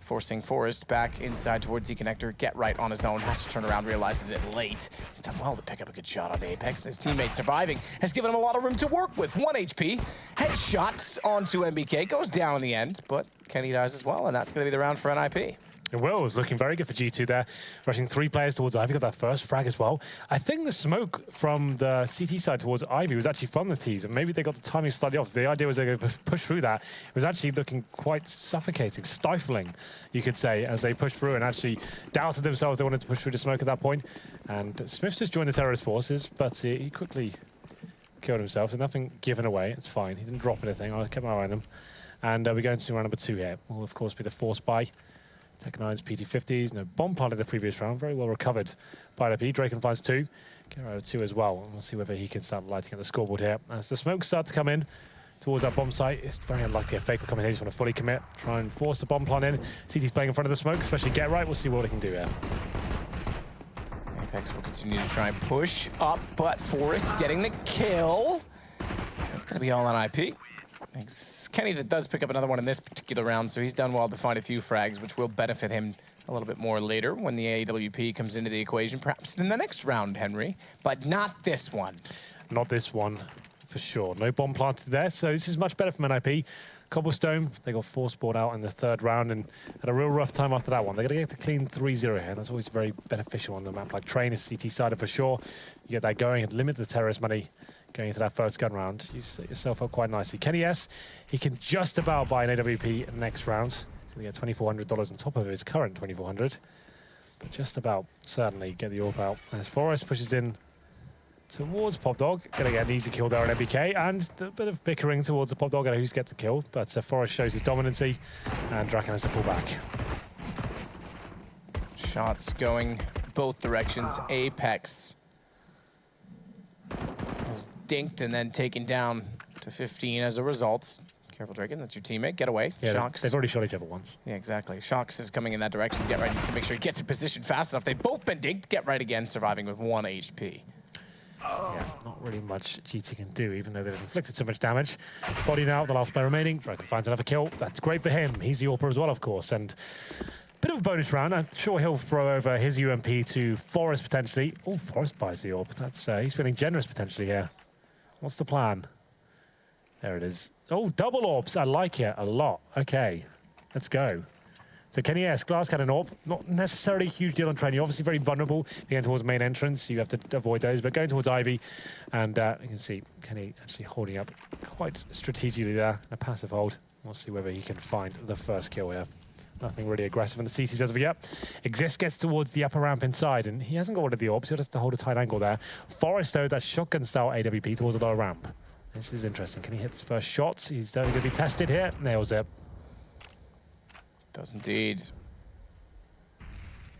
forcing Forest back inside towards E-Connector. Get right on his own, has to turn around, realizes it late. He's done well to pick up a good shot on Apex, and his teammate surviving has given him a lot of room to work with. 1 HP, headshots onto NBK, goes down in the end, but Kenny dies as well, and that's going to be the round for NiP. Will was looking very good for G2 there, rushing 3 players towards Ivy, got that first frag as well. I think the smoke from the CT side towards Ivy was actually from the T's, and maybe they got the timing slightly off. So the idea was they were going to push through that. It was actually looking quite suffocating, stifling, you could say, as they pushed through and actually doubted themselves they wanted to push through the smoke at that point. And Smith's just joined the terrorist forces, but he quickly killed himself, so nothing given away. It's fine. He didn't drop anything. I kept my eye on him. And we go into round number 2 here. Will, of course, be the force buy. Tech9's PT50s, no bomb plant in the previous round, very well recovered by NiP. Draken finds 2, get out of 2 as well. And we'll see whether he can start lighting up the scoreboard here. As the smoke starts to come in towards that bomb site, it's very unlikely a fake will come in here. Just want to fully commit, try and force the bomb plant in. CT's playing in front of the smoke, especially Get Right. We'll see what he can do here. Apex will continue to try and push up, but Forrest getting the kill. That's going to be all on NiP. It's Kenny that does pick up another one in this particular round, so he's done well to find a few frags, which will benefit him a little bit more later when the AWP comes into the equation, perhaps in the next round, Henry, but not this one. Not this one, for sure. No bomb planted there, so this is much better from NiP. Cobblestone, they got force bought out in the 3rd round and had a real rough time after that one. They're going to get the clean 3-0 here. That's always very beneficial on the map. Like Train is CT sided for sure. You get that going and limit the terrorist money going into that first gun round. You set yourself up quite nicely. Kenny S, he can just about buy an AWP next round. He's going to get $2,400 on top of his current $2,400. But just about certainly get the AWP out. As Forrest pushes in towards Pop Dog, gonna get an easy kill there on NBK, and a bit of bickering towards the Pop Dog, who's get the kill, but Forrest shows his dominancy, and Draken has to pull back. Shots going both directions. Apex was dinked and then taken down to 15 as a result. Careful, Draken, that's your teammate. Get away. Yeah, Shocks. they've already shot each other once. Yeah, exactly. Shocks is coming in that direction. Get Right needs to make sure he gets in position fast enough. They've both been dinked. Get Right again, surviving with 1 HP. Yeah, not really much GT can do, even though they've inflicted so much damage. Body now, the last player remaining. Draken finds another kill. That's great for him. He's the AWPer as well, of course. And a bit of a bonus round. I'm sure he'll throw over his UMP to Forrest, potentially. Oh, Forrest buys the AWP. That's, he's feeling generous, potentially, here. What's the plan? There it is. Oh, double AWPs. I like it a lot. Okay, let's go. So Kenny S, glass cannon AWP, not necessarily a huge deal on train. You're obviously very vulnerable going towards main entrance. You have to avoid those, but going towards Ivy, and you can see Kenny actually holding up quite strategically there in a passive hold. We'll see whether he can find the first kill here. Nothing really aggressive in the CTs as of yet. Exist gets towards the upper ramp inside, and he hasn't got one of the AWPs. He'll just have to hold a tight angle there. Forrest, though, that shotgun-style AWP towards the lower ramp. This is interesting. Can he hit his first shots? He's definitely going to be tested here. Nails it. Does indeed.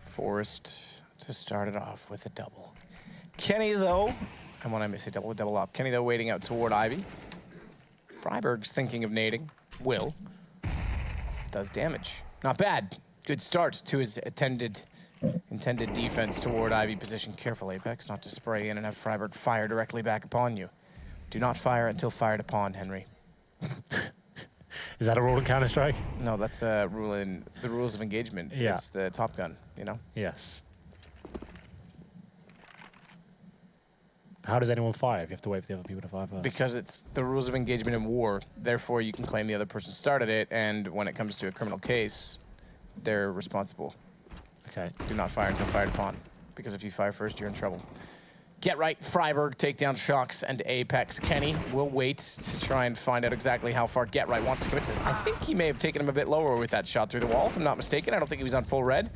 Forrest to start it off with a double. Kenny, though, and when I say double up. Kenny, though, waiting out toward Ivy. Freiburg's thinking of nading. Will. Does damage. Not bad. Good start to his intended defense toward Ivy position. Careful, Apex, not to spray in and have Freiburg fire directly back upon you. Do not fire until fired upon, Henry. Is that a rule in Counter-Strike? No, that's a rule in the rules of engagement. Yeah. It's the Top Gun, you know? Yes. How does anyone fire if you have to wait for the other people to fire first? Because it's the rules of engagement in war. Therefore, you can claim the other person started it, and when it comes to a criminal case, they're responsible. Okay. Do not fire until fired upon, because if you fire first, you're in trouble. Get Right, Freiburg, take down Shocks and Apex. Kenny will wait to try and find out exactly how far Get Right wants to commit to this. I think he may have taken him a bit lower with that shot through the wall, if I'm not mistaken. I don't think he was on full red.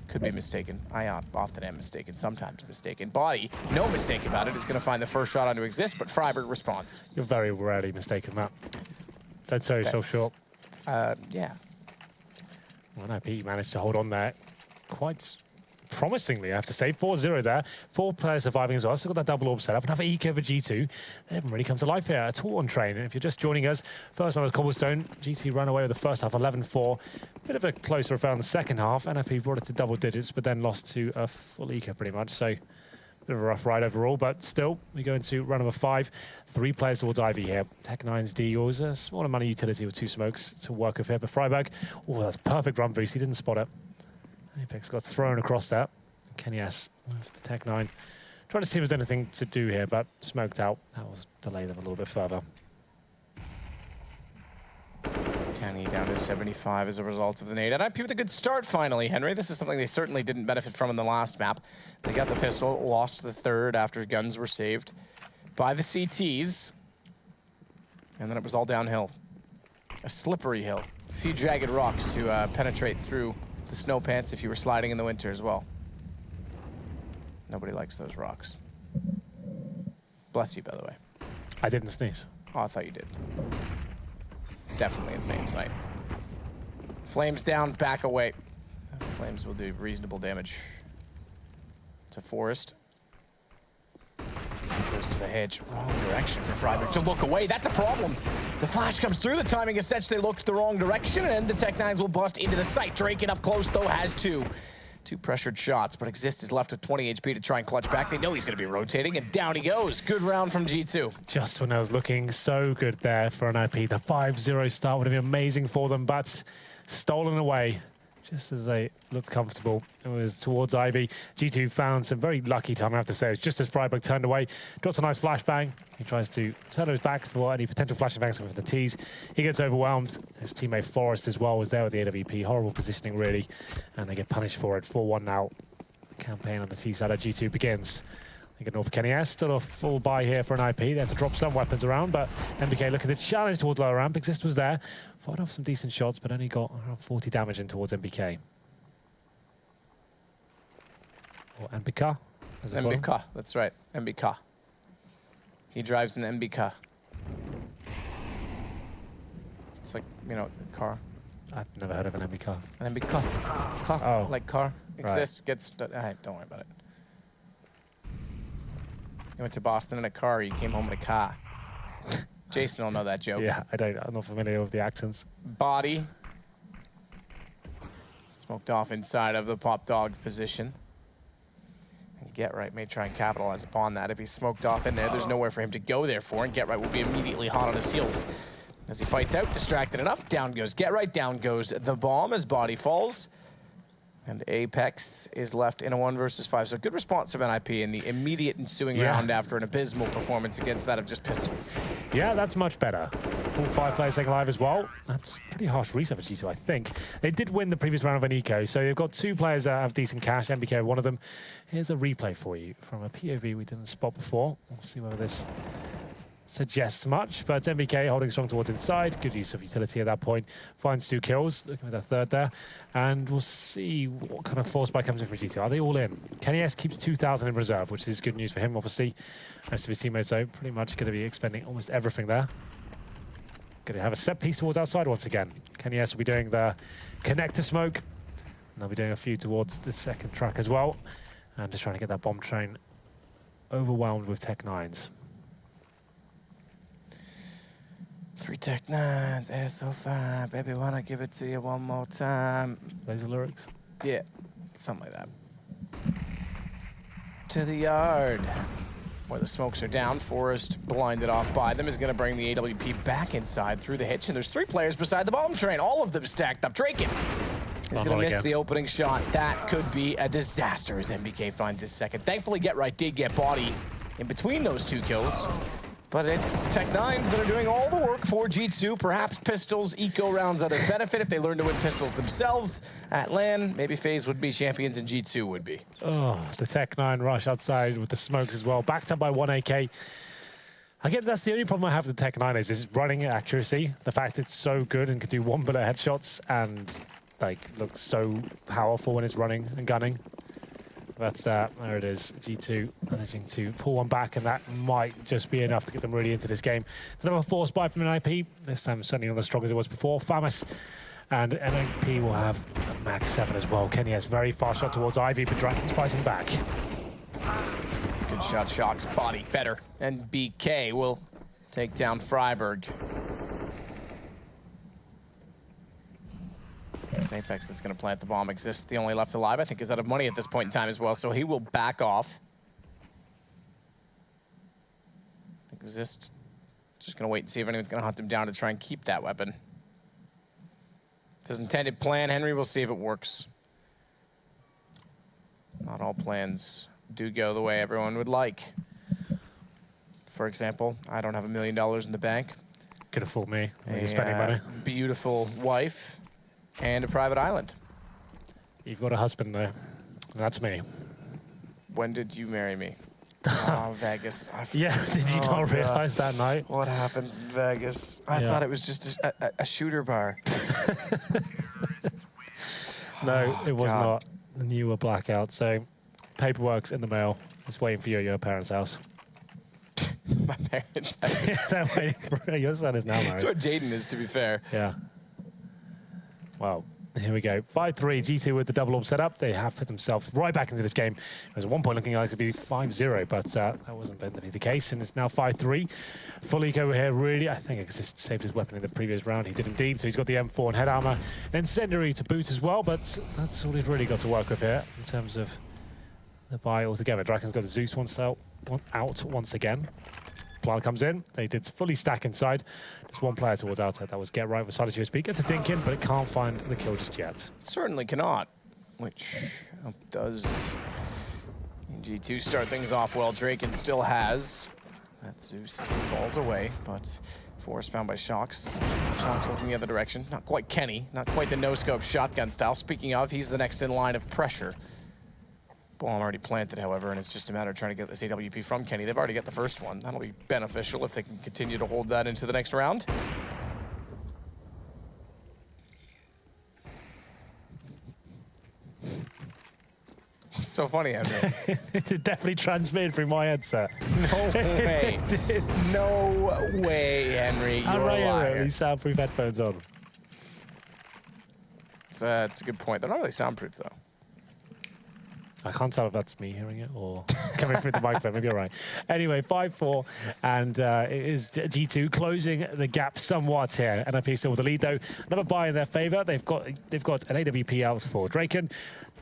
Could be mistaken. I often am mistaken, sometimes mistaken. Body, no mistake about it, is going to find the first shot onto Exist, but Freiburg responds. You're very rarely mistaken, Matt. Don't sell yourself short. Yeah. Well, NiP managed to hold on there quite promisingly, I have to say. 4-0 there. 4 players surviving as well. Still got that double orb set up. Another eco for G2. They haven't really come to life here at all on train. And if you're just joining us, first one was Cobblestone. G2 ran away with the first half, 11-4. Bit of a closer affair in the second half. NiP brought it to double digits, but then lost to a full eco pretty much. So bit of a rough ride overall, but still, we go into round number 5. 3 players towards Ivy here. Tech9's Deagles, a small amount of utility with 2 smokes to work with here. But Freiberg, oh, that's perfect run boost. He didn't spot it. Apex got thrown across that. Kenny S with the Tech9. Trying to see if there's anything to do here, but smoked out. That will delay them a little bit further. Kenny down to 75 as a result of the nade. NiP with a good start finally, Henry. This is something they certainly didn't benefit from in the last map. They got the pistol, lost the third after guns were saved by the CTs. And then it was all downhill. A slippery hill. A few jagged rocks to penetrate through the snow pants if you were sliding in the winter as well. Nobody likes those rocks. Bless you, by the way. I didn't sneeze. Oh, I thought you did. Definitely insane tonight. Flames down, back away. Flames will do reasonable damage to Forest. Goes to the hedge. Wrong direction for Freiberg to look away. That's a problem. The flash comes through. The timing is such they looked the wrong direction, and the Tech9s will bust into the site. Drake up close, though, has 2. 2 pressured shots, but Exist is left with 20 HP to try and clutch back. They know he's going to be rotating, and down he goes. Good round from G2. Just when I was looking so good there for NiP, the 5-0 start would have been amazing for them, but stolen away just as they looked comfortable. It was towards Ivy. G2 found some very lucky time, I have to say. It was just as Freiberg turned away, drops a nice flashbang. He tries to turn his back for any potential flashing bangs with the T's. He gets overwhelmed. His teammate Forrest as well was there with the AWP. Horrible positioning, really. And they get punished for it. 4-1 now. The campaign on the T side of G2 begins. They get north for Kenny S. Still a full buy here for NiP. They have to drop some weapons around, but NBK looking to challenge towards lower ramp. Exist was there. Fired off some decent shots, but only got around 40 damage in towards NBK. Or NBK. NBK, that's right. NBK. He drives an NBK. It's like, you know, a car. I've never heard of an NBK. An NBK. Car. Oh. Like car. Exists, Right. gets... don't worry about it. You went to Boston in a car, you came home in a car. Jason will know that joke. Yeah, I'm not familiar with the accents. Body. Smoked off inside of the pop dog position. And Get Right may try and capitalize upon that. If he's smoked off in there, there's nowhere for him to go there for, and Get Right will be immediately hot on his heels. As he fights out, distracted enough, down goes Get Right, down goes the bomb as Body falls. And Apex is left in a 1 versus 5. So good response from NiP in the immediate ensuing round after an abysmal performance against that of just Pistols. Yeah, that's much better. All 5 players taken live as well. That's pretty harsh reset for G2, I think. They did win the previous round of an eco, so you've got 2 players that have decent cash, NBK one of them. Here's a replay for you from a POV we didn't spot before. We'll see whether this suggests much, but NBK holding strong towards inside. Good use of utility at that point. Finds 2 kills, looking at that third there. And we'll see what kind of force buy comes in for G2. Are they all in? Kenny S keeps 2,000 in reserve, which is good news for him, obviously. Most of his teammates, though, pretty much going to be expending almost everything there. Going to have a set piece towards outside once again. Kenny S will be doing the connector smoke. And they'll be doing a few towards the second track as well. And just trying to get that bomb train overwhelmed with Tech9s. 3 Tech9s, air so fine, baby, wanna give it to you one more time. Those are lyrics? Yeah, something like that. To the yard, where the smokes are down. Forest, blinded off by them, is gonna bring the AWP back inside through the hitch, and there's 3 players beside the bomb train, all of them stacked up. Draken is gonna miss the opening shot. That could be a disaster as NBK finds his second. Thankfully, Get Right did get Body in between those 2 kills. But it's Tech9s that are doing all the work for G2. Perhaps Pistols eco rounds out of benefit if they learn to win Pistols themselves. At LAN, maybe FaZe would be champions and G2 would be. Oh, the Tech9 rush outside with the smokes as well. Backed up by 1 AK. I guess that's the only problem I have with the Tech9 is running accuracy. The fact it's so good and can do 1 bullet headshots and like looks so powerful when it's running and gunning. That's there it is. G2 managing to pull one back, and that might just be enough to get them really into this game. Another force buy from NiP. This time certainly not as strong as it was before. Famus And NiP will have max 7 as well. Kenny has very fast shot towards Ivy, but Draken's fighting back. Good shot, Shock's body better. And BK will take down Freiburg. Apex that's going to plant the bomb exists. The only left alive, I think, is out of money at this point in time as well, so he will back off. Exist. Just going to wait and see if anyone's going to hunt him down to try and keep that weapon. It's his intended plan. Henry will see if it works. Not all plans do go the way everyone would like. For example, I don't have $1 million in the bank. Could have fooled me. You're spending money. Beautiful wife and a private island. You've got a husband, though. That's me. When did you marry me? Oh, Vegas. Yeah, did you not realize that night? What happens in Vegas? I thought it was just a shooter bar. No, it was not. And you were blackout, so paperwork's in the mail. It's waiting for you at your parents' house. My parents' house. They're waiting for your son is now married. That's what Jaden is, to be fair. Yeah. Wow. Here we go. 5-3, G2 with the double orb setup. They have put themselves right back into this game. It was at one point looking like it could be 5-0, but that wasn't meant to be the case, and it's now 5-3. Fulik over here, really, I think Exist saved his weapon in the previous round. He did indeed, so he's got the M4 and head armor. Then Incendiary to boot as well, but that's all he's really got to work with here in terms of the buy altogether. Draken's got the Zeus out once again. Plant comes in. They did fully stack inside. Just one player towards outside. That was Get Right with Silent USB. Gets a dink in, but it can't find the kill just yet. Certainly cannot, which does G2 start things off well. Draken still has. That Zeus as he falls away, but Force found by Shocks. Shocks looking the other direction. Not quite Kenny. Not quite the no-scope shotgun style. Speaking of, he's the next in line of pressure. Bomb already planted, however, and it's just a matter of trying to get this AWP from Kenny. They've already got the first one. That'll be beneficial if they can continue to hold that into the next round. It's so funny, Henry. It definitely transmitted through my headset. No way. No way, Henry. You're a liar. These soundproof headphones on. It's a good point. They're not really soundproof, though. I can't tell if that's me hearing it or coming through the microphone. Maybe you're right. Anyway, 5-4, and it is G2 closing the gap somewhat here. NiP still with the lead, though. Another buy in their favor. They've got an AWP out for Draken.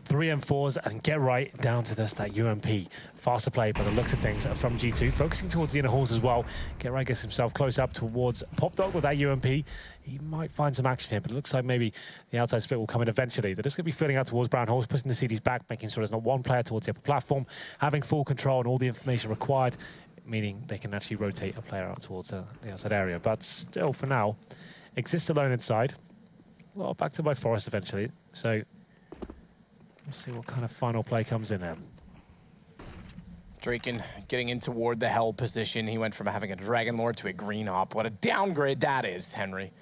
3 M4s and Get Right down to this, that UMP. Faster play by the looks of things from G2, focusing towards the inner halls as well. Get Right gets himself close up towards Pop Dog with that UMP. He might find some action here, but it looks like maybe the outside split will come in eventually. They're just going to be filling out towards Brown Halls, pushing the CDs back, making sure there's not one player towards the upper platform, having full control and all the information required, meaning they can actually rotate a player out towards the outside area. But still, for now, Exist alone inside. Well, back to by Forest eventually. So we'll see what kind of final play comes in there. Draken getting in toward the hell position. He went from having a Dragon Lord to a Green Op. What a downgrade that is, Henry.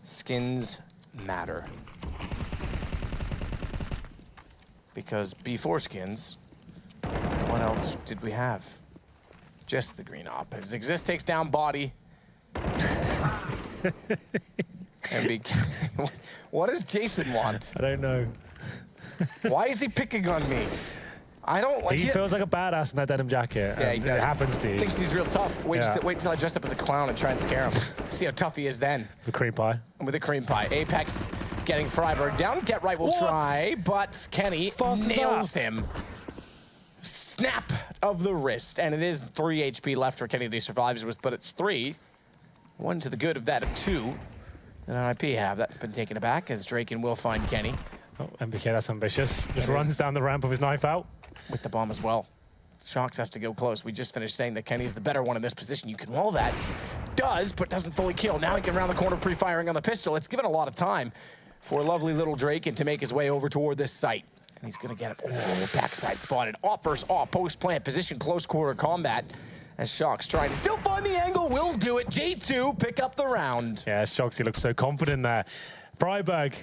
Skins matter. Because before skins, what else did we have? Just the Green Op. As Exist takes down body. And what does Jason want? I don't know. Why is he picking on me? I don't like it. He feels like a badass in that denim jacket. Yeah, he does. It happens to you. Thinks he's real tough. Wait until I dress up as a clown and try and scare him. See how tough he is then. The cream pie. With a cream pie. Apex getting Freiburg down. Get Right will try, but Kenny nails him. Snap of the wrist, and it is 3 HP left for Kenny that he survives with, but it's 3. 1 to the good of that of 2. And NiP have. That's been taken aback as Draken will find Kenny. Oh, MBK, that's ambitious. Just runs down the ramp with his knife out. With the bomb as well. Shocks has to go close. We just finished saying that Kenny's the better one in this position. You can wall that. Does, but doesn't fully kill. Now he can round the corner pre-firing on the pistol. It's given a lot of time for lovely little Draken to make his way over toward this site. And he's going to get him. Oh, backside spotted. Off versus off. Post-plant position. Close quarter combat. As Shocks trying to still find the angle. Will do it. G2 pick up the round. Yeah, Shocks, he looks so confident there. Freiburg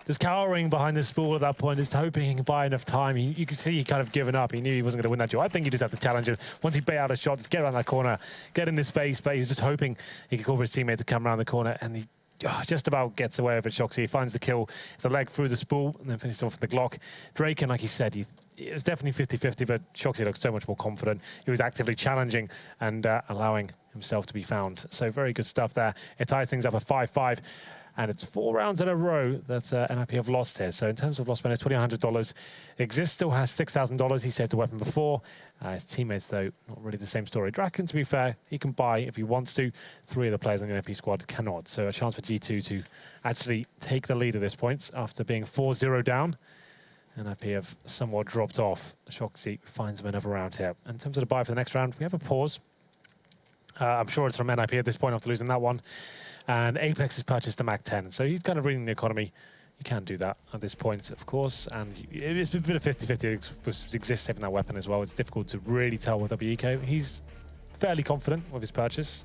just cowering behind the spool at that point, just hoping he can buy enough time. You can see he kind of given up. He knew he wasn't going to win that duel. I think he just had to challenge him. Once he bait out a shot, just get around that corner, get in his face, but he was just hoping he could call for his teammate to come around the corner, and he just about gets away with it. Shoxy, he finds the kill. It's a leg through the spool and then finishes off with the Glock. Draken, like he said, it was definitely 50-50, but Shoxy looked so much more confident. He was actively challenging and allowing himself to be found. So very good stuff there. It ties things up at 5-5. And it's 4 rounds in a row that NiP have lost here. So in terms of lost winners, $2,100. Exist still has $6,000. He saved a weapon before. His teammates, though, not really the same story. Draken, to be fair, he can buy if he wants to. 3 of the players in the NiP squad cannot. So a chance for G2 to actually take the lead at this point after being 4-0 down. NiP have somewhat dropped off. Shoxy finds them another round here. In terms of the buy for the next round, we have a pause. I'm sure it's from NiP at this point after losing that one. And Apex has purchased the Mac-10, so he's kind of reading the economy. You can't do that at this point, of course, and it's a bit of 50-50 with Exist saving that weapon as well. It's difficult to really tell with WECO. He's fairly confident with his purchase.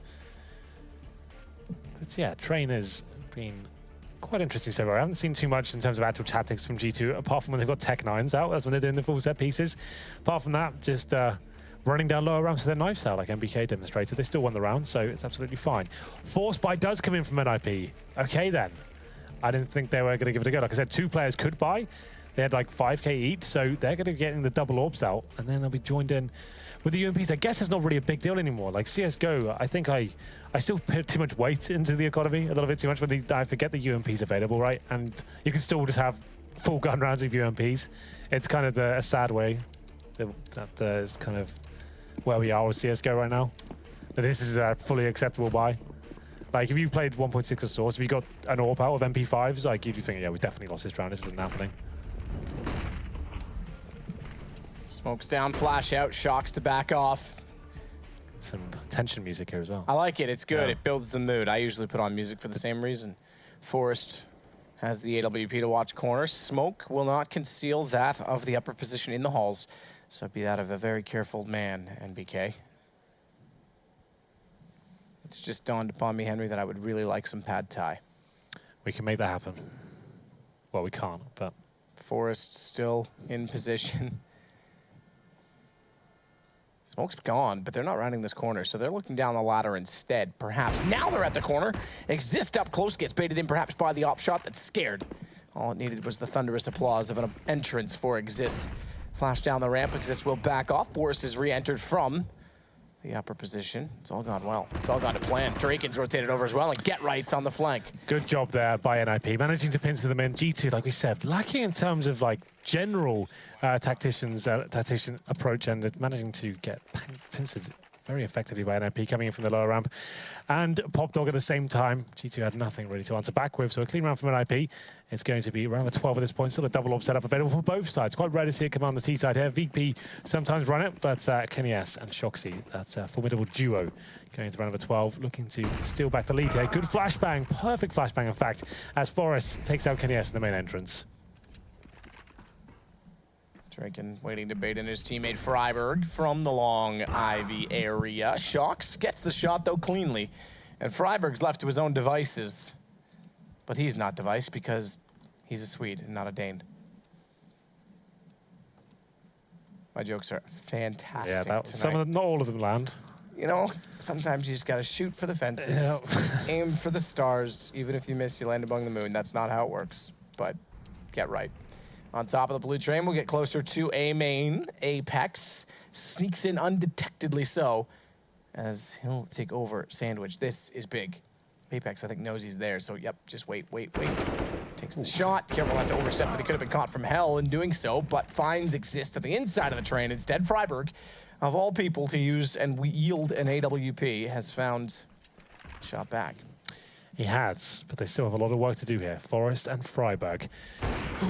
But yeah, Train has been quite interesting so far. I haven't seen too much in terms of actual tactics from G2, apart from when they've got Tech 9s out. That's when they're doing the full set pieces. Apart from that, just running down lower ramps with their knife style like MBK demonstrated. They still won the round, so it's absolutely fine. Force buy does come in from NiP. Okay, then. I didn't think they were going to give it a go. Like I said, 2 players could buy. They had like 5k each, so they're going to be getting the double orbs out, and then they'll be joined in with the UMPs. I guess it's not really a big deal anymore. Like CSGO, I think I still put too much weight into the economy, a little bit too much when I forget the UMPs available, right? And you can still just have full gun rounds of UMPs. It's kind of a sad way that is kind of where we are with CSGO right now. But this is a fully acceptable buy. Like, if you played 1.6 or Source, if you got an AWP out of MP5s, like, you'd think, yeah, we definitely lost this round. This isn't happening. Smokes down, flash out, Shocks to back off. Some tension music here as well. I like it. It's good. Yeah. It builds the mood. I usually put on music for the same reason. Forrest has the AWP to watch corner. Smoke will not conceal that of the upper position in the halls. So be that of a very careful man, NBK. It's just dawned upon me, Henry, that I would really like some pad thai. We can make that happen. Well, we can't, but... Forrest still in position. Smoke's gone, but they're not rounding this corner, so they're looking down the ladder instead, perhaps. Now they're at the corner. Exist up close, gets baited in perhaps by the op shot that's scared. All it needed was the thunderous applause of an entrance for Exist. Flash down the ramp, Exist will back off. Forrest is re-entered from the upper position. It's all gone well. It's all gone to plan. Draken's rotated over as well, and Get Right's on the flank. Good job there by NiP, managing to pincer them in. G2, like we said, lacking in terms of like general tactician approach, and managing to get pincered very effectively by NiP coming in from the lower ramp. And Pop Dog at the same time. G2 had nothing really to answer back with, so a clean round from NiP. It's going to be around the 12 at this point. Still a double orb setup available for both sides. Quite rare to see it come on the T side here. VP sometimes run it, but Kenny S and Shoxy, that's a formidable duo going into round number 12, looking to steal back the lead here. Good flashbang, perfect flashbang in fact, as Forrest takes out Kenny S in the main entrance. Draken waiting to bait in his teammate Freiberg from the long Ivy area. Shocks gets the shot though cleanly, and Freiberg's left to his own devices. But he's not device because he's a Swede and not a Dane. My jokes are fantastic Yeah, some of them, not all of them land. You know, sometimes you just gotta shoot for the fences, aim for the stars. Even if you miss, you land among the moon. That's not how it works, but get right. On top of the blue train, we'll get closer to A main. Apex sneaks in undetectedly so, as he'll take over Sandwich. This is big. Apex, I think, knows he's there, so yep, just wait. Takes the shot. Careful not to overstep, but he could have been caught from hell in doing so, but finds Exist to the inside of the train. Instead, Freiberg, of all people to use and yield an AWP, has found shot back. He has, but they still have a lot of work to do here. Forrest and Freiberg.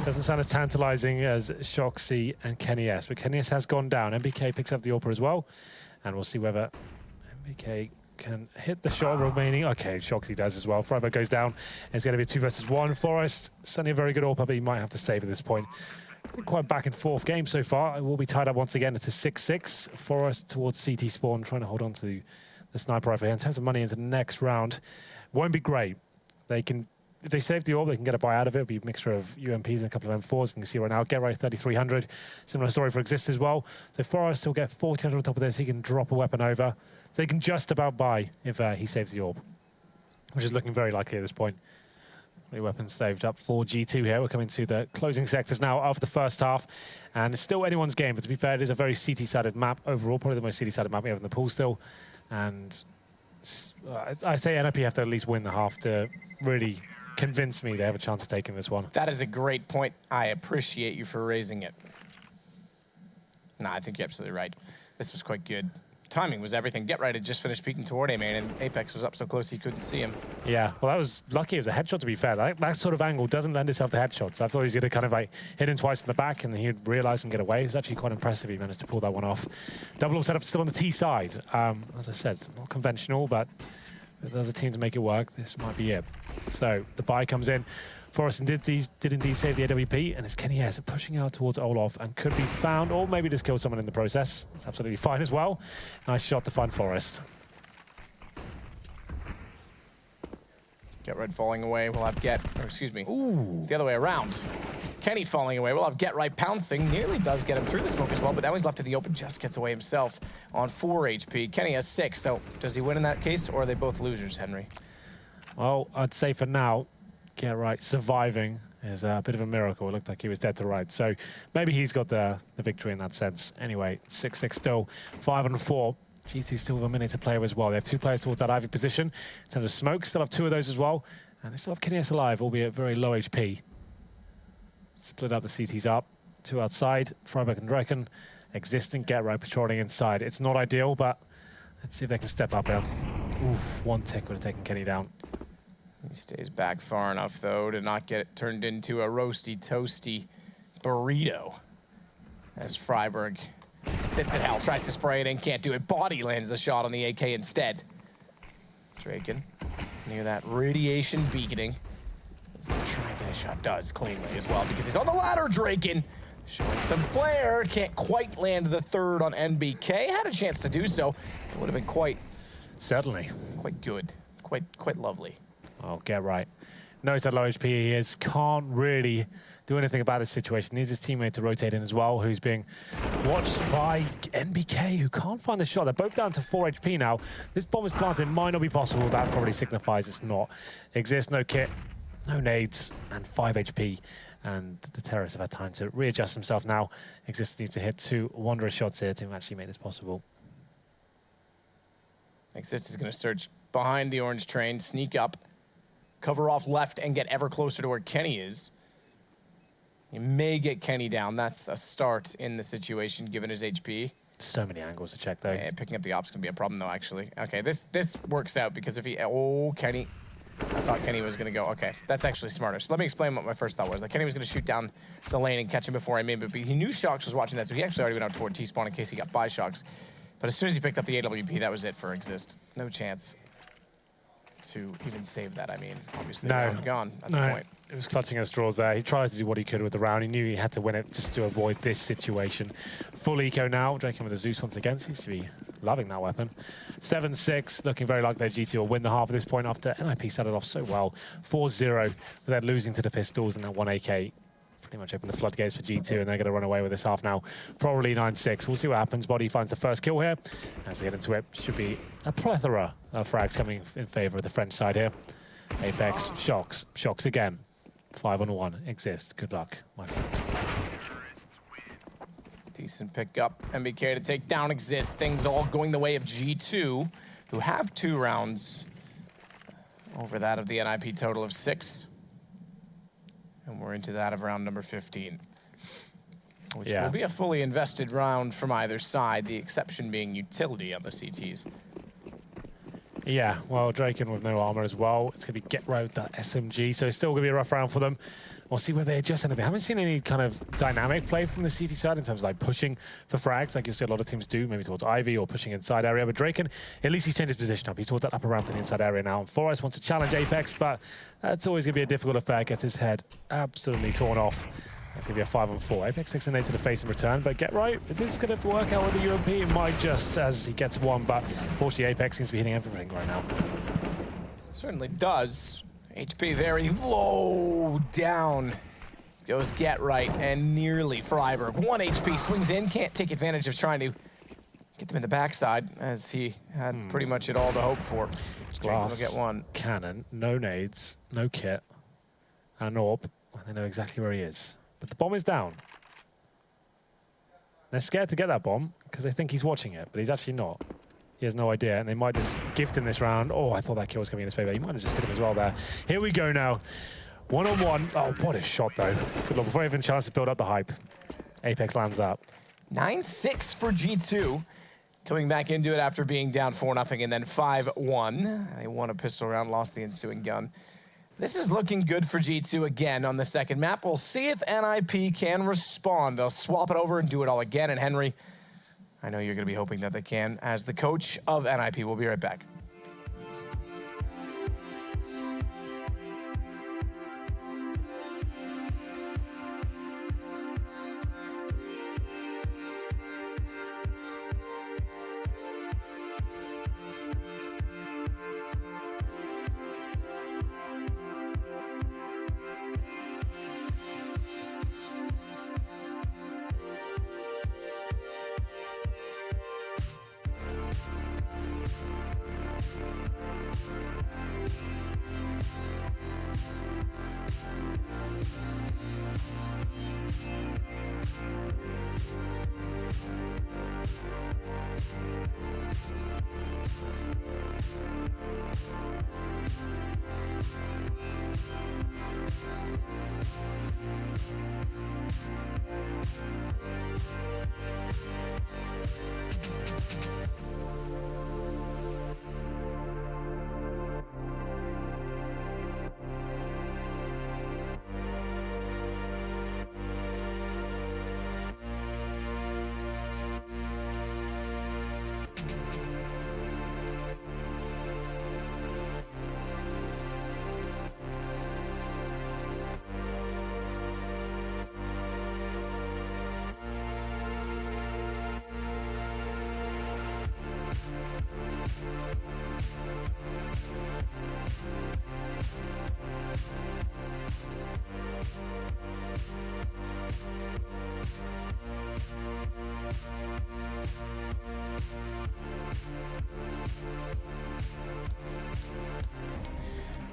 Doesn't sound as tantalizing as Shoxy and Kenny S, but Kenny S has gone down. MBK picks up the AWP as well, and we'll see whether MBK can hit the shot remaining. Okay, Shoxy does as well. Freiberg goes down. It's going to be a 2 versus 1. Forrest, certainly a very good AWP, but he might have to save at this point. Quite back and forth game so far. It will be tied up once again. It's a 6-6. Forrest towards CT spawn, trying to hold on to the sniper rifle here. In terms of money into the next round, won't be great. They can, if they save the AWP, they can get a buy out of it. It'll be a mixture of UMPs and a couple of M4s. You can see right now, Get Right 3,300. Similar story for Exist as well. So Forrest will get 1,400 on top of this. He can drop a weapon over. So he can just about buy if he saves the AWP, which is looking very likely at this point. 3 weapons saved up for G2 here. We're coming to the closing sectors now of the first half. And it's still anyone's game, but to be fair, it is a very CT-sided map overall. Probably the most CT-sided map we have in the pool still. And I say NiP have to at least win the half to really convince me they have a chance of taking this one. That is a great point. I appreciate you for raising it. No, I think you're absolutely right. This was quite good. Timing was everything. Get Right had just finished peeking toward A main, and Apex was up so close he couldn't see him. Yeah, well, that was lucky. It was a headshot, to be fair. That sort of angle doesn't lend itself to headshots. I thought he was going to kind of like hit him twice in the back, and he'd realize and get away. It was actually quite impressive. He managed to pull that one off. Double up setup still on the T side. As I said, it's not conventional, but if there's a team to make it work, this might be it. So the buy comes in. Forrest did indeed save the AWP, and it's kennyS pushing out towards Olaf and could be found, or maybe just kill someone in the process. It's absolutely fine as well. Nice shot to find Forrest. Get Right falling away. We'll have Ooh. The other way around. Kenny falling away. We'll have Get Right pouncing. Nearly does get him through the smoke as well, but now he's left to the open. Just gets away himself on 4 HP. Kenny has 6, so does he win in that case, or are they both losers, Henry? Well, I'd say for now, Get Right surviving is a bit of a miracle. It looked like he was dead to rights. So maybe he's got the victory in that sense. Anyway, 6-6 still, 5-4. G2 still with a minute to play as well. They have 2 players towards that Ivy position. In terms of smoke, still have 2 of those as well. And they still have kennyS alive, albeit very low HP. Split up the CTs up. 2 outside, Freiburg and Draken. Existing Get Right patrolling inside. It's not ideal, but let's see if they can step up here. Oof, 1 tick would have taken Kenny down. He stays back far enough, though, to not get it turned into a roasty, toasty burrito. As Freiburg sits at hell, tries to spray it in, can't do it. Body lands the shot on the AK instead. Draken, near that radiation beaconing. Trying to get a shot, does cleanly as well, because he's on the ladder, Draken. Showing some flair, can't quite land the 3rd on NBK. Had a chance to do so. It would have been quite... Certainly. Quite good, quite lovely. Oh, Get Right. Knows how low HP he is. Can't really do anything about this situation. Needs his teammate to rotate in as well, who's being watched by NBK, who can't find the shot. They're both down to 4 HP now. This bomb is planted. Might not be possible. That probably signifies it's not. Exists, no kit, no nades, and 5 HP. And the terrorists have had time to readjust himself now. Exist needs to hit 2 wondrous shots here to actually make this possible. Exist is going to search behind the orange train, sneak up, cover off left, and get ever closer to where Kenny is. You may get Kenny down. That's a start in the situation, given his HP. So many angles to check, though. Yeah, picking up the op's going to be a problem, though, actually. Okay, this works out, because if he... Oh, Kenny. I thought Kenny was going to go. Okay, that's actually smarter. So let me explain what my first thought was. Like, Kenny was going to shoot down the lane and catch him before I made him, but he knew Shox was watching that, so he actually already went out toward T-spawn in case he got by Shox. But as soon as he picked up the AWP, that was it for Exist. No chance to even save that. I mean, obviously, gone at the point. It was clutching at straws there. He tried to do what he could with the round. He knew he had to win it just to avoid this situation. Full eco now. Draken with the Zeus once again. Seems to be loving that weapon. 7-6, looking very like their GT will win the half at this point after NiP started off so well. 4-0, but they're losing to the Pistols and that 1 AK. Pretty much open the floodgates for G2, and they're going to run away with this half now. Probably 9-6. We'll see what happens. Body finds the first kill here. As we get into it, should be a plethora of frags coming in favor of the French side here. Apex, Shox again. 5-on-1. Exist. Good luck, my friend. Decent pickup. NBK to take down Exist. Things all going the way of G2, who have 2 rounds over that of the NiP total of 6. And we're into that of round number 15, which will be a fully invested round from either side, the exception being utility on the CTs. Yeah, well, Draken with no armor as well. It's going to be Get Right with that SMG, so it's still going to be a rough round for them. We'll see whether they adjust anything. I haven't seen any kind of dynamic play from the CT side in terms of like pushing for frags, like you see a lot of teams do, maybe towards Ivy or pushing inside area. But Draken, at least he's changed his position up. He's towards that upper round for the inside area now. And Forrest wants to challenge Apex, but that's always going to be a difficult affair. Gets his head absolutely torn off. That's going to be a 5-on-4. Apex takes a nade to the face in return, but Get Right, is this going to work out with the UMP? It might just as he gets one, but fortunately Apex seems to be hitting everything right now. Certainly does. HP very low down. Goes Get Right and nearly Freiburg. 1 HP swings in, can't take advantage of trying to get them in the backside as he had pretty much it all to hope for. Glass will get one. Cannon, no nades, no kit. and an AWP. They know exactly where he is. But the bomb is down. They're scared to get that bomb because they think he's watching it, but he's actually not. He has no idea, and they might just gift him this round. Oh, I thought that kill was coming in his favor. He might have just hit him as well there. Here we go now. One-on-one. Oh, what a shot, though. Good luck before even a chance to build up the hype. Apex lands that. 9-6 for G2. Coming back into it after being down 4-0 and then 5-1. They won a pistol round, lost the ensuing gun. This is looking good for G2 again on the second map. We'll see if NiP can respond. They'll swap it over and do it all again. And Henry, I know you're going to be hoping that they can. As the coach of NiP, we'll be right back.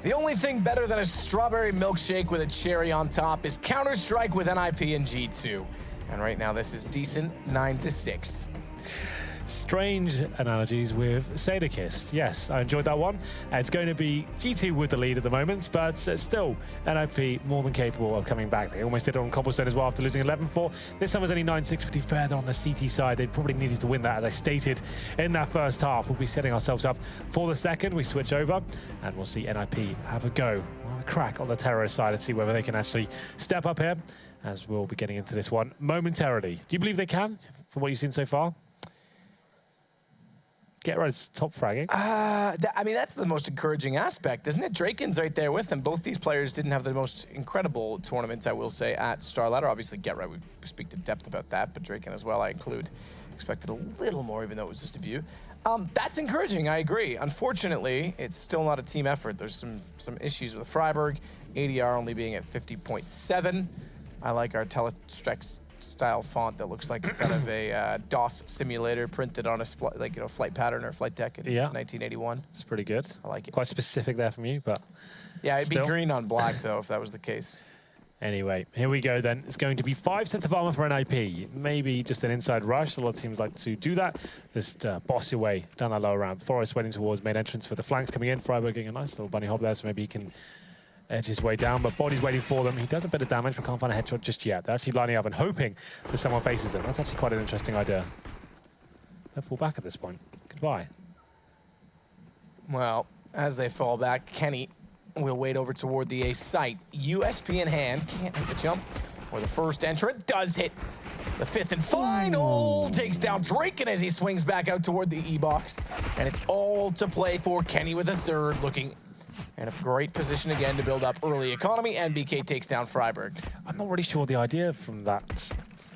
The only thing better than a strawberry milkshake with a cherry on top is Counter-Strike with NiP and G2. And right now, this is decent, 9-6. Strange analogies with Sadakist. Yes, I enjoyed that one. It's going to be G2 with the lead at the moment, but still, NiP more than capable of coming back. They almost did it on Cobblestone as well after losing 11-4. This time was only 9-6, but to be fair, on the CT side, they probably needed to win that, as I stated in that first half. We'll be setting ourselves up for the second. We switch over, and we'll see NiP have a go. Well, a crack on the terrorist side and see whether they can actually step up here, as we'll be getting into this one momentarily. Do you believe they can, from what you've seen so far? Get right as top fragging. I mean, that's the most encouraging aspect, isn't it? Draken's right there with them. Both these players didn't have the most incredible tournaments, I will say, at Star Ladder. Obviously, Get Right, we speak to depth about that, but Draken as well, I include. Expected a little more, even though it was just a debut. That's encouraging, I agree. Unfortunately, it's still not a team effort. There's some issues with Freiburg, ADR only being at 50.7. I like our Telestrex style font that looks like it's out of a DOS simulator printed on a flight pattern or flight deck in 1981. It's pretty good. I like it. Quite specific there from you, but yeah, it'd be green on black though if that was the case. Anyway, here we go then. It's going to be 5 sets of armor for NiP. Maybe just an inside rush. A lot of teams like to do that. Just boss your way down that lower ramp. Forest waiting towards main entrance for the flanks coming in. Freiburg getting a nice little bunny hop there, so maybe he can edge his way down, but Body's waiting for them. He does a bit of damage, but can't find a headshot just yet. They're actually lining up and hoping that someone faces them. That's actually quite an interesting idea. They'll fall back at this point. Goodbye. Well, as they fall back, Kenny will wait over toward the A site. USP in hand, can't hit the jump. Or the first entrant does hit the fifth and final. Takes down Draken as he swings back out toward the E box. And it's all to play for Kenny with a third, looking in a great position again to build up early economy, and BK takes down Freiburg. I'm not really sure the idea from that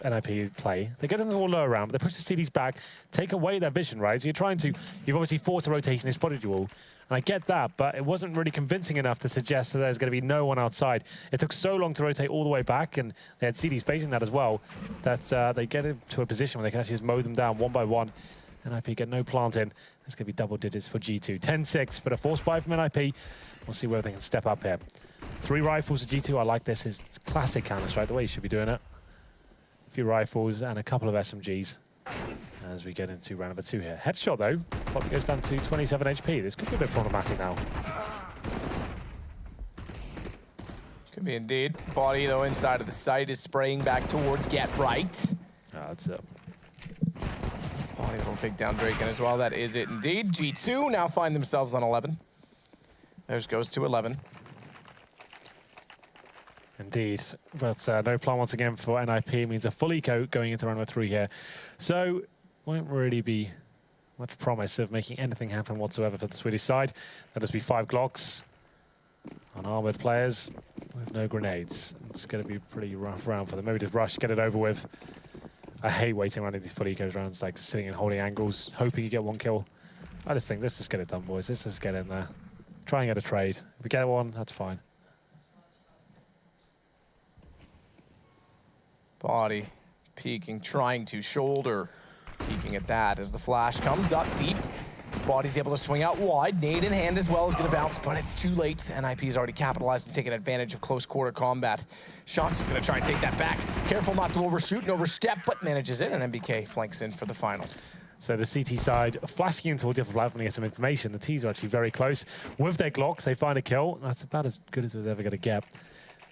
NiP play. They get into the lower round, but they push the CDs back, take away their vision, right? So you've obviously forced a rotation in spotted you all, and I get that, but it wasn't really convincing enough to suggest that there's going to be no one outside. It took so long to rotate all the way back, and they had CDs facing that as well, that they get into a position where they can actually just mow them down one by one. NiP get no plant in. It's going to be double digits for G2. 10-6, but a force buy from NiP. We'll see whether they can step up here. 3 rifles to G2. I like this. It's classic Counter-Strike, the way you should be doing it. A few rifles and a couple of SMGs as we get into round number 2 here. Headshot, though. Body goes down to 27 HP. This could be a bit problematic now. Could be indeed. Body, though, inside of the site is spraying back toward Get Right. That's it. Body will take down Draken as well. That is it indeed. G2 now find themselves on 11. Theirs goes to 11. Indeed, but no plan once again for NiP. Means a full eco going into round number 3 here. So, won't really be much promise of making anything happen whatsoever for the Swedish side. That'll just be 5 Glocks on armored players with no grenades. It's going to be a pretty rough round for them. Maybe just rush, get it over with. I hate waiting around in these full ecos rounds, like sitting and holding angles, hoping you get 1 kill. I just think, let's just get it done, boys. Let's just get in there. Try and get a trade. If we get one, that's fine. Body peeking, trying to shoulder. Peeking at that as the flash comes up deep. Body's able to swing out wide. Nade in hand as well is going to bounce, but it's too late. NiP's already capitalized and taken advantage of close quarter combat. Shox is going to try and take that back. Careful not to overshoot and overstep, but manages it, and NBK flanks in for the final. So the CT side flashing into a different platform to get some information. The T's are actually very close. With their Glocks, they find a kill. That's about as good as it was ever going to get.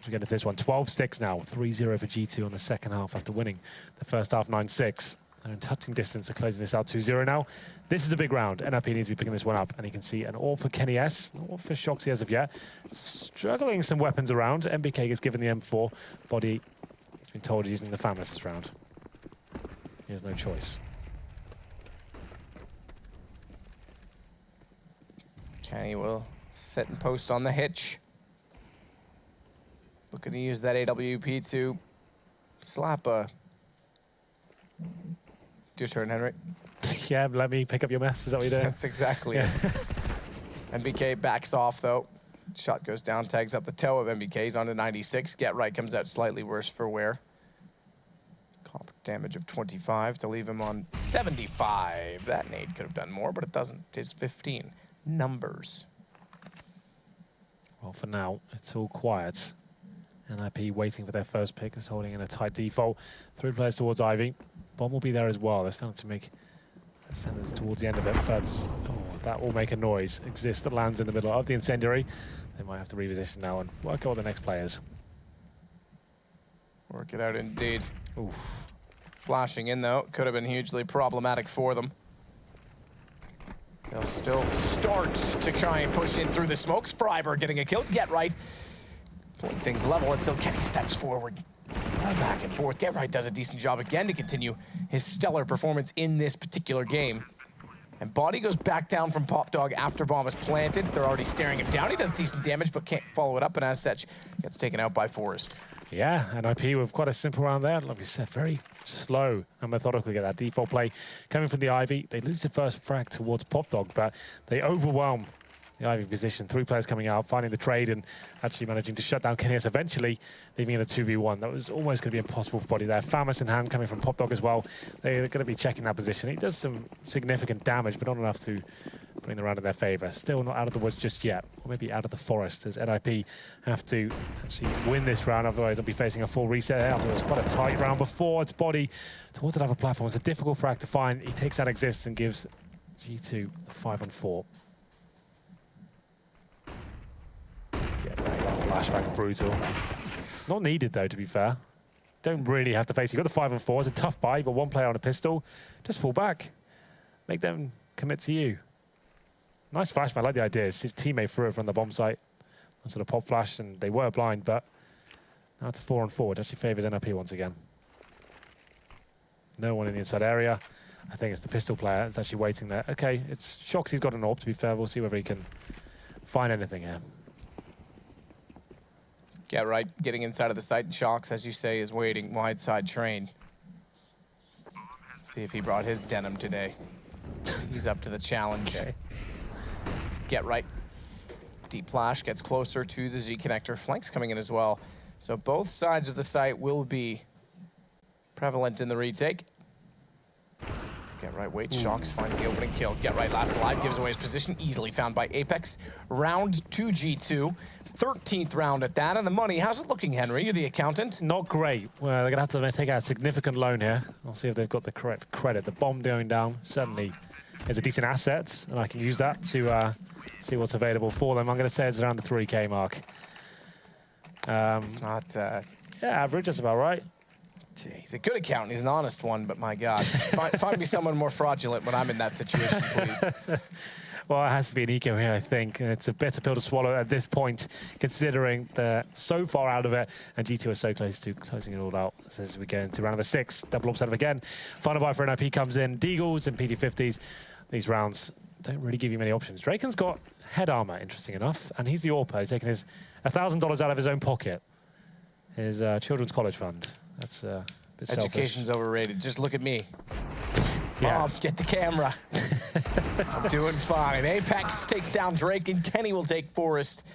As we get into this one, 12-6 now. 3-0 for G2 on the second half after winning the first half 9-6. They're in touching distance. They're closing this out 2-0 now. This is a big round. NiP needs to be picking this one up. And you can see an AWP for Kenny S. Not AWP for Shoxy as of yet. Struggling some weapons around. NBK gets given the M4. Body, he's been told he's using the FAMAS this round. He has no choice. Kenny will set and post on the hitch. Looking to use that AWP to slap a... Your turn, Henry. Yeah, let me pick up your mess. Is that what you're doing? That's exactly it. NBK backs off, though. Shot goes down, tags up the toe of NBK. He's on to 96. Get Right comes out slightly worse for wear. Comp damage of 25 to leave him on 75. That nade could have done more, but it doesn't. It is 15. Numbers. Well, for now, it's all quiet. NiP waiting for their first pick, is holding in a tight default. 3 players towards Ivy. Bomb will be there as well. They're starting to make ascendants towards the end of it, but that will make a noise. Exist that lands in the middle of the incendiary. They might have to reposition now and work out the next players. Work it out indeed. Oof. Flashing in, though, could have been hugely problematic for them. They'll still start to try and push in through the smoke. Freiberg getting a kill. Get Right. Pulling things level until Kenny steps forward. Back and forth. Get Right does a decent job again to continue his stellar performance in this particular game. And Body goes back down from Pop Dog after bomb is planted. They're already staring him down. He does decent damage, but can't follow it up, and as such, gets taken out by Forrest. Yeah, and NiP with quite a simple round there. Like we said, very slow and methodical. Get that default play coming from the Ivy. They lose the first frag towards Pop Dog, but they overwhelm the Ivy position. 3 players coming out, finding the trade, and actually managing to shut down Kenny S eventually, leaving in a 2v1. That was almost going to be impossible for Body there. FAMAS in hand coming from Pop Dog as well. They're going to be checking that position. He does some significant damage, but not enough to bring the round in their favour. Still not out of the woods just yet, or maybe out of the forest, as NiP have to actually win this round. Otherwise, they'll be facing a full reset after. It was quite a tight round before. It's Body towards another platform. It's a difficult frag to find. He takes that Exist and gives G2 the 5-on-4. Flashback brutal. Not needed though, to be fair. Don't really have to face. You've got the 5-on-4. It's a tough buy. You've got 1 player on a pistol. Just fall back. Make them commit to you. Nice flashback. I like the idea. His teammate threw it from the bomb site. Sort of pop flash, and they were blind, but now it's a 4-on-4. It actually favours NiP once again. No one in the inside area. I think it's the pistol player. It's actually waiting there. Okay, it's Shox. He's got an AWP, to be fair. We'll see whether he can find anything here. Get Right getting inside of the site, and Shox, as you say, is waiting wide side train. See if he brought his denim today. He's up to the challenge. Okay. Get Right. Deep flash gets closer to the Z connector. Flanks coming in as well. So both sides of the site will be prevalent in the retake. Get right, wait, Shocks finds the opening kill. Get right, last alive, gives away his position, easily found by Apex. Round 2 G2, 13th round at that, and the money, how's it looking, Henry? You're the accountant. Not great. Well, they're going to have to take out a significant loan here. I'll see if they've got the correct credit. The bomb going down certainly is a decent asset, and I can use that to see what's available for them. I'm going to say it's around the 3K mark. It's not... yeah, average, that's about right. He's a good accountant. He's an honest one, but my God. Find me someone more fraudulent when I'm in that situation, please. Well, it has to be an eco here, I think. And it's a bitter pill to swallow at this point, considering they're so far out of it, and G2 are so close to closing it all out as we go into round number 6. Double up setup again. Final buy for NiP comes in. Deagles and PT50s. These rounds don't really give you many options. Draken's got head armor, interesting enough, and he's the AWPer. He's taking his $1,000 out of his own pocket. His children's college fund. That's a bit selfish. Education's overrated. Just look at me. Yeah. Mom, get the camera. I'm doing fine. Apex takes down Drake, and Kenny will take Forest.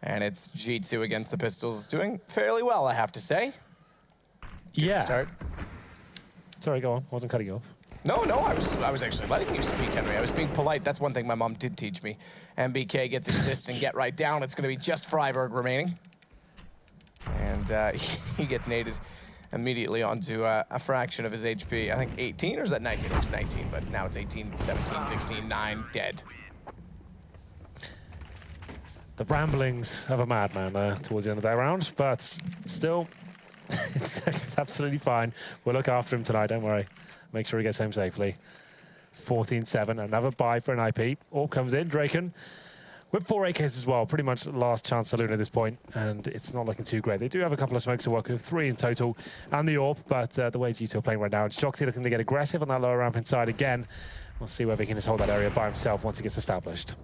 And it's G2 against the Pistols. Doing fairly well, I have to say. Good start. Sorry, go on. Wasn't cutting you off. No, I was actually letting you speak, Henry. I was being polite. That's one thing my mom did teach me. MBK gets assist and get right down. It's going to be just Freiburg remaining. And he gets naded immediately onto a fraction of his HP. I think 18, or is that 19? It was 19, but now it's 18, 17, 16, 9, dead. The ramblings of a madman there towards the end of that round, but still, it's absolutely fine. We'll look after him tonight, don't worry. Make sure he gets home safely. 14-7, another buy for NiP. All comes in, Draken. With 4 AKs as well, pretty much last chance saloon at this point, and it's not looking too great. They do have a couple of smokes to work with, 3 in total, and the AWP, but the way G2 are playing right now, Shoxy looking to get aggressive on that lower ramp inside again. We'll see whether he can just hold that area by himself once he gets established.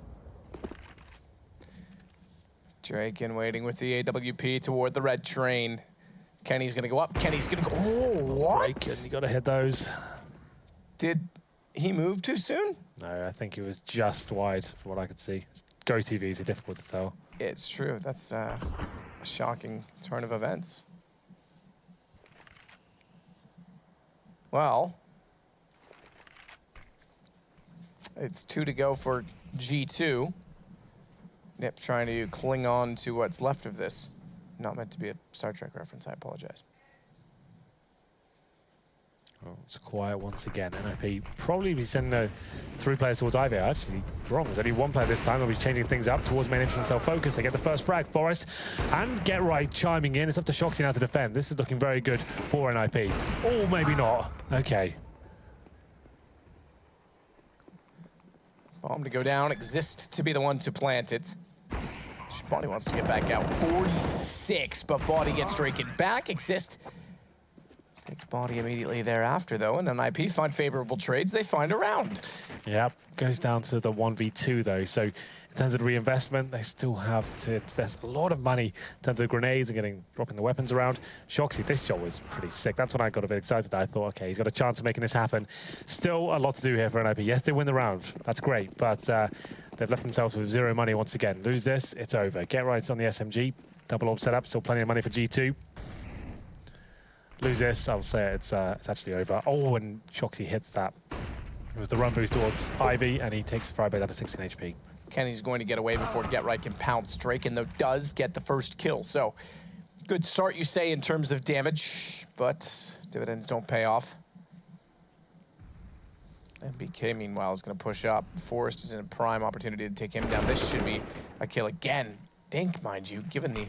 Draken waiting with the AWP toward the red train. Kenny's going to go up. Kenny's going to go... Oh, what? Draken, you got to hit those. Did he move too soon? No, I think he was just wide, from what I could see. Go TVs are difficult to tell. It's true. That's a shocking turn of events. Well, it's 2 to go for G2. NiP trying to cling on to what's left of this. Not meant to be a Star Trek reference. I apologize. Oh, it's quiet once again. NiP probably be sending the 3 players towards Ivy. Actually, wrong. There's only 1 player this time. They'll be changing things up towards main entrance self-focus. They get the first frag. Forest and Get Right chiming in. It's up to Shoxy now to defend. This is looking very good for NiP. Oh, maybe not. Okay. Bomb to go down. Exist to be the one to plant it. Body wants to get back out. 46, but Body gets Draken back. Exist takes Body immediately thereafter, though, and then NiP find favorable trades. They find a round. Yep, goes down to the 1v2, though. So in terms of the reinvestment, they still have to invest a lot of money in terms of grenades and dropping the weapons around. Shoxy, this shot was pretty sick. That's when I got a bit excited. I thought, okay, he's got a chance of making this happen. Still a lot to do here for NiP. Yes, they win the round. That's great, but they've left themselves with 0 money once again. Lose this, it's over. Get Right's on the SMG. Double orb setup, still plenty of money for G2. Lose this, I'll say it's actually over. Oh, and Shoxy hits that. It was the run boost towards Ivy, and he takes Freiburg down to 16 HP. Kenny's going to get away before Get Right can pounce. Draken, though, does get the first kill. So, good start, you say, in terms of damage, but dividends don't pay off. MBK, meanwhile, is going to push up. Forest is in a prime opportunity to take him down. This should be a kill again. Dink, mind you, given the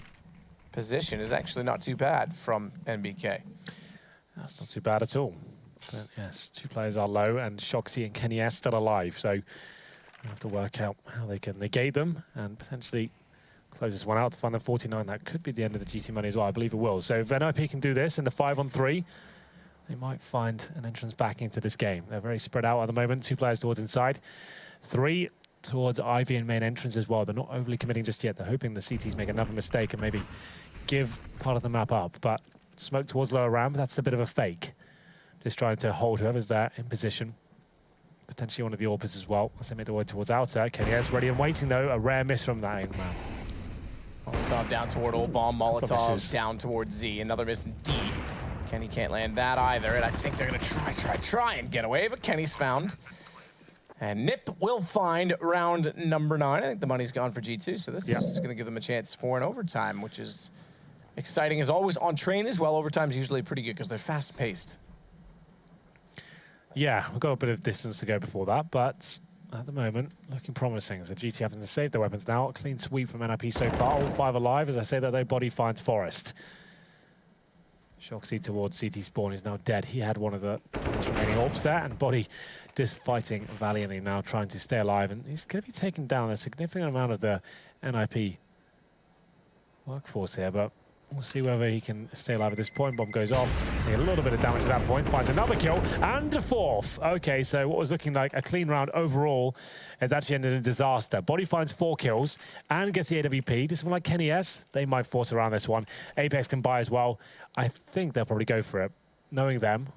position, is actually not too bad from NBK. That's not too bad at all. But yes, 2 players are low, and Shoxy and Kenny are still alive, so we'll have to work out how they can negate them and potentially close this one out to find the 49. That could be the end of the GT money as well. I believe it will. So if NiP can do this in the 5-on-3, they might find an entrance back into this game. They're very spread out at the moment. 2 players towards inside. 3 towards Ivy and main entrance as well. They're not overly committing just yet. They're hoping the CTs make another mistake and maybe give part of the map up. But smoke towards lower ramp, that's a bit of a fake. Just trying to hold whoever's there in position. Potentially one of the AWPers as well as they make their way towards outer. KNS ready and waiting though. A rare miss from that angle now. Molotov down toward Old Bomb. Molotov down towards Z. Another miss indeed. Kenny can't land that either, and I think they're gonna try and get away, but Kenny's found. And NiP will find round number 9. I think the money's gone for G2, so this is gonna give them a chance for an overtime, which is exciting as always. On train as well, overtime's usually pretty good because they're fast-paced. Yeah, we've got a bit of distance to go before that, but at the moment, looking promising. So GT having to save their weapons now. A clean sweep from NiP so far. All 5 alive. As I say that, though, body finds Forest. Shoxy towards CT spawn is now dead. He had one of the remaining orbs there, and Body just fighting valiantly now, trying to stay alive. And he's going to be taking down a significant amount of the NiP workforce here, but we'll see whether he can stay alive at this point. Bomb goes off. A little bit of damage at that point. Finds another kill and a 4th. Okay, so what was looking like a clean round overall has actually ended in disaster. Body finds 4 kills and gets the AWP. This one like Kenny S, they might force around this one. Apex can buy as well. I think they'll probably go for it. Knowing them.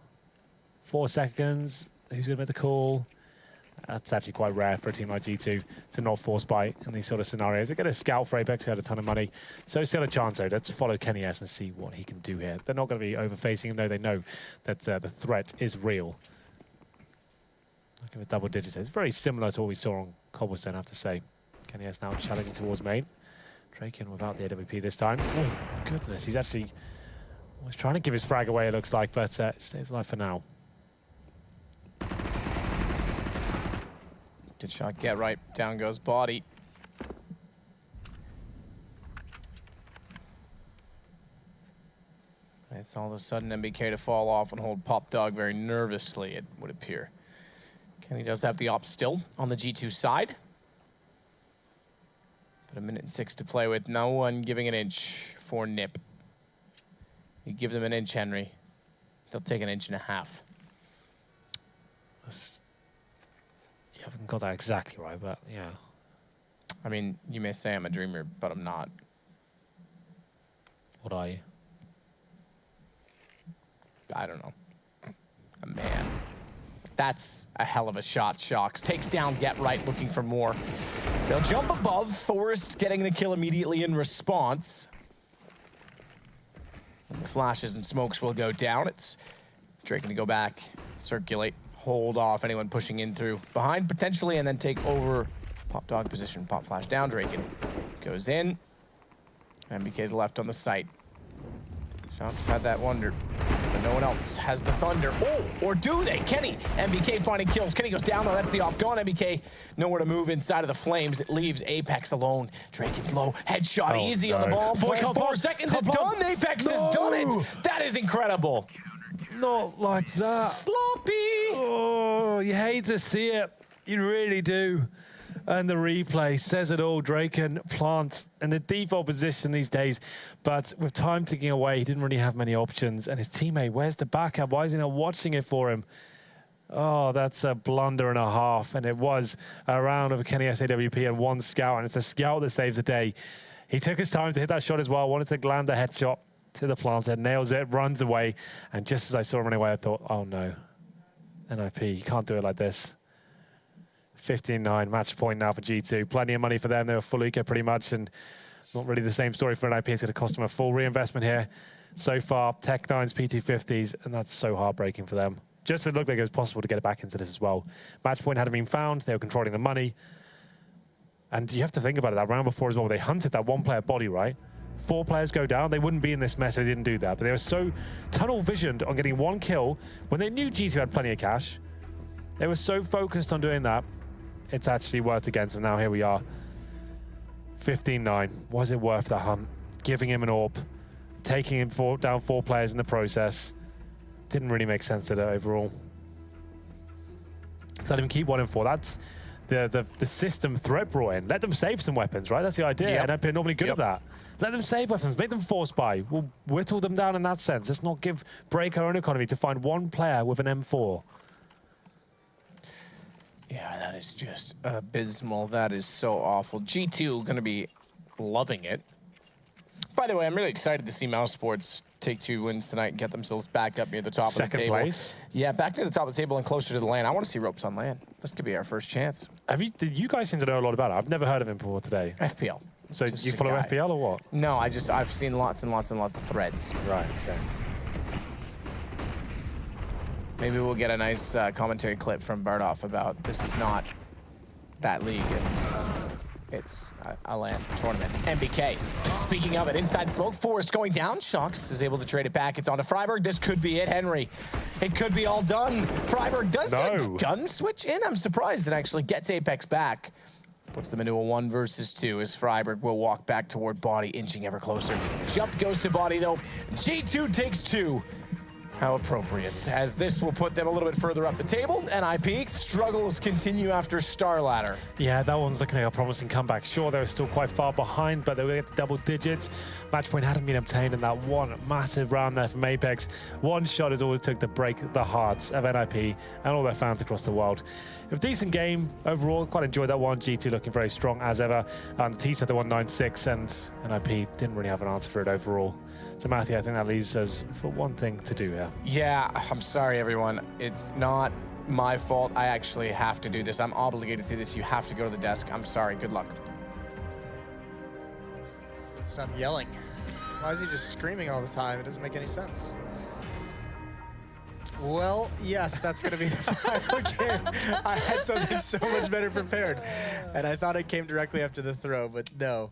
4 seconds. Who's going to make the call? That's actually quite rare for a team like G2 to not force buy in these sort of scenarios. They get a scout for Apex, who had a ton of money. So still a chance, though. Let's follow Kenny S and see what he can do here. They're not going to be overfacing him, though. They know that the threat is real. Looking at double digits. It's very similar to what we saw on Cobblestone, I have to say. Kenny S now challenging towards main. Drake in without the AWP this time. Oh, goodness. He's actually was trying to give his frag away, it looks like, but stays alive for now. Good shot, get right. Down goes Body. It's all of a sudden MBK to fall off and hold Pop Dog very nervously, it would appear. Kenny does have the op still on the G2 side. But 1 minute and 6 to play with. No one giving an inch for NiP. You give them an inch, Henry. They'll take 1.5 inches. You haven't got that exactly right, but yeah. I mean, you may say I'm a dreamer, but I'm not. What are you? I don't know. A man. That's a hell of a shot, Shox. Takes down Get Right, looking for more. They'll jump above. Forrest getting the kill immediately in response. And the flashes and smokes will go down. It's Drake to go back, circulate, hold off anyone pushing in through behind potentially, and then take over Pop Dog position. Pop flash down, Draken goes in. MBK's left on the site. Shox had that wonder, but no one else has the thunder. Oh, or do they? Kenny, MBK finding kills. Kenny goes down though, that's the off. Gone, MBK, nowhere to move inside of the flames. It leaves Apex alone. Draken's low, headshot easy on the ball. 4 seconds, it's done. Apex has done it. That is incredible. Not like that. Sloppy. Oh, you hate to see it. You really do. And the replay says it all. Draken plant in the default position these days, but with time ticking away, he didn't really have many options. And his teammate, where's the backup? Why is he not watching it for him? Oh, that's a blunder and a half. And it was a round of a Kenny SAWP and 1 scout, and it's the scout that saves the day. He took his time to hit that shot as well, wanted to land the headshot to the planter, nails it, runs away. And just as I saw him run away, I thought, oh no, NiP, you can't do it like this. 15-9, match point now for G2. Plenty of money for them. They were full eco pretty much, and not really the same story for NiP. It's going to cost them a full reinvestment here. So far, Tech-9's P250s, and that's so heartbreaking for them. Just it looked like it was possible to get it back into this as well. Match point hadn't been found. They were controlling the money. And you have to think about it, that round before as well, they hunted that 1-player body, right? 4 players go down. They wouldn't be in this mess if they didn't do that. But they were so tunnel-visioned on getting 1 kill when they knew G2 had plenty of cash. They were so focused on doing that. It's actually worked against them. Now here we are. 15-9. Was it worth the hunt? Giving him an AWP. Taking him down 4 players in the process. Didn't really make sense to it overall. So let him keep 1 and 4. That's the system threat brought in. Let them save some weapons, right? That's the idea. Yep. And they're normally good at that. Let them save weapons. Make them force buy. We'll whittle them down in that sense. Let's not break our own economy to find 1 player with an M4. Yeah, that is just abysmal. That is so awful. G2 going to be loving it. By the way, I'm really excited to see Mouse Sports take 2 wins tonight and get themselves back up near the top of the table. Second place? Yeah, back near the top of the table and closer to the lane. I want to see Ropes on land. This could be our first chance. Did you guys seem to know a lot about it? I've never heard of him before today. FPL. So Just you a follow guy. FPL or what? No, I've seen lots and lots and lots of threads. Right, okay. Maybe we'll get a nice commentary clip from Bardoff about this is not that league. It's a LAN tournament. MBK, speaking of it, inside the smoke, Forrest going down. Shox is able to trade it back. It's on to Freiburg. This could be it, Henry. It could be all done. Freiburg does get a gun switch in. I'm surprised it actually gets Apex back. Puts them into a 1 versus 2 as Freiburg will walk back toward Body, inching ever closer. Jump goes to Body, though. G2 takes 2. How appropriate, as this will put them a little bit further up the table. NiP struggles continue after Star Ladder. Yeah, that one's looking like a promising comeback. Sure, they're still quite far behind, but they will get the double digits. Match point hadn't been obtained in that one massive round there from Apex. One shot is all it took to break the hearts of NiP and all their fans across the world. A decent game overall. Quite enjoyed that one. G2 looking very strong as ever. The T set the 196, and NiP didn't really have an answer for it overall. So Matthew, I think that leaves us for one thing to do here. Yeah, I'm sorry, everyone. It's not my fault. I actually have to do this. I'm obligated to do this. You have to go to the desk. I'm sorry. Good luck. Stop yelling. Why is he just screaming all the time? It doesn't make any sense. Well, yes, that's going to be the final game. I had something so much better prepared, and I thought it came directly after the throw, but no.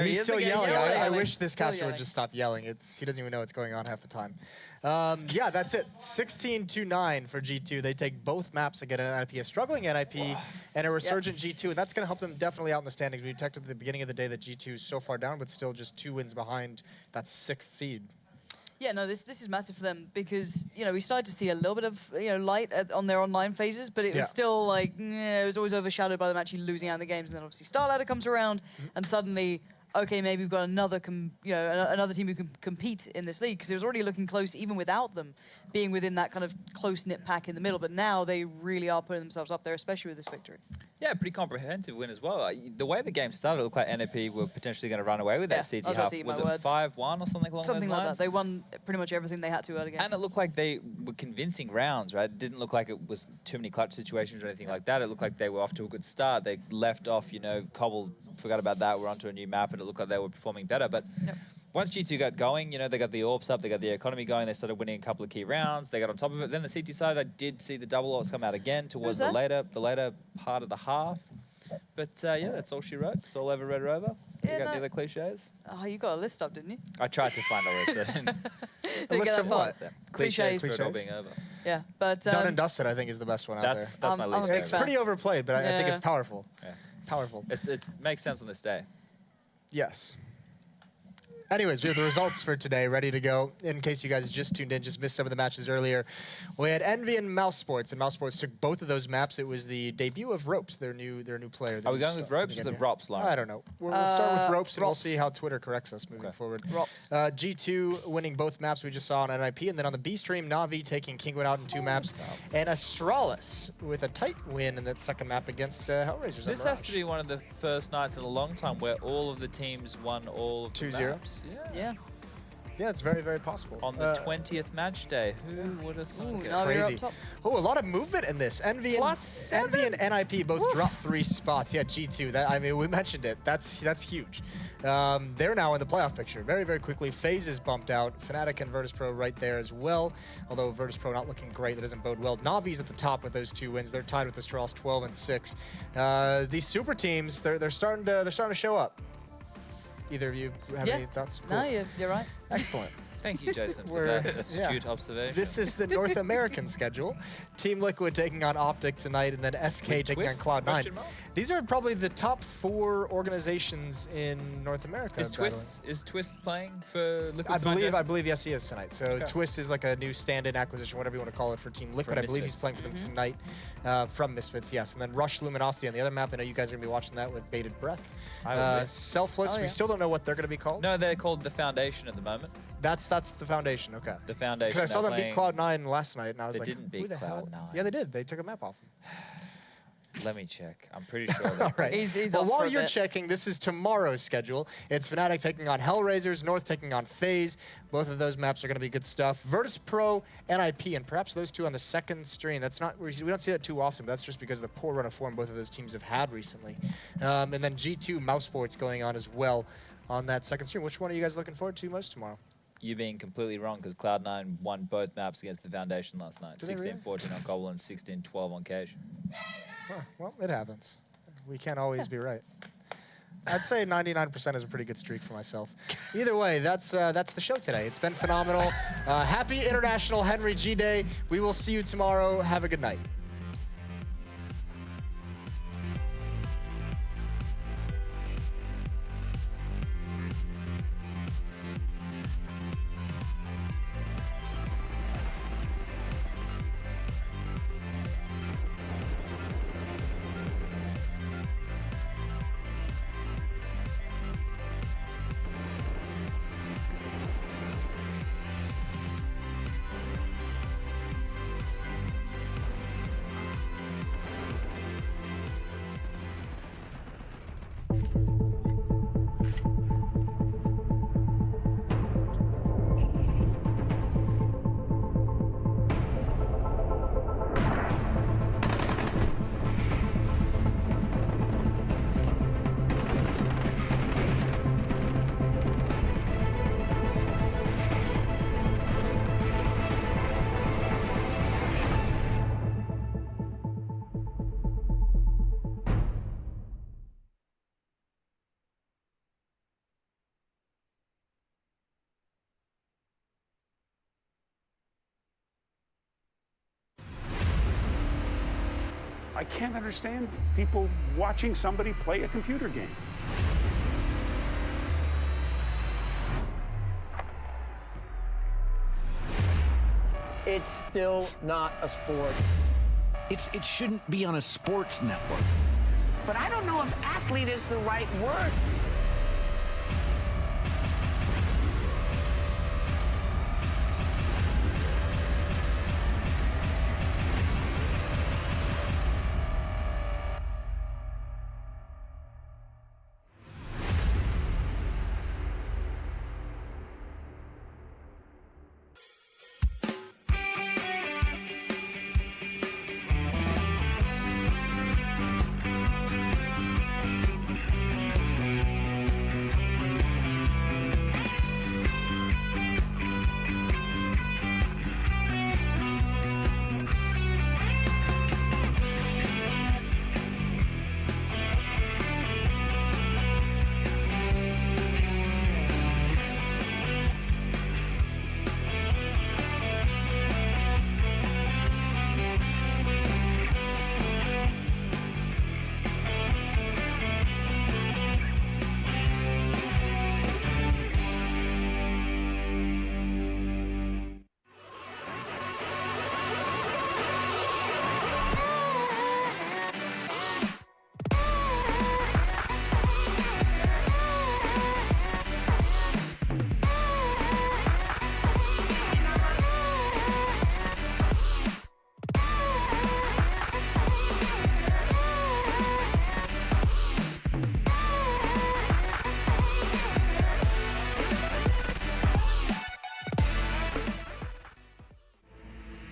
He's still yelling. I wish this caster would just stop yelling. He doesn't even know what's going on half the time. Yeah, that's it. 16-9 for G2. They take both maps again at NiP, a struggling NiP and a resurgent G2, and that's going to help them definitely out in the standings. We detected at the beginning of the day that G2 is so far down, but still just 2 wins behind that 6th seed. Yeah, no, this is massive for them because, we started to see a little bit of, light on their online phases, but it was still like, it was always overshadowed by them actually losing out in the games. And then obviously Star Ladder comes around and suddenly, okay, maybe we've got another another team who can compete in this league, because it was already looking close even without them being within that kind of close-knit pack in the middle. But now they really are putting themselves up there, especially with this victory. Yeah, pretty comprehensive win as well. The way the game started, it looked like NiP were potentially going to run away with that CT half. Was it 5-1 or something along those lines? Something like that. They won pretty much everything they had to early game. And it looked like they were convincing rounds, right? It didn't look like it was too many clutch situations or anything like that. It looked like they were off to a good start. They left off, Cobble, forgot about that. We're onto a new map, and it looked like they were performing better. But once G2 got going, they got the AWPs up, they got the economy going, they started winning a couple of key rounds, they got on top of it. Then the CT side, I did see the double AWPs come out again towards the later part of the half. But yeah, that's all she wrote. It's all over, read her over. You got the other cliches? Oh, you got a list up, didn't you? I tried to find a list. A list of what? Cliches for it all being over. Yeah, but... Done and Dusted, I think, is the best one out there. That's my least favorite. It's pretty overplayed, but I think it's powerful. Yeah. Powerful. It makes sense on this day. Yes. Anyways, we have the results for today ready to go. In case you guys just tuned in, just missed some of the matches earlier. We had Envy and Mouse Sports, and Mouse Sports took both of those maps. It was the debut of Ropes, their new player. Are we going with Ropes or the Rops line? I don't know. We'll start with Ropes, and we'll see how Twitter corrects us moving forward. Rops. G2 winning both maps we just saw on NiP, and then on the B stream, Na'Vi taking Kingwood out in 2 maps, and Astralis with a tight win in that second map against Hellraisers. This has to be one of the first nights in a long time where all of the teams won all of the 2-0. maps. Yeah. Yeah, it's very, very possible. On the 20th match day. Who would have thought? It's crazy. Oh, a lot of movement in this. Envy and NiP both dropped 3 spots. Yeah, G2. We mentioned it. That's huge. They're now in the playoff picture. Very, very quickly. FaZe is bumped out. Fnatic and Virtus.pro right there as well. Although Virtus.pro not looking great. That doesn't bode well. Navi's at the top with those 2 wins. They're tied with Astralis 12-6. These super teams, they're starting to show up. Either of you have any thoughts? Cool. No, you're right. Excellent. Thank you, Jason, for that astute observation. This is the North American schedule. Team Liquid taking on Optic tonight, and then SK taking on Cloud9. These are probably the top 4 organizations in North America. Is Twist playing for Liquid tonight? I believe yes, he is tonight. So Twist is like a new stand-in acquisition, whatever you want to call it, for Team Liquid. I believe he's playing for them tonight from Misfits, yes. And then Rush Luminosity on the other map. I know you guys are going to be watching that with bated breath. Selfless, we still don't know what they're going to be called. No, they're called the Foundation at the moment. That's the Foundation, okay. The Foundation. Because I saw them beat Cloud9 last night, and I was like, didn't beat Cloud9. Yeah, they did. They took a map off them. Let me check. I'm pretty sure. All right. He's well, off while for a you're bit. checking, this is tomorrow's schedule. It's Fnatic taking on Hellraisers, North taking on FaZe. Both of those maps are going to be good stuff. Virtus.pro, NiP, and perhaps those 2 on the second stream. That's not we don't see that too often, but that's just because of the poor run of form both of those teams have had recently. And then G2 Mouse Sports going on as well on that second stream. Which one are you guys looking forward to most tomorrow? you being completely wrong because Cloud9 won both maps against the Foundation last night. 16-14 on Cobble and 16-12 on Cage. Huh, well, it happens. We can't always be right. I'd say 99% is a pretty good streak for myself. Either way, that's the show today. It's been phenomenal. Happy International Henry G Day. We will see you tomorrow. Have a good night. I can't understand people watching somebody play a computer game. It's still not a sport. It shouldn't be on a sports network. But I don't know if athlete is the right word.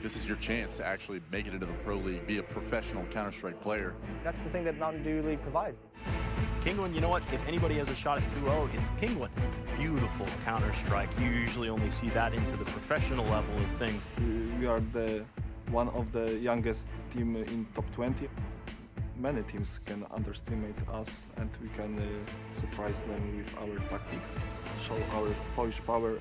This is your chance to actually make it into the Pro League, be a professional Counter-Strike player. That's the thing that Mountain Dew League provides. Kinguin, you know what? If anybody has a shot at 2-0, it's Kinguin. Beautiful Counter-Strike. You usually only see that into the professional level of things. We are one of the youngest team in top 20. Many teams can underestimate us and we can surprise them with our tactics, show our Polish power.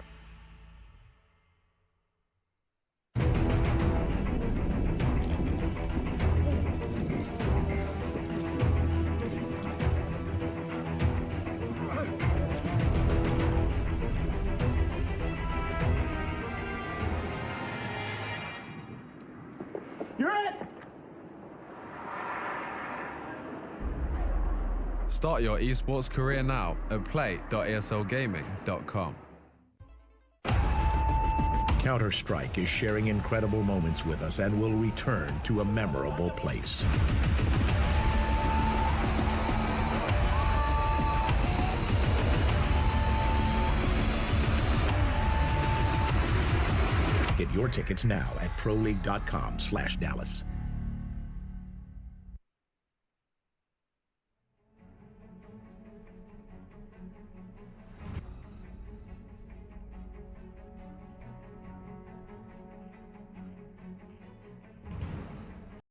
Start your esports career now at play.eslgaming.com. Counter-Strike is sharing incredible moments with us and will return to a memorable place. Get your tickets now at proleague.com/Dallas.